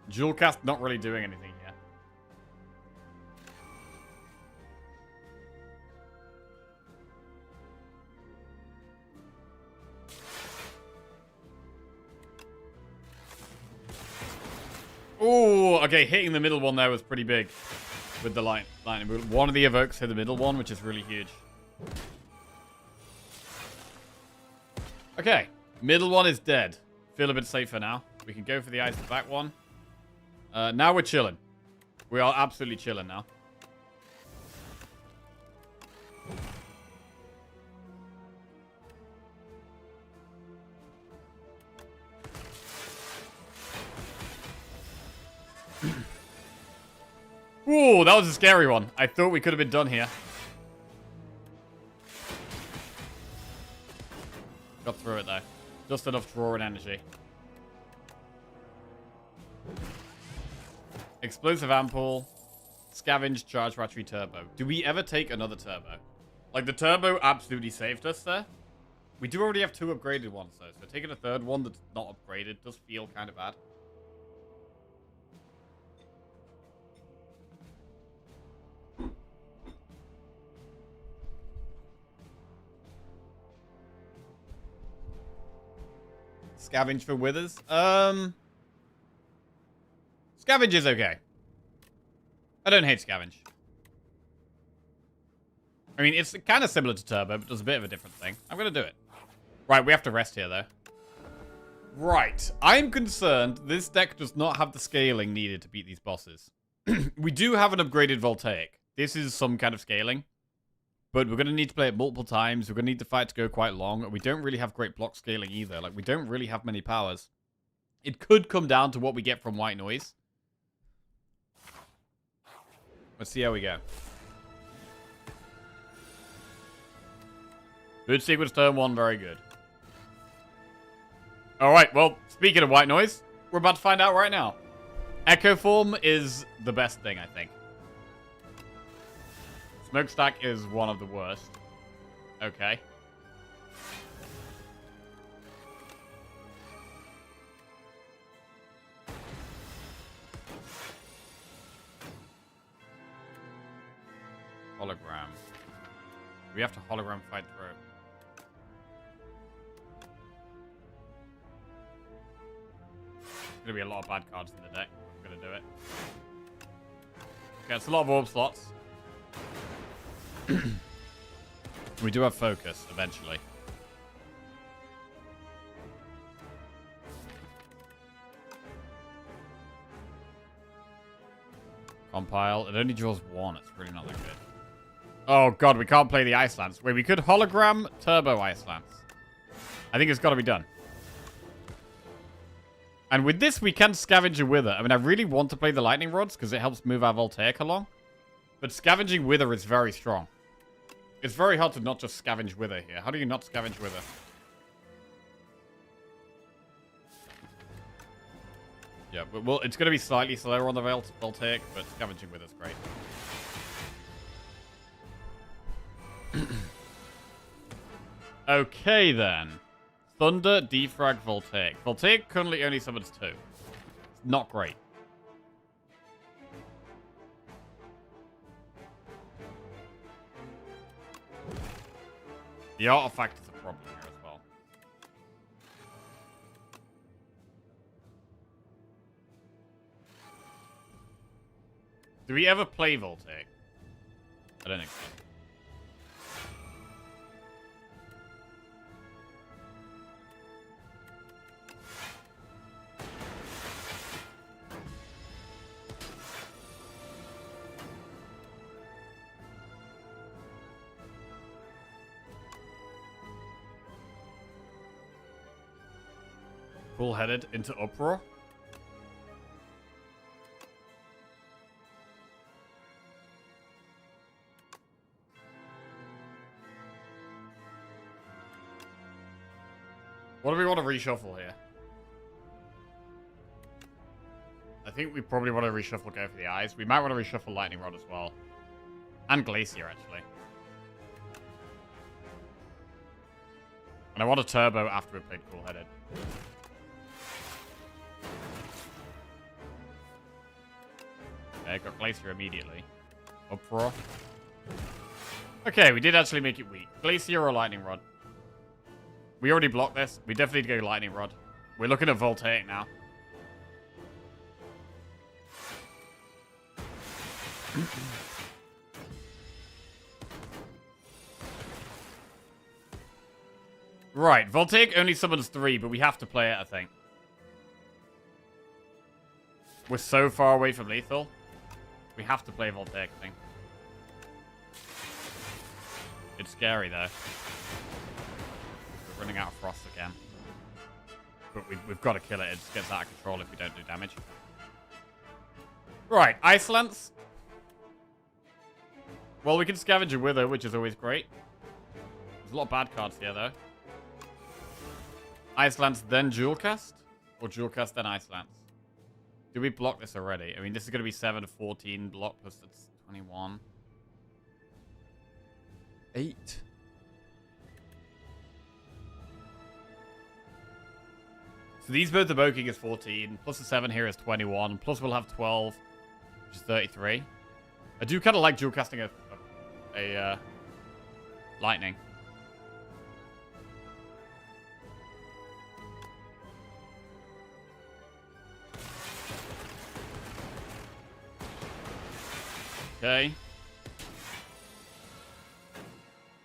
Jewel cast not really doing anything here. Oh, okay, hitting the middle one there was pretty big with the lightning bolt. One of the evokes hit the middle one, which is really huge. Okay, middle one is dead. Feel a bit safer now. We can go for the ice back one. Now we're chilling. We are absolutely chilling now. Ooh, that was a scary one. I thought we could have been done here. Got through it though. Just enough draw and energy. Explosive ampoule. Scavenge, charge battery, turbo. Do we ever take another turbo? Like, the turbo absolutely saved us there. We do already have 2 upgraded ones though, so taking a third one that's not upgraded does feel kind of bad. Scavenge for withers. Scavenge is okay. I don't hate Scavenge. I mean, it's kind of similar to Turbo, but does a bit of a different thing. I'm going to do it. Right, we have to rest here, though. Right. I'm concerned this deck does not have the scaling needed to beat these bosses. We do have an upgraded Voltaic. This is some kind of scaling. But we're going to need to play it multiple times. We're going to need the fight to go quite long. And we don't really have great block scaling either. Like, we don't really have many powers. It could come down to what we get from White Noise. Let's see how we go. Good sequence turn 1, very good. Alright, well, speaking of White Noise, we're about to find out right now. Echo Form is the best thing, I think. Smokestack is one of the worst. Okay. Hologram. We have to hologram fight through. There's gonna be a lot of bad cards in the deck. I'm gonna do it. Okay, it's a lot of orb slots. We do have focus eventually. Compile. It only draws 1. It's really not that good. Oh god, we can't play the Ice Lance. Wait, we could hologram Turbo Ice Lance. I think it's got to be done. And with this, we can scavenge a Wither. I mean, I really want to play the Lightning Rods because it helps move our Voltaic along. But scavenging Wither is very strong. It's very hard to not just scavenge Wither here. How do you not scavenge Wither? Yeah, but well, it's going to be slightly slower on the Voltaic, but scavenging Wither is great. Okay, then. Thunder, Defrag, Voltaic. Voltaic currently only summons 2. It's not great. The artifact is a problem here as well. Do we ever play Voltaic? I don't think so. cool-headed into Uproar. What do we want to reshuffle here? I think we probably want to reshuffle Go for the Eyes. We might want to reshuffle Lightning Rod as well. And Glacier, actually. And I want a Turbo after we played Cool-Headed. Okay, got Glacier immediately. Uproar. Okay, we did actually make it weak. Glacier or Lightning Rod? We already blocked this. We definitely need to go Lightning Rod. We're looking at Voltaic now. Right, Voltaic only summons 3, but we have to play it, I think. We're so far away from lethal. We have to play Voltaic, I think. It's scary, though. We're running out of Frost again. But we've got to kill it. It just gets out of control if we don't do damage. Right, Ice Lance. Well, we can scavenge a Wither, which is always great. There's a lot of bad cards here, though. Ice Lance, then Dual Cast? Or Dual Cast, then Ice Lance? Did we block this already? I mean, this is going to be 7 to 14 block, plus that's 21. 8. So these both, the Boking is 14, plus the 7 here is 21, plus we'll have 12, which is 33. I do kind of like dual casting a lightning. Okay.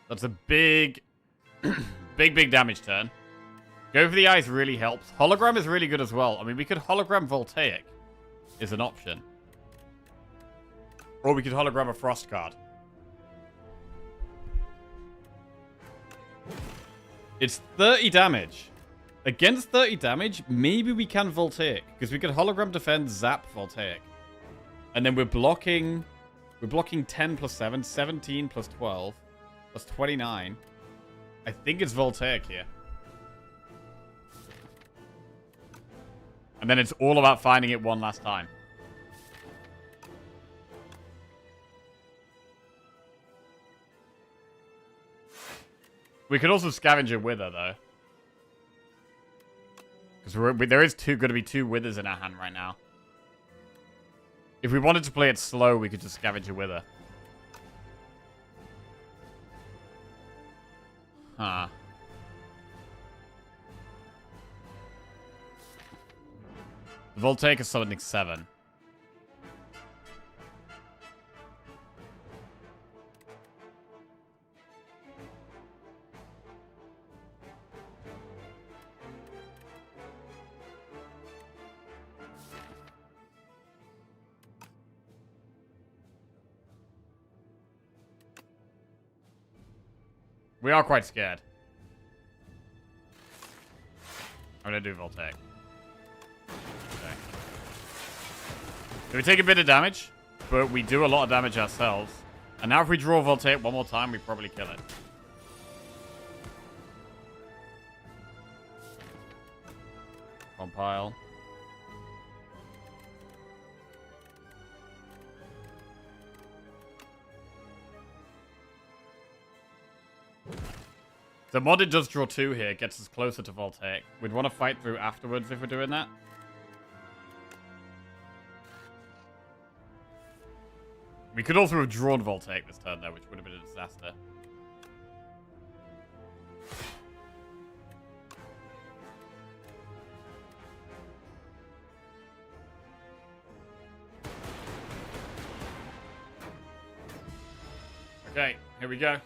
That's a big, big damage turn. Go for the Eyes really helps. Hologram is really good as well. I mean, we could hologram Voltaic is an option. Or we could hologram a Frost card. It's 30 damage. Against 30 damage, maybe we can Voltaic. Because we could hologram defend, zap Voltaic. And then we're blocking 10 plus 7, 17 plus 12. That's 29. I think it's Voltaic here. And then it's all about finding it one last time. We could also scavenge a Wither, though. Because there is going to be 2 Withers in our hand right now. If we wanted to play it slow, we could just scavenge a Wither. Huh. The Voltaic is summoning 7. We are quite scared. I'm gonna do Voltaic. Okay. So we take a bit of damage, but we do a lot of damage ourselves. And now if we draw Voltaic one more time, we probably kill it. Compile. The modded does draw 2 here, gets us closer to Voltaic. We'd want to fight through afterwards if we're doing that. We could also have drawn Voltaic this turn, though, which would have been a disaster. Okay, here we go.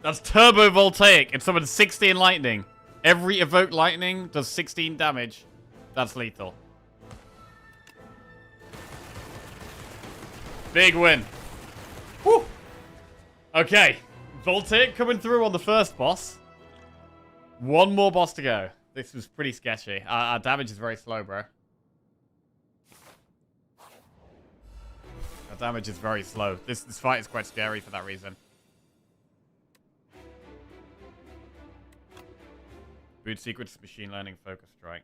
That's Turbo Voltaic. It summons 16 lightning. Every evoked lightning does 16 damage. That's lethal. Big win. Woo! Okay. Voltaic coming through on the first boss. One more boss to go. This was pretty sketchy. Our damage is very slow, bro. Our damage is very slow. This fight is quite scary for that reason. Boot sequence, machine learning, focus strike.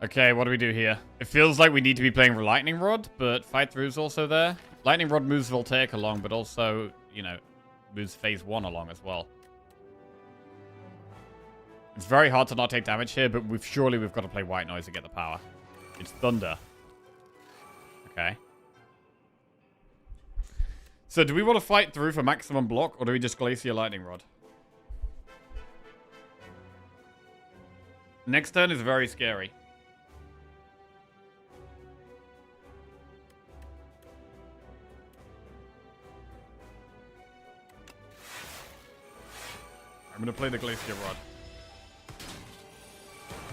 Okay, what do we do here? It feels like we need to be playing Lightning Rod, but Fight Through is also there. Lightning Rod moves Voltaic along, but also, you know, moves Phase 1 along as well. It's very hard to not take damage here, but surely we've got to play White Noise to get the power. It's Thunder. Okay. So do we want to Fight Through for maximum block, or do we just Glacier Lightning Rod? Next turn is very scary. I'm going to play the Glacier Rod.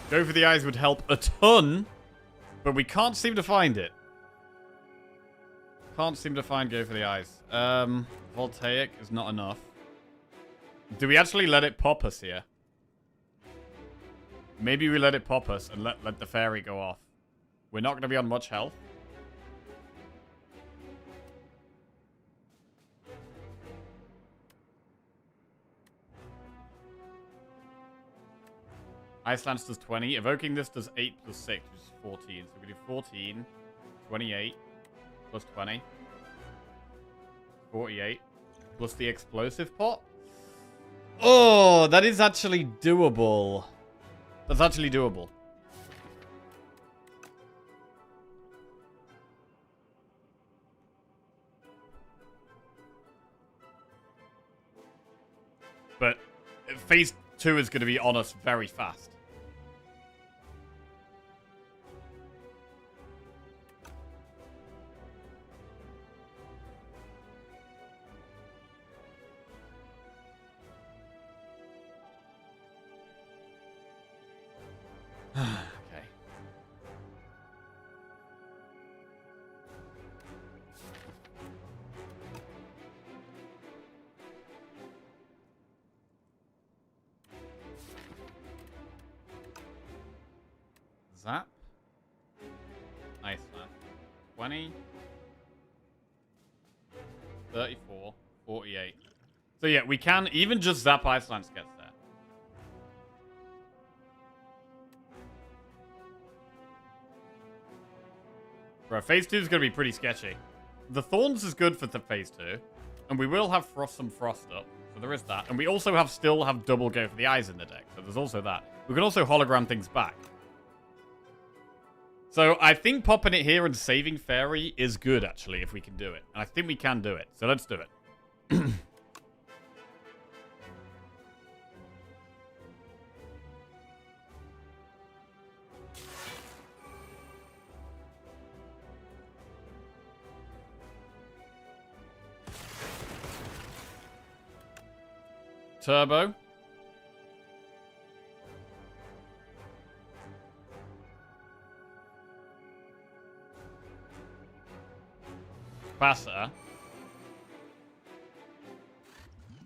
Go for the eyes would help a ton, but we can't seem to find it. Can't seem to find go for the eyes. Voltaic is not enough. Do we actually let it pop us here? Maybe we let it pop us and let the fairy go off. We're not going to be on much health. Ice Lance does 20. Evoking this does 8 plus 6, which is 14. So we do 14, 28, plus 20. 48, plus the explosive pot. Oh, that is actually doable. That's actually doable. But phase 2 is going to be on us very fast. Okay. Zap. Nice man. 20. 34. 48. So yeah, we can even just zap Ice Lance gets there. Bro, phase 2 is going to be pretty sketchy. The Thorns is good for the phase 2. And we will have some Frost up. So there is that. And we also still have double go for the eyes in the deck. So there's also that. We can also hologram things back. So I think popping it here and saving Fairy is good, actually, if we can do it. And I think we can do it. So let's do it. Turbo. Capacitor.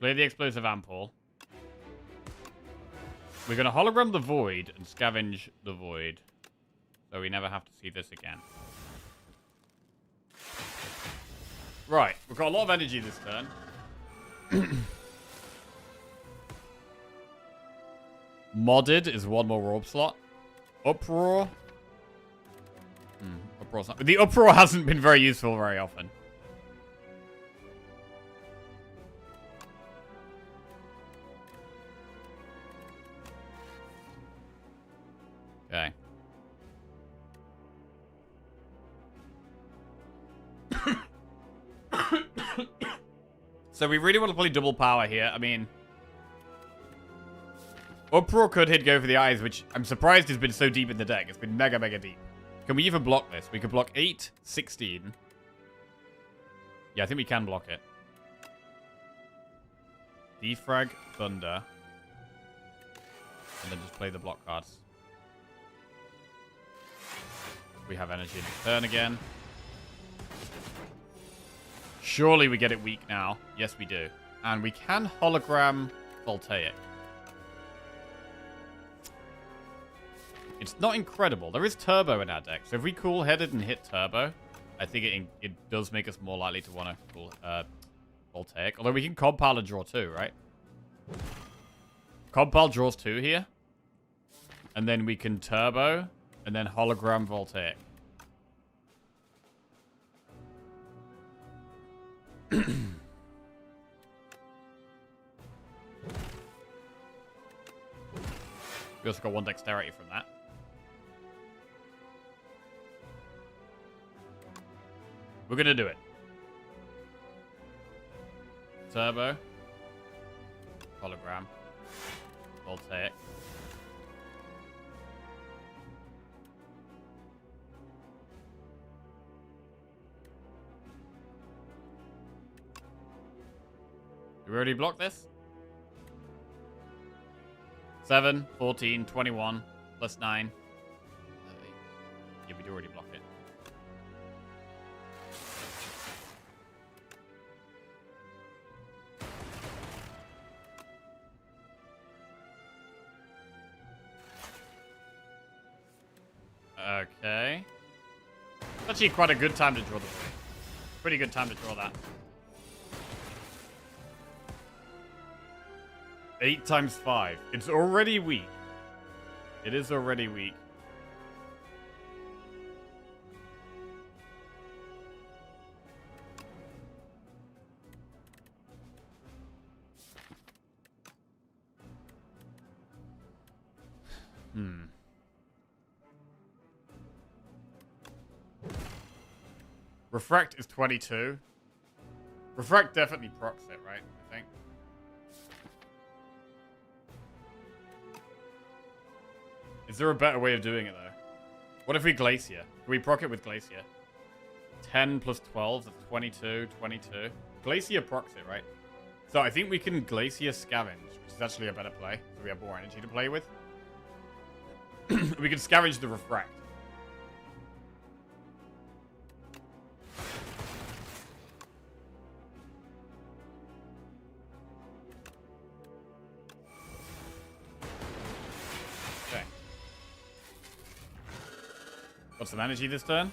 Play the explosive Ampule. We're going to hologram the Void and scavenge the Void. So we never have to see this again. Right. We've got a lot of energy this turn. Modded is one more Orb slot. Uproar. Uproar's not... The Uproar hasn't been very useful very often. Okay. So we really want to play double power here. I mean... Uproar could hit go for the eyes, which I'm surprised has been so deep in the deck. It's been mega, mega deep. Can we even block this? We could block 8, 16. Yeah, I think we can block it. Defrag, Thunder. And then just play the block cards. We have energy next turn again. Surely we get it weak now. Yes, we do. And we can hologram Voltaic. It's not incredible. There is turbo in our deck. So if we cool-headed and hit turbo, I think it does make us more likely to want to cool Voltaic. Although we can compile and draw 2, right? Compile draws 2 here. And then we can turbo and then hologram Voltaic. We also got 1 dexterity from that. We're gonna do it. Turbo. Hologram. Voltaic. Do we already block this? 7, 14, 21, plus 9. Yeah, we do already block it. Okay. It's actually quite a good time to draw the... Pretty good time to draw that. 8 times 5. It's already weak. It is already weak. Refract is 22. Refract definitely procs it, right? I think. Is there a better way of doing it, though? What if we Glacier? Can we proc it with Glacier? 10 plus 12, that's 22, 22. Glacier procs it, right? So I think we can Glacier Scavenge, which is actually a better play. So we have more energy to play with. We can scavenge the Refract. Okay. Got some energy this turn.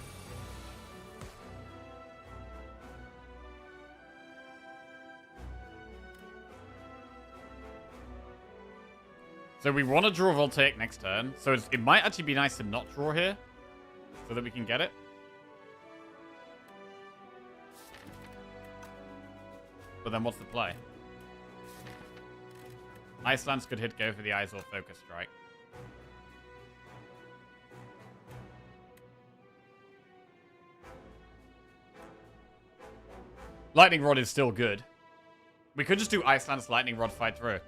So we want to draw Voltaic next turn. So it might actually be nice to not draw here. So that we can get it. But then what's the play? Icelands could hit go for the eyes or focus strike. Lightning Rod is still good. We could just do Iceland's Lightning Rod fight through.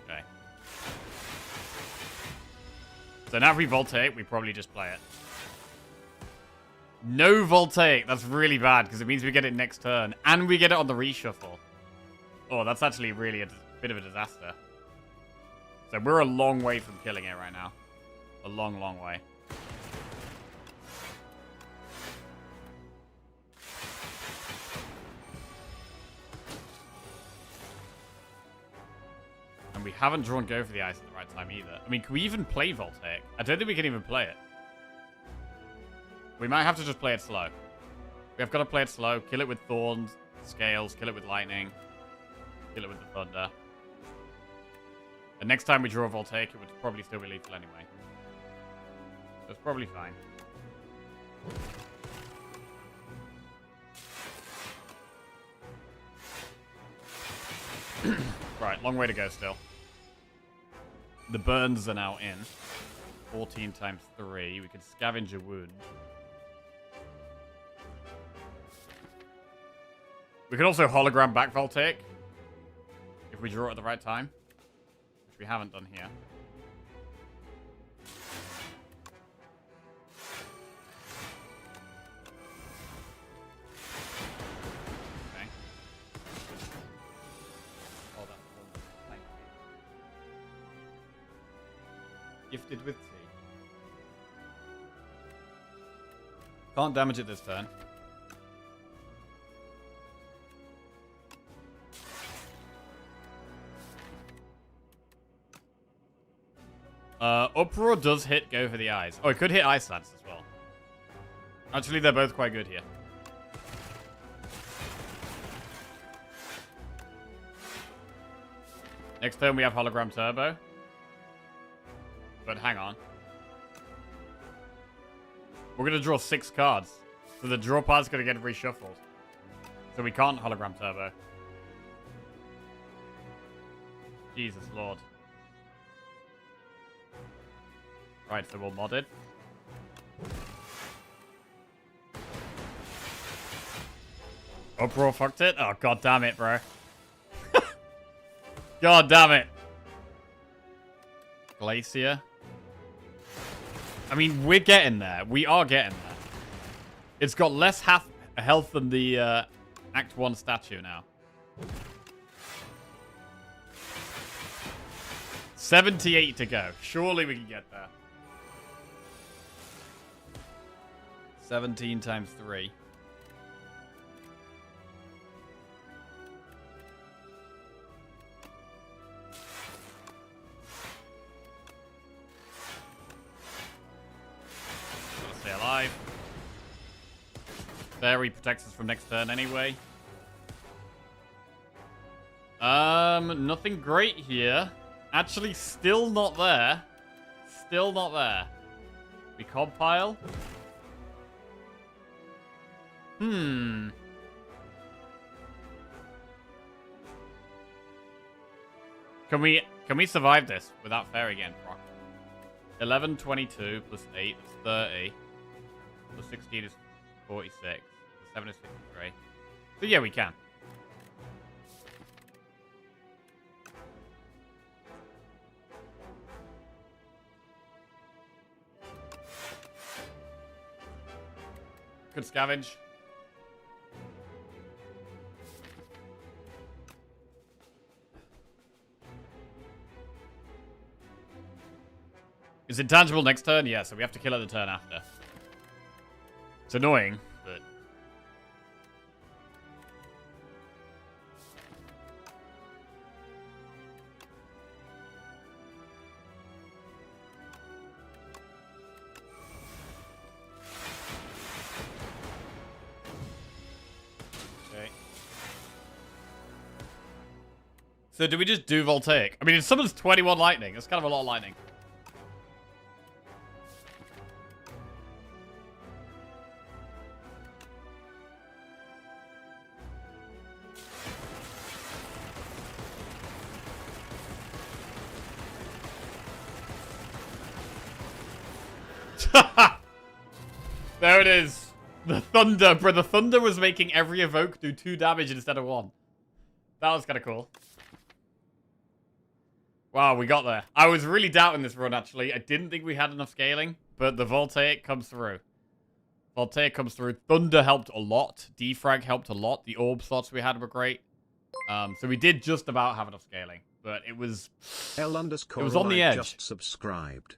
Okay. So now if we Voltaic, we probably just play it. No Voltaic. That's really bad because it means we get it next turn. And we get it on the reshuffle. Oh, that's actually really a bit of a disaster. So we're a long way from killing it right now. A long, long way. And we haven't drawn Go for the Ice at the right time either. I mean, can we even play Voltaic? I don't think we can even play it. We might have to just play it slow. We have got to play it slow. Kill it with Thorns, Scales, kill it with Lightning. Kill it with the Thunder. And next time we draw a Voltaic, it would probably still be lethal anyway. So it's probably fine. Right, long way to go still. The burns are now in. 14 times 3. We could scavenge a wound. We could also hologram back Voltaic. If we draw it at the right time. Which we haven't done here. Gifted with tea. Can't damage it this turn. Uproar does hit Go for the Eyes. Oh, it could hit Ice Lance as well. Actually, they're both quite good here. Next turn, we have Hologram Turbo. But hang on. We're going to draw 6 cards. So the draw part's going to get reshuffled. So we can't Hologram Turbo. Jesus Lord. Right, so we'll mod it. Uproar fucked it? Oh, god damn it, bro. God damn it. Glacier. I mean, we're getting there. We are getting there. It's got less health than the Act 1 statue now. 78 to go. Surely we can get there. 17 times 3. Gotta stay alive. Fairy protects us from next turn anyway. Nothing great here. Actually, still not there. Still not there. We compile. Can we survive this without fairy getting proc? 11, 22 plus 8 is 30. Plus 16 is 46. Plus 7 is 53. So yeah, we can. Could scavenge. Is intangible next turn? Yeah, so we have to kill it the turn after. It's annoying, but... Okay. So do we just do Voltaic? I mean, if someone's 21 lightning, that's kind of a lot of lightning. There it is. The thunder, bro. The thunder was making every evoke do 2 damage instead of 1. That was kind of cool. Wow, we got there. I was really doubting this run, actually. I didn't think we had enough scaling, but the Voltaic comes through. Voltaic comes through. Thunder helped a lot. Defrag helped a lot. The orb slots we had were great. So we did just about have enough scaling, but it was... It was on the edge. Just subscribed.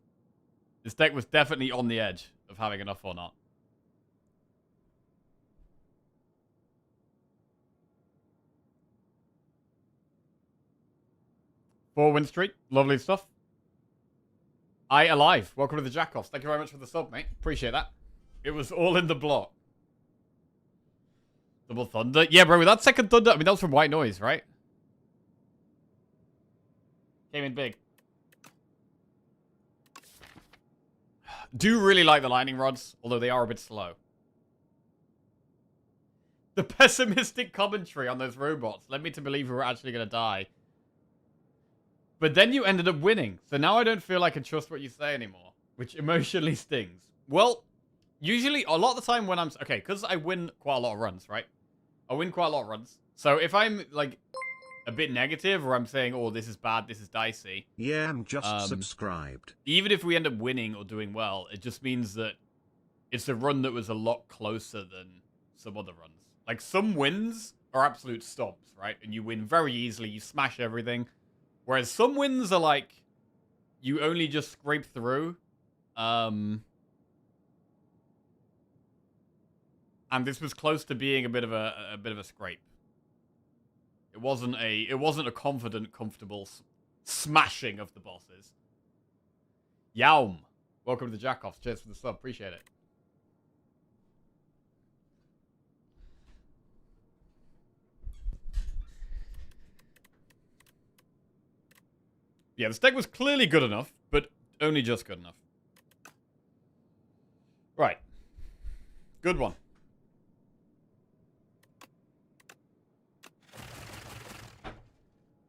This deck was definitely on the edge of having enough or not. Four win streak. Lovely stuff. Alive. Welcome to the Jackoffs. Thank you very much for the sub, mate. Appreciate that. It was all in the block. Double Thunder. Yeah, bro, with that second Thunder, I mean, that was from White Noise, right? Came in big. Do really like the lightning rods, although they are a bit slow. The pessimistic commentary on those robots led me to believe we were actually going to die. But then you ended up winning, so now I don't feel I can trust what you say anymore, which emotionally stings. Well, usually, a lot of the time when I'm... Okay, because I win quite a lot of runs, right? I win quite a lot of runs. So if I'm, like, a bit negative, or I'm saying, oh, this is bad, this is dicey... Yeah, I'm just subscribed. Even if we end up winning or doing well, it just means that it's a run that was a lot closer than some other runs. Like, some wins are absolute stomps, right? And you win very easily, you smash everything. Whereas some wins are like, you only just scrape through. And this was close to being a bit of a scrape. It wasn't a confident, comfortable smashing of the bosses. Yaum. Welcome to the Jackoffs. Cheers for the sub. Appreciate it. Yeah, this deck was clearly good enough, but only just good enough. Right. Good one.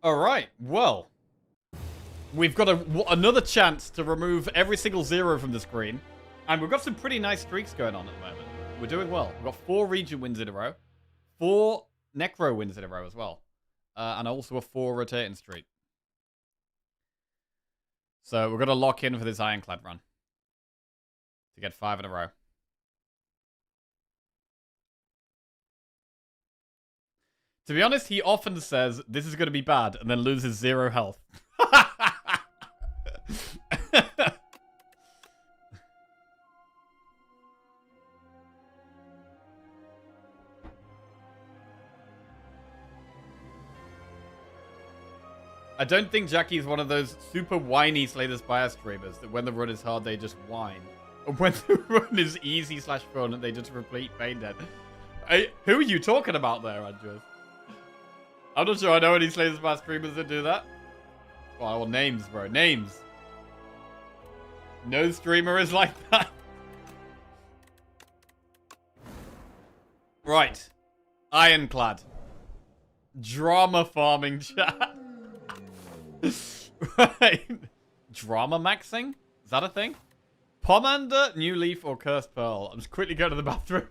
Alright, well. We've got another chance to remove every single 0 from the screen. And we've got some pretty nice streaks going on at the moment. We're doing well. We've got 4 region wins in a row. 4 Necro wins in a row as well. And also a 4 rotating streak. So we're going to lock in for this Ironclad run. To get 5 in a row. To be honest, he often says, this is going to be bad, and then loses 0 health. I don't think Jackie's one of those super whiny Slay the Spire streamers that when the run is hard, they just whine. Or when the run is easy / fun, they just repeat pain dead. Who are you talking about there, Andrews? I'm not sure I know any Slay the Spire streamers that do that. Well, names, bro. Names. No streamer is like that. Right. Ironclad. Drama farming chat. Right. Drama maxing? Is that a thing? Pomander, New Leaf, or Cursed Pearl? I'm just quickly going to the bathroom.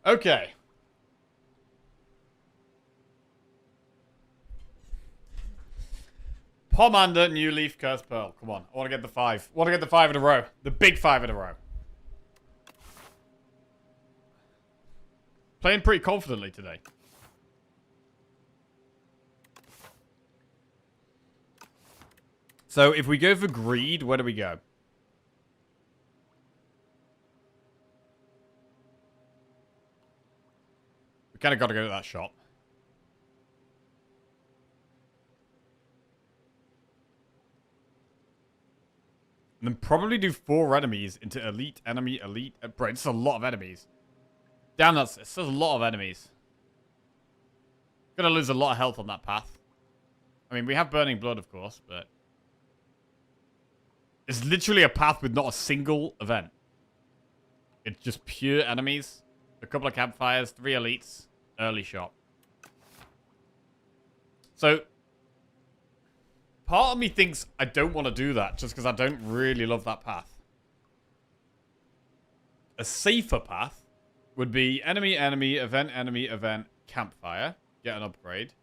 Okay. Pomander, New Leaf, Cursed Pearl. Come on. I want to get the 5. I want to get the 5 in a row. The big 5 in a row. Playing pretty confidently today. So if we go for greed, where do we go? kind of got to go to that shop. And then probably do 4 enemies into elite, enemy, elite. Bro, it's a lot of enemies. Damn, it's a lot of enemies. Gonna lose a lot of health on that path. I mean, we have burning blood, of course, but it's literally a path with not a single event. It's just pure enemies, a couple of campfires, 3 elites, early shop. So, part of me thinks I don't want to do that just because I don't really love that path. A safer path would be enemy, enemy, event, campfire. Get an upgrade.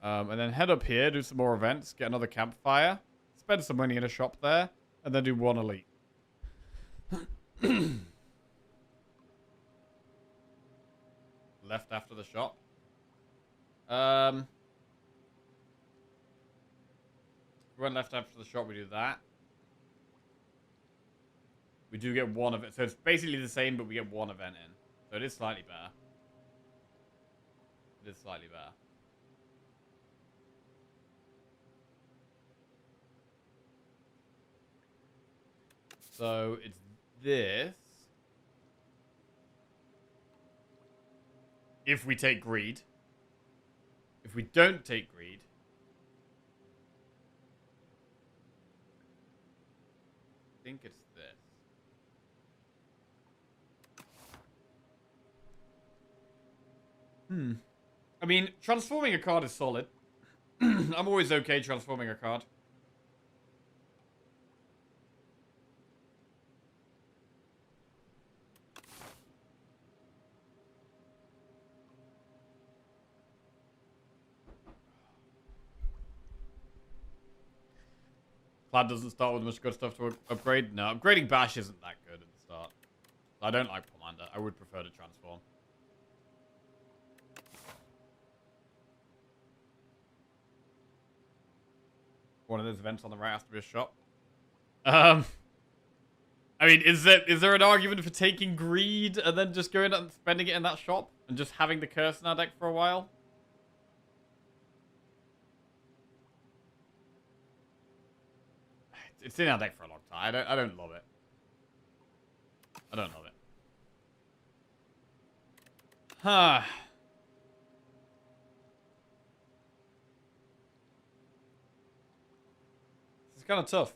And then head up here, do some more events, get another campfire, spend some money in a shop there, and then do 1 elite. Left after the shop. We went left after the shop, we do that. We do get 1 event. So it's basically the same, but we get 1 event in. So it is slightly better. It is slightly better. So it's this. If we take greed. If we don't take greed. I think it's this. I mean, transforming a card is solid. I'm always okay transforming a card. Clad doesn't start with much good stuff to upgrade. No, upgrading Bash isn't that good at the start. I don't like Commander. I would prefer to transform. One of those events on the right has to be a shop. I mean, is there an argument for taking greed and then just going and spending it in that shop and just having the curse in our deck for a while? It's in our deck for a long time. I don't love it. I don't love it. Huh. It's kind of tough.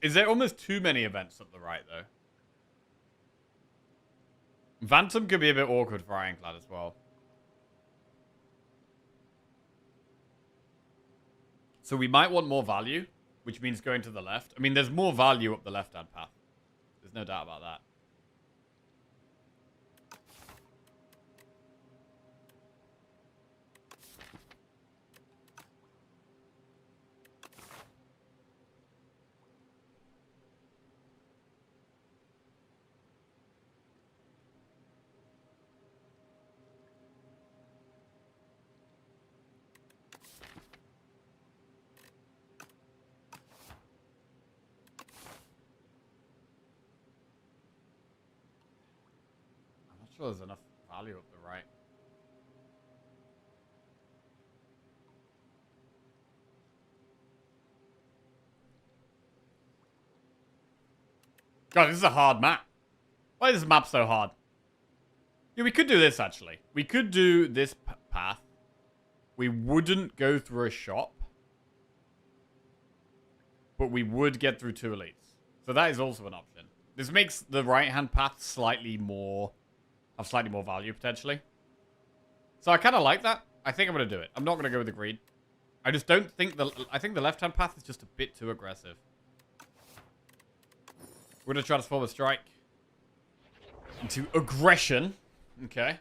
Is there almost too many events at the right, though? Phantom could be a bit awkward for Ironclad as well. So we might want more value, which means going to the left. I mean, there's more value up the left-hand path. There's no doubt about that. I'm not sure there's enough value up the right. God, this is a hard map. Why is this map so hard? Yeah, we could do this, actually. We could do this path. We wouldn't go through a shop. But we would get through 2 elites. So that is also an option. This makes the right-hand path slightly more... have slightly more value, potentially. So I kind of like that. I think I'm going to do it. I'm not going to go with the greed. I just don't think the... I think the left-hand path is just a bit too aggressive. We're going to transform a strike into aggression. Okay.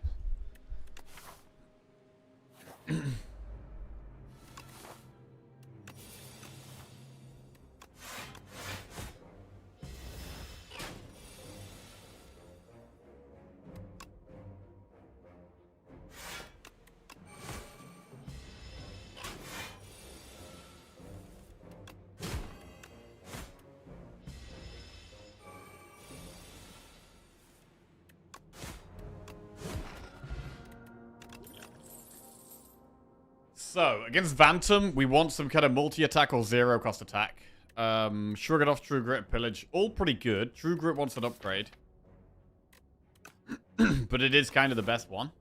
So, against Vantum, we want some kind of multi-attack or zero-cost attack. Shrug it off, True Grit, Pillage. All pretty good. True Grit wants an upgrade. But it is kind of the best one.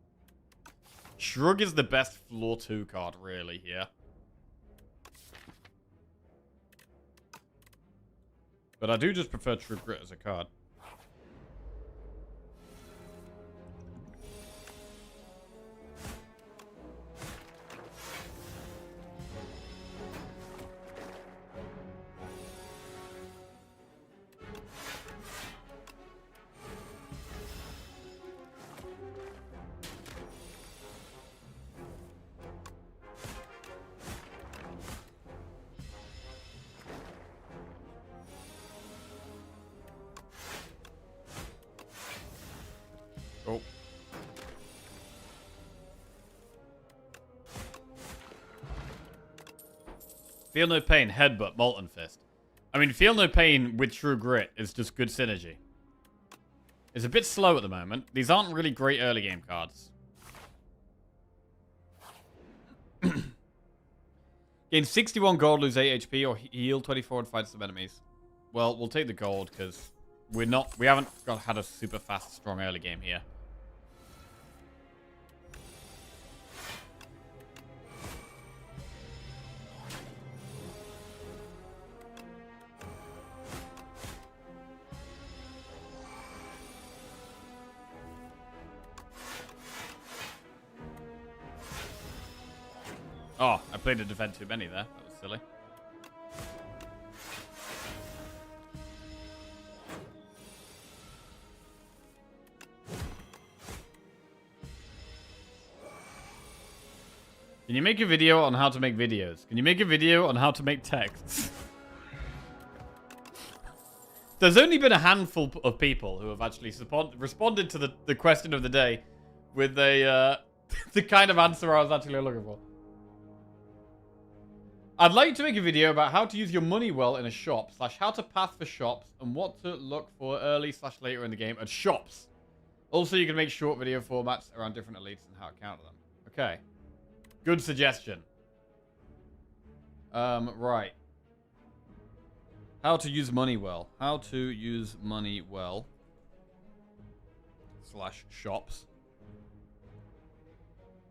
Shrug is the best floor 2 card, really, here. But I do just prefer True Grit as a card. Oh. Feel no pain, headbutt, molten fist. I mean, feel no pain with True Grit is just good synergy. It's a bit slow at the moment. These aren't really great early game cards. Gain 61 gold, lose 8 HP, or heal 24 and fight some enemies. Well, we'll take the gold because we haven't had a super fast, strong early game here. Oh, I played a defend too many there. That was silly. Can you make a video on how to make videos? Can you make a video on how to make texts? There's only been a handful of people who have actually responded to the question of the day with a the kind of answer I was actually looking for. I'd like to make a video about how to use your money well in a shop, / how to path for shops, and what to look for early / later in the game at shops. Also, you can make short video formats around different elites and how to counter them. Okay. Good suggestion. Right. How to use money well. How to use money well. / shops.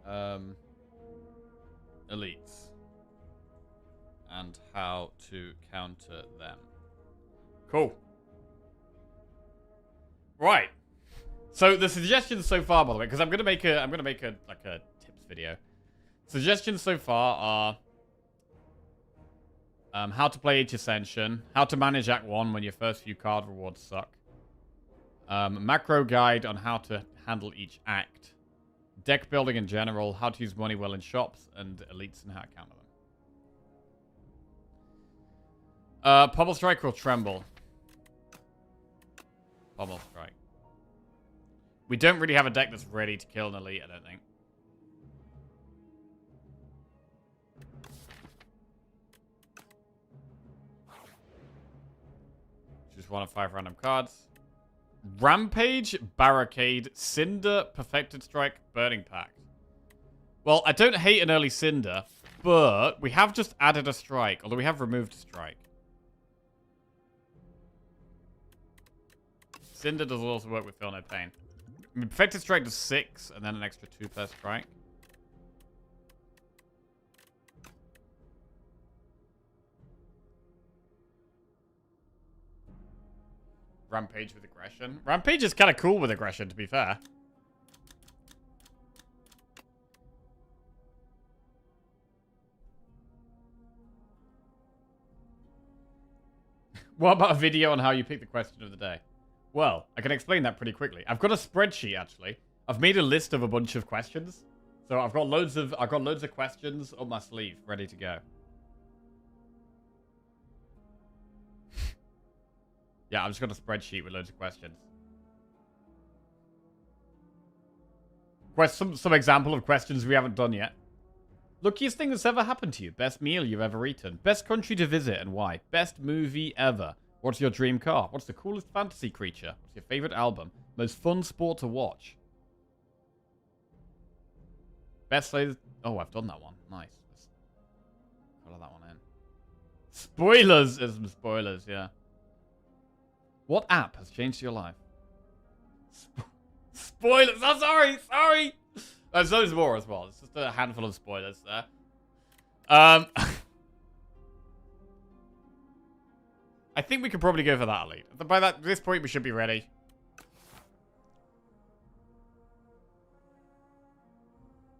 Elites. And how to counter them. Cool. Right. So the suggestions so far, by the way, because I'm gonna make a like a tips video. Suggestions so far are how to play H-Ascension, how to manage Act 1 when your first few card rewards suck, macro guide on how to handle each act, deck building in general, how to use money well in shops, and elites and how to counter them. Pommel Strike or Tremble? Pommel Strike. We don't really have a deck that's ready to kill an elite, I don't think. Just 1 of 5 random cards. Rampage, Barricade, Cinder, Perfected Strike, Burning Pact. Well, I don't hate an early Cinder, but we have just added a strike, although we have removed a strike. Cinder does also work with Feel No Pain. I mean, Perfected Strike does 6, and then an extra 2 per strike. Rampage with aggression. Rampage is kind of cool with aggression, to be fair. What about a video on how you pick the question of the day? Well, I can explain that pretty quickly. I've got a spreadsheet, actually. I've made a list of a bunch of questions. So I've got loads of questions up my sleeve, ready to go. Yeah, I've just got a spreadsheet with loads of questions. Some example of questions we haven't done yet. Luckiest thing that's ever happened to you. Best meal you've ever eaten. Best country to visit and why. Best movie ever. What's your dream car? What's the coolest fantasy creature? What's your favorite album? Most fun sport to watch? Best Slay the... Oh, I've done that one. Nice. Follow that one in. Spoilers! There's some spoilers, yeah. What app has changed your life? Spoilers! Oh, sorry! So there's more as well. It's just a handful of spoilers there. I think we could probably go for that elite. By this point, we should be ready.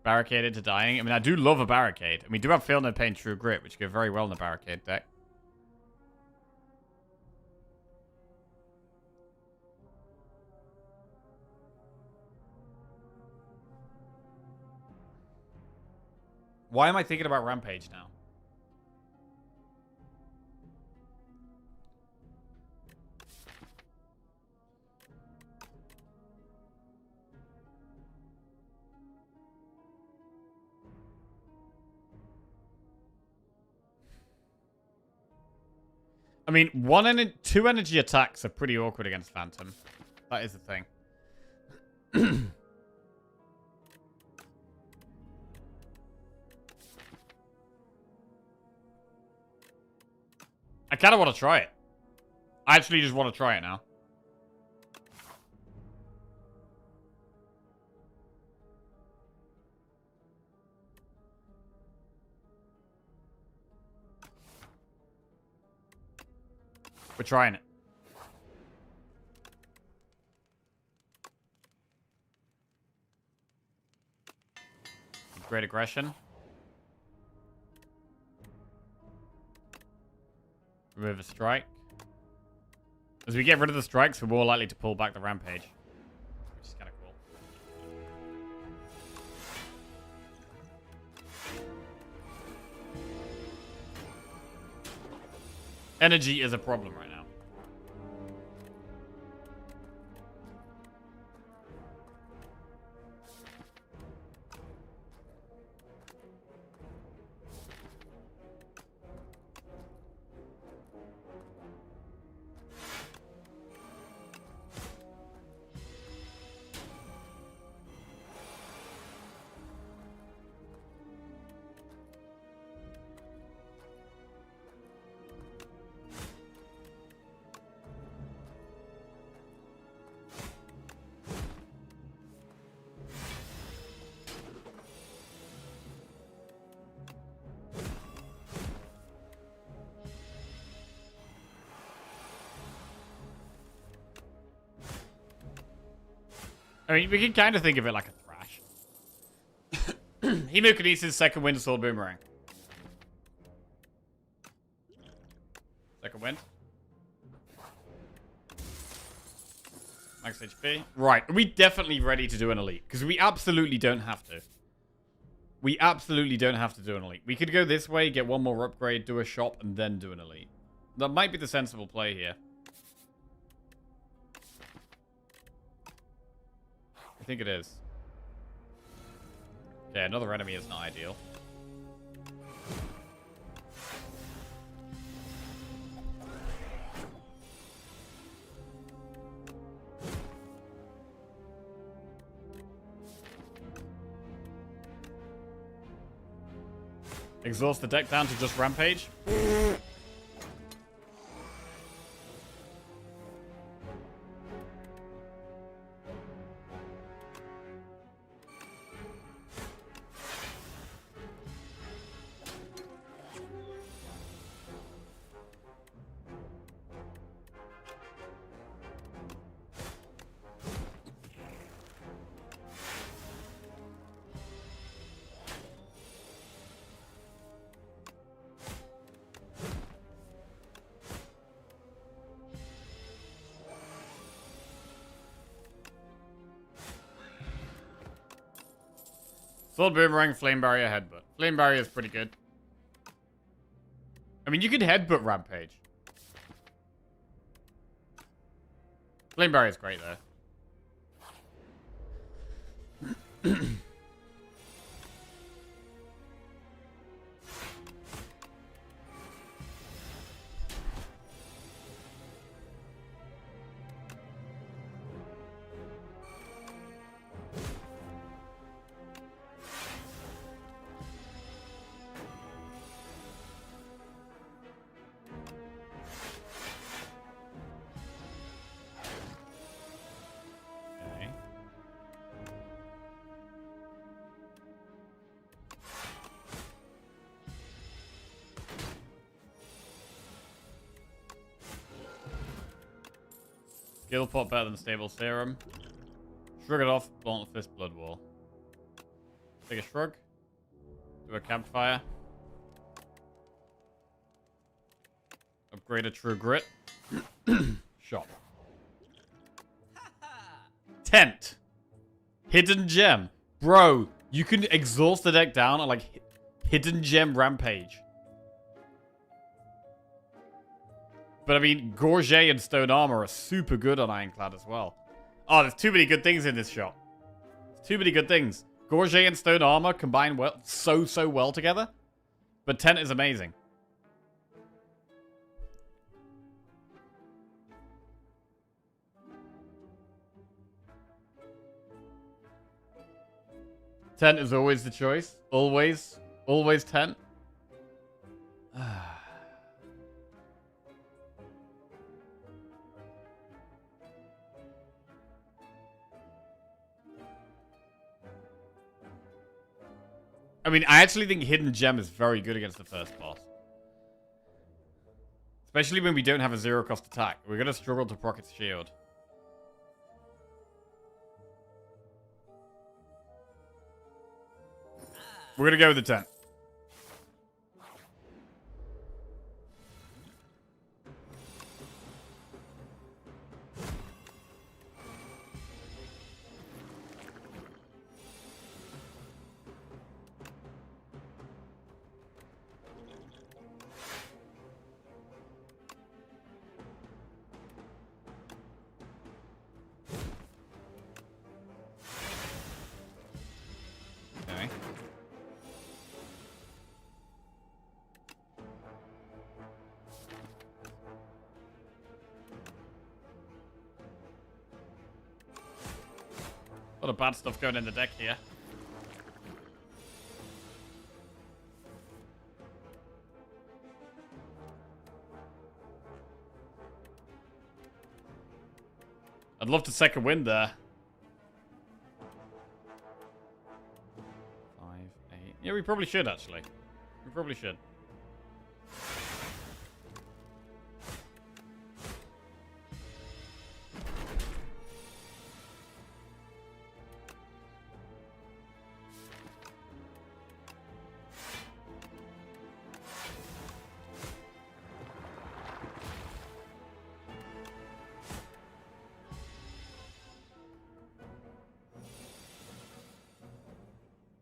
Barricaded to dying. I mean, I do love a barricade. And we do have Feel No Pain, True Grit, which go very well in a barricade deck. Why am I thinking about Rampage now? I mean, two energy attacks are pretty awkward against Phantom. That is the thing. I kind of want to try it. I actually just want to try it now. We're trying it. Great aggression. Remove a strike. As we get rid of the strikes, we're more likely to pull back the Rampage. Which is kind of cool. Energy is a problem right now. I mean, we can kind of think of it like a thrash. Hemokinesis, second wind, sword boomerang. Second wind. Max HP. Right, are we definitely ready to do an elite? Because we absolutely don't have to. We absolutely don't have to do an elite. We could go this way, get one more upgrade, do a shop, and then do an elite. That might be the sensible play here. I think it is. Yeah, another enemy is not ideal. Exhaust the deck down to just Rampage. Sword boomerang, flame barrier, headbutt. Flame barrier is pretty good. I mean, you could headbutt Rampage. Flame barrier is great there. Skill pot better than stable serum. Shrug it off. Blunt fist blood wall. Take a shrug. Do a campfire. Upgrade a true grit. Shop. Tent. Hidden gem. Bro, you can exhaust the deck down on like hidden gem rampage. But I mean, Gorget and Stone Armor are super good on Ironclad as well. Oh, there's too many good things in this shop. Too many good things. Gorget and Stone Armor combine well, so well together. But Tent is amazing. Tent is always the choice. Always. Always Tent. I mean, I actually think Hidden Gem is very good against the first boss. Especially when we don't have a zero-cost attack. We're going to struggle to proc its shield. We're going to go with the 10. Okay. A lot of bad stuff going in the deck here. I'd love to second win there. 5, 8. Yeah, we probably should, actually. We probably should.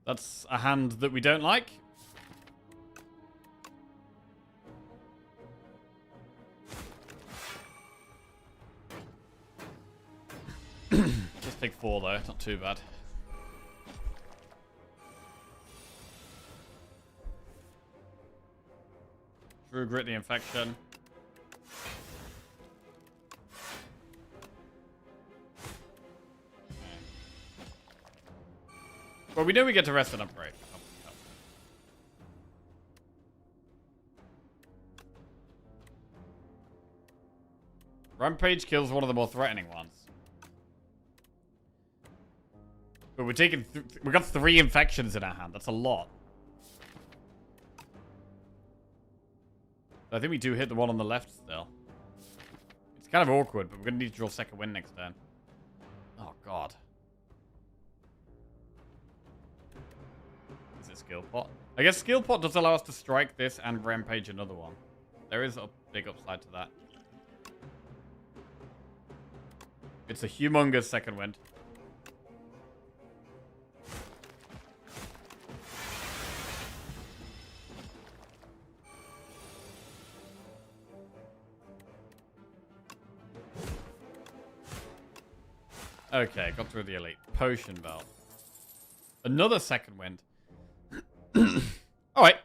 That's a hand that we don't like. Just take 4 though, not too bad. True Grit the Infection. Well, we know we get to rest and upgrade. Rampage kills one of the more threatening ones. But we're taking... we got 3 infections in our hand. That's a lot. I think we do hit the one on the left still. It's kind of awkward, but we're going to need to draw second win next turn. Oh, God. Is it skill pot? I guess skill pot does allow us to strike this and rampage another one. There is a big upside to that. It's a humongous second wind. Okay, got through the elite. Potion belt. Another second wind. Alright.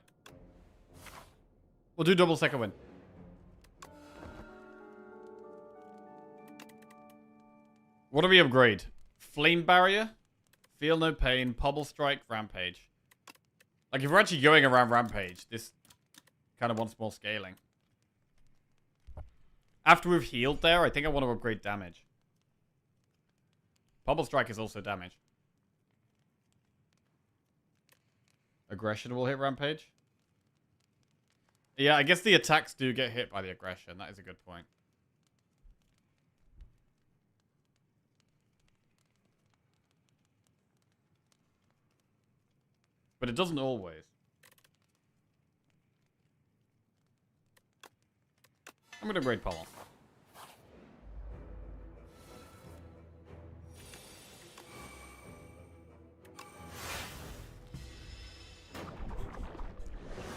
We'll do double second wind. What do we upgrade? Flame barrier? Feel no pain. Pobble strike. Rampage. Like, if we're actually going around rampage, this kind of wants more scaling. After we've healed there, I think I want to upgrade damage. Pobble strike is also damage. Aggression will hit rampage. Yeah, I guess the attacks do get hit by the aggression. That is a good point. but it doesn't always. I'm gonna grade Pommel.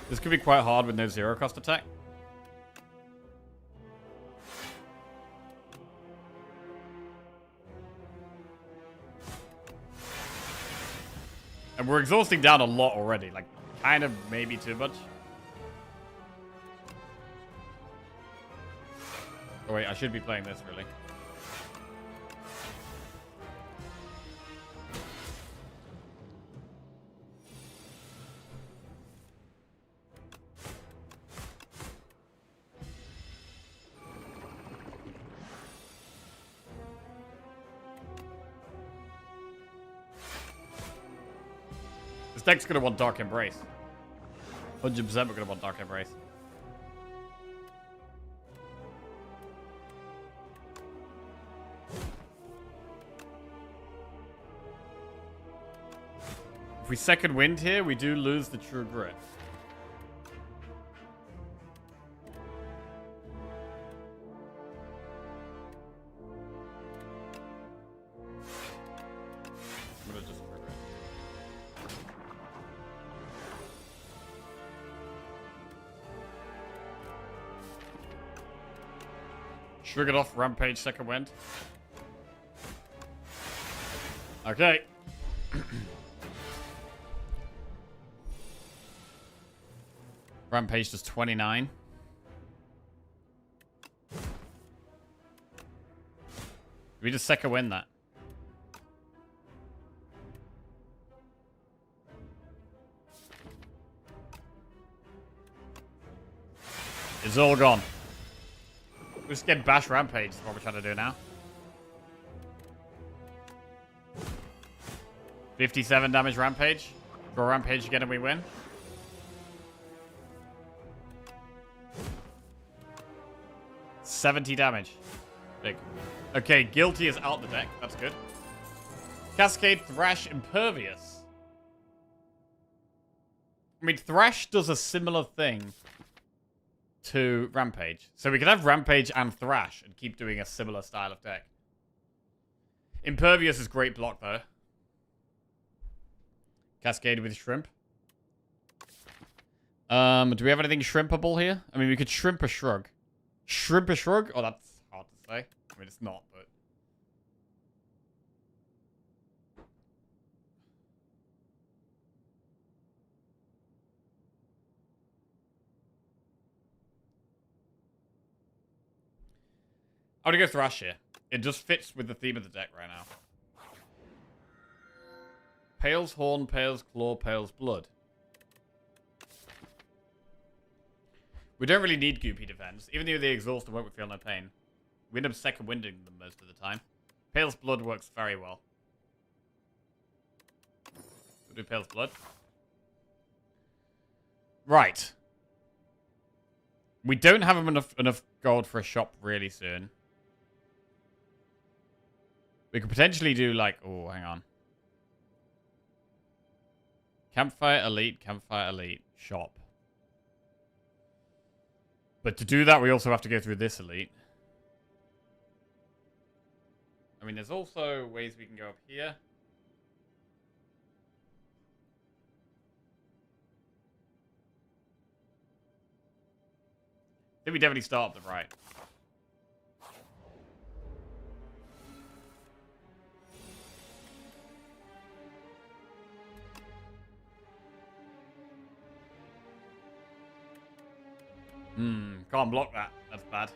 This could be quite hard with no zero cost attack. And we're exhausting down a lot already. Like, kind of maybe too much. Oh wait, I should be playing this, really. This deck's gonna want Dark Embrace. 100% we're gonna want Dark Embrace. If we second wind here, we do lose the True Grit. I'm gonna just True Grit. Shrug it off, Rampage, second wind. Okay. Rampage does 29. We just second win that. It's all gone. We just get bash Rampage is what we're trying to do now. 57 damage Rampage. Draw Rampage again and we win. $70 damage. Big. Okay, Guilty is out the deck. That's good. Cascade, Thrash, Impervious. I mean, Thrash does a similar thing to Rampage. So we could have Rampage and Thrash and keep doing a similar style of deck. Impervious is great block, though. Cascade with Shrimp. Do we have anything shrimpable here? I mean, we could Shrimp a Shrug. Shrimp a Shrug? Oh, that's hard to say. I mean, it's not, but... I'm gonna go Thrash here. It just fits with the theme of the deck right now. Pale's Horn, Pale's Claw, Pale's Blood. We don't really need Goopy defense. Even though they exhaust and won't feel no pain. We end up second winding them most of the time. Pale's Blood works very well. We'll do Pale's Blood. Right. We don't have enough gold for a shop really soon. We could potentially do like... Oh, hang on. Campfire Elite, shop. But to do that, we also have to go through this Elite. I mean, there's also ways we can go up here. I think we definitely start up the right. Can't block that. That's bad.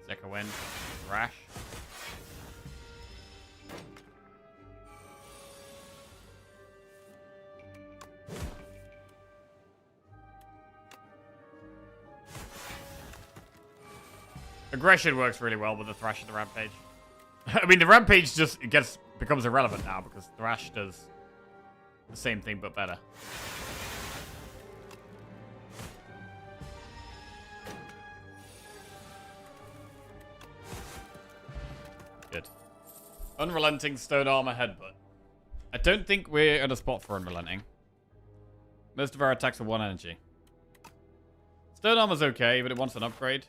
Second win. Rash. Aggression works really well with the Thrash and the Rampage. I mean, the Rampage just becomes irrelevant now because Thrash does the same thing but better. Good. Unrelenting Stone Armor Headbutt. I don't think we're at a spot for Unrelenting. Most of our attacks are 1 energy. Stone Armor's okay, but it wants an upgrade.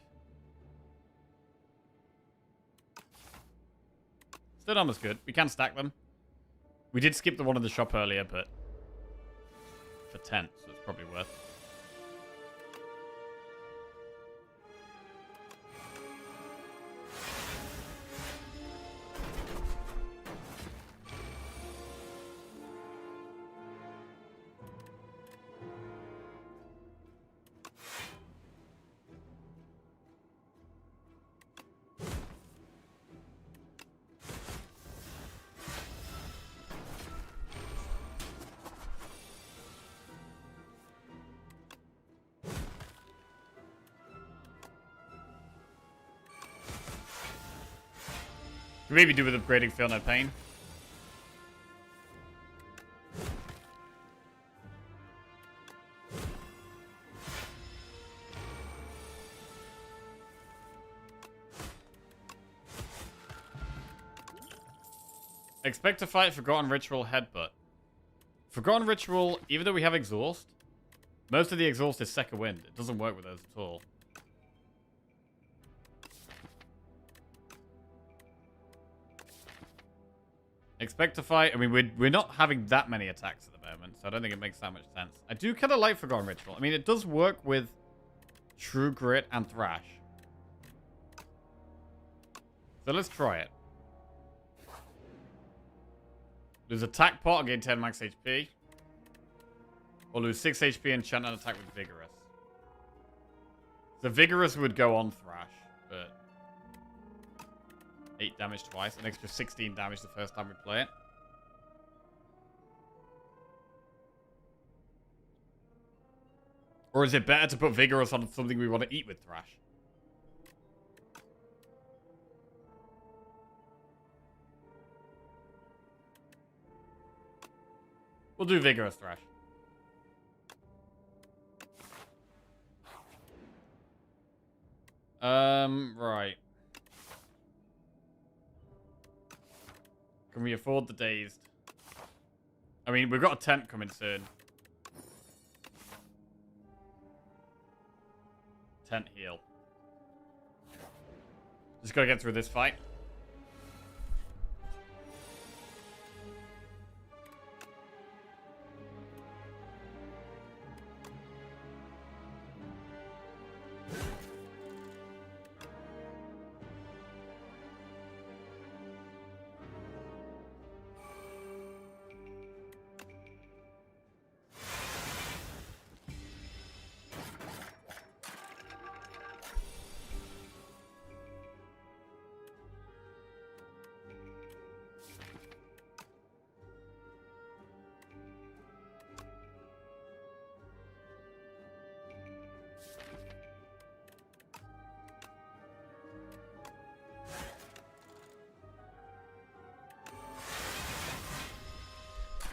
Stone Armor's good. We can stack them. We did skip the one in the shop earlier, but for 10, so it's probably worth. Could maybe do with upgrading Feel No Pain. Expect to fight Forgotten Ritual Headbutt. Forgotten Ritual, even though we have Exhaust, most of the Exhaust is Second Wind. It doesn't work with those at all. Expect to fight. I mean, we're not having that many attacks at the moment, so I don't think it makes that much sense. I do kind of like Forgotten Ritual. I mean, it does work with True Grit and Thrash. So let's try it. Lose attack pot and gain 10 max HP. Or lose 6 HP and chant an attack with Vigorous. So Vigorous would go on Thrash, but 8 damage twice, an extra 16 damage the first time we play it. Or is it better to put Vigorous on something we want to eat with Thrash? We'll do Vigorous Thrash. Right. Can we afford the Dazed? I mean, we've got a tent coming soon. Tent heal. Just gotta get through this fight.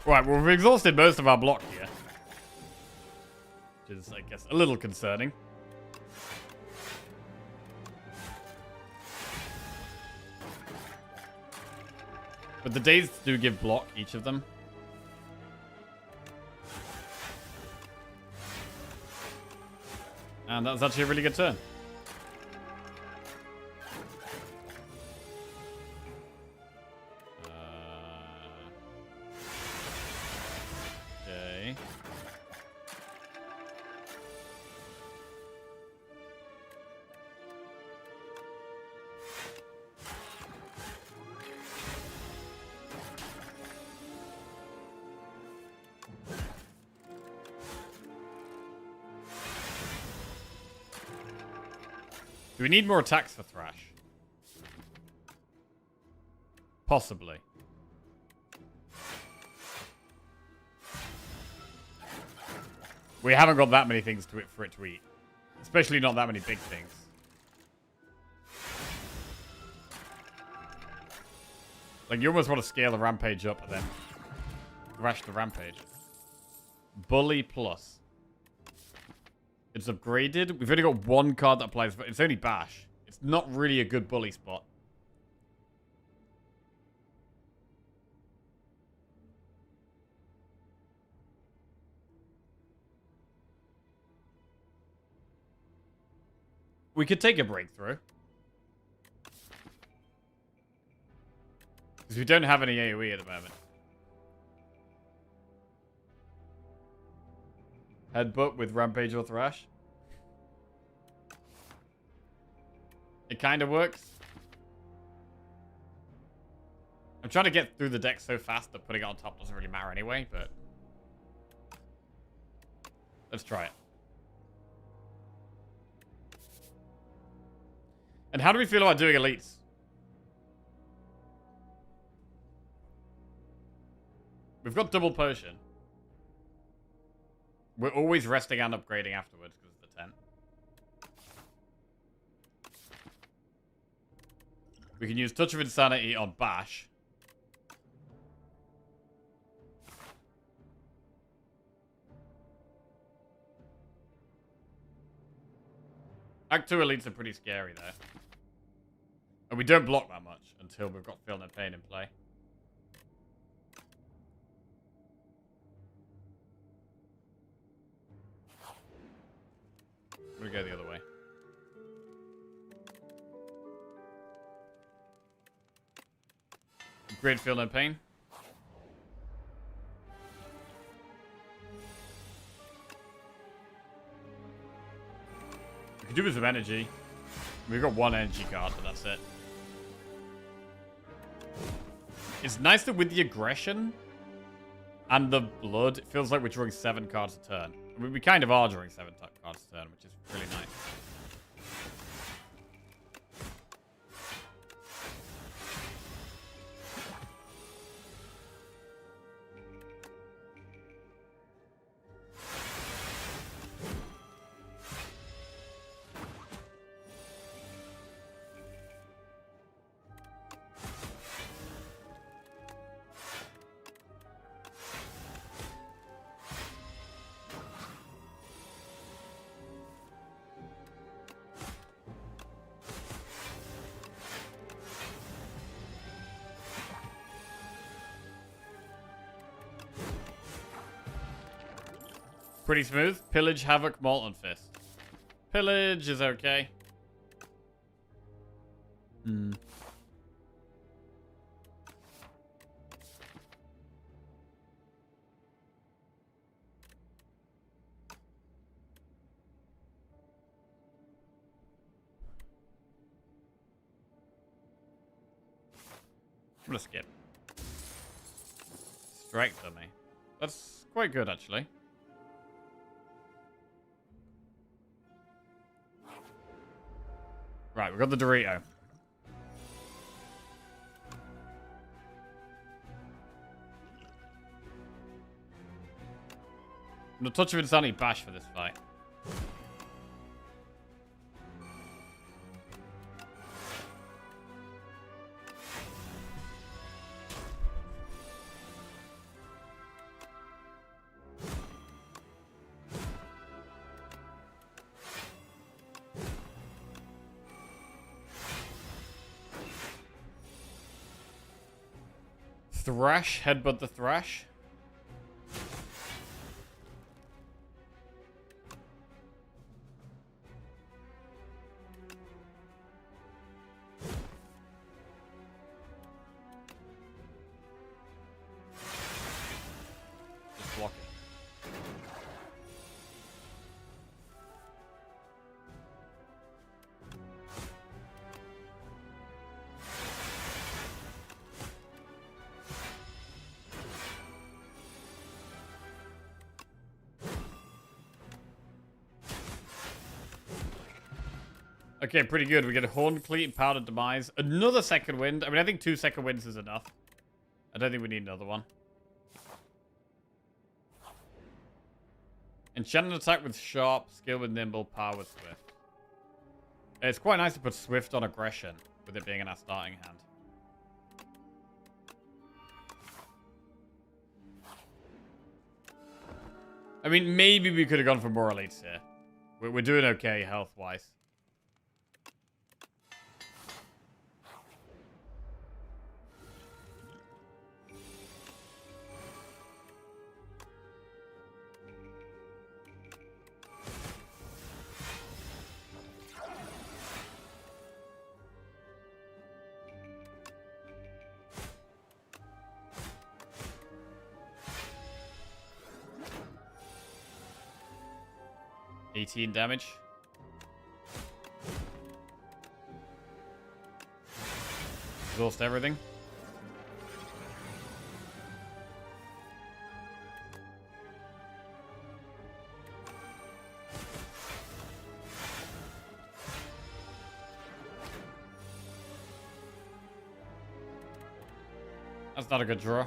Right, well, we've exhausted most of our block here. Which is, I guess, a little concerning. But the Dazed do give block, each of them. And that was actually a really good turn. Okay. Do we need more attacks for Thrash? Possibly. We haven't got that many things for it to eat. Especially not that many big things. Like, you almost want to scale the rampage up and then thrash the rampage. Bully Plus. It's upgraded. We've only got one card that applies, but it's only bash. It's not really a good bully spot. We could take a breakthrough. Because we don't have any AoE at the moment. Headbutt with Rampage or Thrash. It kind of works. I'm trying to get through the deck so fast that putting it on top doesn't really matter anyway, but... let's try it. And how do we feel about doing elites? We've got double potion. We're always resting and upgrading afterwards because of the 10. We can use Touch of Insanity on Bash. Act 2 elites are pretty scary though. And we don't block that much until we've got Feel No Pain in play. We go the other way. Great Feel No Pain. We can do with some energy. We've got one energy card, but that's it. It's nice that with the aggression and the blood, it feels like we're drawing 7 cards a turn. I mean, we kind of are drawing 7 cards a turn, which is really nice. Pretty smooth. Pillage, Havoc, Molten Fist. Pillage is okay. Hmm. I'm gonna skip. Strike dummy. That's quite good, actually. Right, we've got the Dorito. No Touch of Insanity Bash for this fight. Thrash, headbutt the Thrash. Just block it. Okay, pretty good. We get a Horn Cleat and Powdered Demise. Another second wind. I mean, I think 2 second winds is enough. I don't think we need another one. Enchanted attack with Sharp, skill with Nimble, power with Swift. It's quite nice to put Swift on aggression, with it being in our starting hand. I mean, maybe we could have gone for more elites here. We're doing okay health-wise. $18 damage. Exhaust everything. That's not a good draw.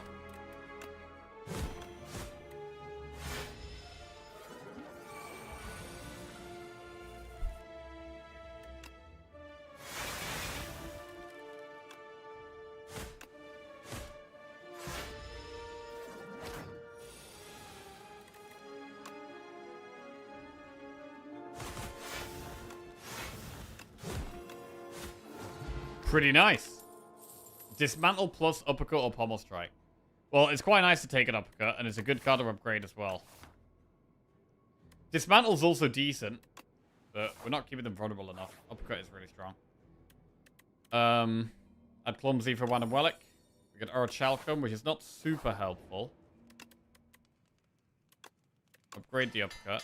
Pretty nice. Dismantle plus uppercut or pommel strike. Well, it's quite nice to take an uppercut, and it's a good card to upgrade as well. Dismantle's also decent, but we're not keeping them vulnerable enough. Uppercut is really strong. Add Clumsy for one and Relic. We got Orichalcum, which is not super helpful. Upgrade the uppercut.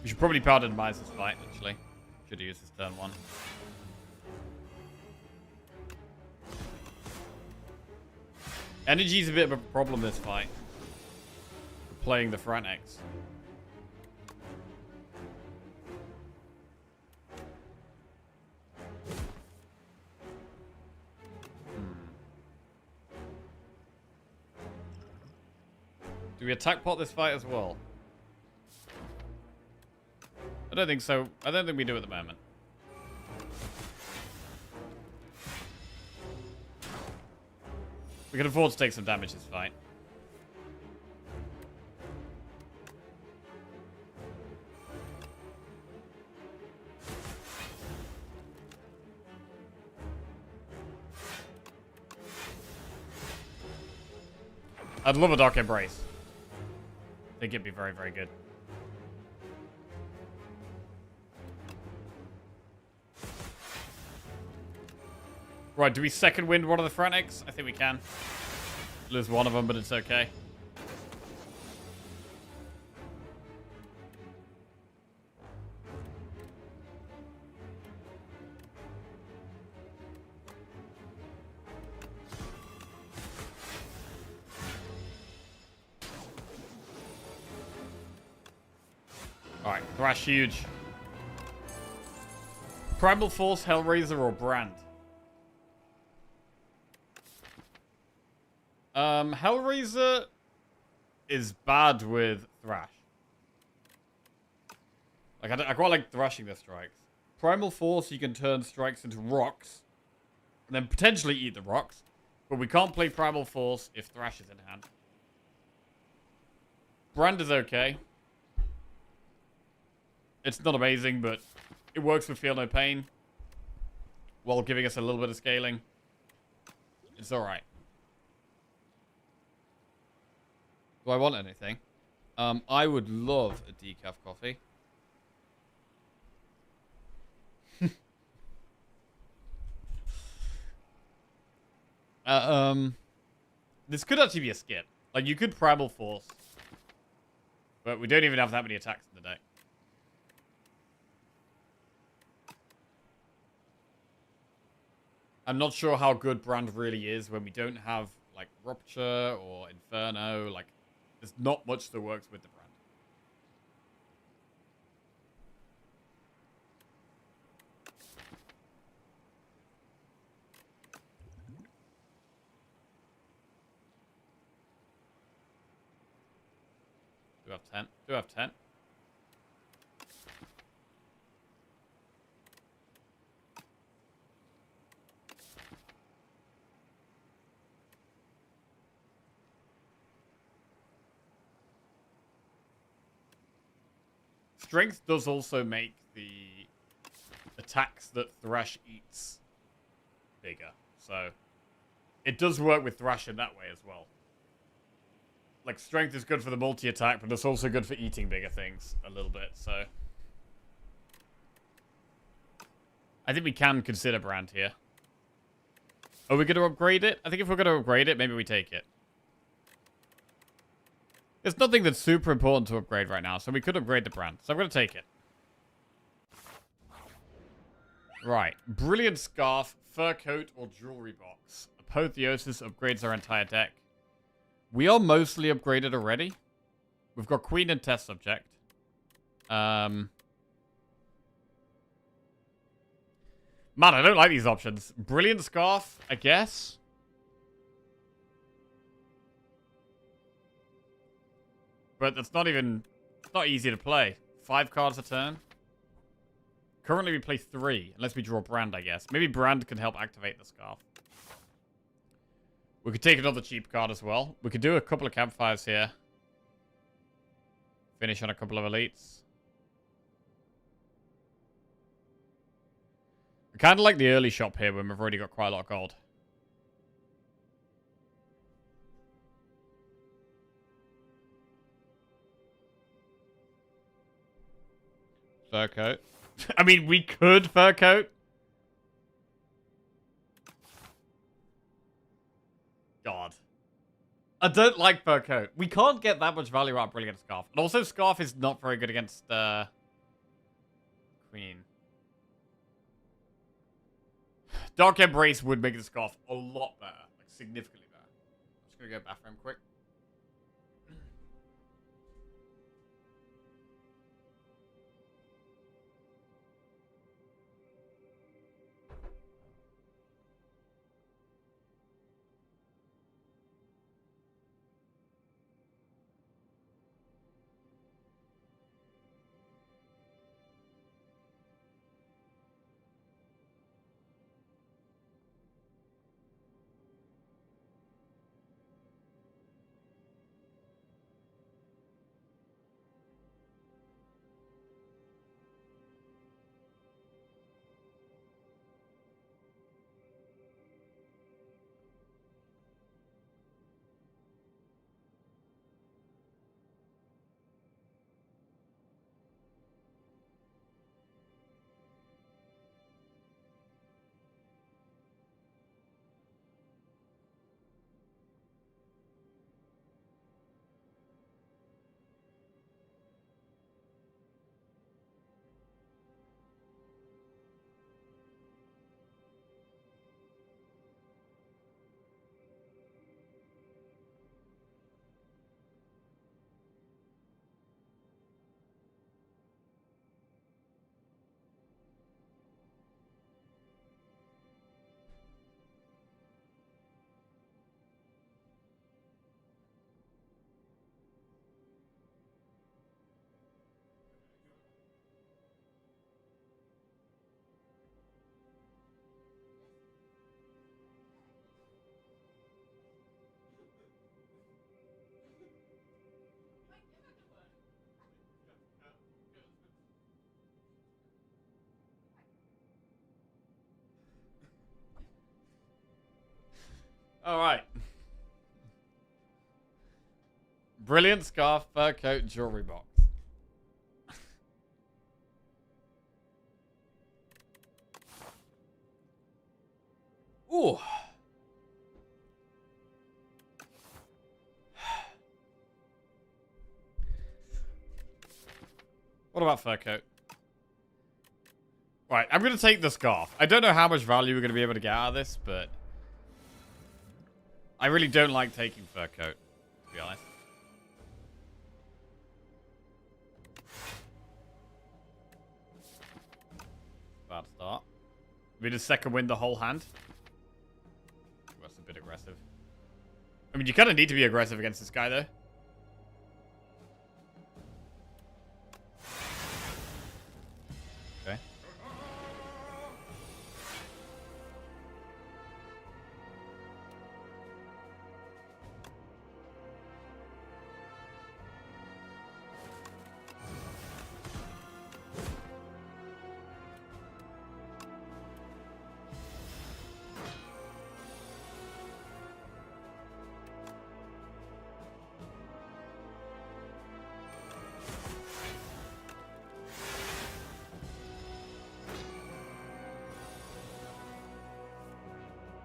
We should probably pardonize this fight, actually. Should have used this turn 1. Energy's a bit of a problem this fight. We're playing the Frantics. Do we attack pot this fight as well? I don't think so. I don't think we do at the moment. We can afford to take some damage this fight. I'd love a Dark Embrace. I think it'd be very, very good. Right, do we second wind one of the Frantics? I think we can. Lose one of them, but it's okay. Alright, Thrash huge. Primal Force, Hellraiser, or Brand? Hellraiser is bad with Thrash. Like, I quite like thrashing the strikes. Primal Force, you can turn strikes into rocks. And then potentially eat the rocks. But we can't play Primal Force if Thrash is in hand. Brand is okay. It's not amazing, but it works with Feel No Pain. While giving us a little bit of scaling. It's alright. Do I want anything? I would love a decaf coffee. This could actually be a skip. Like, you could Primal Force. But we don't even have that many attacks in the deck. I'm not sure how good Brand really is when we don't have, like, Rupture or Inferno. Like, there's not much that works with the Brand. Do have 10. Do have 10. Strength does also make the attacks that Thrash eats bigger. So it does work with Thrash in that way as well. Like, strength is good for the multi-attack, but it's also good for eating bigger things a little bit, so... I think we can consider Brand here. Are we going to upgrade it? I think if we're going to upgrade it, maybe we take it. There's nothing that's super important to upgrade right now, so we could upgrade the Brand. So I'm going to take it. Right. Brilliant Scarf, Fur Coat, or Jewelry Box. Apotheosis upgrades our entire deck. We are mostly upgraded already. We've got Queen and Test Subject. Man, I don't like these options. Brilliant Scarf, I guess. But that's not even... It's not easy to play. 5 cards a turn. Currently we play 3, unless we draw Brand, I guess. Maybe Brand can help activate the Scarf. We could take another cheap card as well. We could do a couple of campfires here. Finish on a couple of elites. I kind of like the early shop here when we've already got quite a lot of gold. Fur coat. I mean, we could fur coat. God. I don't like fur coat. We can't get that much value out of Brilliant Scarf. And also, Scarf is not very good against Queen. Dark Embrace would make the Scarf a lot better. Like, significantly better. I'm just going to go bathroom quick. Alright. Brilliant Scarf, Fur Coat, Jewelry Box. Ooh. What about Fur Coat? Right, I'm going to take the Scarf. I don't know how much value we're going to be able to get out of this, but... I really don't like taking Fur Coat, to be honest. Bad start. We just second win the whole hand. That's a bit aggressive. I mean, you kind of need to be aggressive against this guy, though. Okay.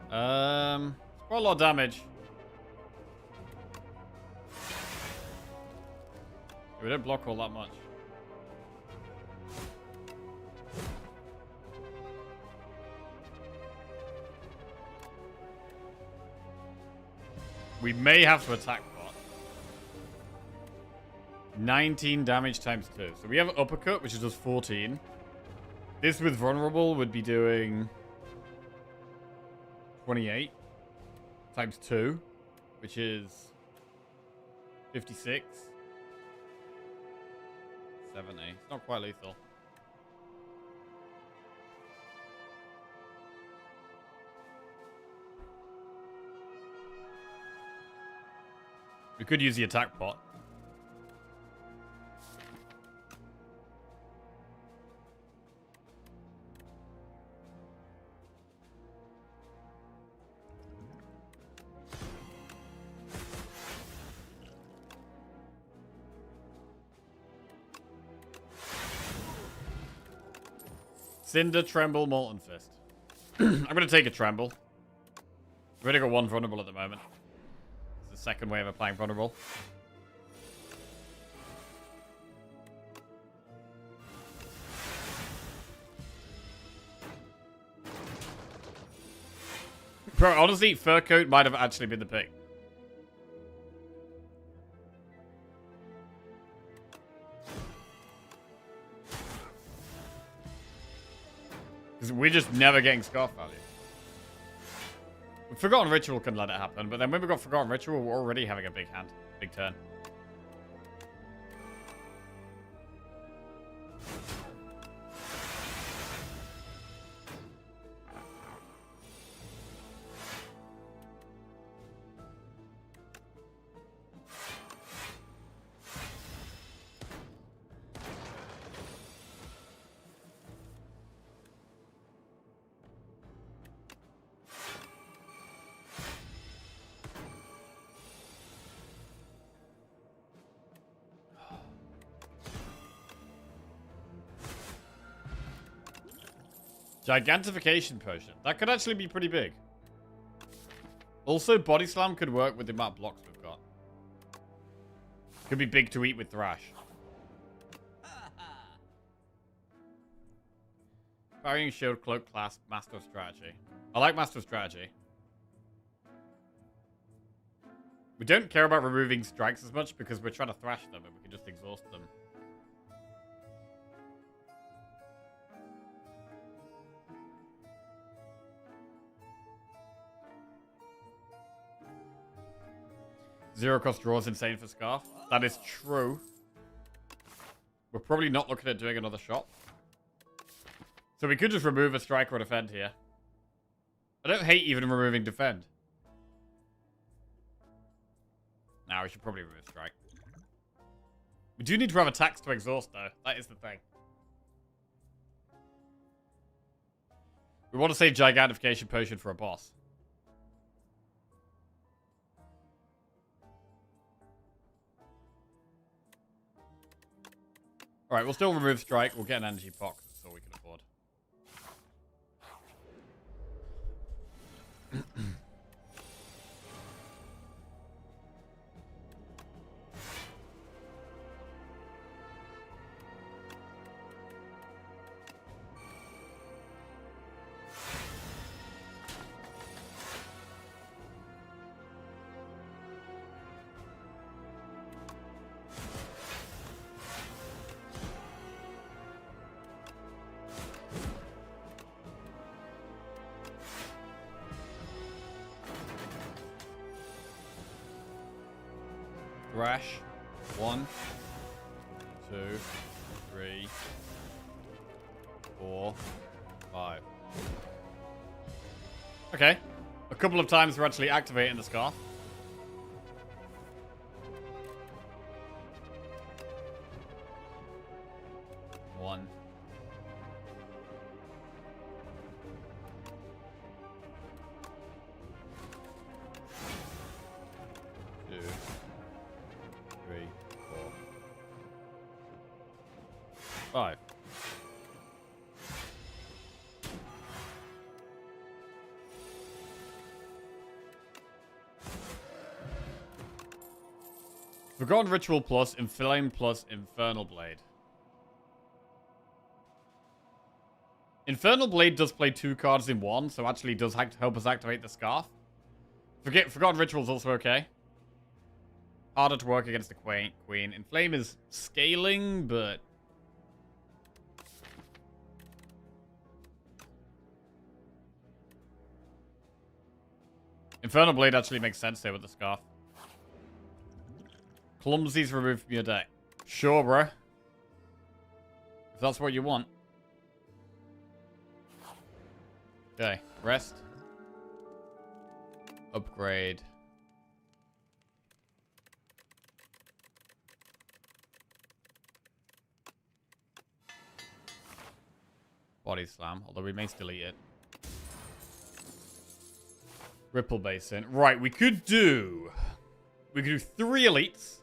It's quite a lot of damage. We don't block all that much. We may have to attack bot. 19 damage times 2. So we have uppercut, which is just 14. This with vulnerable would be doing 28 times 2, which is 56. 70. It's not quite lethal. We could use the attack pot. Cinder, Tremble, Molten Fist. I'm going to take a Tremble. We've only got one vulnerable at the moment. It's the second way of applying vulnerable. Bro, honestly, Fur Coat might have actually been the pick. Because we're just never getting Scarf value. Forgotten Ritual can let it happen, but then when we got Forgotten Ritual, we're already having a big hand. Big turn. Gigantification potion. That could actually be pretty big. Also, Body Slam could work with the amount of blocks we've got. Could be big to eat with Thrash. Varying Shield, Cloak, Clasp, Master of Strategy. I like Master of Strategy. We don't care about removing strikes as much because we're trying to thrash them and we can just exhaust them. Zero cost draw is insane for Scarf. That is true. We're probably not looking at doing another shot. So we could just remove a strike or a defend here. I don't hate even removing defend. Now we should probably remove strike. We do need to have attacks to exhaust though. That is the thing. We want to save Gigantification Potion for a boss. Alright, we'll still remove strike. We'll get an energy pot. That's all we can afford. Thrash. 1, 2, 3, 4, 5. Okay. A couple of times we're actually activating the Scarf. One. Two. 3, 4, 5. Forgotten Ritual plus Inflame plus Infernal Blade. Infernal Blade does play 2 cards in 1, so actually does help us activate the Scarf. Forgotten Ritual is also okay. Harder to work against the Queen. Inflame is scaling, but... Infernal Blade actually makes sense here with the Scarf. Clumsy's removed from your deck. Sure, bro. If that's what you want. Okay, rest. Upgrade. Body Slam, although we may still eat it. Ripple Basin. Right, we could do 3 elites.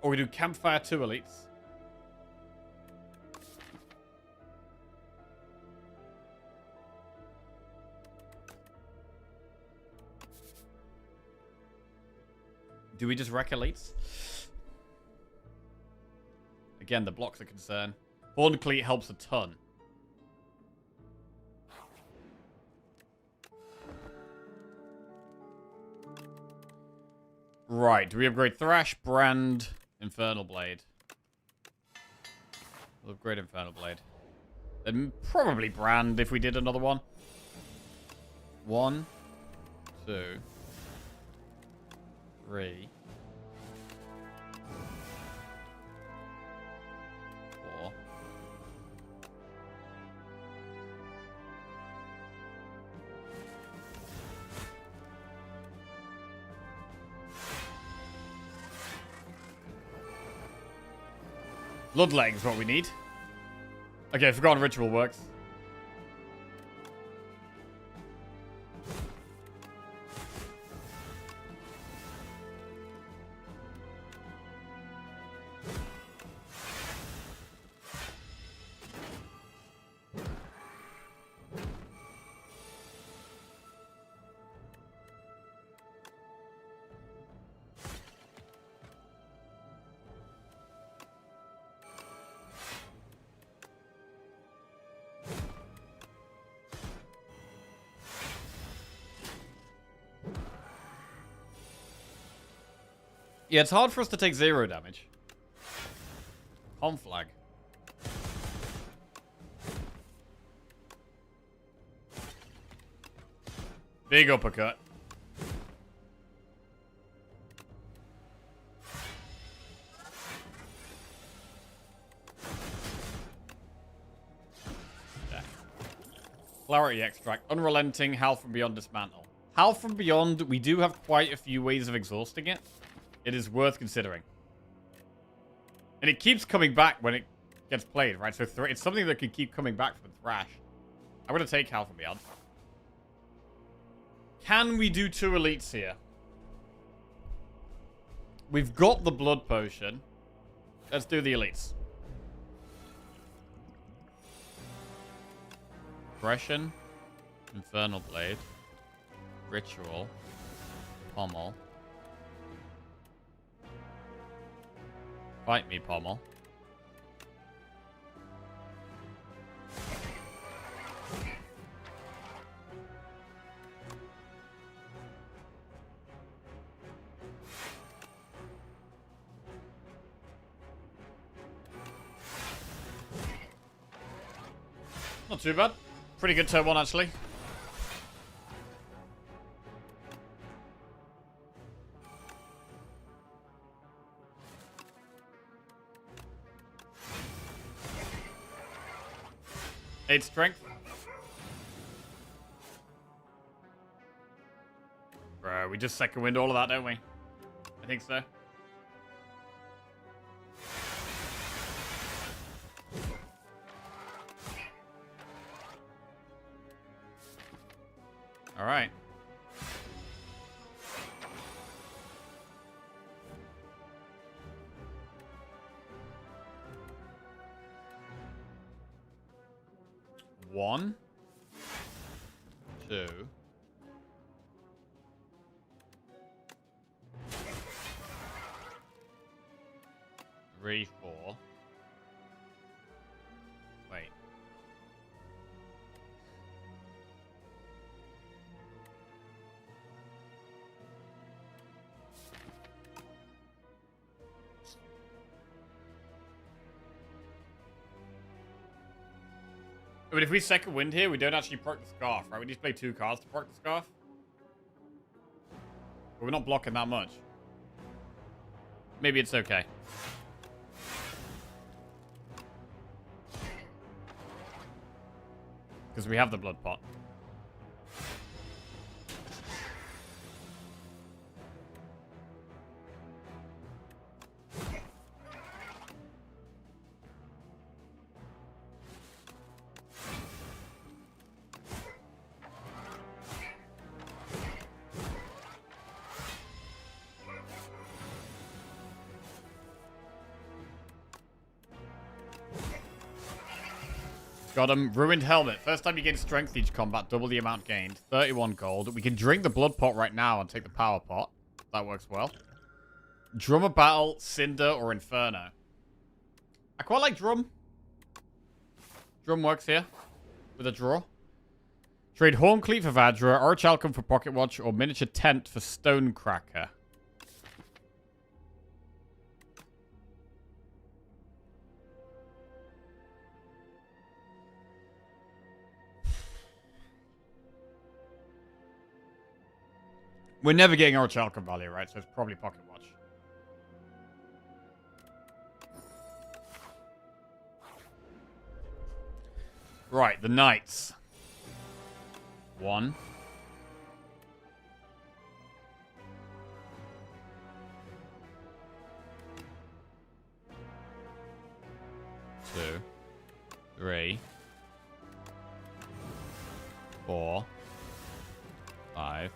Or we do Campfire 2 elites. Do we just wreck elites? Again, the block's a concern. Horn Cleat helps a ton. Right, do we upgrade Thrash, Brand, Infernal Blade? We'll upgrade Infernal Blade. Then probably Brand if we did another one. 1, 2, 3, 4. Bloodleg is what we need. Okay, Forgotten Ritual works. Yeah, it's hard for us to take 0 damage. Conflag. Big uppercut. Yeah. Clarity Extract. Unrelenting. Howl from Beyond Dismantle. Howl from Beyond, we do have quite a few ways of exhausting it. It is worth considering. And it keeps coming back when it gets played, right? So it's something that can keep coming back from Thrash. I'm going to take Howl from Beyond. Can we do 2 elites here? We've got the Blood Potion. Let's do the elites. Aggression. Infernal Blade. Ritual. Pommel. Fight me, Pommel. Not too bad. Pretty good turn 1, actually. Eight strength. Bro, we just second wind all of that, don't we? I think so. All right. One, 2, 3. 3, 4. Wait. But if we second wind here, we don't actually proc the scarf, right? We need to play 2 cards to proc the scarf. But we're not blocking that much. Maybe it's okay. Because we have the blood pot. Got him. Ruined Helmet. First time you gain strength each combat, double the amount gained. 31 gold. We can drink the blood pot right now and take the power pot. That works well. Drum a battle, Cinder, or Inferno. I quite like Drum. Drum works here. With a draw. Trade Horn Cleat for Vadra, Orichalcum for Pocket Watch, or Miniature Tent for Stonecracker. We're never getting Orichalcum value, right? So it's probably Pocket Watch. Right, the Knights. 1. 2. 3. 4. 5.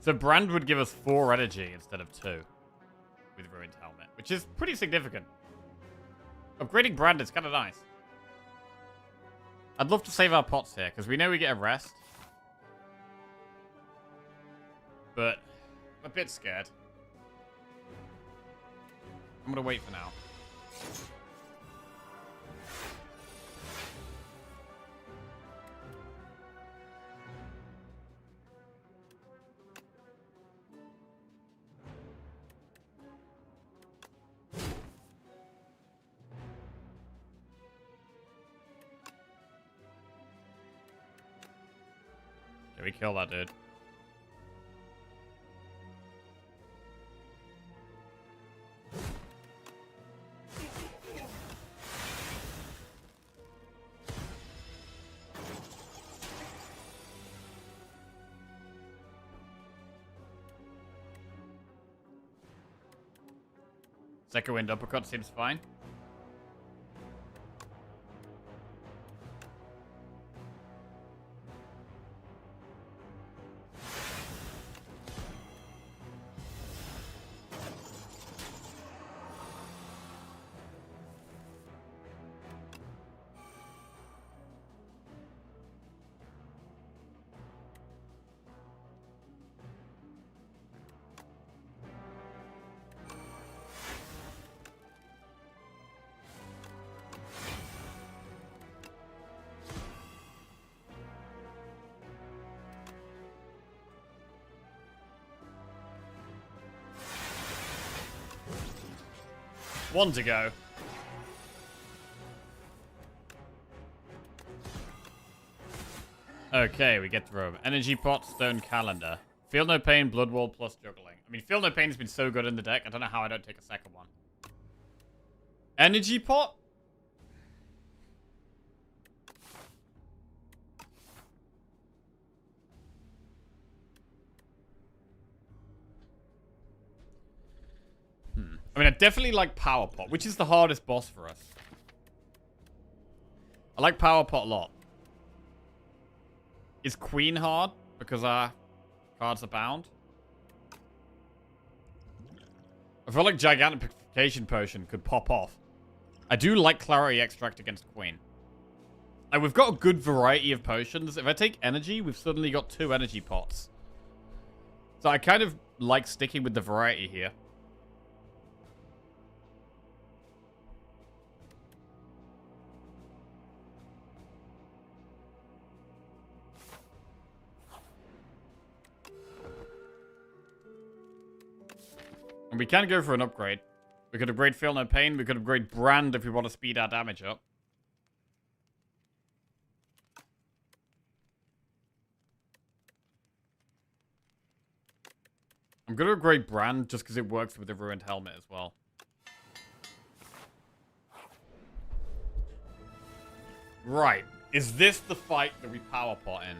So Brand would give us 4 energy instead of 2 with Ruined Helmet, which is pretty significant. Upgrading Brand is kind of nice. I'd love to save our pots here, because we know we get a rest. But I'm a bit scared. I'm going to wait for now. Can we kill that dude? Second wind uppercut seems fine. One to go. Okay, we get through. Energy pot, stone calendar. Feel no pain, blood wall plus juggling. I mean, feel no pain has been so good in the deck. I don't know how I don't take a second one. Energy pot? I mean, I definitely like Power Pot, which is the hardest boss for us. I like Power Pot a lot. Is Queen hard? Because our cards are bound? I feel like Gigantification Potion could pop off. I do like Clarity Extract against Queen. Like, we've got a good variety of potions. If I take energy, we've suddenly got 2 energy pots. So I kind of like sticking with the variety here. And we can go for an upgrade. We could upgrade Feel No Pain. We could upgrade Brand if we want to speed our damage up. I'm going to upgrade Brand just because it works with the Ruined Helmet as well. Right. Is this the fight that we Power Pot in?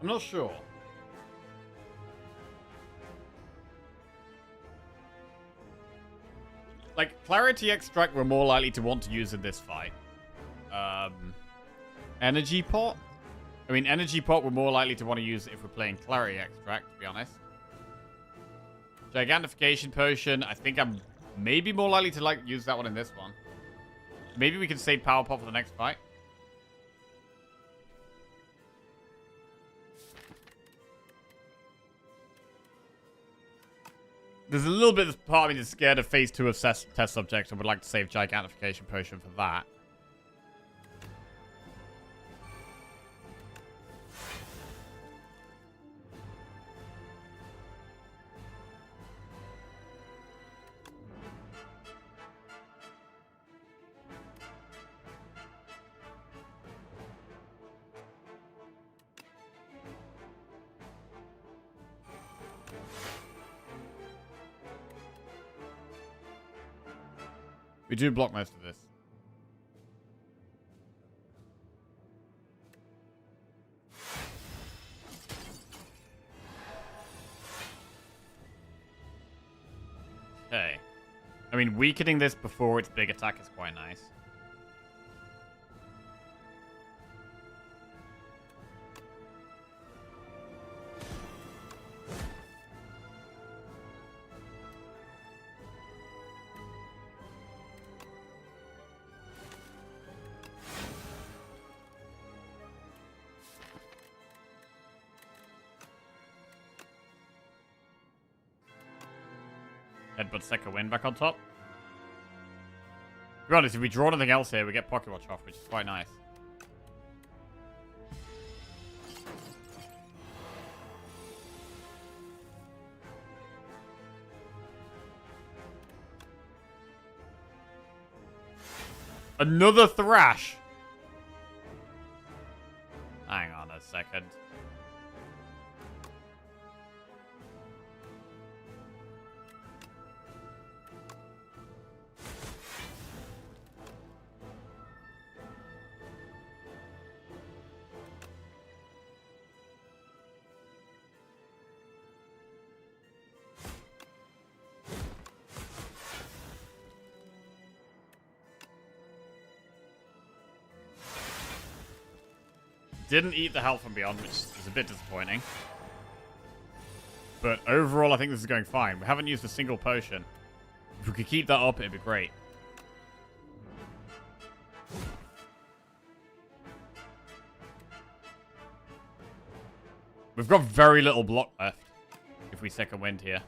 I'm not sure. Like, Clarity Extract we're more likely to want to use in this fight. Energy Pot? I mean, Energy Pot we're more likely to want to use if we're playing Clarity Extract, to be honest. Gigantification Potion, I think I'm maybe more likely to, like, use that one in this one. Maybe we can save Power Pot for the next fight. There's a little bit of part of me that's scared of phase 2 of test subjects and would like to save Gigantification Potion for that. We do block most of this. Okay. I mean, weakening this before its big attack is quite nice. Headbutt Second Wind back on top. To be honest, if we draw anything else here, we get Pocket Watch off, which is quite nice. Another Thrash! Hang on a second. Didn't eat the health from beyond, which is a bit disappointing. But overall, I think this is going fine. We haven't used a single potion. If we could keep that up, it'd be great. We've got very little block left if we Second Wind here.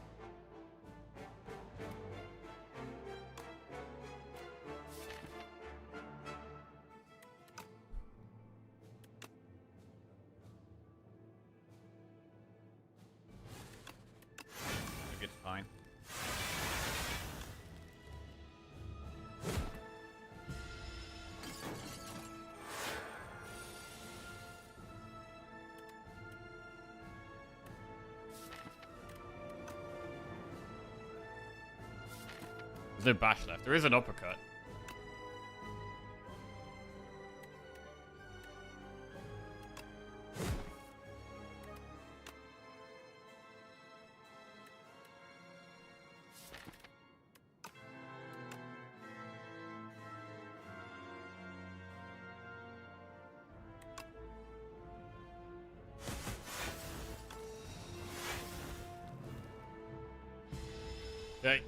no bash left. There is an uppercut. Okay.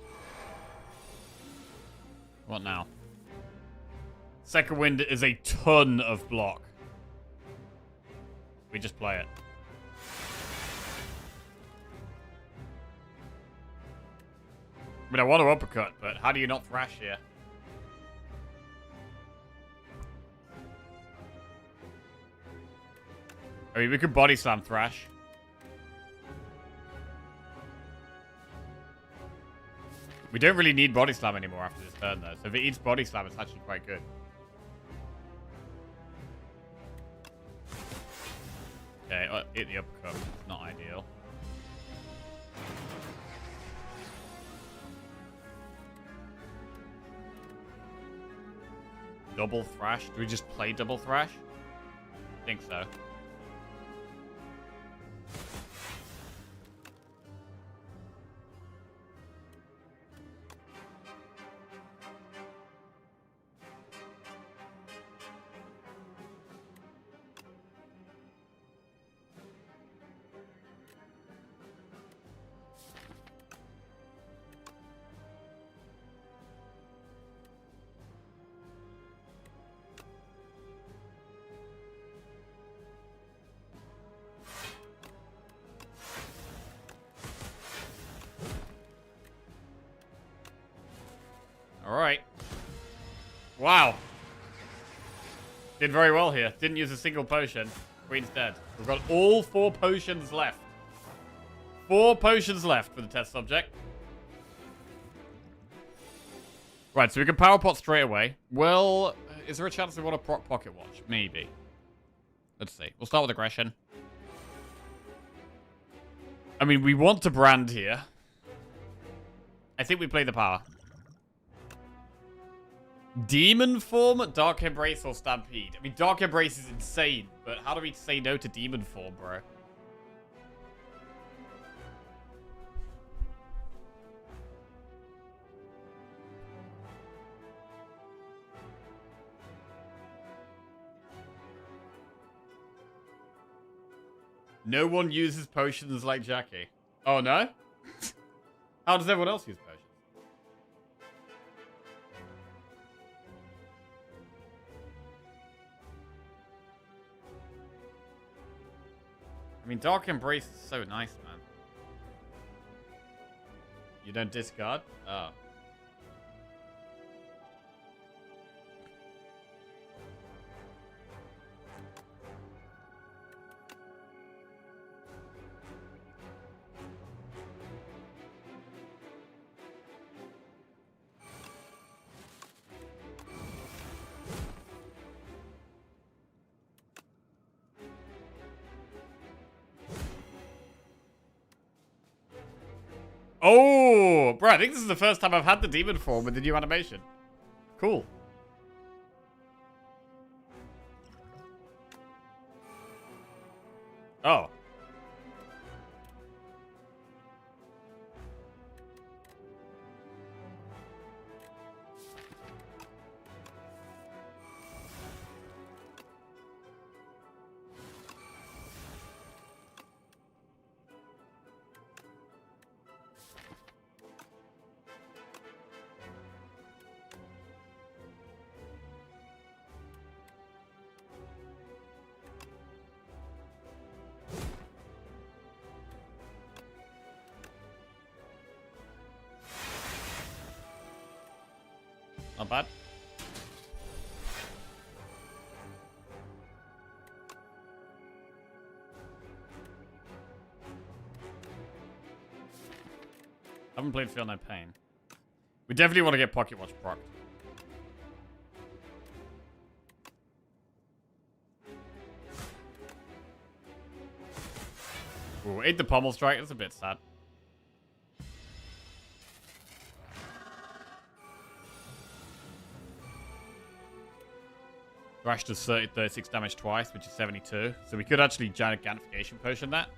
What now? Second wind is a ton of block. We just play it. I mean, I want to uppercut, but how do you not thrash here? I mean, we could body slam thrash. We don't really need body slam anymore after this turn, though. So if it eats body slam, it's actually quite good. Okay, hit the uppercut. Not ideal. Double thrash? Do we just play double thrash? I think so. Alright. Wow. Did very well here. Didn't use a single potion. Queen's dead. We've got all 4 potions left. 4 potions left for the test subject. Right, so we can power pot straight away. Well, is there a chance we want to proc pocket watch? Maybe. Let's see. We'll start with aggression. I mean, we want to brand here. I think we play the power. Demon form, Dark Embrace, or Stampede? I mean, Dark Embrace is insane, but how do we say no to Demon form, bro? No one uses potions like Jackie. Oh, no? How does everyone else use potions? I mean, Dark Embrace is so nice, man. You don't discard? Oh. Oh, bro, I think this is the first time I've had the demon form with the new animation. Cool. Oh. Not bad. Haven't played Feel No Pain. We definitely want to get Pocket Watch proc. Ooh, ate the Pommel Strike. That's a bit sad. Thrash does 36 damage twice, which is 72. So we could actually gigantification potion that.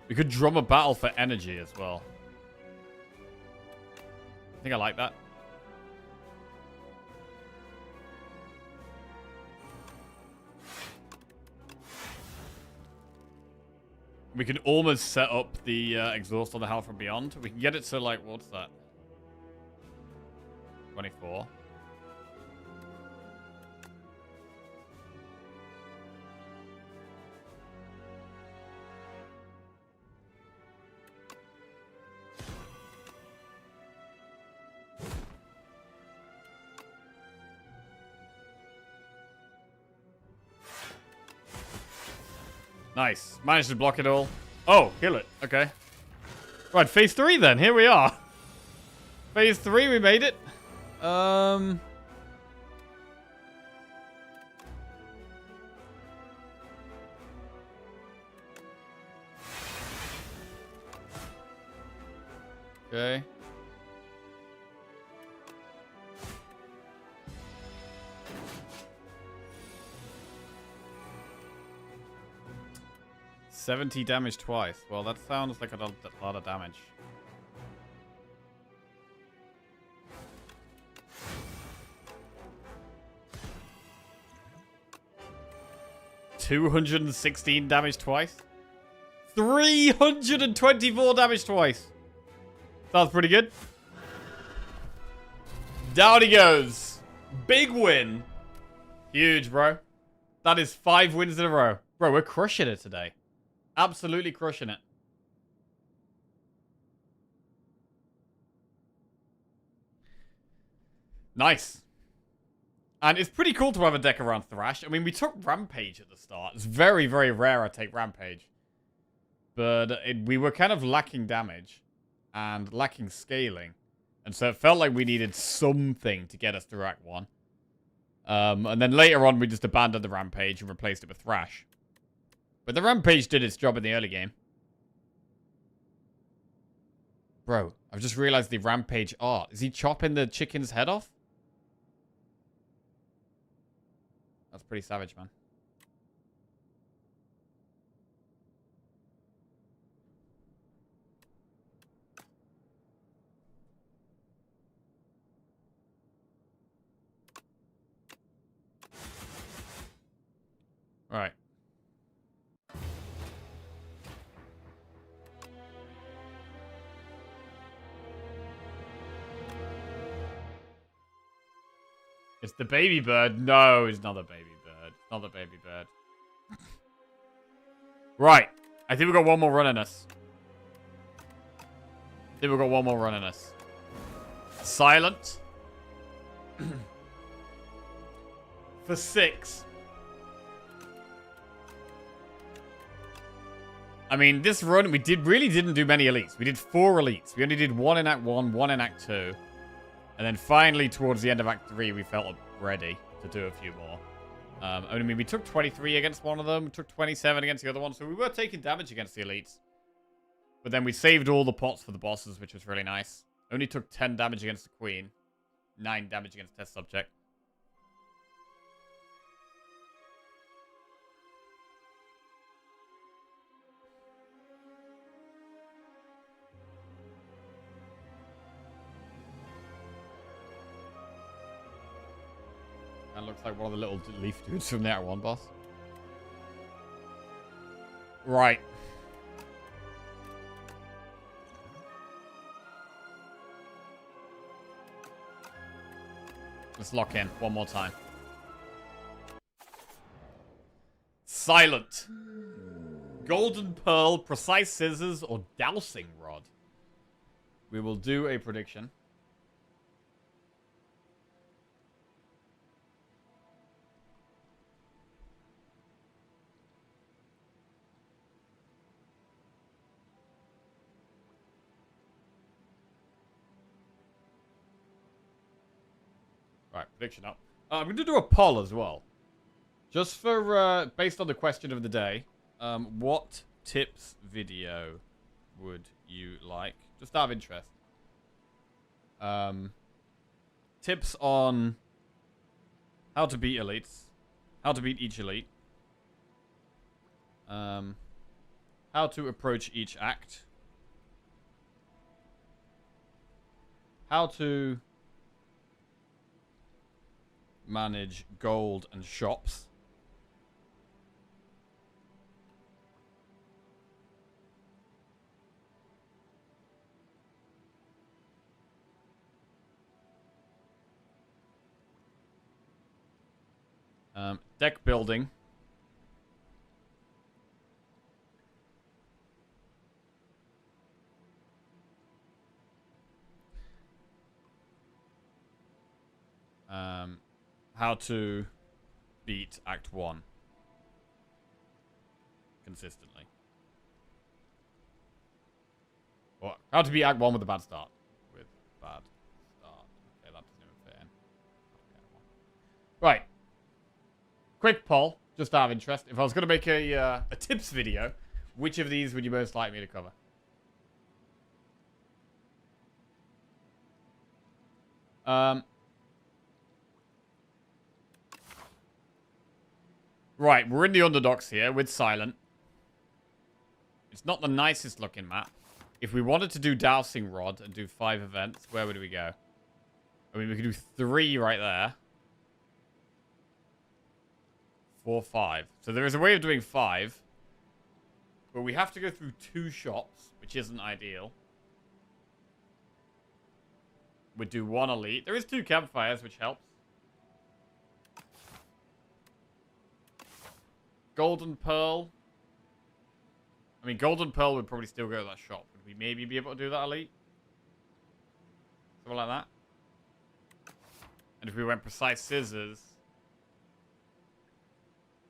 We could drum a battle for energy as well. I think I like that. We can almost set up the exhaust on the Hell from Beyond. We can get it to, like, what's that? 24. Nice. Managed to block it all. Oh, kill it. Okay. Right, phase 3 then. Here we are. Phase 3, we made it. Okay. $70 damage twice. Well, that sounds like a lot of damage. $216 damage twice. 324 damage twice. Sounds pretty good. Down he goes. Big win. Huge, bro. That is 5 wins in a row. Bro, we're crushing it today. Absolutely crushing it. Nice. And it's pretty cool to have a deck around Thrash. I mean, we took Rampage at the start. It's very, very rare I take Rampage. But we were kind of lacking damage. And lacking scaling. And so it felt like we needed something to get us through Act 1. And then later on, we just abandoned the Rampage and replaced it with Thrash. But the Rampage did its job in the early game. Bro, I've just realized the Rampage art. Is he chopping the chicken's head off? That's pretty savage, man. Right. It's the baby bird. No, it's not the baby bird. It's not the baby bird. Right. I think we've got one more run in us. Silent. For 6. I mean, this run, we really didn't do many elites. We did 4 elites. We only did 1 in Act 1, 1 in Act 2. And then finally, towards the end of Act 3, we felt ready to do a few more. I mean, we took 23 against one of them. We took 27 against the other one. So we were taking damage against the elites. But then we saved all the pots for the bosses, which was really nice. Only took 10 damage against the queen. 9 damage against test subject. That looks like one of the little leaf dudes from the Act 1 boss. Right. Let's lock in one more time. Silent. Golden Pearl, Precise Scissors, or Dowsing Rod. We will do a prediction. Right, prediction up. I'm going to do a poll as well. Just for, based on the question of the day, what tips video would you like? Just out of interest. tips on how to beat elites, how to beat each elite, how to approach each act, how to manage gold and shops, deck building, how to beat Act 1 consistently. Or how to beat Act 1 with a bad start. With bad start. Okay, that doesn't even fit in. Right. Quick poll, just out of interest. If I was going to make a tips video, which of these would you most like me to cover? Right, we're in the Underdogs here with Silent. It's not the nicest looking map. If we wanted to do Dowsing Rod and do 5 events, where would we go? I mean, we could do 3 right there. 4, 5. So there is a way of doing 5. But we have to go through 2 shops, which isn't ideal. We'd do 1 elite. There is 2 campfires, which helps. Golden Pearl. I mean, Golden Pearl would probably still go to that shop. Would we maybe be able to do that elite? Something like that. And if we went Precise Scissors...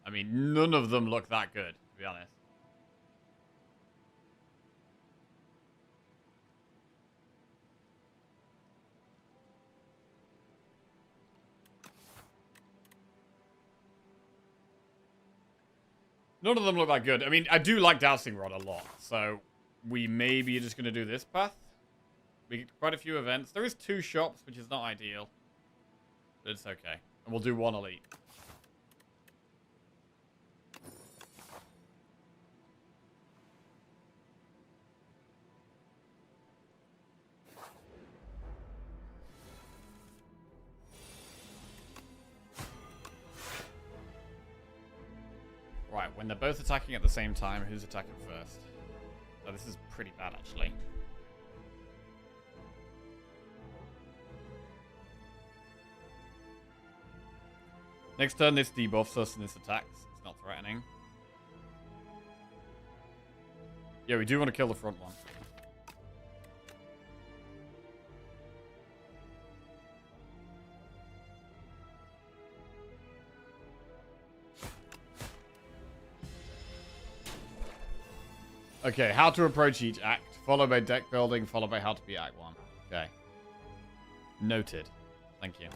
I mean, none of them look that good, to be honest. None of them look that good. I mean, I do like Dowsing Rod a lot, so we may be just going to do this path. We get quite a few events. There is 2 shops, which is not ideal. But it's okay. And we'll do 1 elite. Right, when they're both attacking at the same time, who's attacking first? Oh, this is pretty bad, actually. Next turn, this debuffs us and this attacks. It's not threatening. Yeah, we do want to kill the front one. Okay, how to approach each act, followed by deck building, followed by how to beat Act 1. Okay. Noted. Thank you.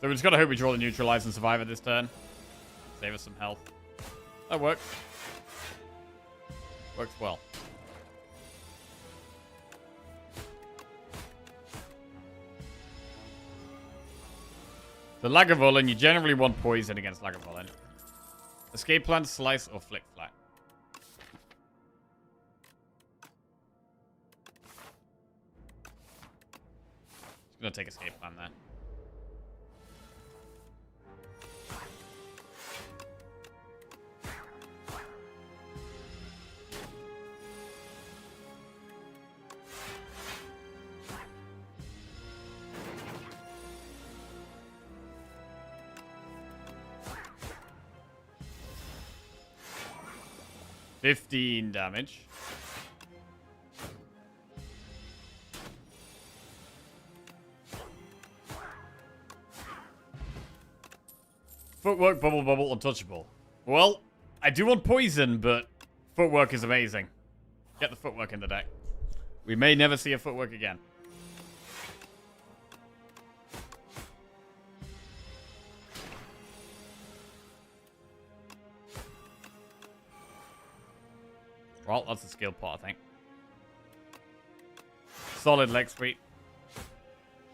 So we just gotta hope we draw the neutralize and survive at this turn. Save us some health. That works. Works well. The Lagavulin, you generally want poison against Lagavulin. Escape plan, slice, or flick flat. Just gonna take escape plan there. $15 damage. Footwork, bubble, bubble, untouchable. Well, I do want poison, but footwork is amazing. Get the footwork in the deck. We may never see a footwork again. Well, that's a skill pot, I think. Solid leg sweep.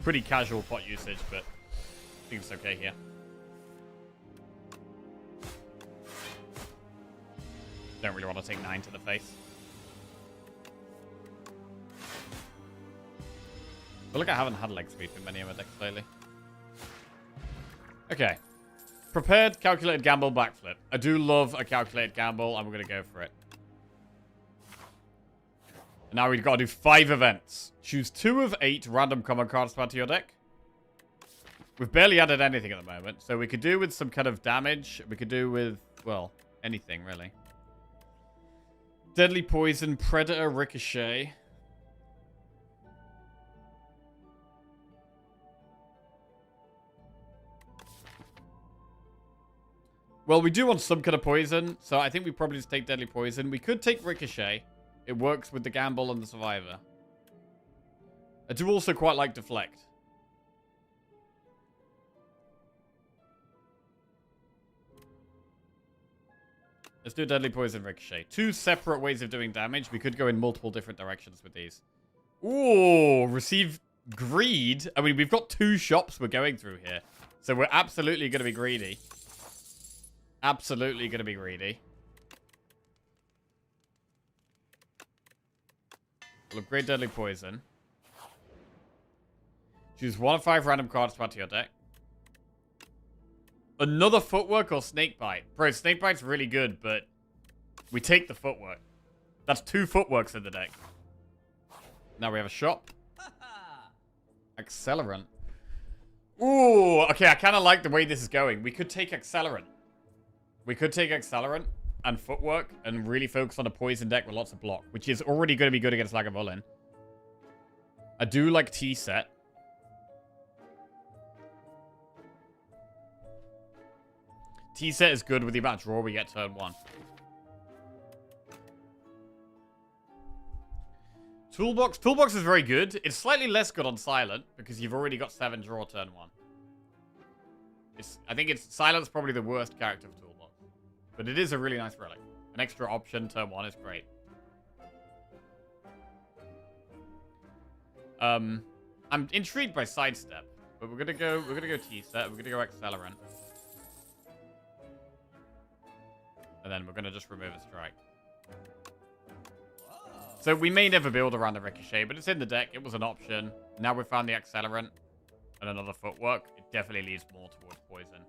Pretty casual pot usage, but I think it's okay here. Don't really want to take 9 to the face. I feel like I haven't had leg sweep in many of my decks lately. Okay. Prepared, calculated gamble, backflip. I do love a calculated gamble, and we're going to go for it. Now we've got to do 5 events. Choose 2 of 8 random common cards to add to your deck. We've barely added anything at the moment. So we could do with some kind of damage. We could do with, well, anything really. Deadly Poison, Predator, Ricochet. Well, we do want some kind of poison. So I think we probably just take Deadly Poison. We could take Ricochet. It works with the gamble and the survivor. I do also quite like deflect. Let's do Deadly Poison Ricochet. 2 separate ways of doing damage. We could go in multiple different directions with these. Ooh, receive greed. I mean, we've got 2 shops we're going through here. So we're absolutely going to be greedy. Absolutely going to be greedy. We'll upgrade Deadly Poison. Choose 1 of 5 random cards to add to your deck. Another Footwork or Snakebite? Bro, Snakebite's really good, but we take the Footwork. That's 2 Footworks in the deck. Now we have a shop. Accelerant. Ooh, okay, I kind of like the way this is going. We could take Accelerant. We could take Accelerant and Footwork and really focus on a poison deck with lots of block, which is already going to be good against Lagavulin. I do like T-Set. T-Set is good with the amount of draw we get turn 1. Toolbox. Toolbox is very good. It's slightly less good on Silent because you've already got 7 draw turn 1. I think Silent's probably the worst character for Toolbox. But it is a really nice relic. An extra option turn 1 is great. I'm intrigued by Sidestep, but we're gonna go T-Set, we're gonna go Accelerant. And then we're gonna just remove a strike. So we may never build around the Ricochet, but it's in the deck, it was an option. Now we've found the Accelerant and another Footwork. It definitely leads more towards poison.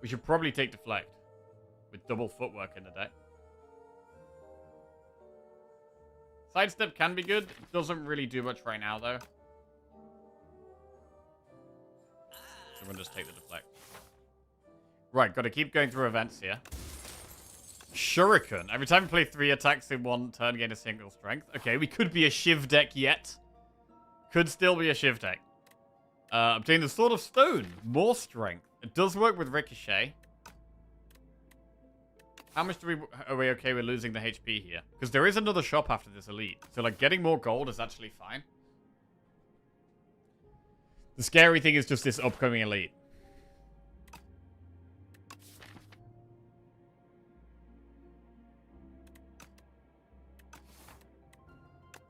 We should probably take Deflect with double Footwork in the deck. Sidestep can be good. It doesn't really do much right now, though. So we'll just take the Deflect. Right, got to keep going through events here. Shuriken. Every time we play 3 attacks in 1 turn, gain a single strength. Okay, we could be a Shiv deck yet. Could still be a Shiv deck. Obtain the Sword of Stone. More strength. It does work with Ricochet. How much are we okay with losing the HP here? Because there is another shop after this elite. So, like, getting more gold is actually fine. The scary thing is just this upcoming elite.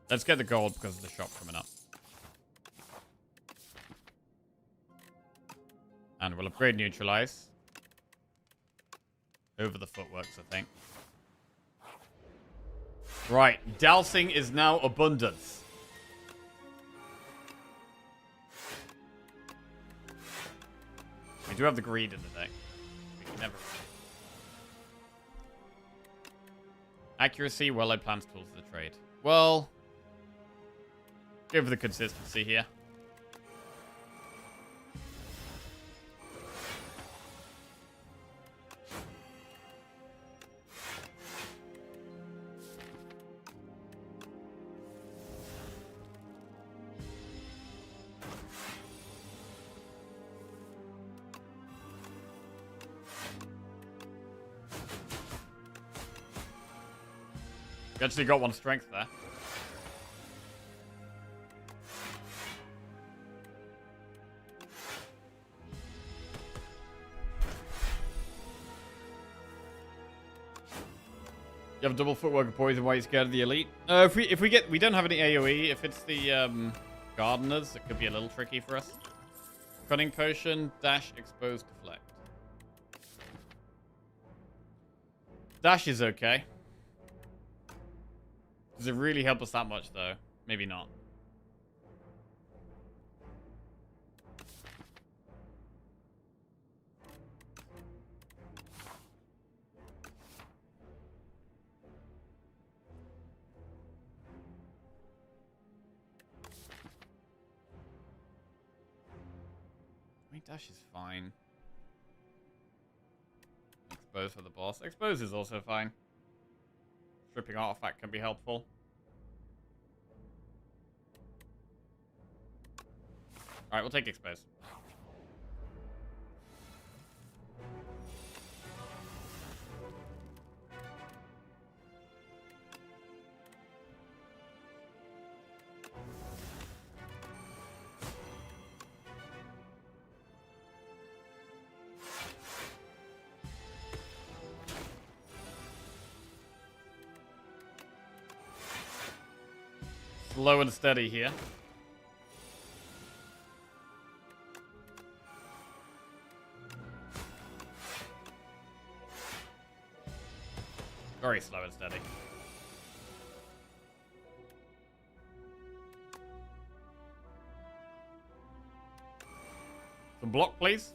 Let's get the gold because of the shop coming up. And we'll upgrade Neutralize. Over the Footworks, I think. Right. Dowsing is now Abundance. We do have the Greed in the deck. We can never... Accuracy, well-laid plans, tools of the trade. Well... Go for the consistency here. We actually got one strength there. You have double footwork and poison while you're scared of the elite. If we don't have any AoE, if it's the gardeners, it could be a little tricky for us. Cunning potion, dash, expose, deflect. Dash is okay. Does it really help us that much though? Maybe not. I mean, dash is fine. Expose for the boss. Expose is also fine. Stripping artifact can be helpful. Alright, we'll take expose. Slow and steady here. Very slow and steady. Some block, please.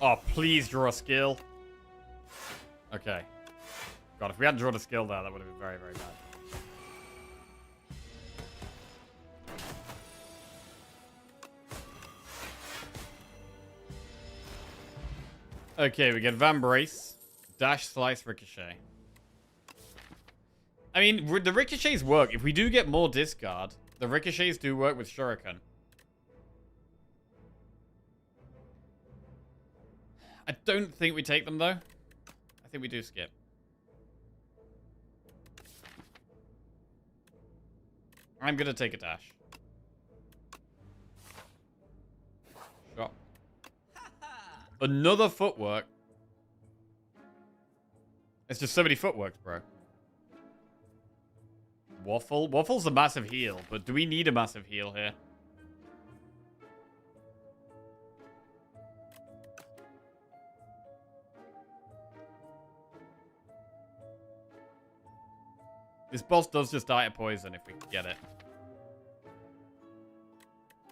Oh, please draw a skill. Okay. God, if we hadn't drawn a skill there, that would have been very, very bad. Okay, we get Vambrace, Dash, Slice, Ricochet. I mean, the Ricochets work. If we do get more discard, the Ricochets do work with Shuriken. I don't think we take them, though. I think we do skip. I'm going to take a Dash. Shot. Another footwork. It's just so many footworks, bro. Waffle? Waffle's a massive heal, but do we need a massive heal here? This boss does just die of poison if we can get it.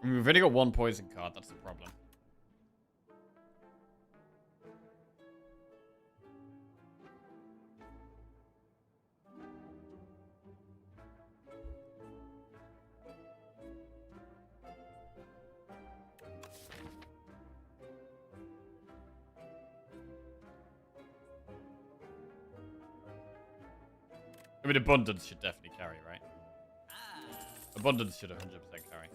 I mean, we've only got one poison card, that's the problem. I mean, Abundance should definitely carry, right? Abundance should 100% carry.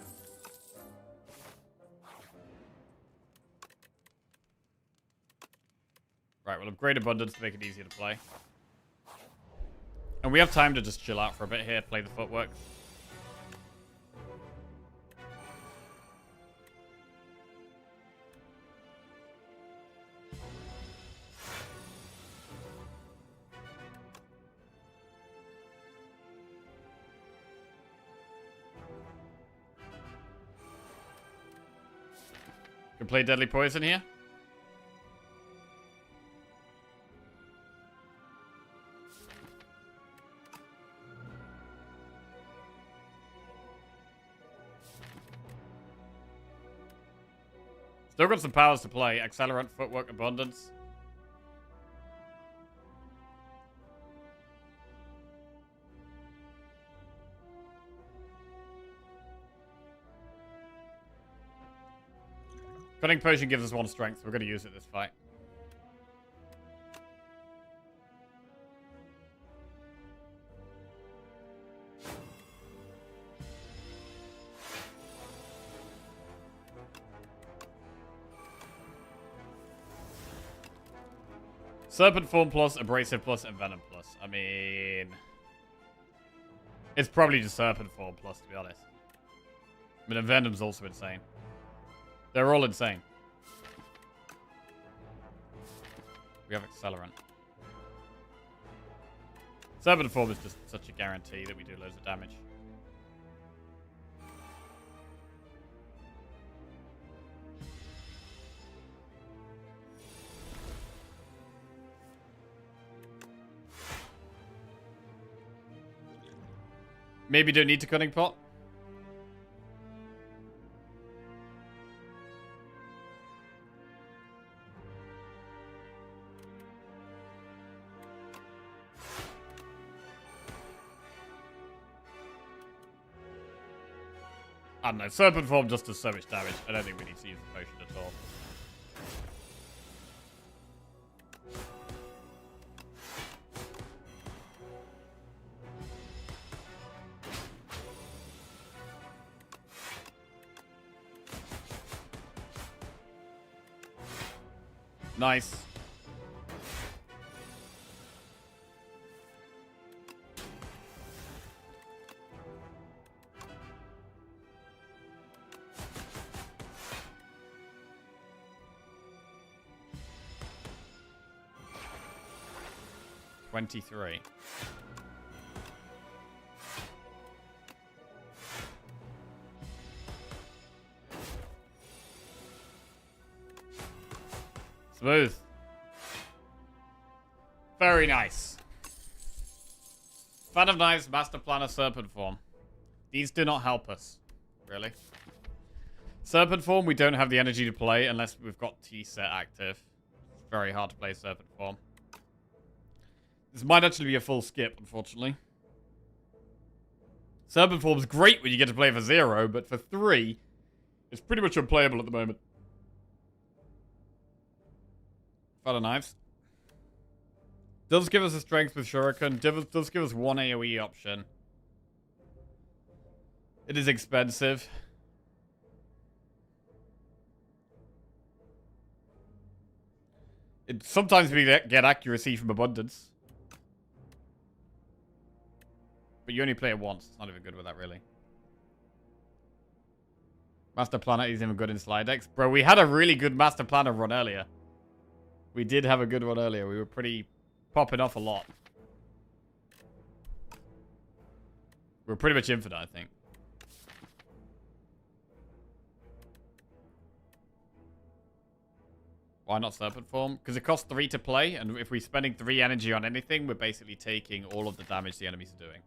Right, we'll upgrade Abundance to make it easier to play. And we have time to just chill out for a bit here, play the footwork. Can play Deadly Poison here. Still got some powers to play. Accelerant, Footwork, Abundance. Cunning Potion gives us one strength. We're going to use it this fight. Serpent Form plus, Abrasive plus, and Venom plus. I mean... It's probably just Serpent Form plus, to be honest. I mean, and Venom's also insane. They're all insane. We have Accelerant. Serpent Form is just such a guarantee that we do loads of damage. Maybe don't need to Cunning Pot. I don't know. Serpent Form just does so much damage. I don't think we need to use the potion at all. Nice. $23. Smooth. Very nice. Fan of Knives, Master Planner, Serpent Form. These do not help us. Really. Serpent Form, we don't have the energy to play unless we've got T-set active. It's very hard to play Serpent Form. This might actually be a full skip, unfortunately. Serpent Form's great when you get to play for 0, but for 3, it's pretty much unplayable at the moment. Fan of Knives. Does give us a strength with Shuriken. Does give us one AoE option. It is expensive. Sometimes we get accuracy from Abundance. But you only play it once. It's not even good with that, really. Master Planner is even good in slide decks. Bro, we had a really good Master Planner run earlier. We did have a good one earlier. We were pretty popping off a lot. We were pretty much infinite, I think. Why not Serpent Form? Because it costs 3 to play, and if we're spending 3 energy on anything, we're basically taking all of the damage the enemies are doing.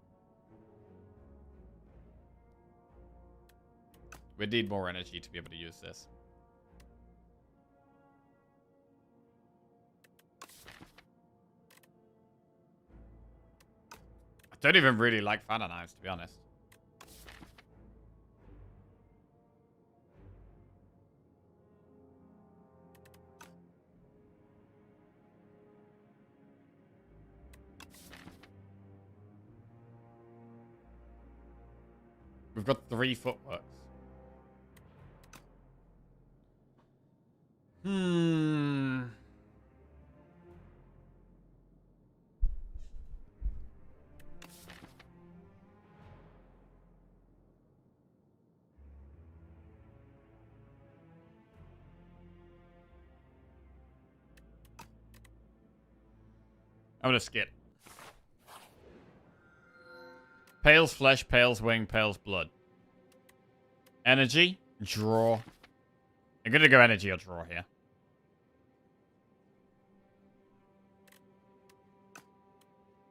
We need more energy to be able to use this. I don't even really like Fan of Knives, to be honest. We've got 3 footworks. I'm gonna skip. Pale's Flesh, Pale's Wing, Pale's Blood. Energy, draw. I'm gonna go energy or draw here.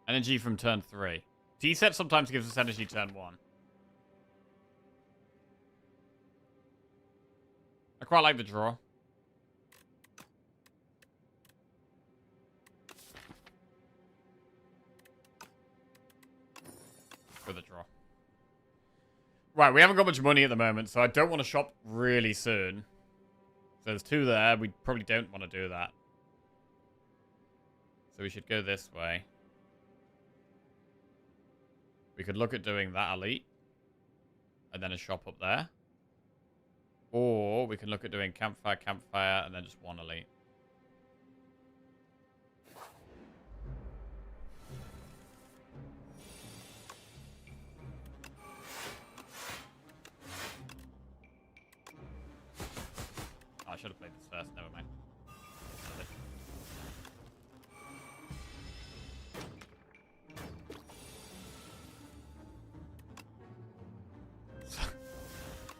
Energy from turn 3. T-set sometimes gives us energy turn 1. I quite like the draw. For the draw. Right, we haven't got much money at the moment, so I don't want to shop really soon. So there's 2 there. We probably don't want to do that. So we should go this way. We could look at doing that elite. And then a shop up there. Or we can look at doing campfire, campfire, and then just 1 elite.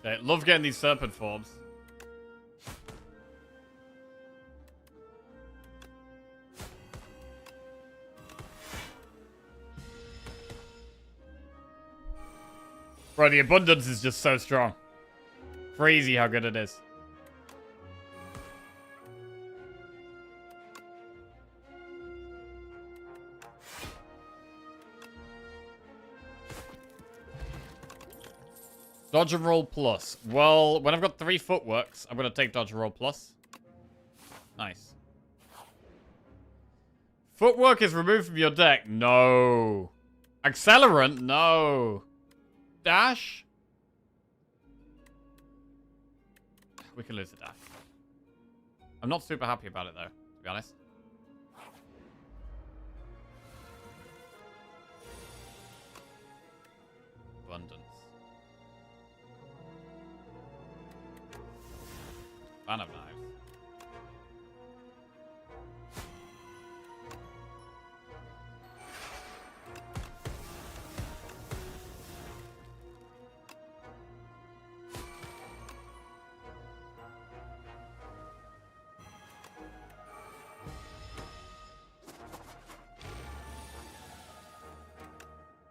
Okay, love getting these serpent forms. Bro, the abundance is just so strong. Crazy how good it is. Dodge and roll plus. Well, when I've got 3 footworks, I'm going to take dodge and roll plus. Nice. Footwork is removed from your deck. No. Accelerant? No. Dash? We can lose the dash. I'm not super happy about it, though, to be honest. Abundance. Fan of knives.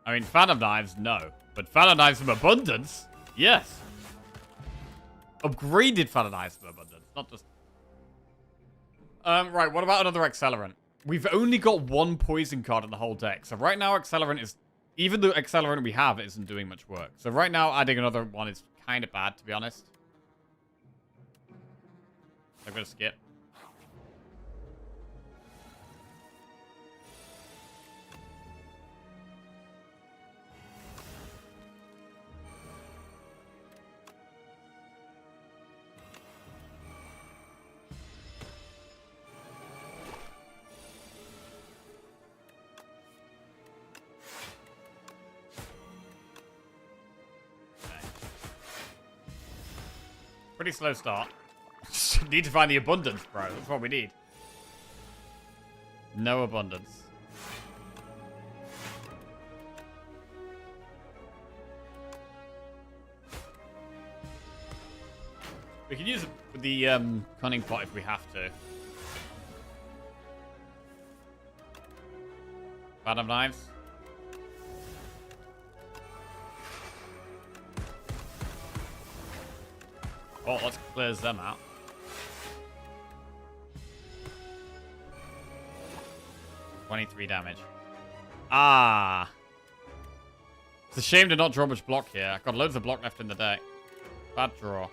I mean, fan of knives, no. But fan of knives from abundance, yes. Upgraded fan of knives from abundance, not just... right, what about another accelerant? We've only got 1 poison card in the whole deck. So right now, accelerant is... Even the accelerant we have isn't doing much work. So right now, adding another one is kind of bad, to be honest. I'm going to skip. Pretty slow start. Need to find the abundance, bro. That's what we need. No abundance. We can use the cunning pot if we have to. Fan of knives. Oh, let's clear them out. $23 damage. Ah. It's a shame to not draw much block here. I've got loads of block left in the deck. Bad draw.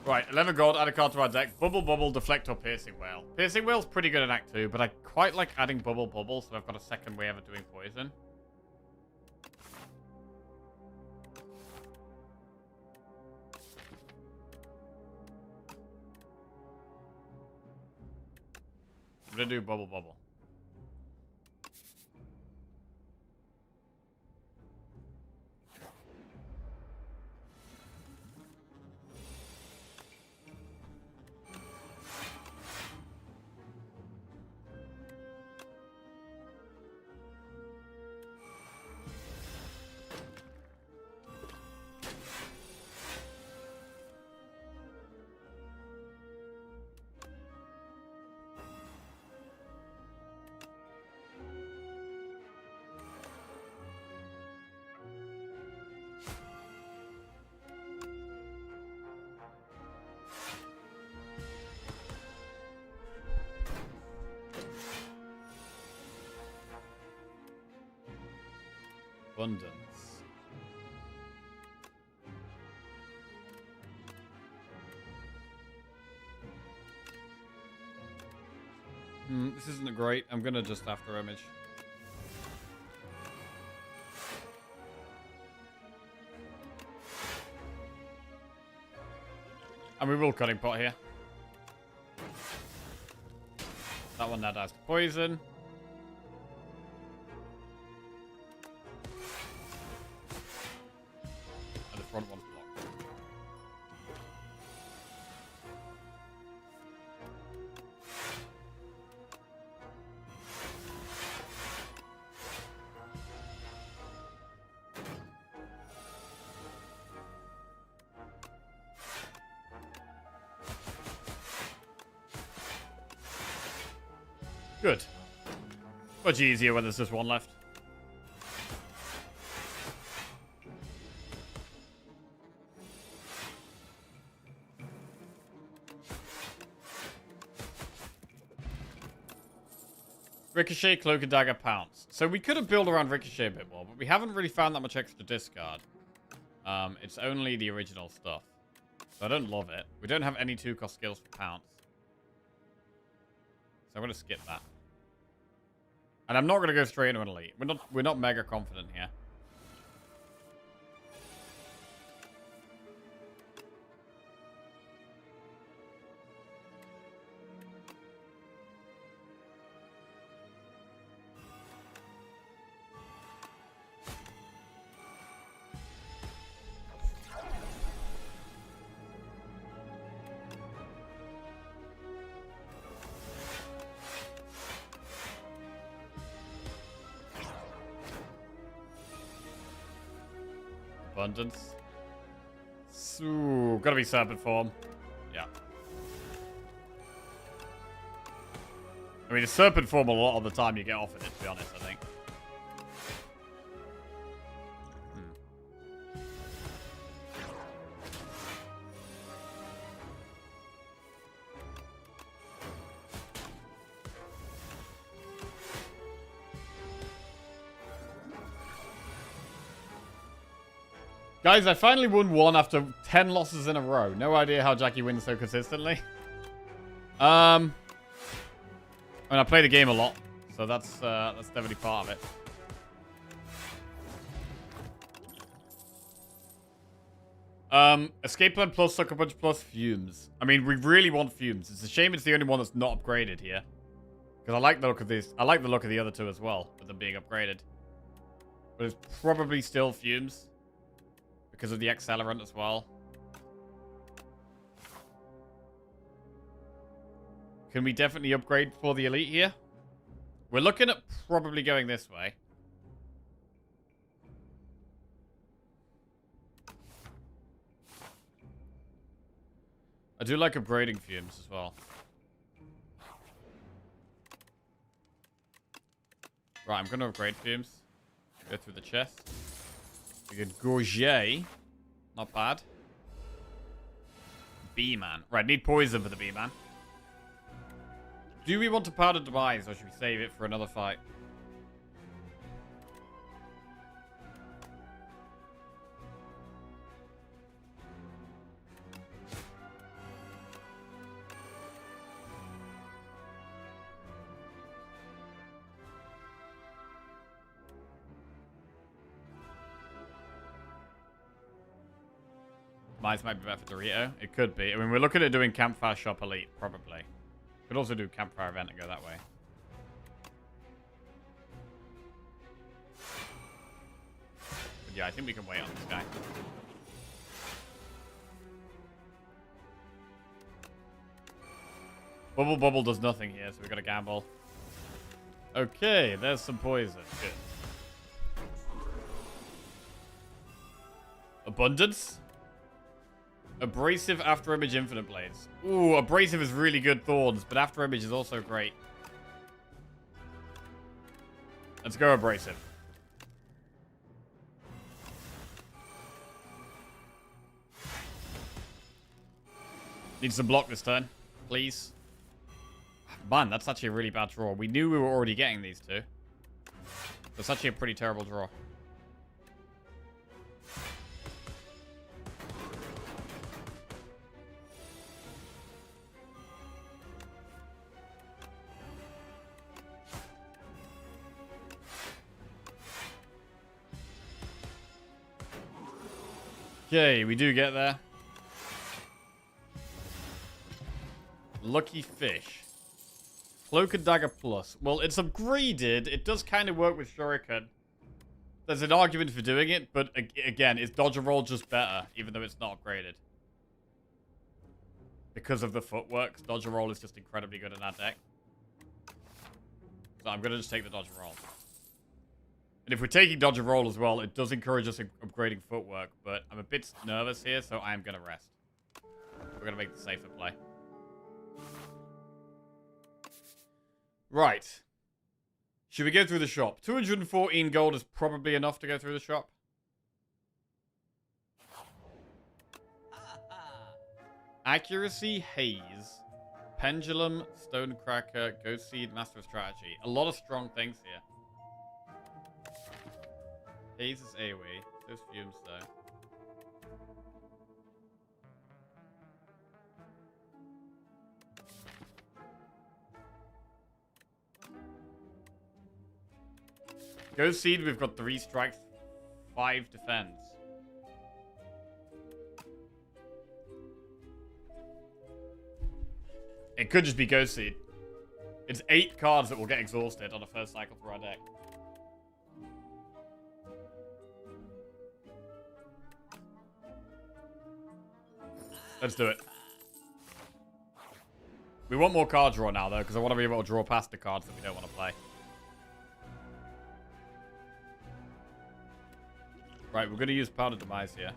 Right, 11 gold, add a card to our deck. Bubble, Bubble, Deflect, or Piercing Whale. Piercing Whale's pretty good in Act 2, but I quite like adding Bubble, Bubble, so I've got a second way of doing poison. I'm gonna do Bubble, Bubble. Abundance. This isn't great. I'm gonna just after image. And we will cutting pot here. That one now dies to poison. And the front one's blocked. Good. Much easier when there's just one left. Ricochet, Cloak and Dagger, Pounce. So we could have built around Ricochet a bit more, but we haven't really found that much extra discard. It's only the original stuff. So I don't love it. We don't have any 2-cost skills for Pounce. So I'm going to skip that. And I'm not going to go straight into an elite. We're not mega confident here. Abundance. Ooh, gotta be serpent form. Yeah. I mean, it's serpent form a lot of the time you get off of it, to be honest, I think. Guys, I finally won one after 10 losses in a row. No idea how Jackie wins so consistently. I mean, I play the game a lot, so that's definitely part of it. Escape Plan plus, Sucker Punch plus, Fumes. I mean, we really want Fumes. It's a shame it's the only one that's not upgraded here. Because I like the look of this. I like the look of the other two as well, with them being upgraded. But it's probably still Fumes. Because of the accelerant as well. Can we definitely upgrade for the elite here? We're looking at probably going this way. I do like upgrading Fumes as well. Right, I'm going to upgrade Fumes. Go through the chest. We get Gorget. Not bad. B-Man. Right, need poison for the B-Man. Do we want to powder demise or should we save it for another fight? Might be better for Dorito. It could be. I mean, we're looking at doing Campfire Shop Elite, probably. Could also do Campfire Event and go that way. But yeah, I think we can wait on this guy. Bubble does nothing here, so we got to gamble. Okay, there's some poison. Good. Abundance? Abrasive, After Image, Infinite Blades. Ooh, Abrasive is really good Thorns, but After Image is also great. Let's go Abrasive. Need some block this turn, please. Man, that's actually a really bad draw. We knew we were already getting these two. That's actually a pretty terrible draw. Okay, we do get there. Lucky fish. Cloak and Dagger Plus. Well, it's upgraded. It does kind of work with Shuriken. There's an argument for doing it, but again, is Dodge and Roll just better, even though it's not upgraded? Because of the footwork, Dodge and Roll is just incredibly good in that deck. So I'm going to just take the Dodge and Roll. And if we're taking Dodge and Roll as well, it does encourage us upgrading footwork, but I'm a bit nervous here, so I am going to rest. We're going to make the safer play. Right. Should we go through the shop? 214 gold is probably enough to go through the shop. Accuracy, Haze, Pendulum, Stonecracker, Ghost Seed, Master of Strategy. A lot of strong things here. Haze is AoE. Those fumes, though. Ghost Seed, we've got 3 strikes, 5 defense. It could just be Ghost Seed. It's 8 cards that will get exhausted on a first cycle through our deck. Let's do it. We want more card draw now, though, because I want to be able to draw past the cards that we don't want to play. Right, we're going to use Powder Demise here.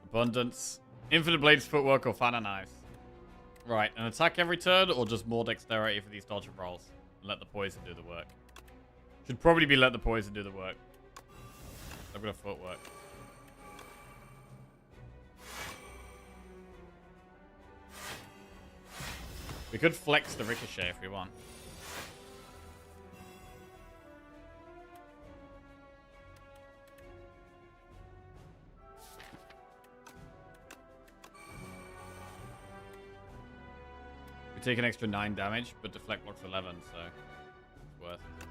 Abundance. Infinite Blades, Footwork, or Fan and Knives. Right, an attack every turn, or just more dexterity for these dodge and rolls? And let the poison do the work. Should probably be let the poison do the work. I've got a footwork. We could flex the ricochet if we want. We take an extra 9 damage, but deflect blocks 11, so it's worth it.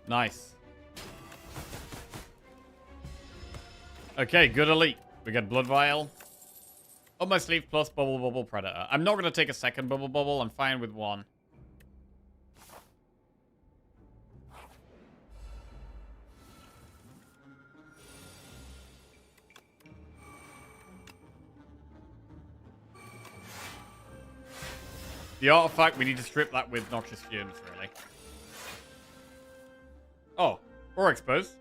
Nice. Okay, good elite. We got Blood Vial. On my sleeve plus Bubble Bubble Predator. I'm not going to take a second Bubble Bubble. I'm fine with one. The artifact, we need to strip that with Noxious Fumes, really. Oh, or expose.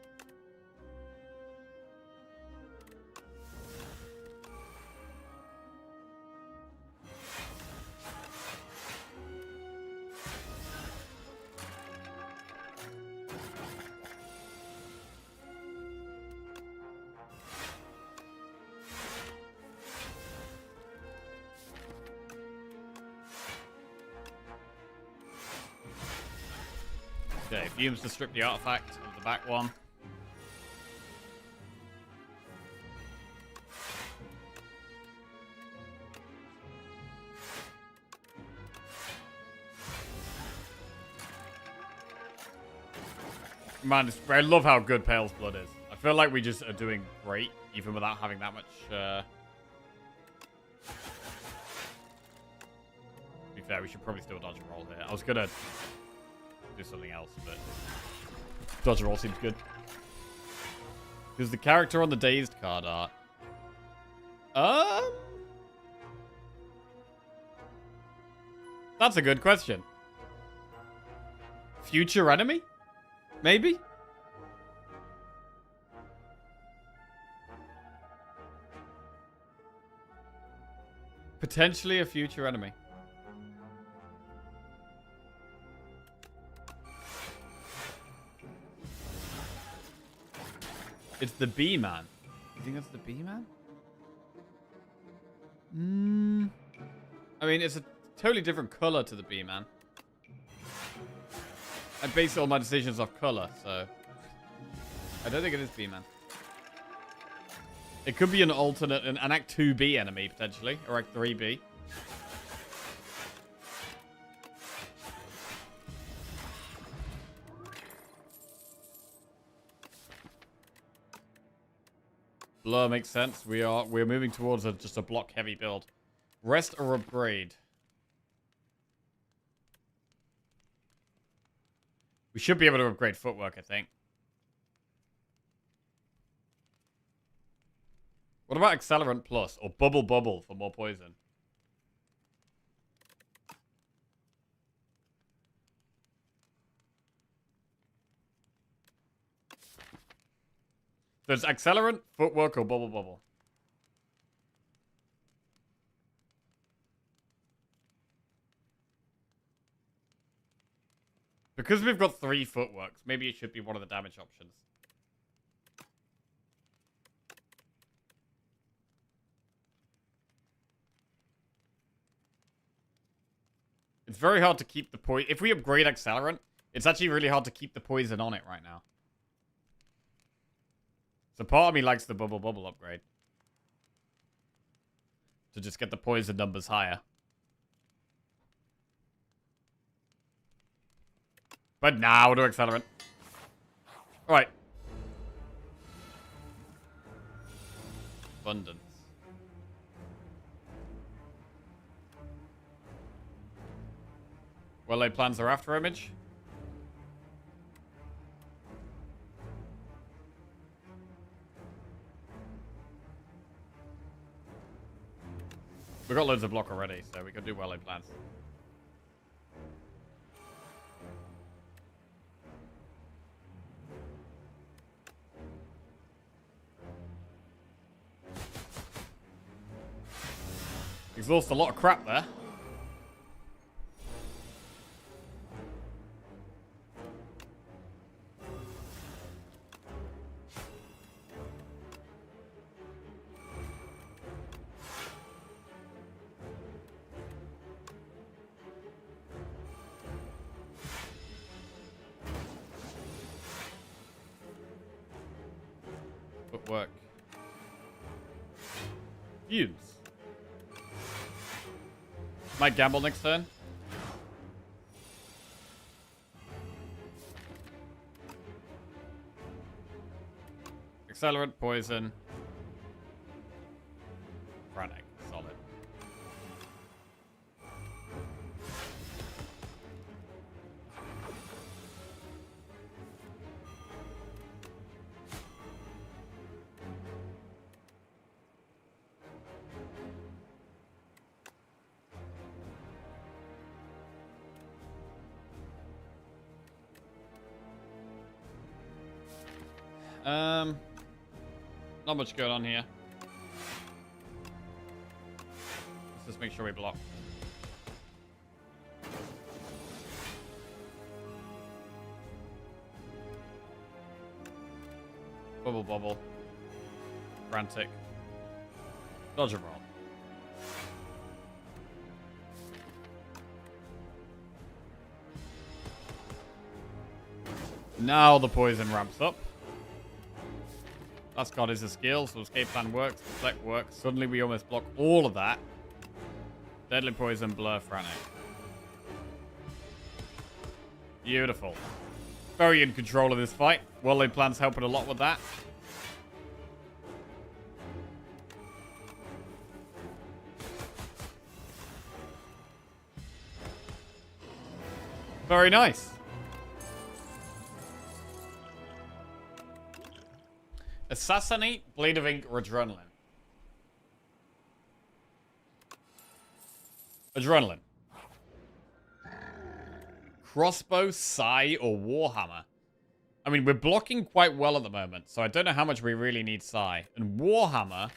Okay, fumes to strip the artifact of the back one. Man, I love how good Pale's Blood is. I feel like we just are doing great, even without having that much... To be fair, we should probably still dodge and roll here. I was gonna do something else, but dodge and roll seems good. Because the character on the Dazed card art. That's a good question. Future enemy? Maybe? Potentially a future enemy. It's the B-Man. You think that's the B-Man? I mean, it's a totally different color to the B-Man. I base all my decisions off color, so... I don't think it is B-Man. It could be an alternate, an Act 2B enemy, potentially. Or Act 3B. Blur makes sense. We're moving towards just a block heavy build. Rest or upgrade. We should be able to upgrade footwork, I think. What about Accelerant Plus or Bubble Bubble for more poison? So it's Accelerant, Footwork, or Bubble Bubble. Because we've got 3 Footworks, maybe it should be one of the damage options. It's very hard to keep the poison. If we upgrade Accelerant, it's actually really hard to keep the poison on it right now. So part of me likes the Bubble Bubble upgrade. To just get the poison numbers higher. But now we'll do Accelerant. Alright. Abundance. Well-laid plans are after image. We've got loads of block already, so we can do well-laid plans. Exhaust a lot of crap there. Footwork. Fumes. Might gamble next turn. Accelerant, poison. Frantic, solid. Not much going on here. Let's just make sure we block. Bubble bubble. Frantic. Dodge and roll. Now the poison ramps up. Last card is a skill, so escape plan works, deflect works. Suddenly we almost block all of that. Deadly poison, blur, frantic. Beautiful. Very in control of this fight. Well-laid plans helping a lot with that. Very nice. Assassinate, Blade of Ink, or Adrenaline? Adrenaline. Crossbow, Sai, or Warhammer? I mean, we're blocking quite well at the moment, so I don't know how much we really need Sai. And Warhammer,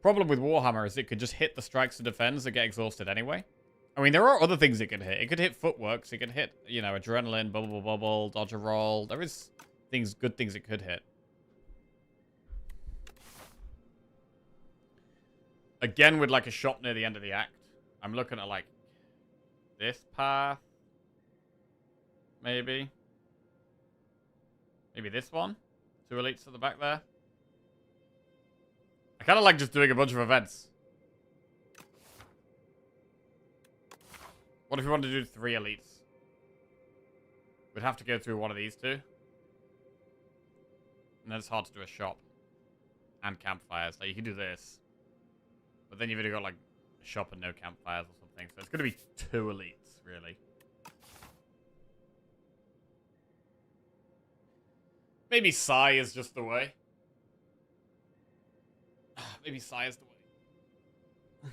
problem with Warhammer is it could just hit the strikes and defends and get exhausted anyway. I mean, there are other things it could hit. It could hit footworks, it could hit, you know, Adrenaline, bubble, bubble, dodge a roll. There is things, good things it could hit. Again, with like a shop near the end of the act. I'm looking at like this path. Maybe. Maybe this one. 2 elites at the back there. I kind of like just doing a bunch of events. What if we wanted to do 3 elites? We'd have to go through one of these 2. And then it's hard to do a shop. And campfires. Like, you can do this. But then you've either got, like, a shop and no campfires or something. So it's going to be 2 elites, really. Maybe Psy is just the way. Maybe Psy is the way.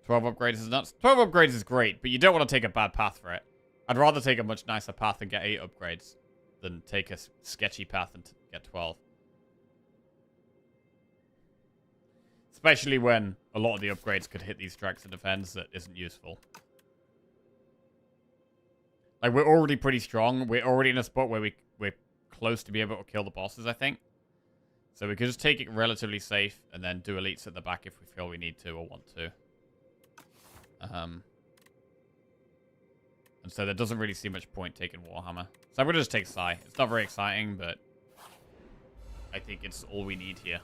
12 upgrades is nuts. 12 upgrades is great, but you don't want to take a bad path for it. I'd rather take a much nicer path and get 8 upgrades than take a sketchy path and get 12. Especially when a lot of the upgrades could hit these strikes of defense that isn't useful. Like, we're already pretty strong. We're already in a spot where we're close to be able to kill the bosses, I think. So we could just take it relatively safe and then do elites at the back if we feel we need to or want to. And so there doesn't really seem much point taking Warhammer. So I'm going to just take Psy. It's not very exciting, but I think it's all we need here.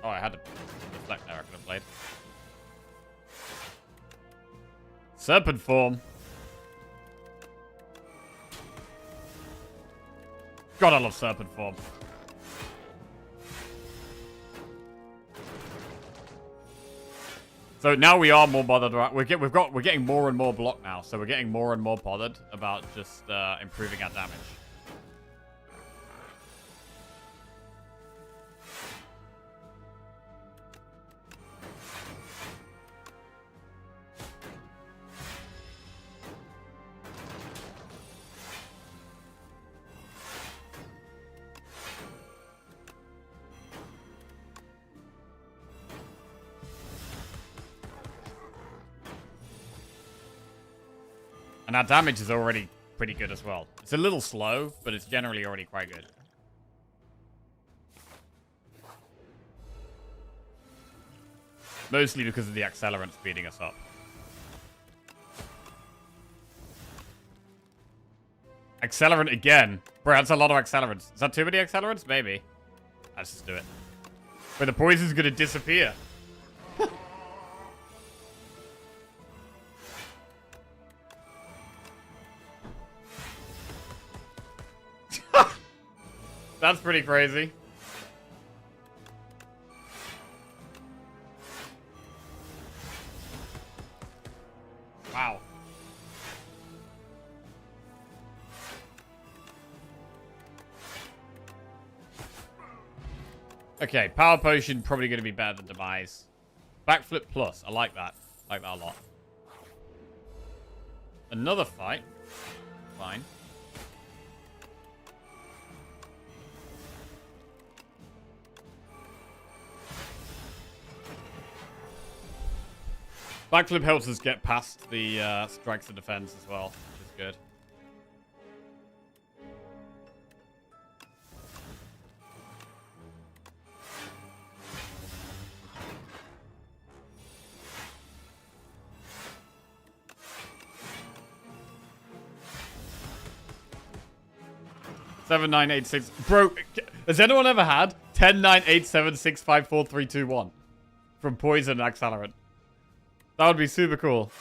Oh, I had to deflect there. I could have played. Serpent form. God, I love serpent form. So now we are more bothered. We're getting more and more block now, so we're getting more and more bothered about just improving our damage. And our damage is already pretty good as well. It's a little slow, but it's generally already quite good. Mostly because of the accelerant speeding us up. Accelerant again. Bro, that's a lot of accelerants. Is that too many accelerants? Maybe. Let's just do it. But the poison's gonna disappear. That's pretty crazy. Wow. Okay, power potion probably going to be better than demise. Backflip plus, I like that. I like that a lot. Another fight. Fine. Backflip helps us get past the strikes of defense as well, which is good. Seven, 9, 8, 6. Bro, has anyone ever had 10, 9, 8, 7, 6, 5, 4, 3, 2, 1 from poison and accelerant? That would be super cool.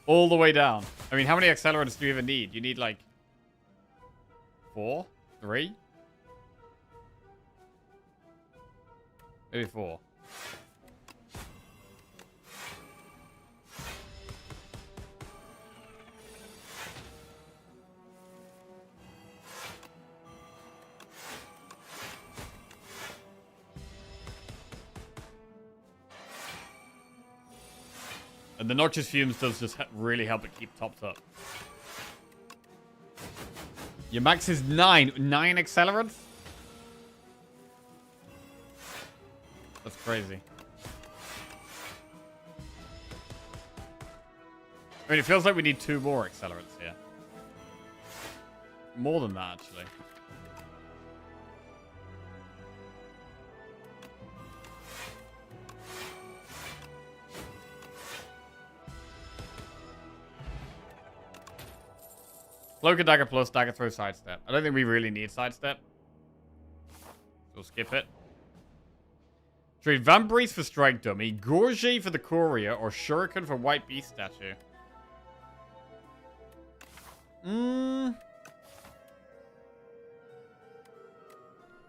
All the way down. I mean, how many accelerants do you even need? You need like 4? 3? Maybe 4. And the Noxious Fumes does just really help it keep topped up. Your max is 9. 9 accelerants? That's crazy. I mean, it feels like we need 2 more accelerants here. More than that, actually. Cloak and Dagger plus Dagger Throw Sidestep. I don't think we really need Sidestep. So we'll skip it. Trade Vambrace for Strike Dummy, Gorget for the Courier, or Shuriken for White Beast Statue. I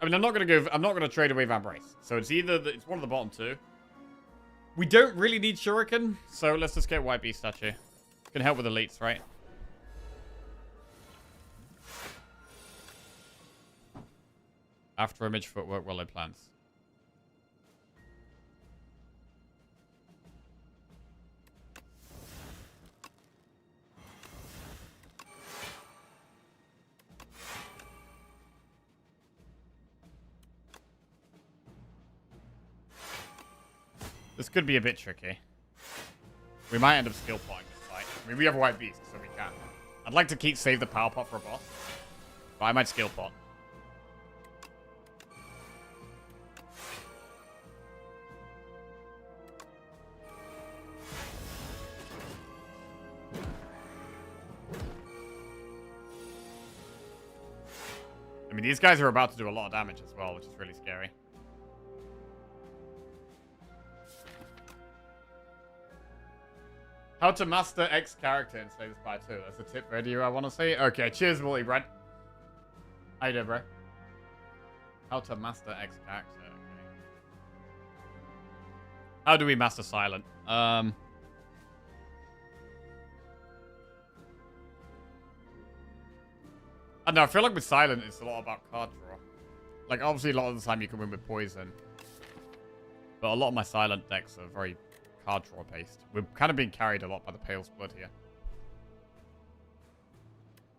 mean, I'm not gonna trade away Vambrace. So it's it's one of the bottom 2. We don't really need Shuriken, so let's just get White Beast Statue. Can help with elites, right? After image footwork while it plants. This could be a bit tricky. We might end up skill potting this fight. I mean, we have a White Beast, so we can. I'd like to save the power pot for a boss. But I might skill pot. I mean, these guys are about to do a lot of damage as well, which is really scary. How to master X character in Slay the Spire 2. That's a tip video I want to say. Okay, cheers, Multi-Bread. How you doing, bro? How to master X character. Okay. How do we master Silent? I don't know, I feel like with Silent, it's a lot about card draw. Like, obviously, a lot of the time you can win with Poison. But a lot of my Silent decks are very card draw based. We're kind of being carried a lot by the Pale Split here.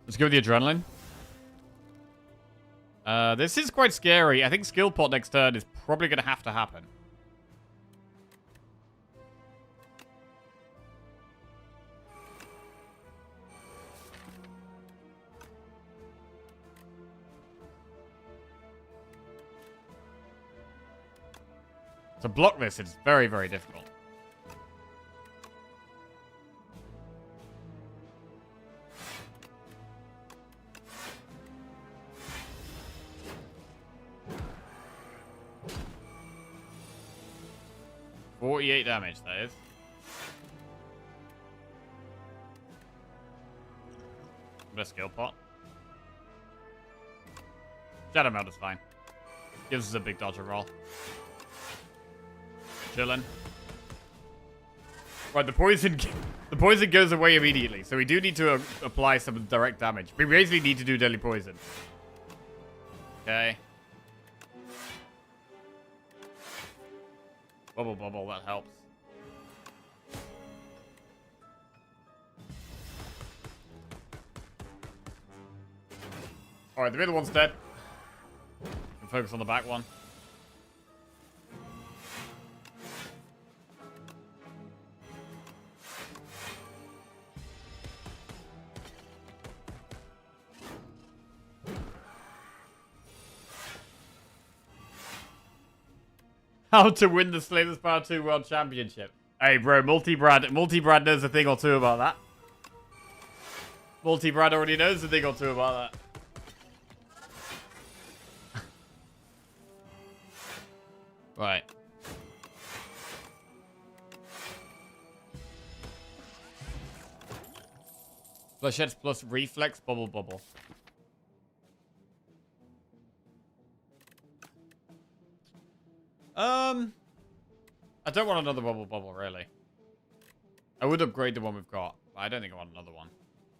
Let's go with the Adrenaline. This is quite scary. I think Skill Pot next turn is probably going to happen. To block this, it's very, very difficult. $48 damage, that is. Best skill pot. Shadow Meld is fine. Gives us a big dodge and roll. Chilling. Right, the poison goes away immediately, so we do need to apply some direct damage. We basically need to do deadly poison. Okay. Bubble, bubble, that helps. Alright, the middle one's dead. Can focus on the back one. How to win the Slay the Spire 2 World Championship. Hey, bro, Multi-Brad knows a thing or two about that. Multi-Brad already knows a thing or two about that. Right. Flechettes plus reflex, bubble, bubble. I don't want another bubble bubble, really. I would upgrade the one we've got, but I don't think I want another one.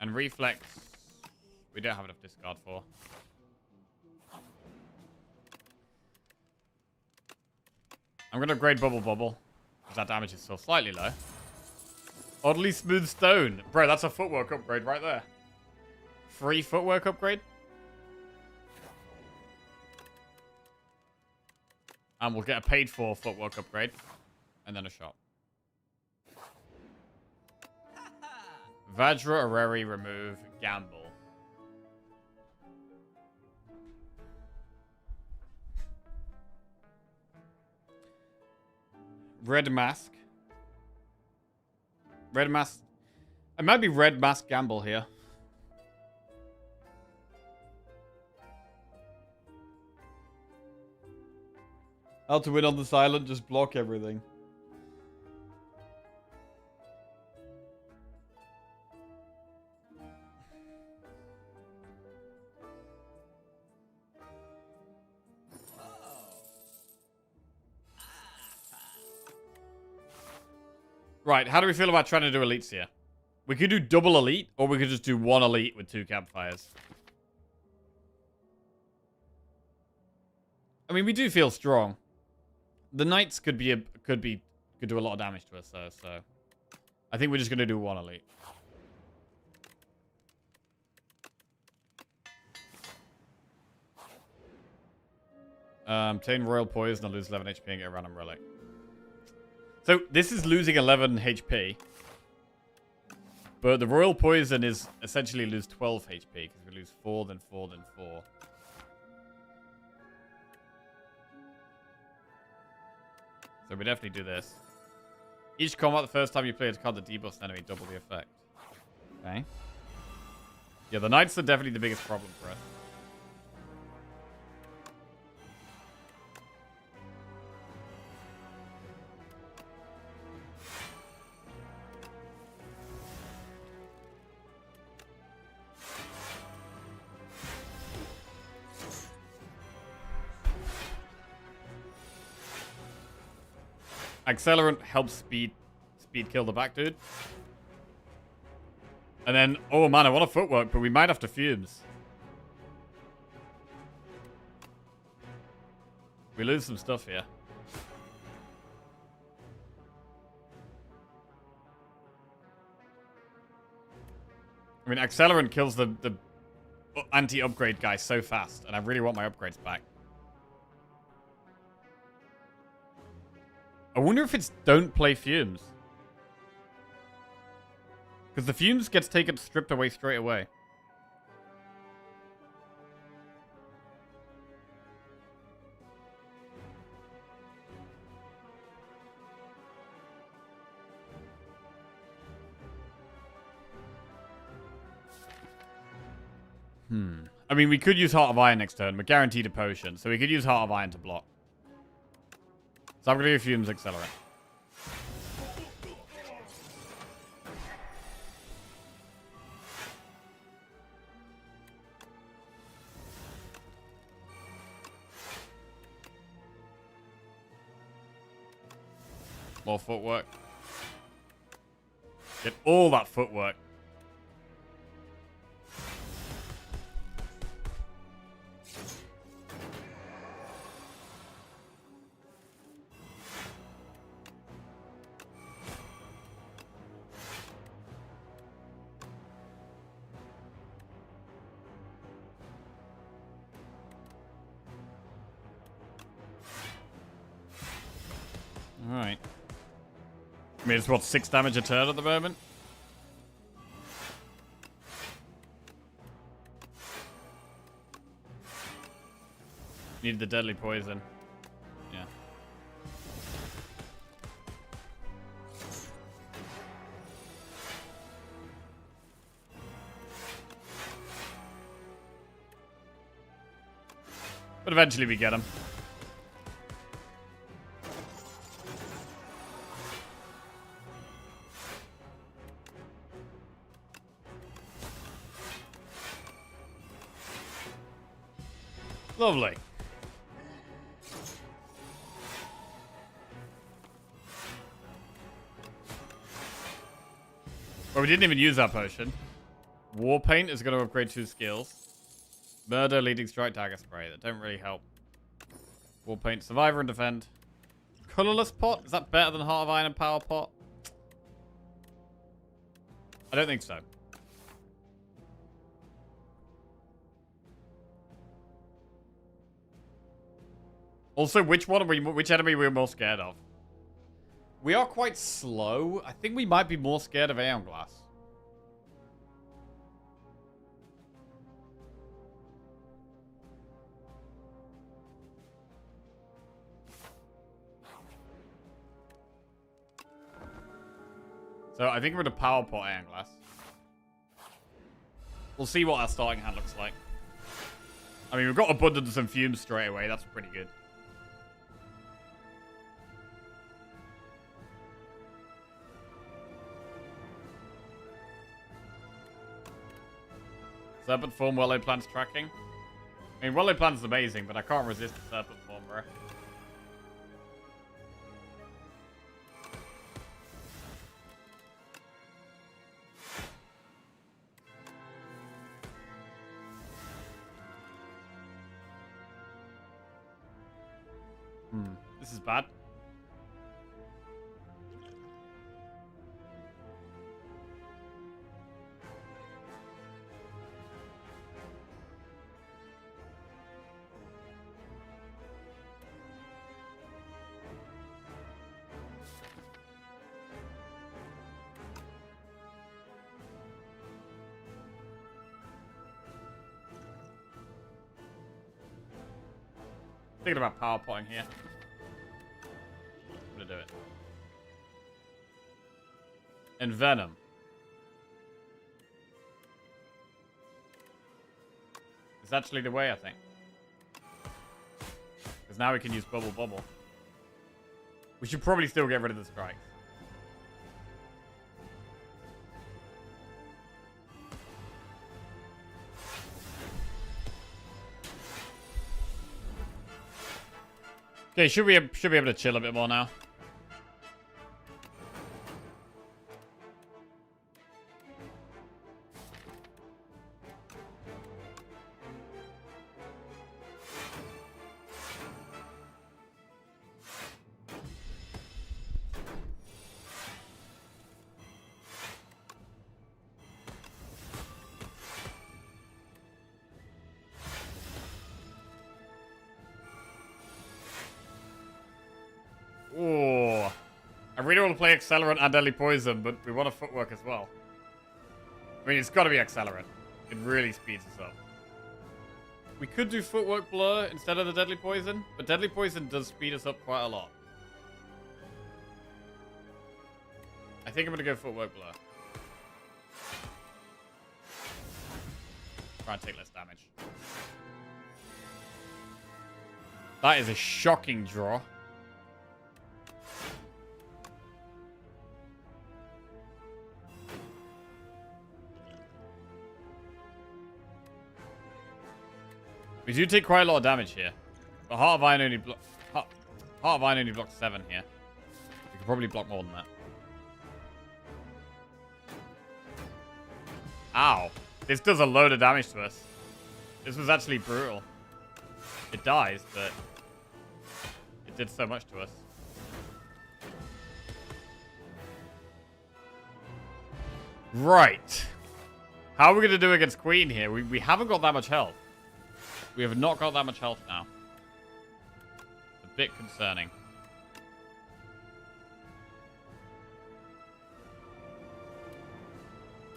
And reflex, we don't have enough discard for. I'm going to upgrade bubble bubble, because that damage is still slightly low. Oddly smooth stone. Bro, that's a footwork upgrade right there. Free footwork upgrade. And we'll get a paid for footwork upgrade. And then a shop. Vajra, Areri, remove, gamble. Red mask. Red mask. It might be red mask gamble here. How to win on the silent, just block everything. Right, how do we feel about trying to do elites here? We could do double elite, or we could just do one elite with 2 campfires. I mean, we do feel strong. The knights could do a lot of damage to us, though, so I think we're just gonna do one elite. Obtain royal poison and lose 11 HP and get a random relic. So this is losing 11 HP, but the royal poison is essentially lose 12 HP because we lose 4, then 4, then 4. So we definitely do this. Each combat, the first time you play a card that debuffs an enemy, double the effect. Okay. Yeah, the knights are definitely the biggest problem for us. Accelerant helps speed kill the back dude. And then, oh man, I want a footwork, but we might have to fumes. We lose some stuff here. I mean, Accelerant kills the anti-upgrade guy so fast, and I really want my upgrades back. I wonder if it's don't play fumes. Because the fumes gets stripped away straight away. I mean, we could use Heart of Iron next turn. We're guaranteed a potion, so we could use Heart of Iron to block. So I'm going to do Fumes Accelerate. More footwork. Get all that footwork. Alright. I mean, it's what, 6 damage a turn at the moment? Need the deadly poison. Yeah. But eventually we get him. Lovely. Well, we didn't even use that potion. War Paint is going to upgrade 2 skills. Murder, Leading Strike, Dagger Spray. That don't really help. War Paint, Survivor and Defend. Colorless Pot? Is that better than Heart of Iron and Power Pot? I don't think so. Also, which enemy we're more scared of? We are quite slow. I think we might be more scared of Aeon Glass. So I think we're going to power pot Iron Glass. We'll see what our starting hand looks like. I mean, we've got Abundance and Fumes straight away. That's pretty good. Serpent Form, Well-Laid Plans tracking. I mean, Well-Laid Plans is amazing, but I can't resist the Serpent Form, bro. This is bad. Thinking about power potting here. I'm gonna do it. And Venom. It's actually the way, I think. Because now we can use Bubble Bubble. We should probably still get rid of the strikes. Okay, should be able to chill a bit more now. Ooh. I really want to play Accelerant and Deadly Poison, but we want a Footwork as well. I mean, it's got to be Accelerant. It really speeds us up. We could do Footwork Blur instead of the Deadly Poison, but Deadly Poison does speed us up quite a lot. I think I'm going to go Footwork Blur. Try and take less damage. That is a shocking draw. We do take quite a lot of damage here. But Heart of Iron only blocks 7 here. We could probably block more than that. Ow. This does a load of damage to us. This was actually brutal. It dies, but it did so much to us. Right. How are we going to do against Queen here? We haven't got that much health. We have not got that much health now. A bit concerning.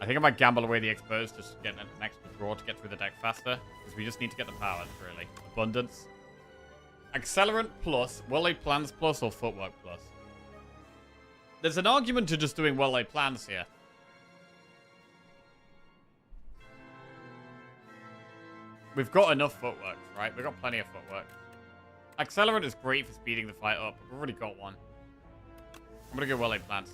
I think I might gamble away the Exposed just to get an extra draw to get through the deck faster. Because we just need to get the powers, really. Abundance. Accelerant plus, Well-Laid Plans plus, or Footwork plus. There's an argument to just doing Well-Laid Plans here. We've got enough Footwork, right? We've got plenty of Footwork. Accelerant is great for speeding the fight up. We've already got one. I'm going to go Well-Laid Plans.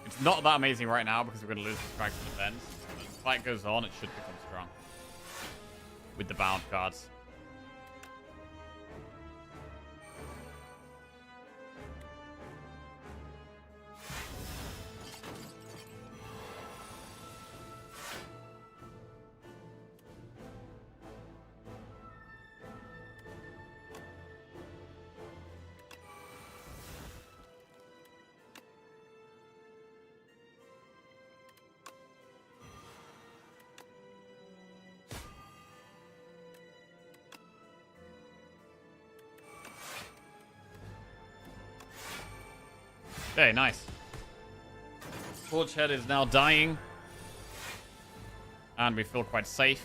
It's not that amazing right now because we're going to lose the strikes and defense. But as the fight goes on, it should become strong. With the bound cards. Okay, nice. Torchhead is now dying. And we feel quite safe.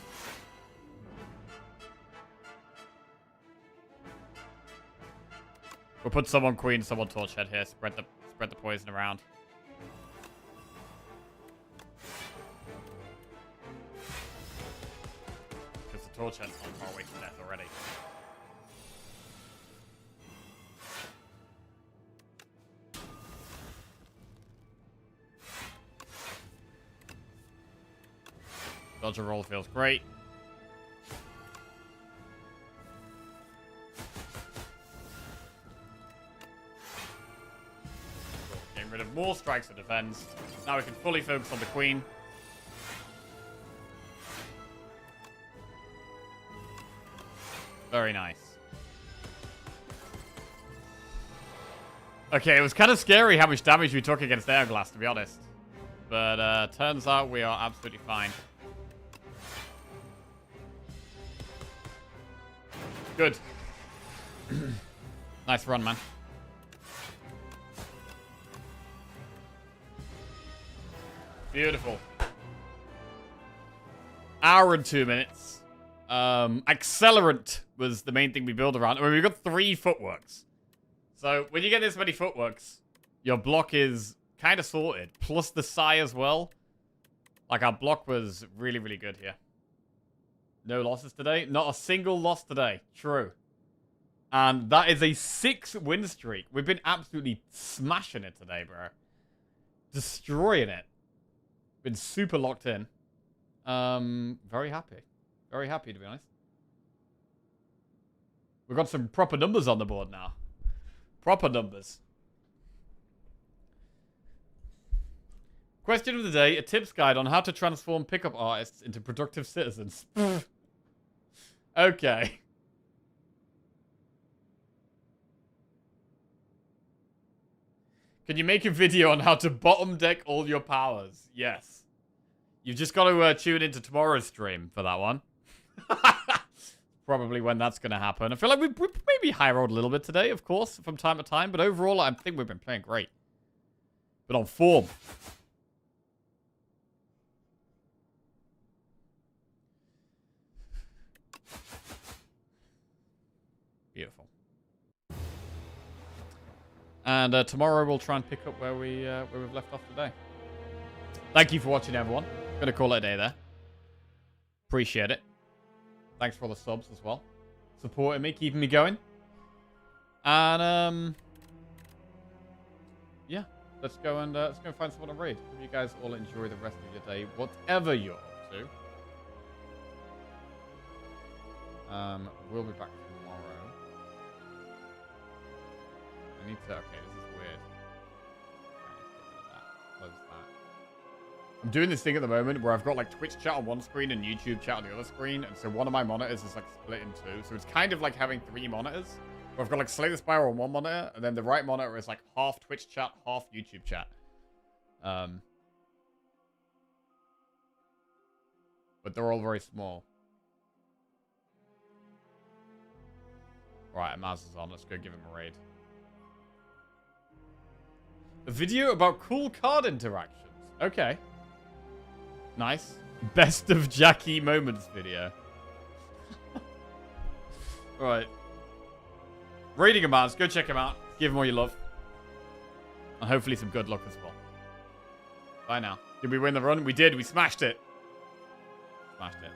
We'll put someone queen, someone torch head here. Spread the poison around. Because the torch head's not far away from death already. Dodger roll feels great. Getting rid of more strikes and defense. Now we can fully focus on the queen. Very nice. Okay, it was kind of scary how much damage we took against Airglass, to be honest. But turns out we are absolutely fine. Good. Nice run, man. Beautiful. Hour and 2 minutes. Accelerant was the main thing we build around. I mean, we've got 3 footworks. So when you get this many footworks, your block is kind of sorted. Plus the Psy as well. Like, our block was really, really good here. No losses today. Not a single loss today. True. And that is a 6-win streak. We've been absolutely smashing it today, bro. Destroying it. Been super locked in. Very happy. Very happy, to be honest. We've got some proper numbers on the board now. Proper numbers. Question of the day, a tips guide on how to transform pickup artists into productive citizens. Okay. Can you make a video on how to bottom deck all your powers? Yes. You've just got to tune into tomorrow's stream for that one. Probably when that's going to happen. I feel like we maybe high rolled a little bit today, of course, from time to time. But overall, I think we've been playing great. But on form. Beautiful. And tomorrow we'll try and pick up where we've left off today. Thank you for watching, everyone. Gonna call it a day there. Appreciate it. Thanks for all the subs as well. Supporting me, keeping me going. And yeah, let's go and find someone to raid. Hope you guys all enjoy the rest of your day, whatever you're up to. We'll be back tomorrow. I need to. Okay, this is weird. I need to get rid of that. Close that. I'm doing this thing at the moment where I've got like Twitch chat on one screen and YouTube chat on the other screen, and so one of my monitors is like split in two. So it's kind of like having 3 monitors. Where I've got like Slay the Spire on one monitor, and then the right monitor is like half Twitch chat, half YouTube chat. But they're all very small. Right, Amaz is on. Let's go give him a raid. A video about cool card interactions. Okay. Nice. Best of Jackie moments video. Right. Raiding Amaz. Go check him out. Give him all your love. And hopefully some good luck as well. Bye now. Did we win the run? We did. We smashed it. Smashed it.